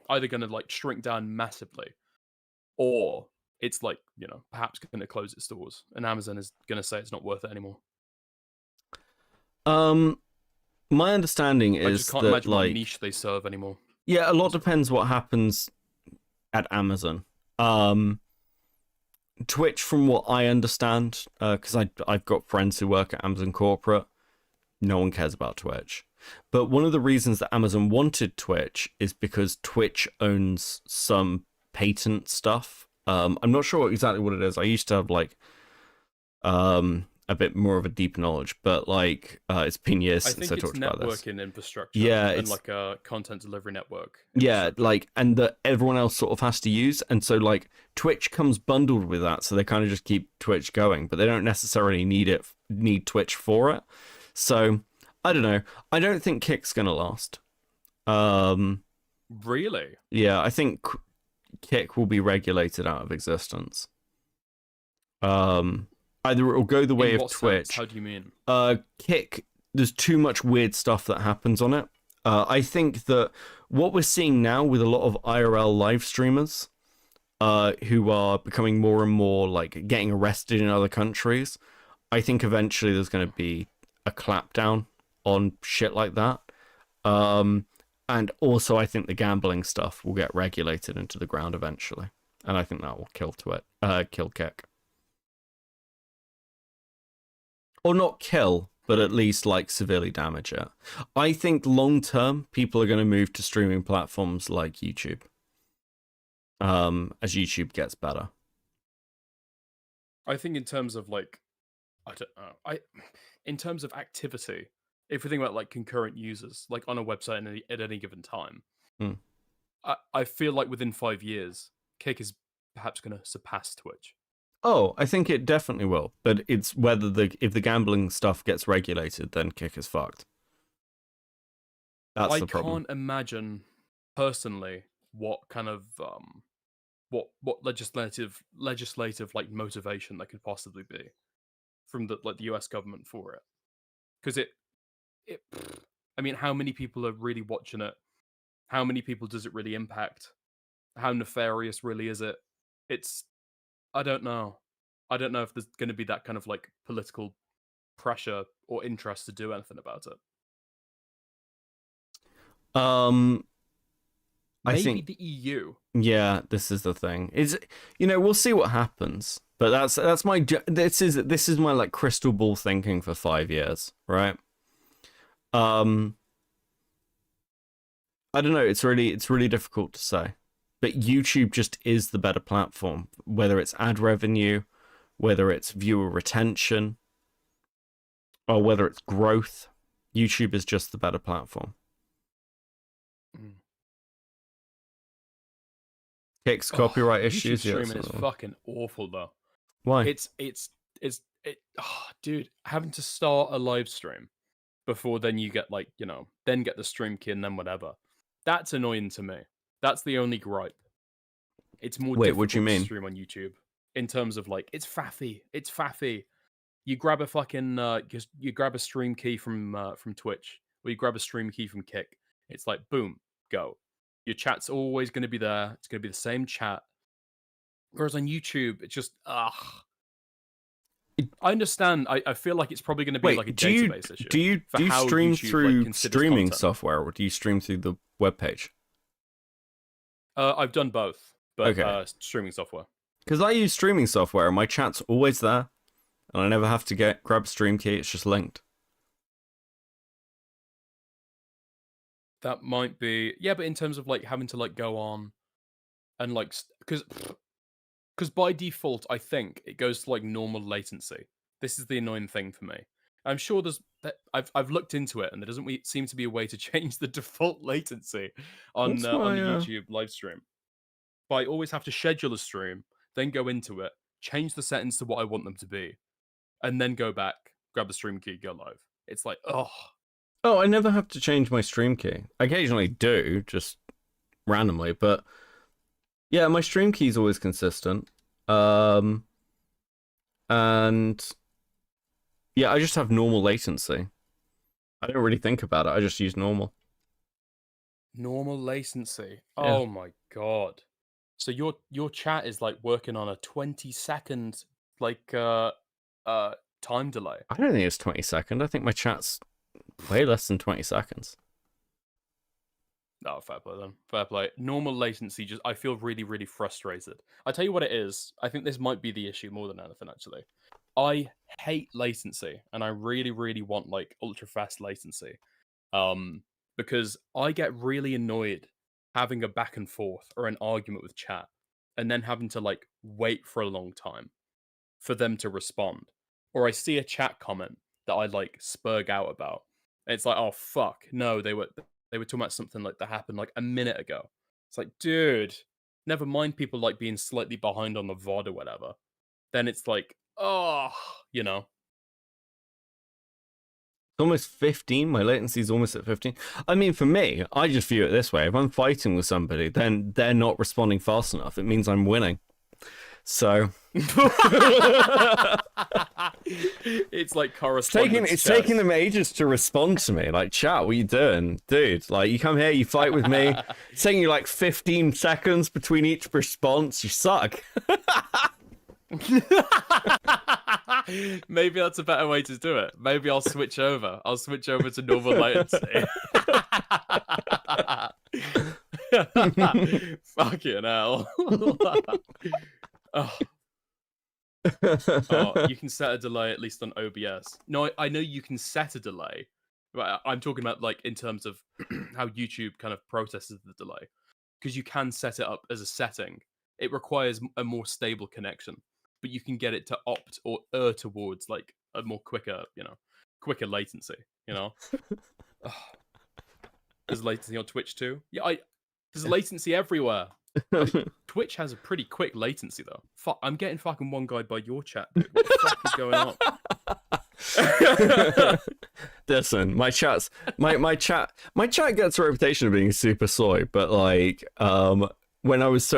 either going to like shrink down massively, or it's like, perhaps going to close its doors and Amazon is going to say it's not worth it anymore. My understanding is I just can't that, imagine like, what niche they serve anymore. Yeah, a lot depends what happens at Amazon. Twitch, from what I understand, because I've got friends who work at Amazon corporate, no one cares about Twitch. But one of the reasons that Amazon wanted Twitch is because Twitch owns some patent stuff. I'm not sure exactly what it is. I used to have like a bit more of a deep knowledge, but like it's been years since I talked about this. I think it's networking infrastructure, yeah, and like a content delivery network. Yeah, like, and that everyone else sort of has to use, and so like Twitch comes bundled with that, so they kind of just keep Twitch going, but they don't necessarily need Twitch for it. So I don't know. I don't think Kick's gonna last. Really? Yeah, I think Kick will be regulated out of existence. Either it'll go the way of Twitch. Sense? How do you mean? Kick, there's too much weird stuff that happens on it. I think that what we're seeing now with a lot of IRL live streamers who are becoming more and more like getting arrested in other countries, I think eventually there's going to be a clampdown on shit like that. And also I think the gambling stuff will get regulated into the ground eventually. And I think that will kill Kick. Or not kill, but at least like severely damage it. I think long term, people are going to move to streaming platforms like YouTube. As YouTube gets better. I think in terms of like, I don't know. In terms of activity, if we think about like concurrent users, like on a website at any given time, I feel like within 5 years, Kick is perhaps going to surpass Twitch. Oh, I think it definitely will, but it's whether if the gambling stuff gets regulated, then Kick is fucked. That's the problem. I can't imagine personally what kind of what legislative like motivation there could possibly be from the US government for it, because it I mean, how many people are really watching it? How many people does it really impact? How nefarious really is it? I don't know. I don't know if there's going to be that kind of like political pressure or interest to do anything about it. Maybe I think the EU. Yeah, this is the thing. We'll see what happens. But that's my this is my like crystal ball thinking for 5 years, right? I don't know. It's really difficult to say. But YouTube just is the better platform, whether it's ad revenue, whether it's viewer retention, or whether it's growth. YouTube is just the better platform. Kick's copyright issues. YouTube streaming is fucking awful though. Why? Dude, having to start a live stream before then you get like, then get the stream key and then whatever. That's annoying to me. That's the only gripe. It's more difficult what do you mean? to stream on YouTube in terms of like it's faffy. You grab a fucking you grab a stream key from Twitch, or you grab a stream key from Kick. It's like, boom, go. Your chat's always going to be there. It's going to be the same chat. Whereas on YouTube, it's just, I understand. I feel like it's probably going to be like a database issue. Do you how stream YouTube, through considers streaming content. software, or do you stream through the webpage? I've done both, but Okay. streaming software. Because I use streaming software, and my chat's always there, and I never have to grab stream key. It's just linked. That might be, yeah, but in terms of like having to like go on and like, because by default, I think it goes to like normal latency. This is the annoying thing for me. I'm sure I've looked into it, and there doesn't seem to be a way to change the default latency on the YouTube live stream. But I always have to schedule a stream, then go into it, change the settings to what I want them to be, and then go back, grab the stream key, go live. It's like, oh, I never have to change my stream key. I occasionally do, just randomly, but yeah, my stream key is always consistent. And yeah, I just have normal latency. I don't really think about it. I just use normal. normal latency. Yeah. Oh my god. So your chat is like working on a 20-second like time delay. I don't think it's 20 seconds. I think my chat's way less than 20 seconds. Oh, fair play then. Fair play. Normal latency, just I feel really, really frustrated. I tell you what it is. I think this might be the issue more than anything, actually. I hate latency, and I really, really want like ultra fast latency. Because I get really annoyed having a back and forth or an argument with chat, and then having to like wait for a long time for them to respond. Or I see a chat comment that I like spurg out about. And it's like, oh fuck, no, they were talking about something like that happened like a minute ago. It's like, dude, never mind people like being slightly behind on the VOD or whatever. Then it's like, oh, you know. Almost 15. My latency is almost at 15. I mean, for me, I just view it this way. If I'm fighting with somebody, then they're not responding fast enough. It means I'm winning. So it's like correspondence. It's taking them ages to respond to me. Like, chat, what you doing, dude? Like, you come here, you fight with me. It's taking you like 15 seconds between each response. You suck. Maybe that's a better way to do it. Maybe I'll switch over. I'll switch over to normal latency. Fucking hell. Oh. Oh, you can set a delay at least on OBS. No, I know you can set a delay, but I'm talking about like in terms of how YouTube kind of processes the delay, because you can set it up as a setting. It requires a more stable connection, but you can get it to opt or err towards like a more quicker latency. Oh. There's latency on Twitch too. Yeah, there's latency everywhere. Twitch has a pretty quick latency though. Fuck, I'm getting fucking one guy by your chat, dude. What the fuck is going on? Listen, my chat gets a reputation of being super soy, but like when I was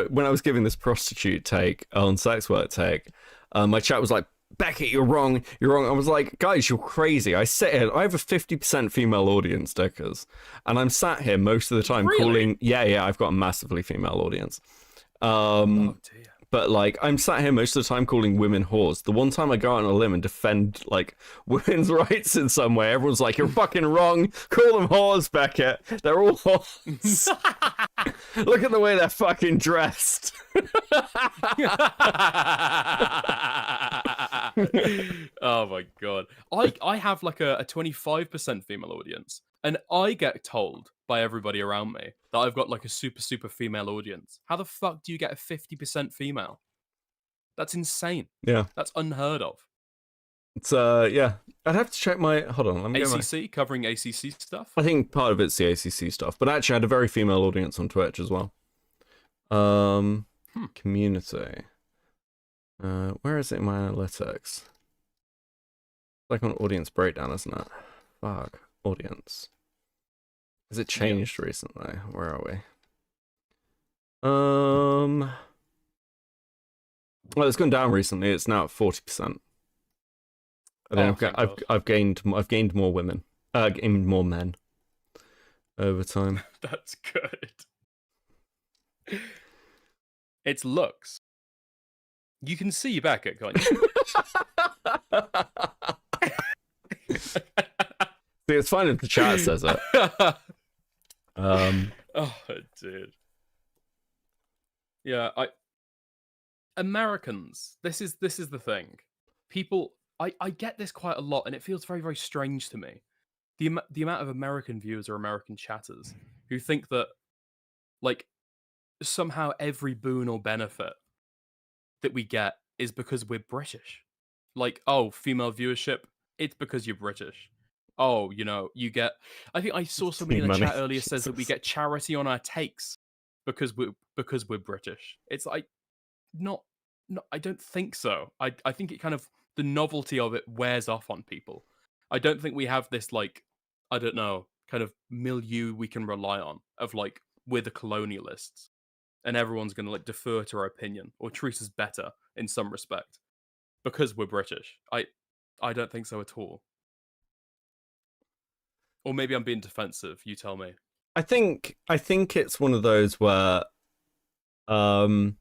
giving this prostitute take on sex work take, my chat was like, Beckett, you're wrong. I was like, guys, you're crazy. I sit here, I have a 50% female audience, Dickers, and I'm sat here most of the time calling. Yeah, I've got a massively female audience. Oh dear. But like, I'm sat here most of the time calling women whores. The one time I go out on a limb and defend like women's rights in some way, everyone's like, you're fucking wrong. Call them whores, Beckett. They're all whores. Look at the way they're fucking dressed. Oh my god. I have like a 25% female audience, and I get told by everybody around me that I've got like a super female audience. How the fuck do you get a 50% female? That's insane. Yeah. That's unheard of. It's yeah. I'd have to check my hold on, let me ACC covering ACC stuff? I think part of it's the ACC stuff, but actually I had a very female audience on Twitch as well. Community. Where is it in my analytics? It's like on audience breakdown, isn't it? Fuck. Audience. Has it changed recently? Where are we? Well, it's gone down recently. It's now at 40%. And then I've gained more women. Gained more men. over time. That's good. It's looks. You can see Becca, can't you? See, it's fine if the chat says it. Oh, dude. Yeah, Americans. This is the thing. People, I get this quite a lot, and it feels very, very strange to me. The amount of American viewers or American chatters who think that, like, somehow every boon or benefit that we get is because we're British. Like, oh, female viewership, it's because you're British. Oh, you get. I think I saw somebody in the Money. chat earlier says that we get charity on our takes because we're British. It's like not. I don't think so. I think it kind of, the novelty of it wears off on people. I don't think we have this, like, I don't know, kind of milieu we can rely on of, like, we're the colonialists and everyone's going to, like, defer to our opinion or treat us better in some respect because we're British. I don't think so at all. Or maybe I'm being defensive. You tell me. I think it's one of those where, I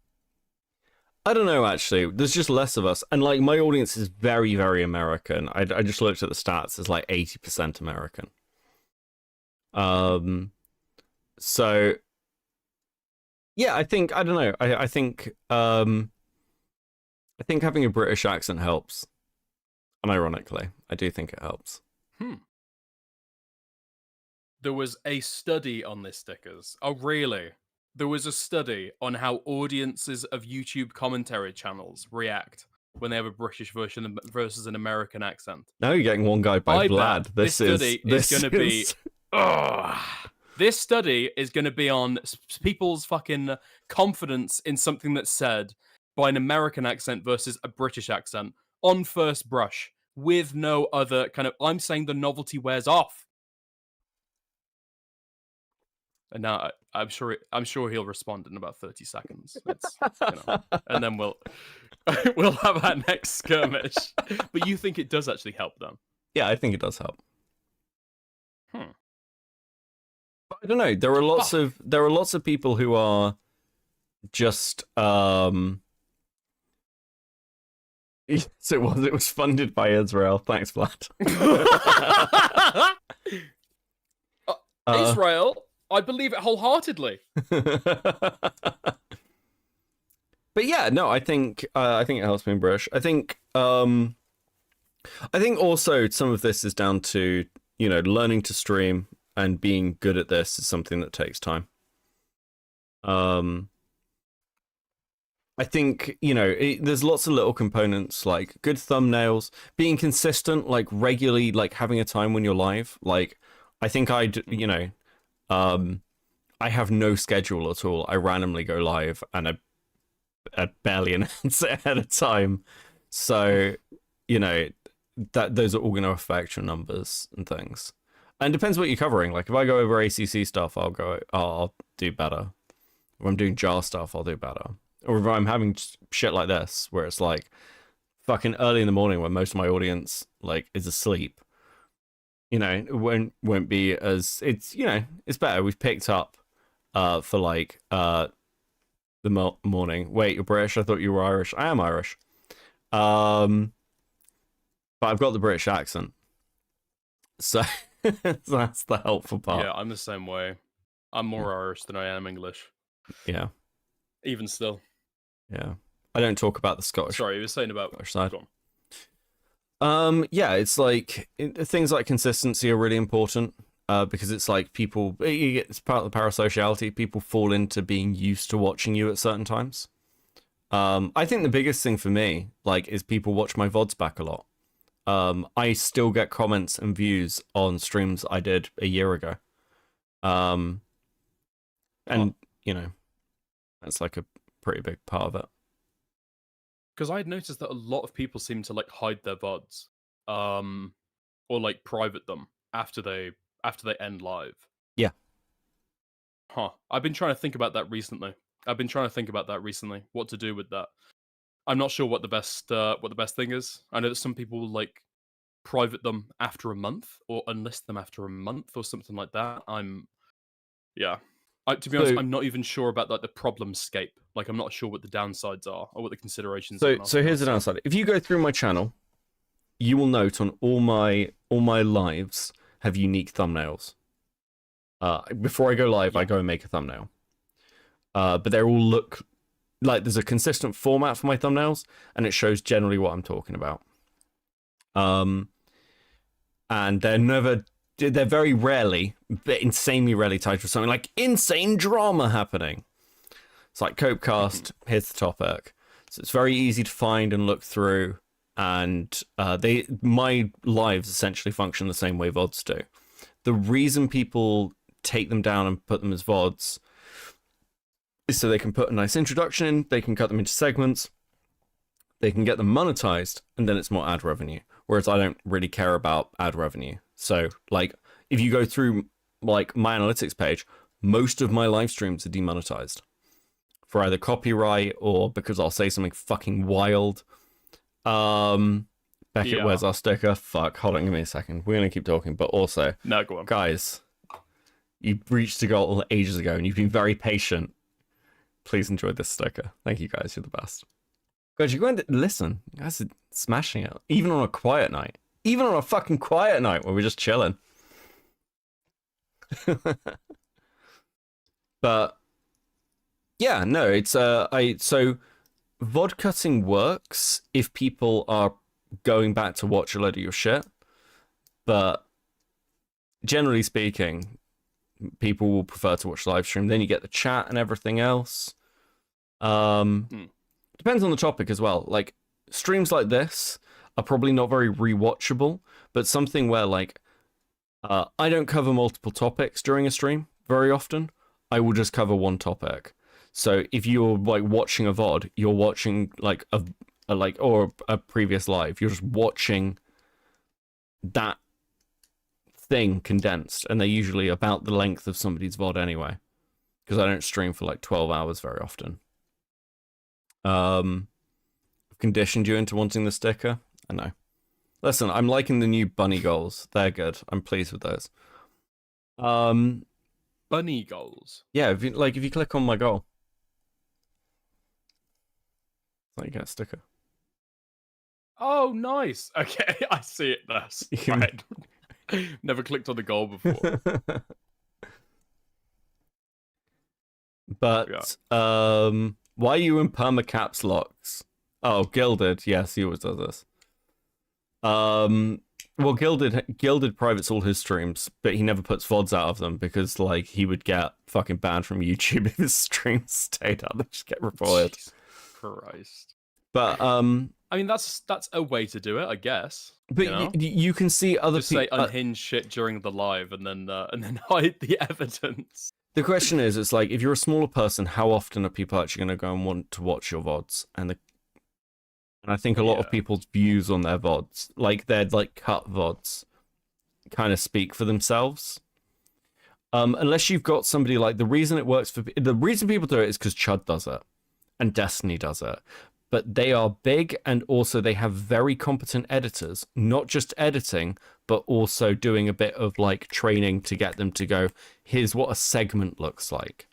don't know, actually. There's just less of us. And, like, my audience is very, very American. I just looked at the stats. It's like 80% American. So, yeah, I don't know. I think having a British accent helps. Unironically, I do think it helps. There was a study on this, stickers. Oh, really? There was a study on how audiences of YouTube commentary channels react when they have a British version versus an American accent. Now you're getting one guy by I Vlad. bet this study is going to be. This study is going to be on people's fucking confidence in something that's said by an American accent versus a British accent on first brush, with no other kind of. I'm saying the novelty wears off. And now I'm sure he'll respond in about 30 seconds. It's, and then we'll have our next skirmish. But you think it does actually help them? Yeah, I think it does help. But I don't know. There are lots of people who are just So it was funded by Israel. Thanks, Vlad. Israel, I believe it wholeheartedly. But yeah, no, I think it helps being British. I think also some of this is down to, learning to stream and being good at this is something that takes time. I think, there's lots of little components, like good thumbnails, being consistent, like regularly, like having a time when you're live. Like, I think I have no schedule at all. I randomly go live and I barely announce it ahead of time. So, that those are all going to affect your numbers and things. And it depends what you're covering. Like, if I go over ACC stuff, I'll do better. If I'm doing JAR stuff, I'll do better. Or if I'm having shit like this, where it's like fucking early in the morning when most of my audience like is asleep, it won't be as it's better. We've picked up for like the morning. Wait, you're British? I thought you were Irish. I am Irish. But I've got the British accent, so that's the helpful part. Yeah, I'm the same way. I'm more Irish than I am English. Yeah. Even still. Yeah. I don't talk about the Scottish. Sorry, you were saying about Scottish side. Yeah, it's like things like consistency are really important because it's like it's part of the parasociality. People fall into being used to watching you at certain times. I think the biggest thing for me, like, is people watch my VODs back a lot. I still get comments and views on streams I did a year ago. And that's like a pretty big part of it. Because I had noticed that a lot of people seem to like hide their VODs, or like private them after they end live. Yeah. I've been trying to think about that recently. What to do with that? I'm not sure what the best thing is. I know that some people will like private them after a month or unlist them after a month or something like that. I'm Yeah. To be honest, So- I'm not even sure about like the problem scape. Like, I'm not sure what the downsides are or what the considerations So are. so here's the downside. If you go through my channel, you will note on all my lives have unique thumbnails. Before I go live, I go and make a thumbnail. But they all look like there's a consistent format for my thumbnails, and it shows generally what I'm talking about. And they're very rarely, but insanely rarely titled something like insane drama happening. It's like Copecast, here's the topic. So it's very easy to find and look through, and my lives essentially function the same way VODs do. The reason people take them down and put them as VODs is so they can put a nice introduction in, they can cut them into segments, they can get them monetized, and then it's more ad revenue. Whereas I don't really care about ad revenue. So, like, if you go through, like, my analytics page, most of my live streams are demonetized for either copyright or because I'll say something fucking wild. Beckett, where's our sticker? Fuck, hold on, give me a second. We're gonna keep talking, but also, No, go on. guys, you reached the goal ages ago, and you've been very patient. Please enjoy this sticker. Thank you, guys. You're the best. Guys, you're going to listen. You guys are smashing it, even on a quiet night. Even on a fucking quiet night where we're just chilling. But yeah, no, it's so VOD cutting works if people are going back to watch a load of your shit, but generally speaking, people will prefer to watch the live stream. Then you get the chat and everything else. Depends on the topic as well. Like, streams like this are probably not very rewatchable, but something where, like, I don't cover multiple topics during a stream very often. I will just cover one topic. So if you're, like, watching a VOD, you're watching, like, or a previous live, you're just watching that thing condensed, and they're usually about the length of somebody's VOD anyway, because I don't stream for, like, 12 hours very often. I've conditioned you into wanting the sticker? I know. Listen, I'm liking the new bunny goals. They're good. I'm pleased with those. Bunny goals? Yeah, if you click on my goal, like, you get a sticker. Oh, nice. Okay, I see it now. Right. Never clicked on the goal before. But why are you in perma caps locks? Oh, Gilded. Yes, he always does this. Well, Gilded privates all his streams, but he never puts VODs out of them because, like, he would get fucking banned from YouTube if his streams stayed up. They just get reported. Jesus Christ. But I mean, that's a way to do it, I guess. But you know? you can see other Just say people. unhinged shit during the live, and then hide the evidence. The question is, it's like, if you're a smaller person, how often are people actually going to go and want to watch your VODs? And I think a lot of people's views on their VODs, like their, like, cut VODs, kind of speak for themselves. Unless you've got somebody, like, the reason people do it is because Chud does it and Destiny does it. But they are big, and also they have very competent editors, not just editing, but also doing a bit of, like, training to get them to go, here's what a segment looks like.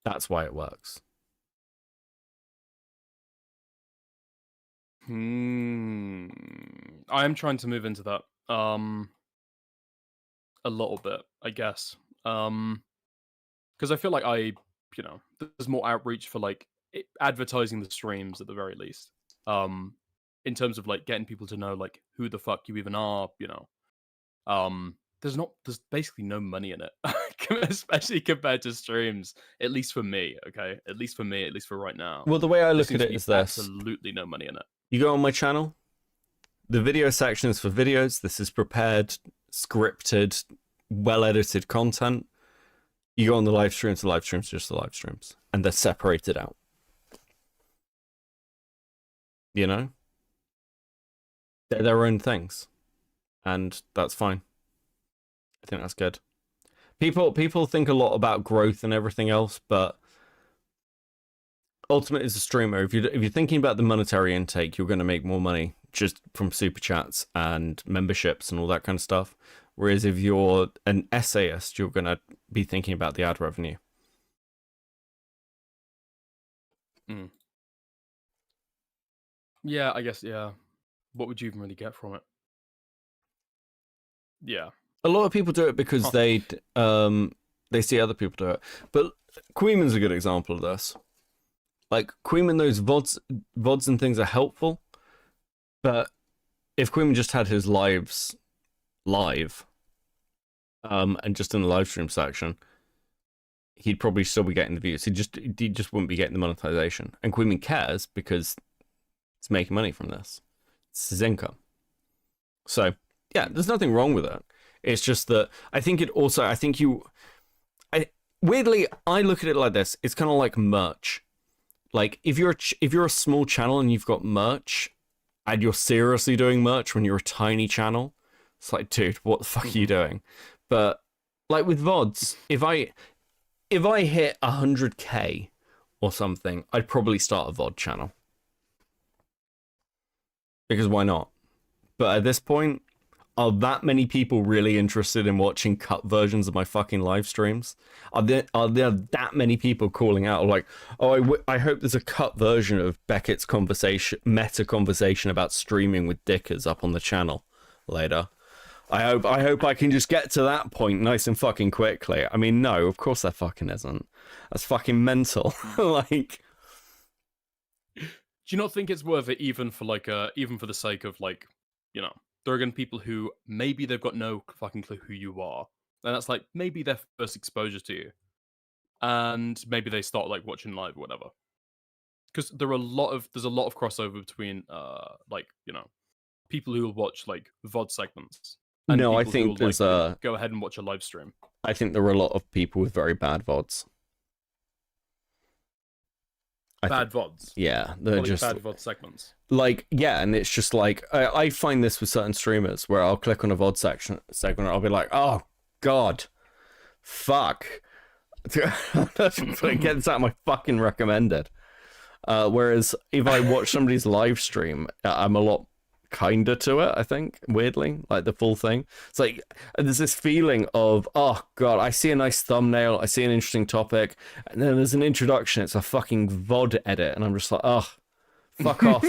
That's why it works. I am trying to move into that a little bit, I guess. Because I feel like there's more outreach for, like, advertising the streams at the very least. In terms of, like, getting people to know, like, who the fuck you even are, there's basically no money in it, especially compared to streams. At least for me, okay. At least for right now. Well, the way I look There at it seems is to be this: absolutely no money in it. you go on my channel, the video section is for videos. This is prepared, scripted, well-edited content. You go on the live streams, the live streams are just the live streams, and they're separated out. You know? They're their own things. And that's fine. I think that's good. People think a lot about growth and everything else, but ultimately, as a streamer, if you're thinking about the monetary intake, you're going to make more money just from super chats and memberships and all that kind of stuff. Whereas if you're an essayist, you're going to be thinking about the ad revenue. Yeah, I guess, yeah. What would you even really get from it? Yeah. A lot of people do it because they see other people do it. But Queeman's a good example of this. Like, Queeman, those VODs and things are helpful, but if Queeman just had his lives live, and just in the live stream section, he'd probably still be getting the views. He just wouldn't be getting the monetization. And Queeman cares because it's making money from this. It's his income. So, yeah, there's nothing wrong with it. It's just that weirdly, I look at it like this. It's kind of like merch. Like, if you're a small channel and you've got merch, and you're seriously doing merch when you're a tiny channel, it's like, dude, what the fuck are you doing? But like with VODs, if I hit 100k or something, I'd probably start a VOD channel. Because why not? But at this point, are that many people really interested in watching cut versions of my fucking live streams? Are there that many people calling out like, oh, I hope there's a cut version of Beckett's meta conversation about streaming with Dickers up on the channel later? I hope I can just get to that point nice and fucking quickly. I mean, no, of course there fucking isn't. That's fucking mental. Like, do you not think it's worth it even for the sake of, like, you know, there are going to be people who maybe they've got no fucking clue who you are, and that's like maybe their first exposure to you, and maybe they start like watching live or whatever. Because there's a lot of crossover between like, you know, people who will watch like VOD segments. And no, I people think who will, there's like, go ahead and watch a live stream. I think there are a lot of people with very bad VODs. Bad VODs. Yeah, they're Like just bad VOD segments. Like, yeah, and it's just like I find this with certain streamers where I'll click on a VOD segment, I'll be like, oh god, fuck, get this out of my fucking recommended. Whereas if I watch somebody's live stream, I'm a lot kinder to it, I think, weirdly, like the full thing. It's like there's this feeling of, oh god, I see a nice thumbnail, I see an interesting topic, and then there's an introduction, it's a fucking VOD edit, and I'm just like, oh, fuck off.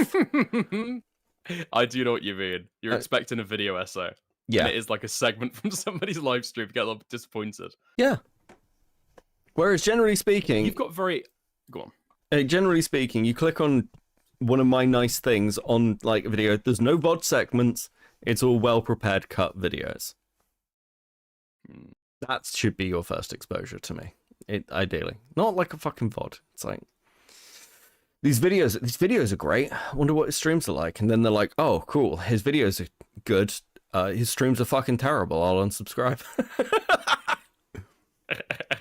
I do know what you mean. You're expecting a video essay. Yeah. And it is like a segment from somebody's live stream. You get a little bit disappointed. Yeah. Whereas generally speaking, you've got very... Go on. Generally speaking, you click on one of my nice things on like a video, there's no VOD segments, it's all well prepared cut videos. That should be your first exposure to me. Ideally. Not like a fucking VOD. It's like these videos are great. I wonder what his streams are like. And then they're like, oh cool, his videos are good. His streams are fucking terrible. I'll unsubscribe.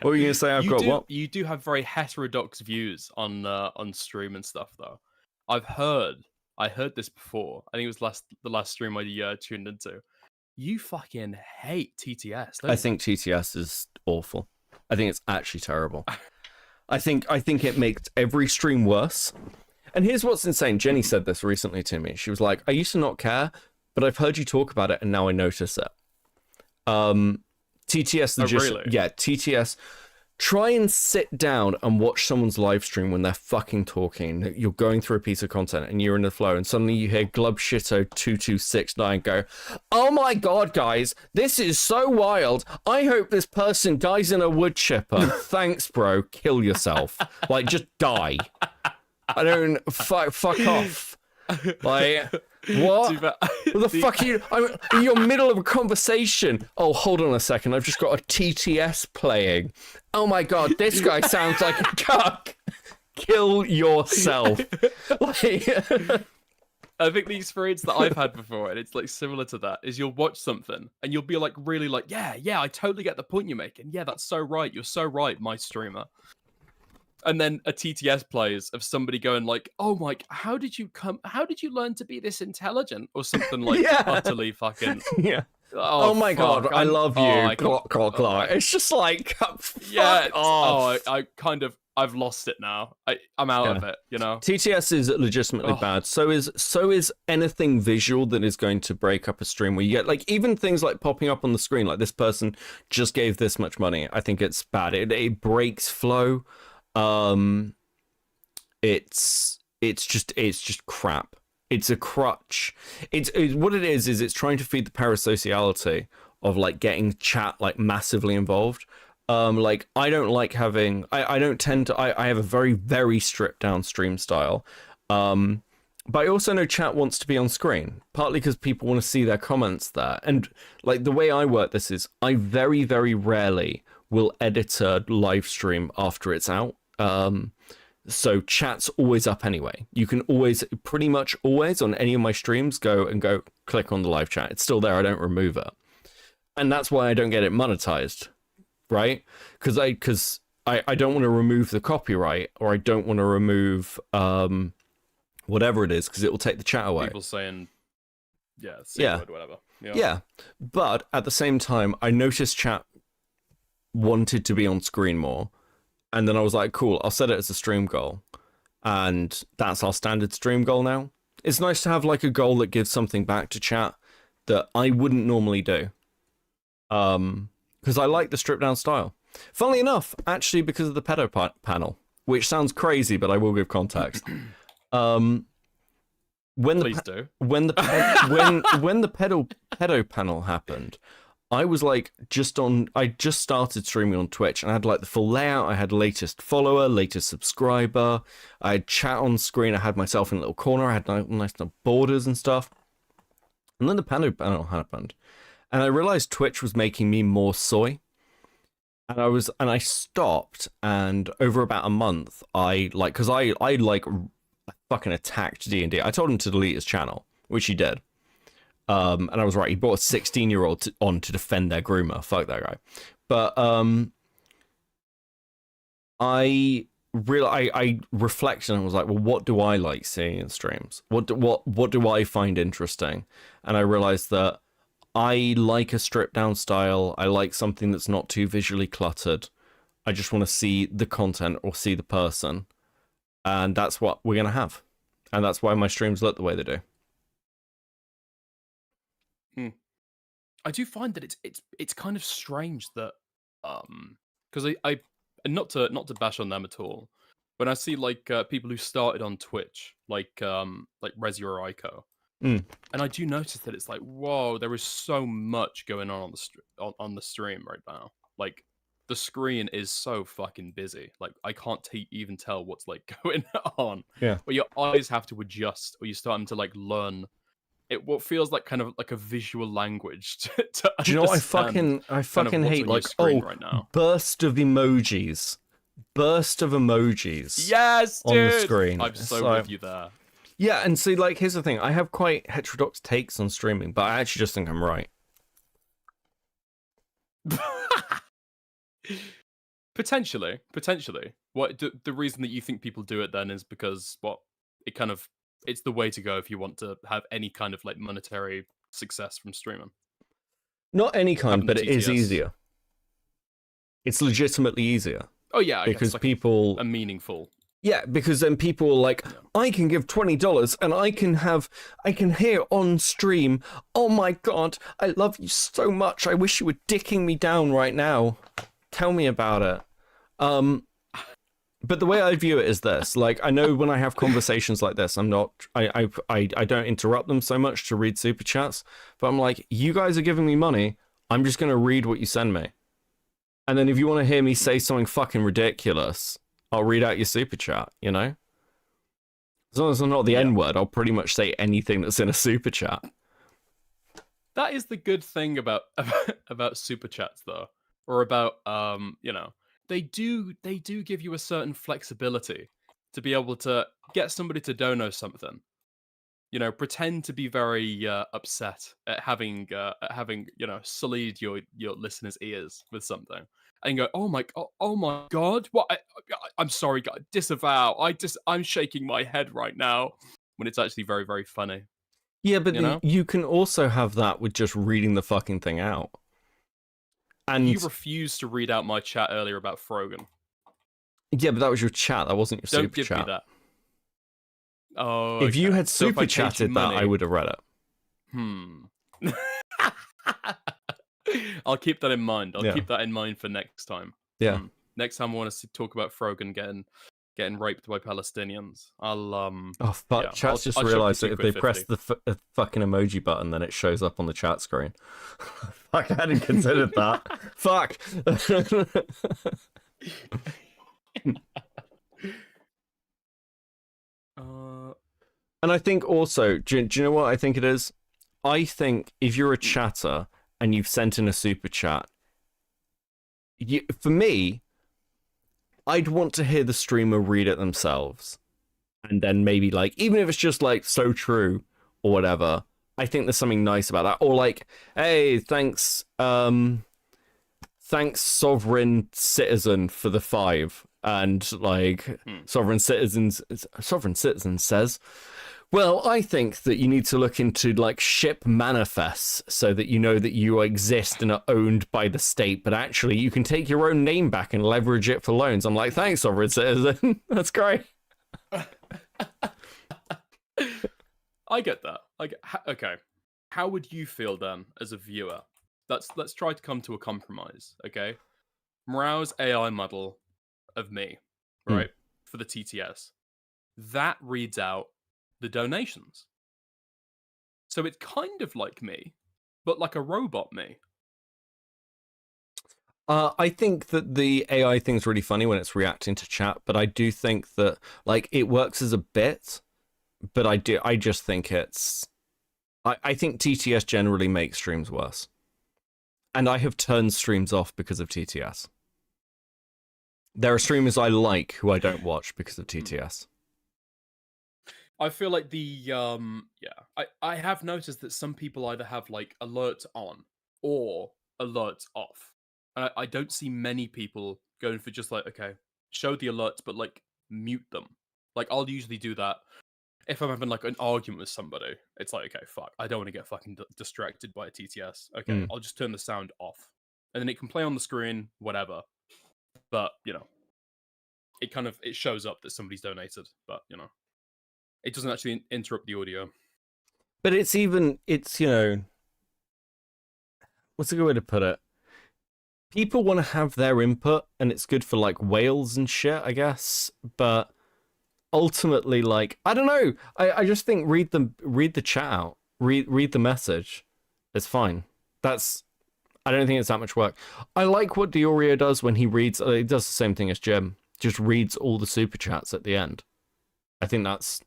What were you gonna say? You do have very heterodox views on stream and stuff, though. I heard this before. I think it was the last stream I tuned into. You fucking hate TTS. Don't you? I think TTS is awful. I think it's actually terrible. I think it makes every stream worse. And here's what's insane. Jenny said this recently to me. She was like, I used to not care, but I've heard you talk about it and now I notice it. TTS, really? Yeah, TTS. Try and sit down and watch someone's live stream when they're fucking talking. You're going through a piece of content and you're in the flow, and suddenly you hear Glubshitto2269 go, oh my god, guys, this is so wild. I hope this person dies in a wood chipper. Thanks, bro. Kill yourself. Like, just die. I don't... Fuck off. Like... What? What the fuck are you? I'm in your middle of a conversation. Oh, hold on a second. I've just got a TTS playing. Oh my god, this guy sounds like a cuck. Kill yourself. Like, I think the experience that I've had before, and it's like similar to that, is you'll watch something and you'll be like really like, yeah, I totally get the point you're making. Yeah, that's so right. You're so right, my streamer. And then a TTS plays of somebody going like, oh my, how did you learn to be this intelligent? Or something like utterly fucking Oh my god, I love you. I Glock, glock, glock. It's just like, yeah. fuck off. I've lost it now. I'm out of it. You know. TTS is legitimately bad. So is anything visual that is going to break up a stream where you get like even things like popping up on the screen, like this person just gave this much money. I think it's bad. It breaks flow. It's just crap. It's a crutch. It's what it is it's trying to feed the parasociality of like getting chat like massively involved. Like I don't like having I don't tend to I have a very, very stripped down stream style. But I also know chat wants to be on screen, partly because people want to see their comments there. And like the way I work this is I very, very rarely will edit a live stream after it's out. So chat's always up anyway. You can always, pretty much always on any of my streams, go click on the live chat. It's still there. I don't remove it. And that's why I don't get it monetized, right? Because I don't want to remove the copyright, or I don't want to remove whatever it is, because it will take the chat away. People saying, yeah, word, whatever. Yeah. But at the same time, I noticed chat wanted to be on screen more. And then I was like, cool, I'll set it as a stream goal. And that's our standard stream goal now. It's nice to have like a goal that gives something back to chat that I wouldn't normally do. Because I like the stripped down style. Funnily enough, actually because of the pedo panel, which sounds crazy, but I will give context. When the pedo panel happened, I was like I just started streaming on Twitch, and I had like the full layout. I had latest follower, latest subscriber. I had chat on screen. I had myself in a little corner. I had nice borders and stuff. And then the panel happened, and I realized Twitch was making me more soy. And I stopped, and over about a month, I fucking attacked D&D. I told him to delete his channel, which he did. And I was right. He brought a 16-year-old on to defend their groomer. Fuck that guy. But I reflected and was like, well, what do I like seeing in streams? What do I find interesting? And I realized that I like a stripped down style. I like something that's not too visually cluttered. I just want to see the content or see the person, and that's what we're gonna have. And that's why my streams look the way they do. I do find that it's kind of strange that because I not to bash on them at all, when I see like people who started on Twitch like Resi or Ico, and I do notice that it's like, whoa, there is so much going on on the stream right now. Like the screen is so fucking busy. Like I can't even tell what's like going on. Yeah. Or your eyes have to adjust, or you're starting to like learn what feels like kind of like a visual language to do you know what I fucking hate? Like, right now. burst of emojis. Yes, dude! On the screen. I'm so with you there. Yeah, and see, like, here's the thing. I have quite heterodox takes on streaming, but I actually just think I'm right. Potentially. What the reason that you think people do it then is because it's the way to go if you want to have any kind of like monetary success from streaming. Not any kind, but it is TTS. easier. It's legitimately easier. Oh yeah, because like people are meaningful. Yeah, because then people are like, I can give $20 and I can hear on stream, oh my god, I love you so much. I wish you were dicking me down right now. Tell me about it. But the way I view it is this. Like, I know when I have conversations like this, I don't interrupt them so much to read super chats, but I'm like, you guys are giving me money. I'm just going to read what you send me. And then if you want to hear me say something fucking ridiculous, I'll read out your super chat, you know? As long as I'm not the N-word, I'll pretty much say anything that's in a super chat. That is the good thing about super chats though. Or about they do give you a certain flexibility to be able to get somebody to dono something. You know, pretend to be very upset at having sullied your listeners' ears with something, and go, oh my god, what? I'm sorry, God, disavow. I'm shaking my head right now when it's actually very, very funny. Yeah, but You know? you can also have that with just reading the fucking thing out. And You refused to read out my chat earlier about Frogan. yeah, but that was your chat. That wasn't your Don't super give chat. me that. Oh, If you okay. had So if super I paid you chatted that, I money- would have read it. I'll keep that in mind. I'll Yeah. keep that in mind for next time. Yeah. Next time I want to talk about Frogan getting raped by Palestinians. I'll Oh fuck! yeah, Chat's just I'll chuck realised you that if they 2.50. press the fucking emoji button, then it shows up on the chat screen. Fuck! I hadn't considered that. Fuck. And I think also, do you know what I think it is? I think if you're a chatter and you've sent in a super chat, for me, I'd want to hear the streamer read it themselves. And then maybe, like, even if it's just, like, so true or whatever, I think there's something nice about that. Or, like, hey, thanks, Sovereign Citizen for the 5. And, like, Sovereign Citizen says, well, I think that you need to look into, like, ship manifests so that you know that you exist and are owned by the state, but actually you can take your own name back and leverage it for loans. I'm like, thanks, Sovereign Citizen. That's great. I get that. Okay. How would you feel then as a viewer? Let's try to come to a compromise, okay? Morale's AI model of me, right? For the TTS. That reads out the donations. So it's kind of like me, but like a robot me. I think that the AI thing's really funny when it's reacting to chat, but I do think that, like, it works as a bit, but I just think I think TTS generally makes streams worse. And I have turned streams off because of TTS. There are streamers I like who I don't watch because of TTS. I feel like I have noticed that some people either have like alerts on or alerts off. And I don't see many people going for just like, okay, show the alerts, but like mute them. Like I'll usually do that if I'm having like an argument with somebody. It's like, okay, fuck, I don't want to get fucking distracted by a TTS. Okay, I'll just turn the sound off. And then it can play on the screen, whatever. But, you know, it shows up that somebody's donated, but, you know, it doesn't actually interrupt the audio. But it's, you know, what's a good way to put it? People want to have their input, and it's good for, like, whales and shit, I guess. But ultimately, like, I don't know. I just think read the chat out. Read the message. It's fine. I don't think it's that much work. I like what Diorio does when he reads. He does the same thing as Jim. Just reads all the super chats at the end. I think that's,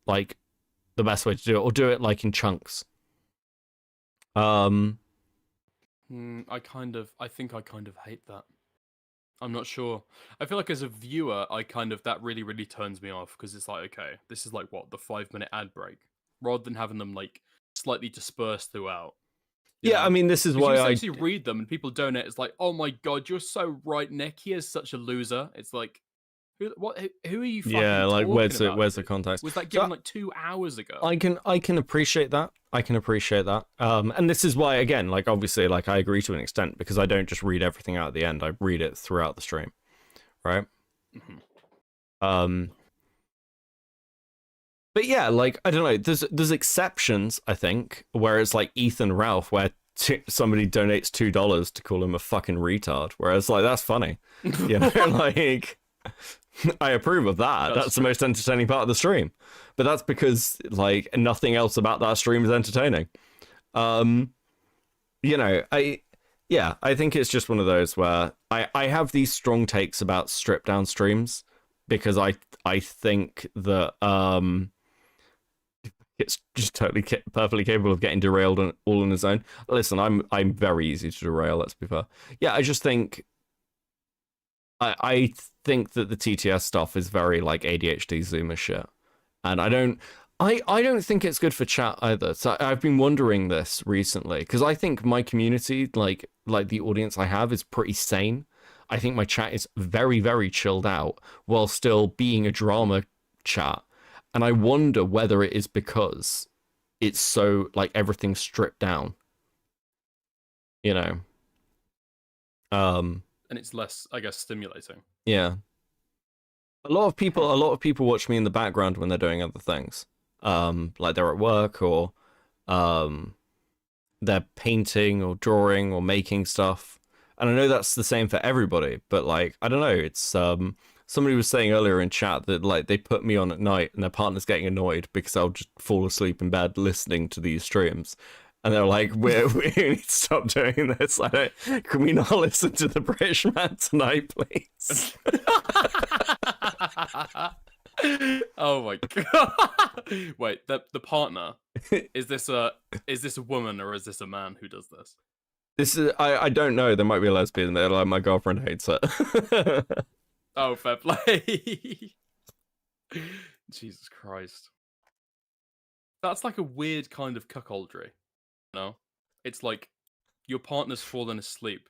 like, the best way to do it. Or do it, like, in chunks. I think I kind of hate that. I'm not sure. I feel like as a viewer, that really, really turns me off because it's like, okay, this is like what, the 5-minute ad break, rather than having them like slightly dispersed throughout. Yeah, know? I mean, this is why I actually read them and people donate. It's like, oh my god, you're so right, Nick. He is such a loser. It's like, who are you? Fucking like where's the context? Was that given like 2 hours ago? I can appreciate that. And this is why, again, like, obviously, like, I agree to an extent because I don't just read everything out at the end. I read it throughout the stream, right? But yeah, like, I don't know. There's exceptions, I think, where it's like Ethan Ralph, where somebody donates $2 to call him a fucking retard. Whereas, like, that's funny, you know, like. I approve of that. That's the most entertaining part of the stream. But that's because, like, nothing else about that stream is entertaining. You know, I think it's just one of those where I have these strong takes about stripped down streams because I think that it's just totally perfectly capable of getting derailed all on its own. Listen, I'm very easy to derail, let's be fair. Yeah, I just think I think that the TTS stuff is very like ADHD Zoomer shit, and I don't think it's good for chat either. So I've been wondering this recently because I think my community, like the audience I have, is pretty sane. I think my chat is very, very chilled out while still being a drama chat, and I wonder whether it is because it's so like everything's stripped down. You know. And it's less, I guess, stimulating. Yeah. A lot of people watch me in the background when they're doing other things. Like they're at work or they're painting or drawing or making stuff. And I know that's the same for everybody, but like I don't know, it's somebody was saying earlier in chat that like they put me on at night and their partner's getting annoyed because I'll just fall asleep in bed listening to these streams. And they're like, we need to stop doing this. Can we not listen to the British man tonight, please? Oh my god! Wait, the partner, is this a woman or is this a man who does this? This is I don't know. There might be a lesbian there. Like my girlfriend hates it. Oh, fair play. Jesus Christ. That's like a weird kind of cuckoldry. You know? It's like your partner's fallen asleep,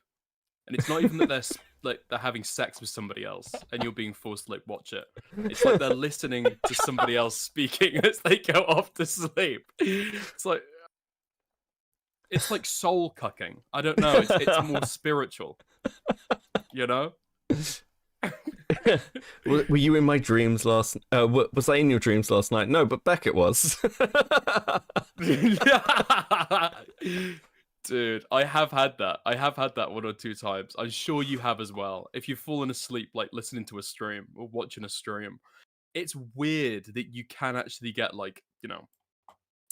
and it's not even that they're having sex with somebody else, and you're being forced to like watch it. It's like they're listening to somebody else speaking as they go off to sleep. It's like soul cucking. I don't know. It's more spiritual. You know? Were you in my dreams last? Was I in your dreams last night? No, but Beckett was. Dude, I have had that. I have had that 1 or 2 times. I'm sure you have as well. If you've fallen asleep, like listening to a stream or watching a stream, it's weird that you can actually get like, you know,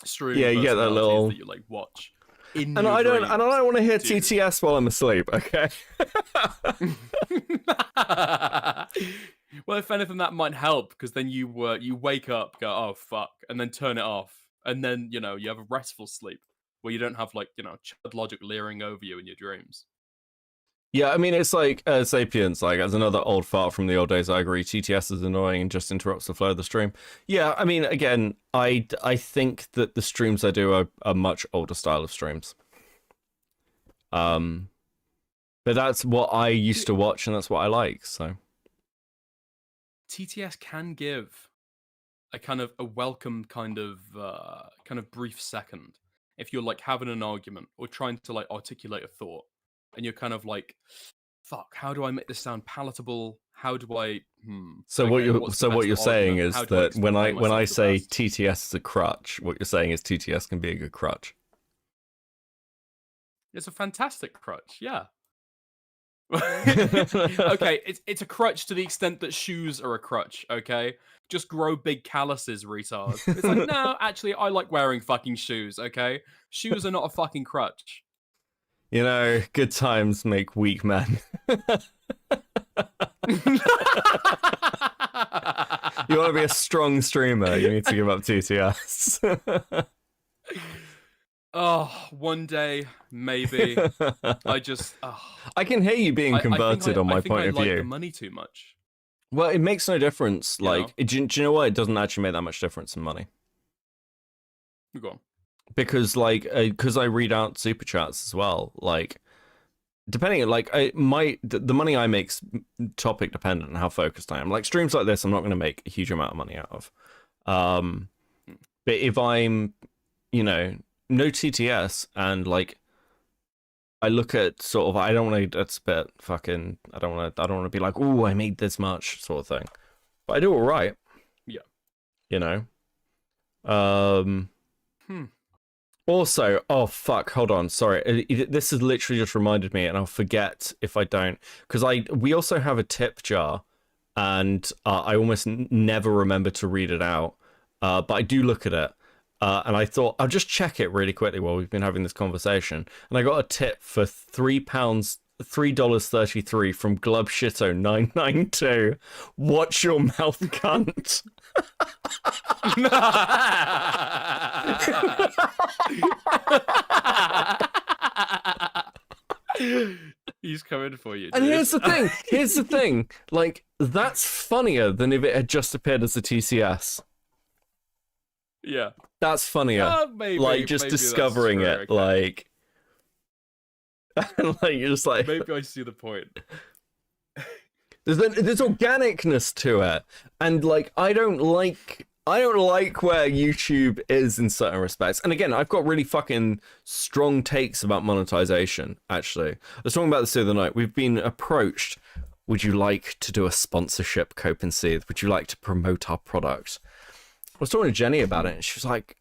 stream. Yeah, you get that little that you like watch. And I don't want to hear TTS while I'm asleep. Okay. Well, if anything, that might help because then you wake up, go, oh fuck, and then turn it off, and then you know you have a restful sleep where you don't have like you know child logic leering over you in your dreams. Yeah, I mean it's like Sapiens, like as another old fart from the old days. I agree. TTS is annoying and just interrupts the flow of the stream. Yeah, I mean again, I think that the streams I do are a much older style of streams. But that's what I used to watch and that's what I like. So TTS can give a kind of a welcome kind of brief second if you're like having an argument or trying to like articulate a thought and you're kind of like, fuck, how do I make this sound palatable? How do I So okay, what you're saying is that when I say best? TTS is a crutch, what you're saying is TTS can be a good crutch. It's a fantastic crutch, yeah. Okay, it's a crutch to the extent that shoes are a crutch, okay? Just grow big calluses, retard. It's like, no, actually, I like wearing fucking shoes, okay? Shoes are not a fucking crutch. You know, good times make weak men. You want to be a strong streamer, you need to give up TTS. Oh, one day, maybe. I just... I can hear you being converted on my point of view. I view. like the money too much. Well, it makes no difference. You like, do you know what? It doesn't actually make that much difference in money. Go on. Because, like, because I read out super chats as well. Like, depending, like, the money I make's topic dependent on how focused I am. Like, streams like this, I'm not going to make a huge amount of money out of. But if I'm, you know, no TTS and like I look at sort of I don't want to that's a bit fucking I don't want to be like, oh, I made this much sort of thing, but I do all right. Yeah, you know. Also, oh fuck, hold on, sorry, this has literally just reminded me, and I'll forget if I don't, because we also have a tip jar, and I almost never remember to read it out, but I do look at it. And I thought, I'll just check it really quickly while we've been having this conversation. And I got a tip for $3.33 from Glubshitto992. Watch your mouth, cunt. He's coming for you, dude. And here's the thing. Like, that's funnier than if it had just appeared as a TCS. Yeah. That's funnier. Maybe, like just maybe discovering that's true, it, okay. like, like you're just like. Maybe I see the point. There's organicness to it, and like I don't like I don't like where YouTube is in certain respects. And again, I've got really fucking strong takes about monetization, actually. I was talking about this the other night. We've been approached. Would you like to do a sponsorship, Cope and Seeth? Would you like to promote our product? I was talking to Jenny about it, and she was like,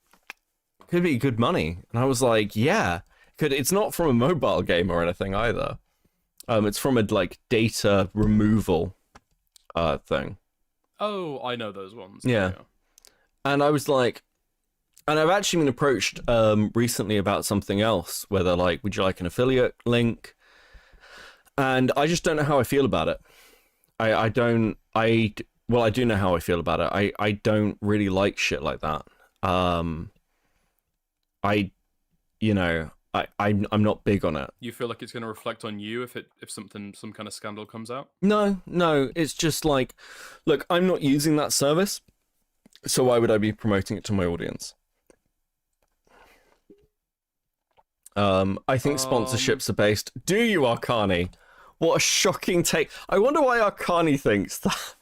could be good money. And I was like, yeah. It's not from a mobile game or anything either. It's from a, like, data removal thing. Oh, I know those ones. Yeah. And I was like, and I've actually been approached recently about something else where they're like, would you like an affiliate link? And I just don't know how I feel about it. I do know how I feel about it. I don't really like shit like that. I'm not big on it. You feel like it's going to reflect on you if some kind of scandal comes out? No, it's just like, look, I'm not using that service. So why would I be promoting it to my audience? I think sponsorships are based. Do you, Arcani? What a shocking take. I wonder why Arcani thinks that.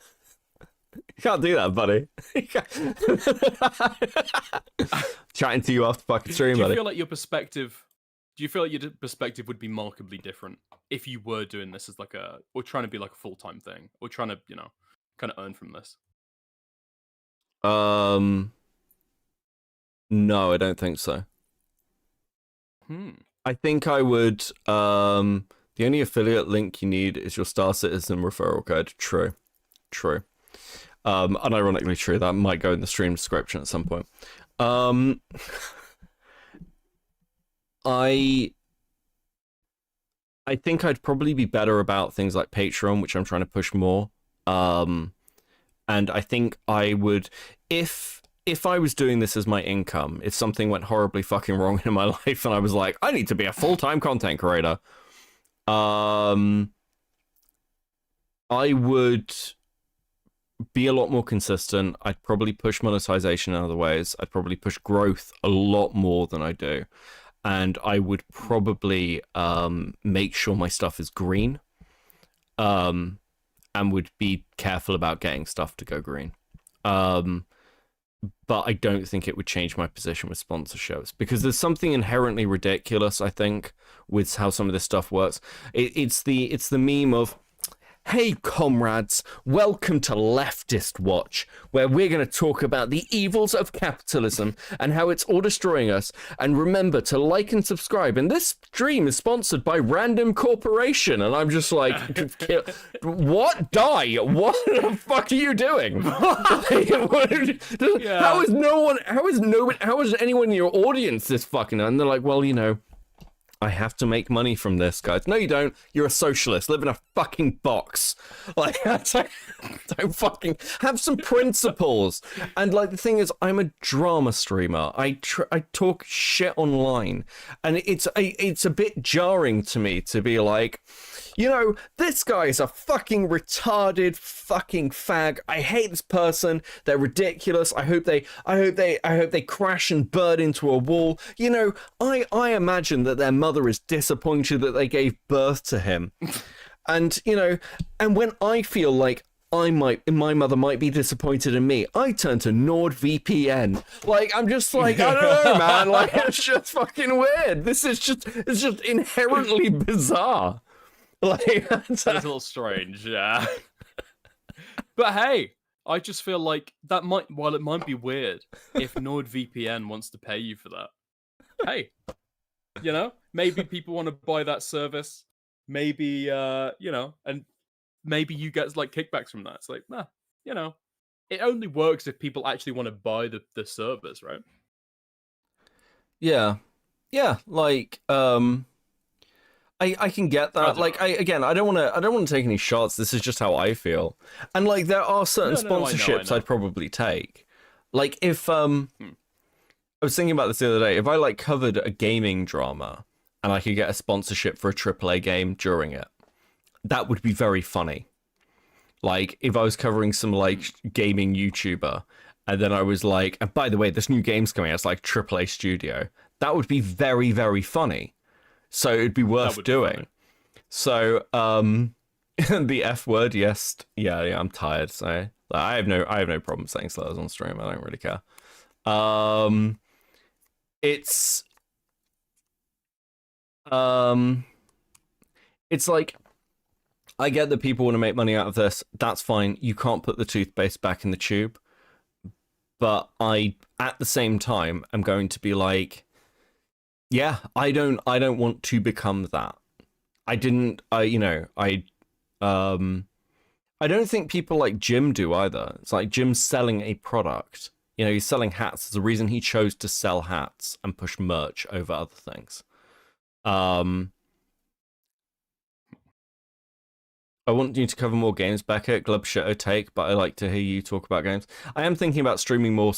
You can't do that, buddy. Chatting to you after fucking stream, Do you buddy. feel like your perspective would be markedly different if you were doing this as or trying to be like a full-time thing, or trying to, kind of earn from this? No, I don't think so. I think I would. The only affiliate link you need is your Star Citizen referral code. True. Unironically true. That might go in the stream description at some point. I think I'd probably be better about things like Patreon, which I'm trying to push more. And I think I would, if I was doing this as my income, if something went horribly fucking wrong in my life and I was like, I need to be a full-time content creator, I would be a lot more consistent. I'd probably push monetization in other ways. I'd probably push growth a lot more than I do. And I would probably make sure my stuff is green. And would be careful about getting stuff to go green. But I don't think it would change my position with sponsorships, because there's something inherently ridiculous, I think, with how some of this stuff works. It's the meme of, hey comrades, welcome to Leftist Watch, where we're going to talk about the evils of capitalism and how it's all destroying us. And remember to like and subscribe. And this stream is sponsored by Random Corporation. And I'm just like, what? Die? What the fuck are you doing? How is anyone in your audience this fucking? And they're like, well, I have to make money from this, guys. No, you don't. You're a socialist. Live in a fucking box. Like, don't fucking have some principles. And like, the thing is, I'm a drama streamer. I talk shit online, and it's a bit jarring to me to be like, this guy is a fucking retarded fucking fag. I hate this person. They're ridiculous. I hope they crash and burn into a wall. I imagine that their mother is disappointed that they gave birth to him. And, and when I feel like my mother might be disappointed in me, I turn to NordVPN. Like, I'm just like, I don't know, man. Like, it's just fucking weird. It's just inherently bizarre. Like, it's a little strange, yeah. But hey, I just feel like while it might be weird, if NordVPN wants to pay you for that, hey, maybe people want to buy that service. Maybe, and maybe you get like kickbacks from that. It's like, it only works if people actually want to buy the service, right? Yeah, like, I can get that. Like, I don't want to take any shots. This is just how I feel. And like, there are certain sponsorships I know. I'd probably take. Like, if I was thinking about this the other day. If I like covered a gaming drama and I could get a sponsorship for a AAA game during it, that would be very funny. Like, if I was covering some like gaming YouTuber, and then I was like, and by the way, this new game's coming out. It's like AAA studio. That would be very, very funny. So it'd be worth doing. So, the F word, yes. Yeah, I'm tired. So Like, I have no problem saying slurs on stream. I don't really care. It's like, I get that people want to make money out of this. That's fine. You can't put the toothpaste back in the tube. But I, at the same time, am going to be like, yeah, I don't want to become that. I don't think people like Jim do either. It's like Jim's selling a product. You know, he's selling hats. There's a reason he chose to sell hats and push merch over other things. I want you to cover more games, Beckett. Glub shit take, but I like to hear you talk about games. I am thinking about streaming more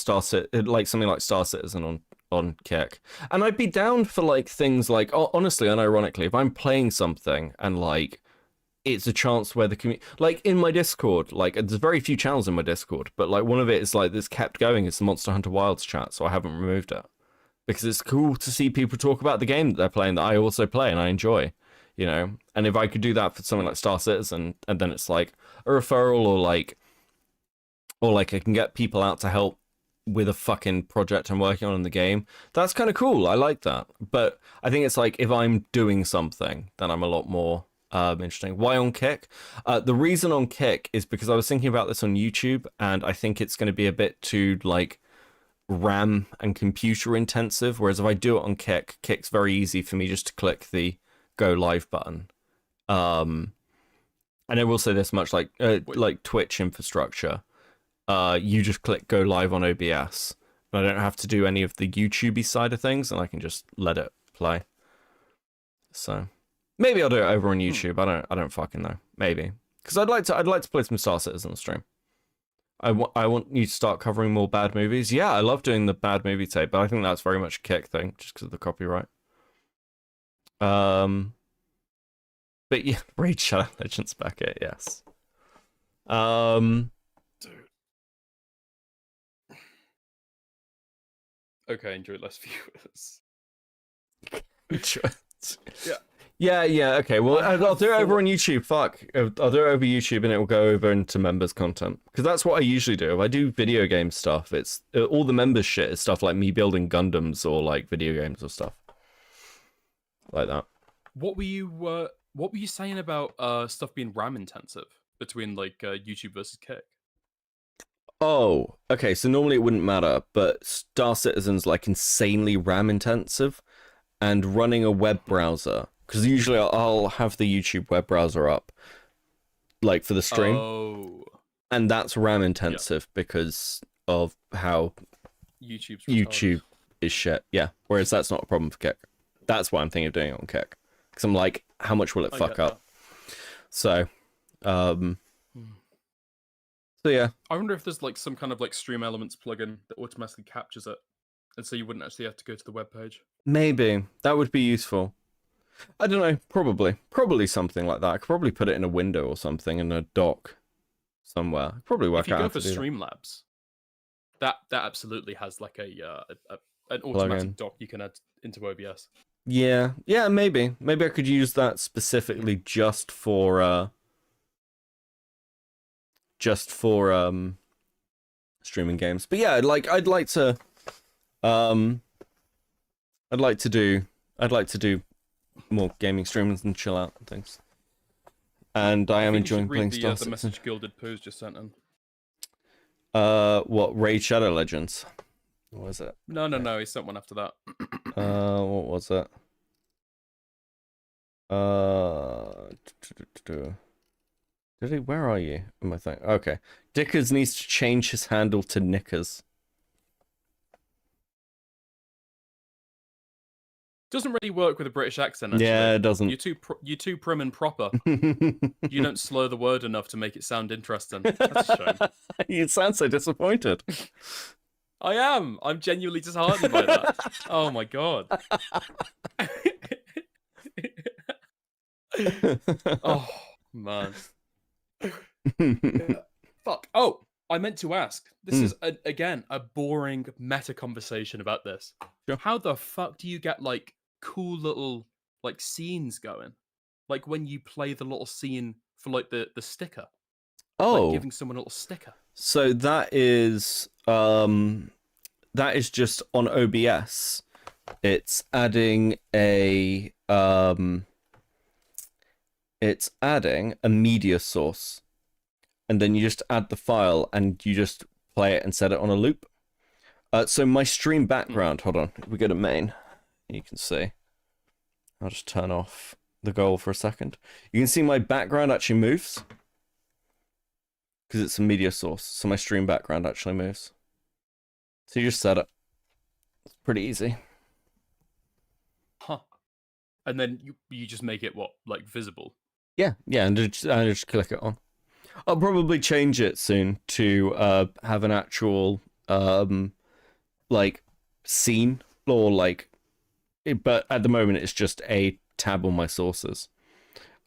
like something like Star Citizen on Kick. And I'd be down for like things like, honestly, unironically, if I'm playing something and like it's a chance where the community, like in my Discord, like there's very few channels in my Discord, but like one of it is like this kept going. It's the Monster Hunter Wilds chat, so I haven't removed it because it's cool to see people talk about the game that they're playing that I also play and I enjoy. You know, and if I could do that for something like Star Citizen, and then it's like a referral, or like I can get people out to help with a fucking project I'm working on in the game, that's kind of cool. I like that. But I think it's like, if I'm doing something, then I'm a lot more interesting. Why on Kick? The reason on Kick is because I was thinking about this on YouTube, and I think it's going to be a bit too like RAM and computer intensive. Whereas if I do it on Kick's very easy for me just to click the go live button. And I will say this much, like Twitch infrastructure, you just click go live on OBS. I don't have to do any of the YouTubey side of things, and I can just let it play. So maybe I'll do it over on YouTube. I don't fucking know. Maybe, because I'd like to play some Star Citizen on stream. I want you to start covering more bad movies. Yeah, I love doing the bad movie tape, but I think that's very much a Kick thing, just because of the copyright. But yeah, Raid Shadow Legends back at, yes. Dude. Okay, enjoy less viewers. Yeah, okay. Well, I'll do it over on YouTube. Fuck. I'll do it over YouTube, and it will go over into members content. Because that's what I usually do. If I do video game stuff, it's all the members shit is stuff like me building Gundams or like video games or stuff like that. What were you saying about stuff being RAM intensive between like YouTube versus Kick? Oh, okay. So normally it wouldn't matter, but Star Citizen's like insanely RAM intensive, and running a web browser, because usually I'll have the YouTube web browser up, like for the stream. Oh. And that's RAM intensive because of how YouTube is shit. Yeah. Whereas that's not a problem for Kick. That's why I'm thinking of doing it on Kick. Because I'm like, how much will it fuck up? So, so yeah. I wonder if there's like some kind of like Stream Elements plugin that automatically captures it, and so you wouldn't actually have to go to the web page. Maybe that would be useful. I don't know. Probably something like that. I could probably put it in a window or something in a dock somewhere. Probably work out. If you go for Streamlabs, that absolutely has like an automatic dock you can add into OBS. Yeah, maybe I could use that specifically just for streaming games. But yeah, I'd like to do more gaming streams and chill out and things. And I am enjoying playing Star Citizen. The message Gilded Pooh's just sent in. What, Raid Shadow Legends? What was it? No, he sent one after that. What was it? Did he? Where are you? In my thing. Okay. Dickers needs to change his handle to Knickers. Doesn't really work with a British accent, actually. Yeah, it doesn't. You're too prim and proper. You don't slur the word enough to make it sound interesting. That's a shame. You sound so disappointed. I am. I'm genuinely disheartened by that. Oh my god. Oh man. Fuck. Oh, I meant to ask. This is again a boring meta conversation about this. Sure. How the fuck do you get like cool little like scenes going? Like when you play the little scene for like the sticker. Oh, Like giving someone a little sticker. so that is just on OBS. It's adding a media source, and then you just add the file and you just play it and set it on a loop. So my stream background, hold on, if we go to main, you can see. I'll just turn off the goal for a second. You can see my background actually moves because it's a media source. So my stream background actually moves. So you just set it. It's pretty easy. Huh. And then you just make it like visible. Yeah, and just click it on. I'll probably change it soon to have an actual like scene or like, but at the moment it's just a tab on my sources.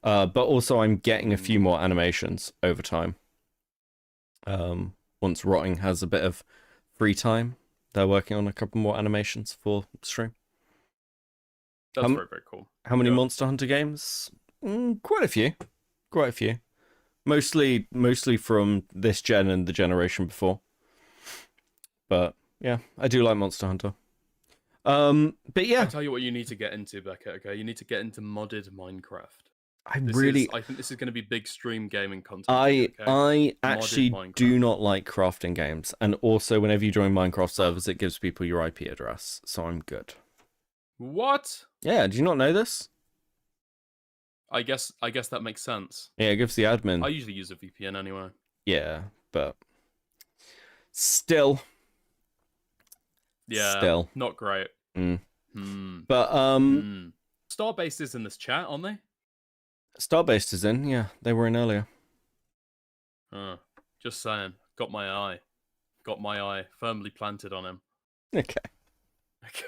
But also I'm getting a few more animations over time. Once Rotting has a bit of free time, they're working on a couple more animations for stream. That's very, very cool. How many Monster Hunter games? Quite a few. Mostly from this gen and the generation before. But yeah, I do like Monster Hunter. But yeah, I'll tell you what you need to get into, Becca. Okay, you need to get into modded Minecraft. I think this is going to be big stream gaming content. I actually do not like crafting games, and also whenever you join Minecraft servers, it gives people your IP address, so I'm good. What? Yeah, do you not know this? I guess that makes sense. Yeah, it gives the admin. I usually use a VPN anyway. Yeah, but still. Yeah, not great. But Starbase is in this chat, aren't they? Starbase is in, yeah. They were in earlier. Just saying. Got my eye firmly planted on him. Okay. Okay.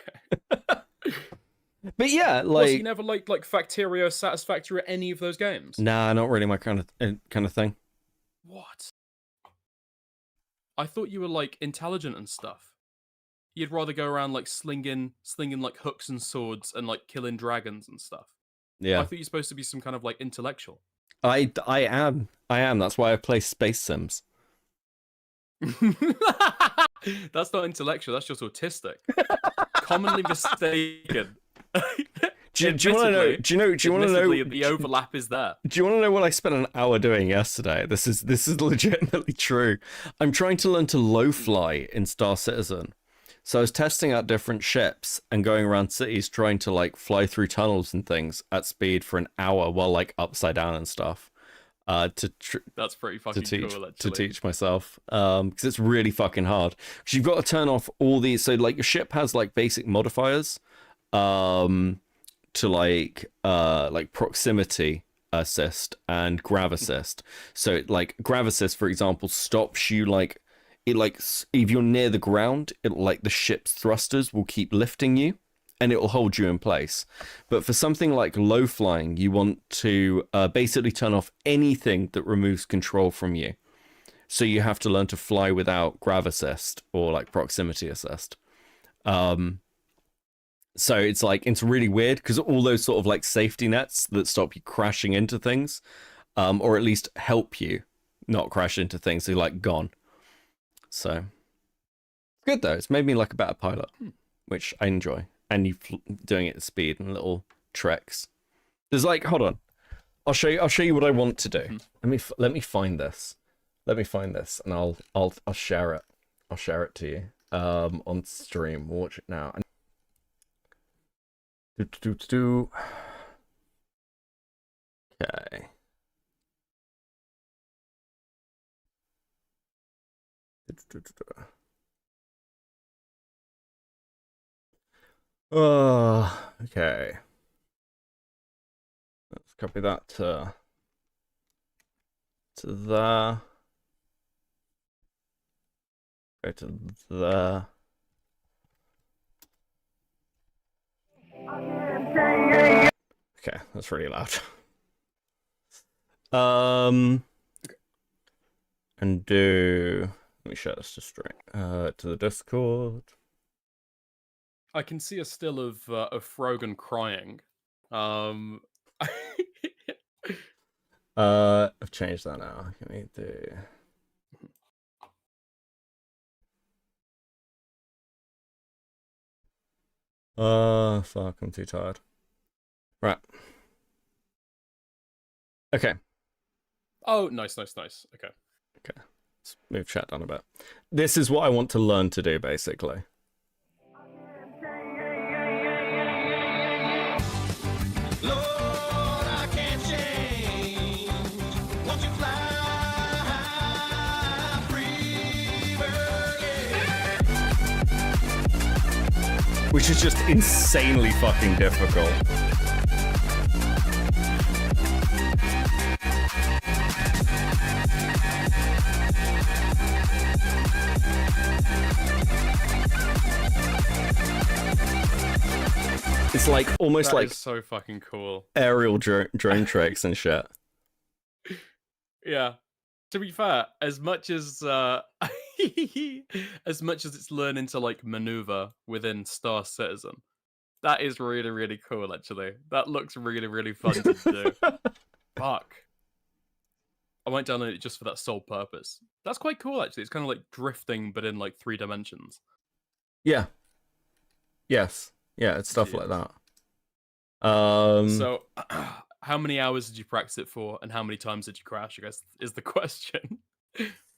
But yeah, like, Was he never like Factorio Satisfactory at any of those games? Nah, not really my kind of thing. What? I thought you were like intelligent and stuff. You'd rather go around like slinging like hooks and swords and like killing dragons and stuff. Yeah. I thought you're supposed to be some kind of like intellectual. I am. That's why I play Space Sims. That's not intellectual. That's just autistic. Commonly mistaken. Do you want to know? Do you want to know? The overlap is there. Do you want to know what I spent an hour doing yesterday? This is legitimately true. I'm trying to learn to low fly in Star Citizen. So I was testing out different ships and going around cities trying to like fly through tunnels and things at speed for an hour while like upside down and stuff. That's pretty fucking cool, actually. To teach myself, because it's really fucking hard. Because you've got to turn off all these. So like your ship has like basic modifiers, to like proximity assist and grav assist. So like grav assist, for example, stops you like. It like if you're near the ground, it like the ship's thrusters will keep lifting you, and it will hold you in place. But for something like low flying, you want to basically turn off anything that removes control from you. So you have to learn to fly without grav assist or like proximity assist. So it's like it's really weird because all those sort of like safety nets that stop you crashing into things, or at least help you not crash into things, are like gone. So it's good though. It's made me like a better pilot, which I enjoy. And you doing it at speed and little tricks. There's like, hold on, I'll show you what I want to do. Let me find this. And I'll share it. I'll share it to you on stream. We'll watch it now. Okay. Okay. Let's copy that to there. Go to there. Okay, that's really loud. And do. Let me share this to stream. To the Discord. I can see a still of Frogan crying. I've changed that now. Let me do. Fuck, I'm too tired. Right. Okay. Oh, nice. Okay. Okay. Let's move chat down a bit. This is what I want to learn to do, basically. Lord, I can't change. Won't you fly free, bird? Which is just insanely fucking difficult. It's like almost That like is so fucking cool. aerial drone tricks and shit. Yeah. To be fair, as much as as much as it's learning to like maneuver within Star Citizen, that is really, really cool actually. That looks really, really fun to do. Fuck. I might download it just for that sole purpose. That's quite cool actually. It's kind of like drifting but in like 3 dimensions. Yeah. Yes. Yeah, it's stuff like that. So how many hours did you practice it for and how many times did you crash, I guess is the question.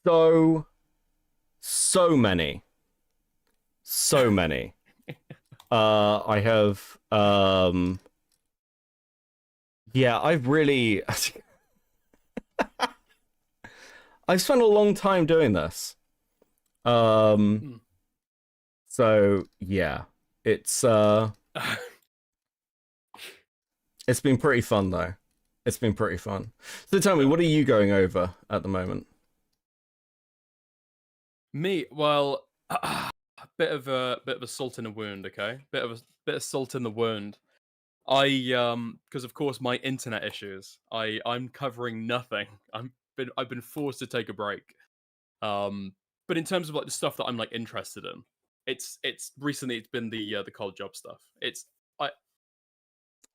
So many. So many. I have yeah, I've really I've spent a long time doing this. So yeah, it's it's been pretty fun though. It's been pretty fun. So tell me, what are you going over at the moment? Me, well, a bit of a salt in the wound, okay? Bit of salt in the wound. Because of course my internet issues. I'm covering nothing. I've been forced to take a break. But in terms of like the stuff that I'm like interested in, it's recently it's been the college job stuff.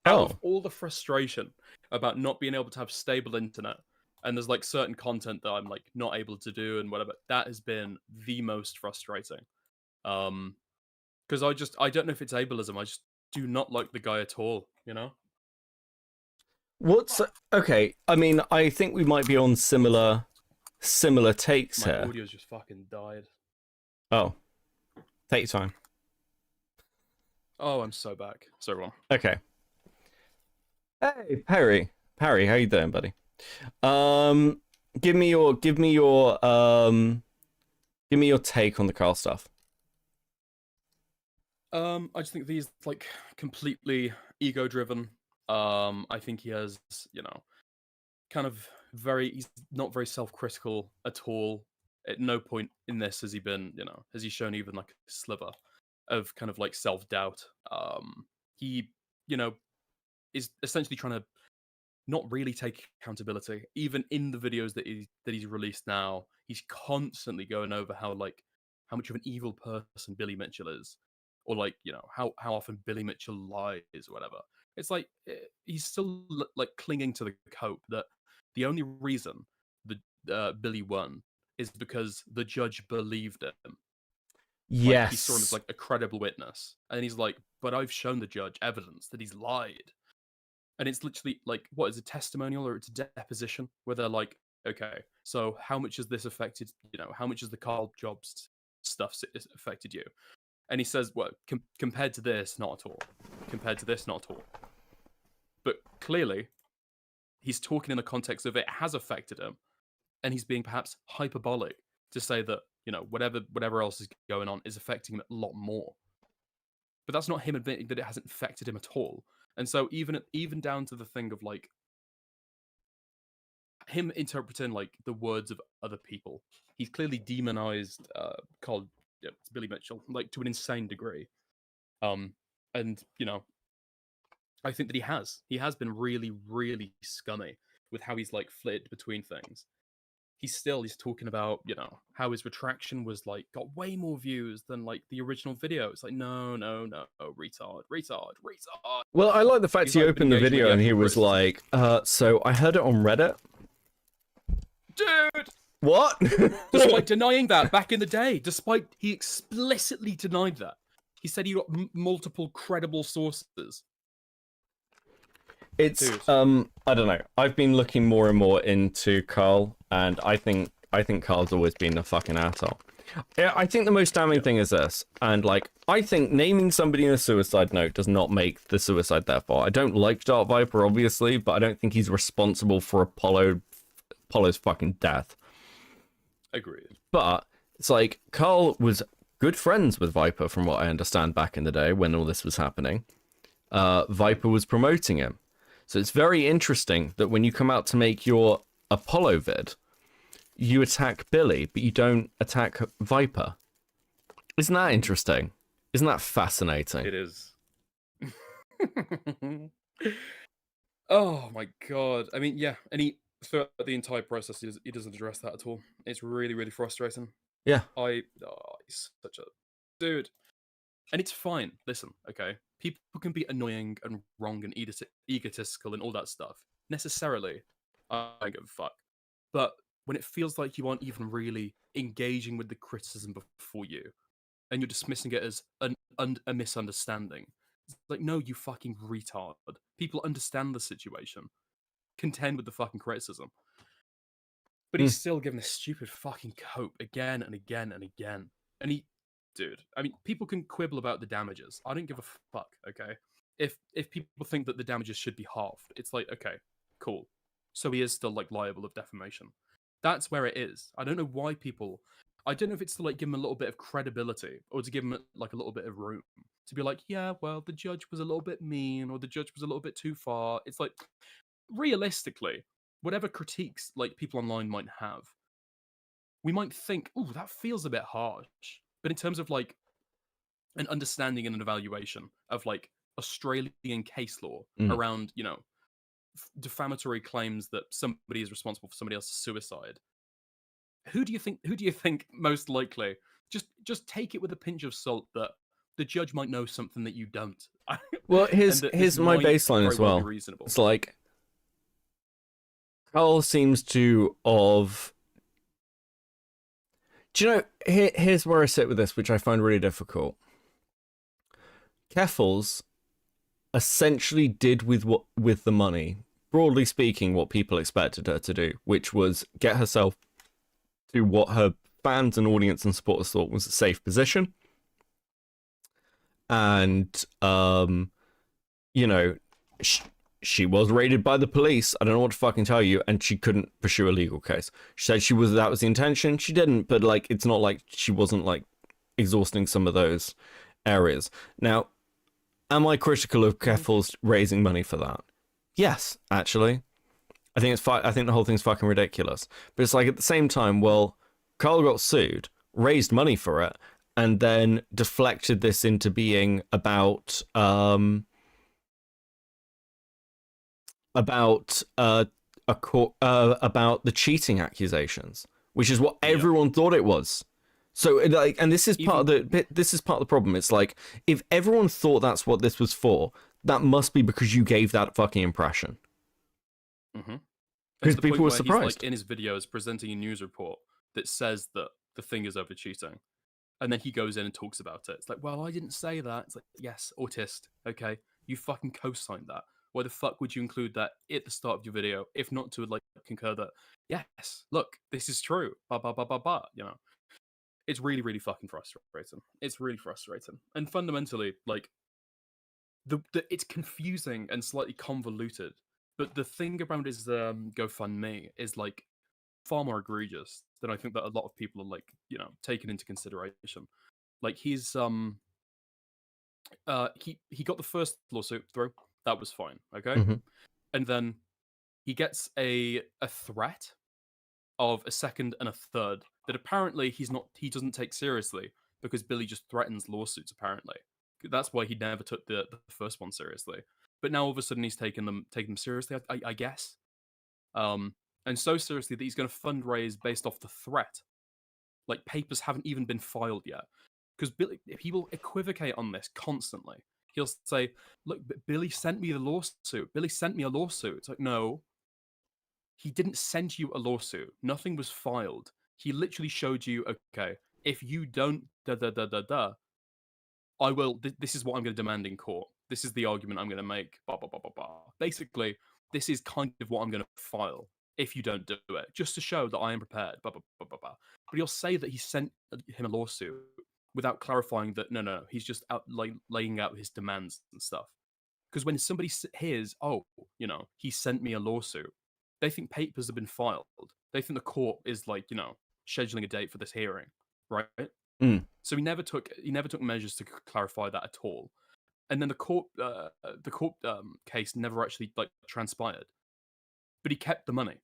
Out of all the frustration about not being able to have stable internet, and there's like certain content that I'm like not able to do and whatever, that has been the most frustrating. Because I don't know if it's ableism. I just do not like the guy at all. You know. What's okay? I mean, I think we might be on similar takes My here. audio's just fucking died. Oh, take your time. Oh, I'm so back. So wrong. Okay. Hey, Perry, how you doing, buddy? Give me your take on the Carl stuff. I just think he's like completely ego driven. I think he has, you know, kind of he's not very self-critical at all. At no point in this has he been, you know, has he shown even like a sliver of kind of like self-doubt. He, you know, is essentially trying to not really take accountability. Even in the videos that he's released now, he's constantly going over how much of an evil person Billy Mitchell is, or like, you know, how often Billy Mitchell lies or whatever. It's like he's still like clinging to the hope that the only reason the Billy won is because the judge believed him. Yes. Like, he saw him as like a credible witness, and he's like, but I've shown the judge evidence that he's lied. And it's literally like, what is a testimonial or it's a deposition where they're like, okay, so how much has this affected, you know, how much has the Carl Jobs stuff affected you? And he says, well, compared to this, not at all. Compared to this, not at all. But clearly, he's talking in the context of it has affected him, and he's being perhaps hyperbolic to say that, you know, whatever else is going on is affecting him a lot more. But that's not him admitting that it hasn't affected him at all. And so even down to the thing of like him interpreting like the words of other people, he's clearly demonized Billy Mitchell like to an insane degree. And you know, I think that he has been really, really scummy with how he's like flitted between things. he's talking about, you know, how his retraction was like got way more views than like the original video. It's like no, retard. Well, I like the fact He's he not opened the engaging with video the and he actual was criticism. like, so I heard it on Reddit. Dude, What? despite denying that back in the day, despite he explicitly denied that, he said he got multiple credible sources. It's Dude. I don't know. I've been looking more and more into Carl, and I think Carl's always been a fucking asshole. Yeah, I think the most damning thing is this, and like I think naming somebody in a suicide note does not make the suicide their fault. I don't like Dark Viper, obviously, but I don't think he's responsible for Apollo's fucking death. Agreed. But it's like Carl was good friends with Viper, from what I understand, back in the day when all this was happening. Viper was promoting him. So it's very interesting that when you come out to make your Apollo vid, you attack Billy, but you don't attack Viper. Isn't that interesting? Isn't that fascinating? It is. Oh my god. I mean, yeah, and he throughout the entire process he doesn't address that at all. It's really, really frustrating. Yeah. He's such a dude. And it's fine. Listen, okay? People can be annoying and wrong and egotistical and all that stuff. Necessarily, I don't give a fuck. But when it feels like you aren't even really engaging with the criticism before you, and you're dismissing it as a misunderstanding, it's like, no, you fucking retard. People understand the situation. Contend with the fucking criticism. But he's still given a stupid fucking cope again and again and again. And dude, I mean, people can quibble about the damages. I don't give a fuck, okay? If people think that the damages should be halved, it's like, okay, cool. So he is still, like, liable of defamation. That's where it is. I don't know why people... I don't know if it's to, like, give him a little bit of credibility or to give him, like, a little bit of room. To be like, yeah, well, the judge was a little bit mean or the judge was a little bit too far. It's like, realistically, whatever critiques, like, people online might have, we might think, ooh, that feels a bit harsh. But in terms of, like, an understanding and an evaluation of, like, Australian case law around, you know, defamatory claims that somebody is responsible for somebody else's suicide, who do you think most likely? Just take it with a pinch of salt that the judge might know something that you don't. Well, here's my might baseline as very well well. be reasonable. It's like Carl seems to have... Do you know, here's where I sit with this, which I find really difficult. Keffels essentially did with the money, broadly speaking, what people expected her to do, which was get herself to what her fans and audience and supporters thought was a safe position. And, you know, she was raided by the police. I don't know what to fucking tell you. And she couldn't pursue a legal case. She said that was the intention. She didn't, but like, it's not like she wasn't like exhausting some of those areas. Now, am I critical of Keffels raising money for that? Yes, actually. I think I think the whole thing's fucking ridiculous. But it's like at the same time, well, Carl got sued, raised money for it, and then deflected this into being about the cheating accusations, which is what everyone thought it was. So like, and this is part of the problem. It's like, if everyone thought that's what this was for, that must be because you gave that fucking impression. Because people were surprised. He's like in his videos presenting a news report that says that the thing is over cheating, and then he goes in and talks about it. It's like, well, I didn't say that. It's like, yes, autist. Okay, you fucking co-signed that. Why the fuck would you include that at the start of your video, if not to like concur that, yes, look, this is true. You know, it's really, really fucking frustrating. It's really frustrating, and fundamentally, like, it's confusing and slightly convoluted. But the thing around his GoFundMe is like far more egregious than I think that a lot of people are like, you know, taken into consideration. Like he's he got the first lawsuit through. That was fine, okay? And then he gets a threat of a second and a third that apparently he doesn't take seriously because Billy just threatens lawsuits, apparently. That's why he never took the first one seriously. But now all of a sudden he's taking them seriously, I guess. and so seriously that he's going to fundraise based off the threat. Like, papers haven't even been filed yet. Because people equivocate on this constantly. He'll say, look, Billy sent me the lawsuit. Billy sent me a lawsuit. It's like, no. He didn't send you a lawsuit. Nothing was filed. He literally showed you, okay, if you don't I will, this is what I'm going to demand in court. This is the argument I'm going to make, blah, blah, blah, blah, blah. Basically, this is kind of what I'm going to file if you don't do it, just to show that I am prepared, blah, blah, blah, blah, blah. But he'll say that he sent him a lawsuit without clarifying that, no, he's just out laying out his demands and stuff. Because when somebody hears, oh, he sent me a lawsuit, they think papers have been filed. They think the court is scheduling a date for this hearing, right? So he never took measures to clarify that at all. And then the court case never actually transpired. But he kept the money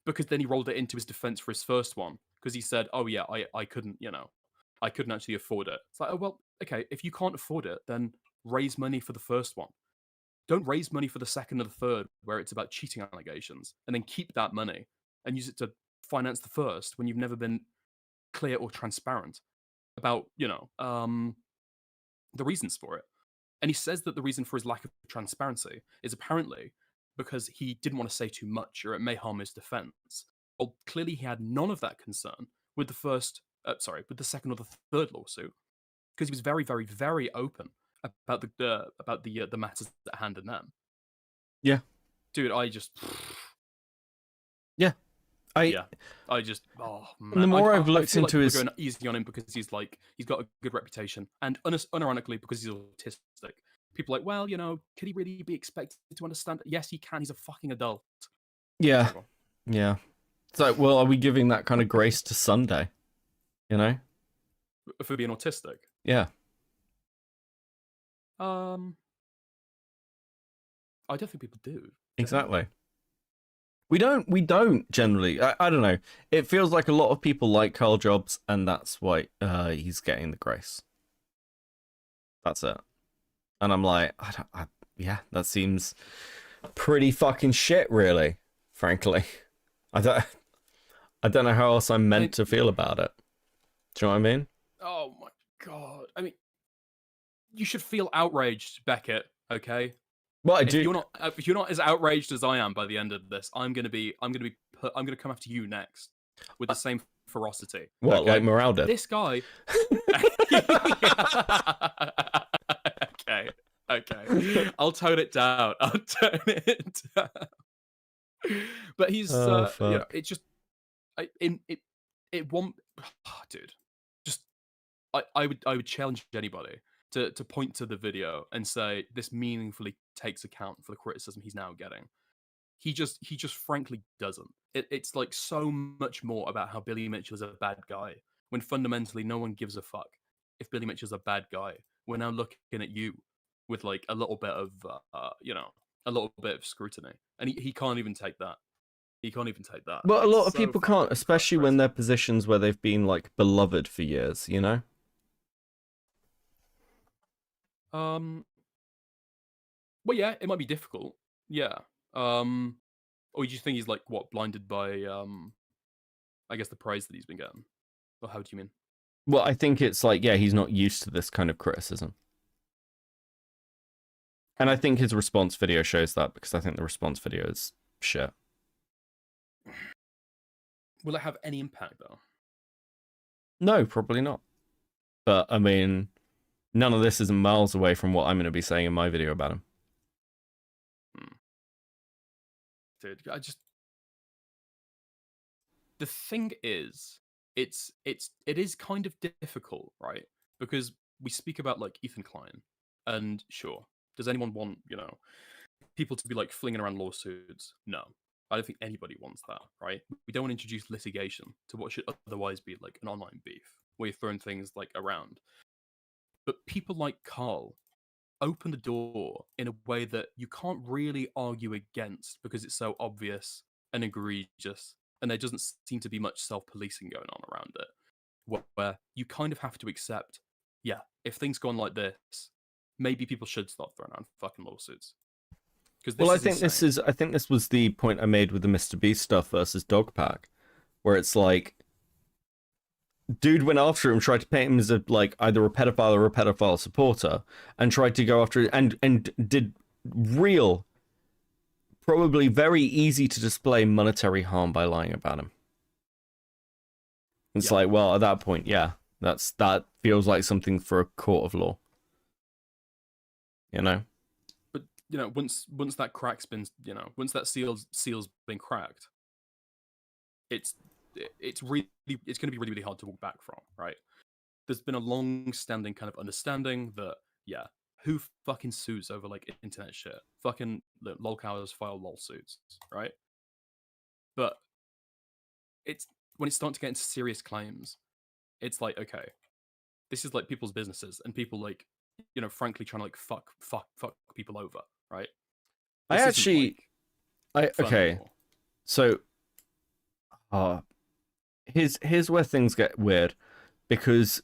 because then he rolled it into his defense for his first one because he said, "Oh yeah, I couldn't actually afford it." It's like, oh well, okay, if you can't afford it, then raise money for the first one. Don't raise money for the second or the third where it's about cheating allegations, and then keep that money and use it to finance the first when you've never been clear or transparent about the reasons for it. And he says that the reason for his lack of transparency is apparently because he didn't want to say too much or it may harm his defense. Well, clearly he had none of that concern with the second or the third lawsuit because he was very, very, very open about the matters at hand in them. Yeah, dude, I just oh man. The more I've looked feel into like his, going easy on him because he's got a good reputation, and unironically because he's autistic. People are like, well, can he really be expected to understand? Yes, he can. He's a fucking adult. Yeah. It's like, well, are we giving that kind of grace to Sunday? For being autistic. Yeah. I don't think people do. Exactly. We don't generally. I don't know. It feels like a lot of people like Carl Jobs, and that's why he's getting the grace. That's it. And I'm like, yeah, that seems pretty fucking shit, really. Frankly, I don't know how else I'm meant to feel about it. Do you know what I mean? Oh my god! I mean, you should feel outraged, Beckett. Okay. Well, I if do. If you're not as outraged as I am by the end of this, I'm gonna come after you next with the same ferocity. What, okay? like Morale did? This guy. Okay. I'll tone it down. But he's it's just it won't. Oh, dude, just I would challenge anybody to point to the video and say this meaningfully takes account for the criticism he's now getting. He just frankly doesn't. It's like so much more about how Billy Mitchell is a bad guy when fundamentally no one gives a fuck if Billy Mitchell's a bad guy. We're now looking at you with like a little bit of a little bit of scrutiny, and he can't even take that. He can't even take that. Well, a lot of people can't, especially when they're positions where they've been like beloved for years. Well, yeah, it might be difficult. Yeah. Or do you think he's like blinded by I guess the praise that he's been getting? Or how do you mean? Well, I think it's like, yeah, he's not used to this kind of criticism. And I think his response video shows that, because I think the response video is shit. Will it have any impact though? No, probably not. But I mean, none of this is miles away from what I'm going to be saying in my video about him. Dude, the thing is, it is kind of difficult, right? Because we speak about like Ethan Klein, and sure, does anyone want people to be like flinging around lawsuits? No, I don't think anybody wants that, right? We don't want to introduce litigation to what should otherwise be like an online beef where you're throwing things like around. But people like Carl open the door in a way that you can't really argue against because it's so obvious and egregious, and there doesn't seem to be much self-policing going on around it, where you kind of have to accept, yeah, if things go on like this, maybe people should start throwing around fucking lawsuits. Because Well, I think this was the point I made with the Mr. Beast stuff versus Dogpack, where it's like, dude went after him, tried to paint him as a like either a pedophile or a pedophile supporter, and tried to go after and did real, probably very easy to display monetary harm by lying about him. It's like, well, at that point, yeah, that feels like something for a court of law. You know? But you know, once that crack's been, you know, once that seal's been cracked, it's going to be really, really hard to walk back from, right? There's been a long-standing kind of understanding that, yeah, who fucking sues over like internet shit? Fucking lolcows file lawsuits, right? But it's when it's starting to get into serious claims, it's like, okay, this is like people's businesses and people like, you know, frankly trying to like fuck people over, right? So here's where things get weird, because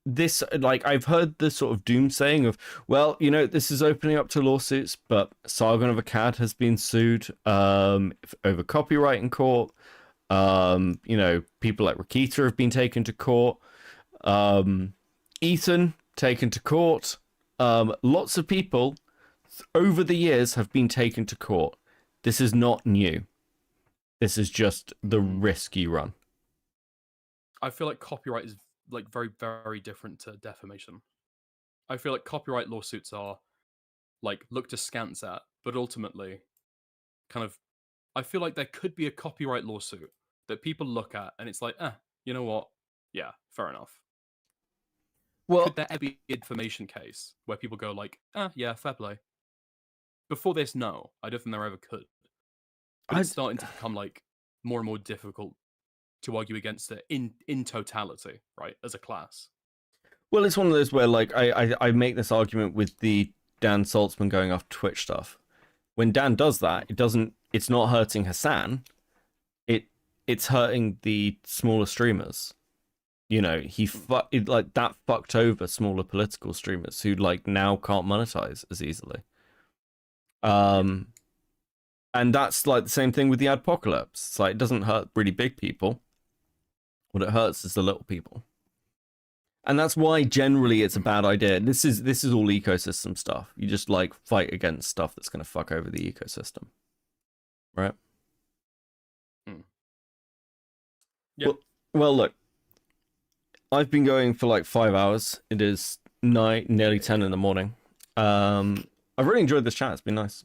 this, like, I've heard the sort of doomsaying of, well, you know, this is opening up to lawsuits, but Sargon of Akkad has been sued over copyright in court. You know, people like Rakita have been taken to court. Ethan taken to court. Lots of people over the years have been taken to court. This is not new. This is just the risk you run. I feel like copyright is like very, very different to defamation. I feel like copyright lawsuits are like looked askance at, but ultimately kind of, I feel like there could be a copyright lawsuit that people look at and it's like, you know what? Yeah, fair enough. Well, could there ever be a defamation case where people go like, yeah, fair play? Before this, no. I don't think there ever could. But it's starting to become like more and more difficult to argue against it in totality, right, as a class. Well, it's one of those where like I make this argument with the Dan Saltzman going off Twitch stuff. When Dan does that, it's not hurting Hassan. It's hurting the smaller streamers. You know, like that fucked over smaller political streamers who like now can't monetize as easily. And that's like the same thing with the adpocalypse. It's like, it doesn't hurt really big people. What it hurts is the little people. And that's why generally it's a bad idea. This is all ecosystem stuff. You just like fight against stuff that's going to fuck over the ecosystem. Right? Yeah. Well, look. I've been going for like 5 hours. It is nearly 10 in the morning. I've really enjoyed this chat. It's been nice.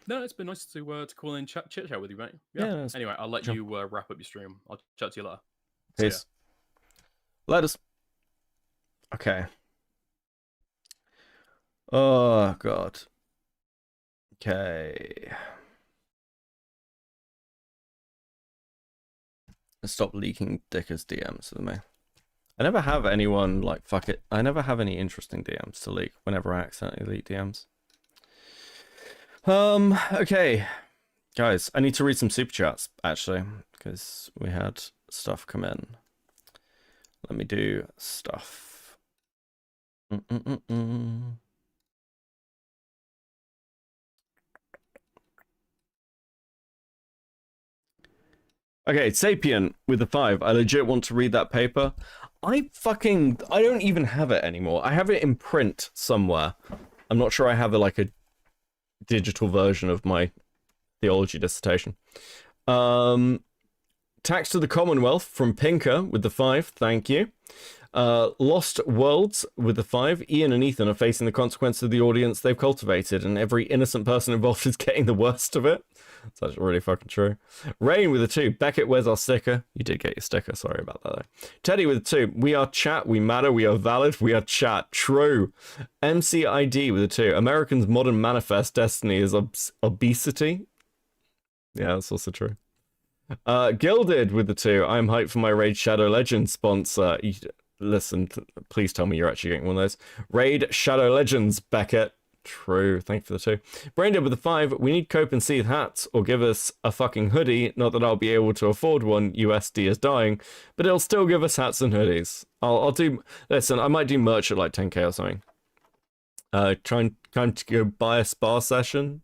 No, it's been nice to call in chit chat with you, mate. Yeah. Anyway, I'll let you wrap up your stream. I'll chat to you later. Peace. Let us. Okay. Oh God. Okay. Stop leaking Dicker's DMs with me. I never have anyone like fuck it. I never have any interesting DMs to leak whenever I accidentally leak DMs. Okay. Guys, I need to read some super chats actually, because we had stuff come in. Let me do stuff. Okay, Sapien with the 5. I legit want to read that paper. I don't even have it anymore. I have it in print somewhere. I'm not sure I have a digital version of my theology dissertation. Tax to the Commonwealth from Pinker with the 5. Thank you. Lost Worlds with the 5. Ian and Ethan are facing the consequences of the audience they've cultivated, and every innocent person involved is getting the worst of it. That's actually really fucking true. Rain with a 2. Beckett, where's our sticker? You did get your sticker. Sorry about that, though. Teddy with a 2. We are chat. We matter. We are valid. We are chat. True. MCID with a 2. Americans' modern manifest destiny is obesity. Yeah, that's also true. Gilded with the 2. I'm hyped for my Raid Shadow Legends sponsor. Listen, please tell me you're actually getting one of those. Raid Shadow Legends, Beckett. True. Thank you for the 2. Braindead with the 5. We need Cope and Seeth hats, or give us a fucking hoodie. Not that I'll be able to afford one. USD is dying, but it'll still give us hats and hoodies. I'll do. Listen, I might do merch at like 10k or something. Trying to go buy a spa session.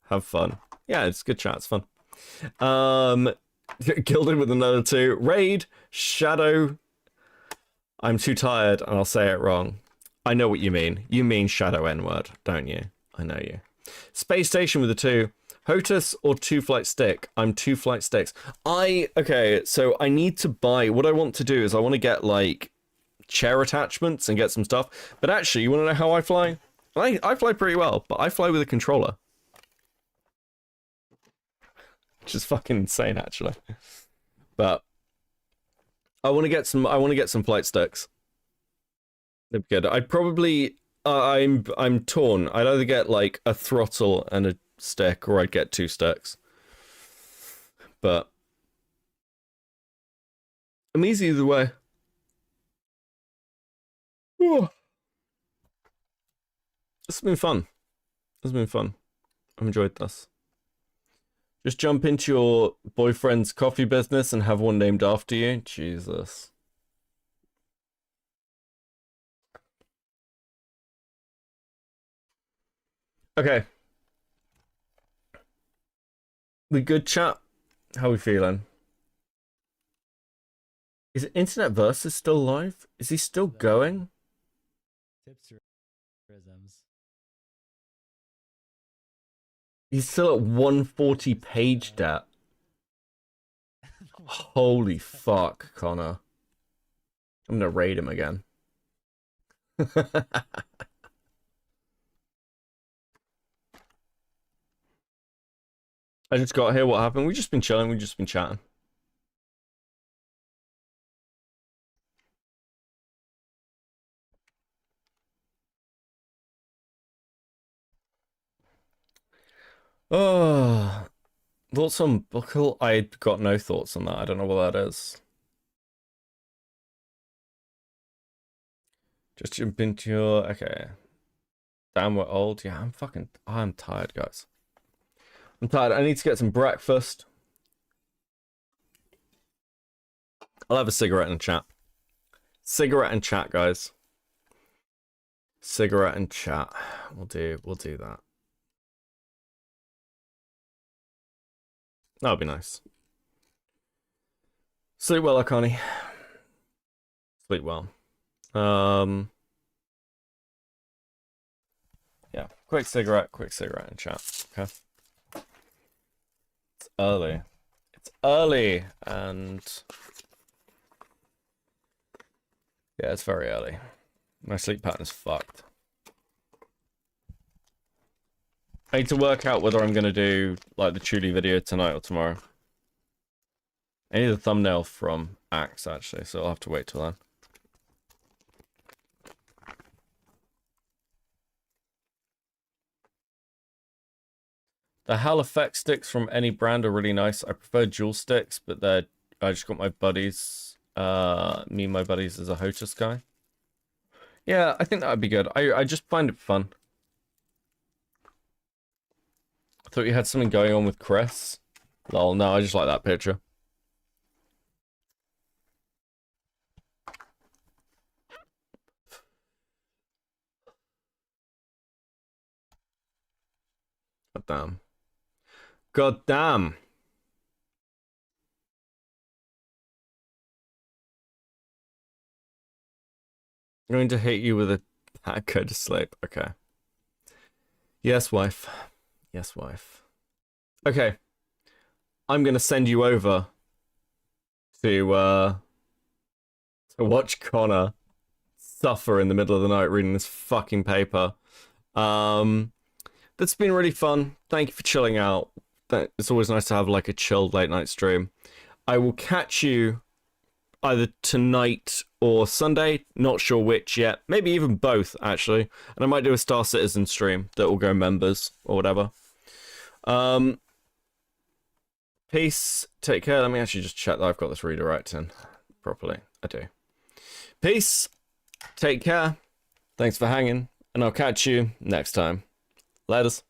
Have fun. Yeah, it's good chat. It's fun. Gilded with another 2. Raid. Shadow. I'm too tired and I'll say it wrong. I know what you mean. You mean Shadow N-word, don't you? I know you. Space Station with a 2. HOTUS or 2 flight stick? I'm 2 flight sticks. Okay, so I need to buy, what I want to do is I want to get like chair attachments and get some stuff. But actually, you want to know how I fly? I fly pretty well, but I fly with a controller. Which is fucking insane, actually. But I want to get some flight sticks. They'd be good. I'd probably I'm torn. I'd either get like a throttle and a stick, or I'd get 2 sticks. But I'm easy either way. Whew. This has been fun. This has been fun. I've enjoyed this. Just jump into your boyfriend's coffee business and have one named after you. Jesus. Okay. We good, chat? How we feeling? Is Internet Versus still live? Is he still going? He's still at 140 page debt. Holy fuck, Connor. I'm gonna raid him again. I just got here. What happened? We've just been chilling. We've just been chatting. Oh, thoughts on Buckle? I got no thoughts on that. I don't know what that is. Just jump into your... Okay. Damn, we're old. Yeah, I'm tired, guys. I'm tired. I need to get some breakfast. I'll have a cigarette and chat. Cigarette and chat, guys. Cigarette and chat. We'll do that. That'll be nice. Sleep well, Akani. Sleep well. Yeah, quick cigarette and chat. Okay. It's early. It's early, and yeah, it's very early. My sleep pattern is fucked. I need to work out whether I'm going to do like the Chuli video tonight or tomorrow. I need a thumbnail from Axe, actually, so I'll have to wait till then. The Hal effect sticks from any brand are really nice. I prefer dual sticks, but I just got my buddies, me and my buddies as a HOTUS guy. Yeah, I think that would be good. I just find it fun. I thought you had something going on with Chris. Lol, no, I just like that picture. God damn. God damn. I'm going to hit you with a go to sleep. Okay. Yes, wife. Yes, wife. Okay. I'm going to send you over to watch Connor suffer in the middle of the night reading this fucking paper. That's been really fun. Thank you for chilling out. It's always nice to have like a chilled late night stream. I will catch you either tonight or Sunday. Not sure which yet. Maybe even both, actually. And I might do a Star Citizen stream that will go members or whatever. Peace. Take care. Let me actually just check that I've got this redirect in properly. I do. Peace. Take care. Thanks for hanging. And I'll catch you next time. Laters.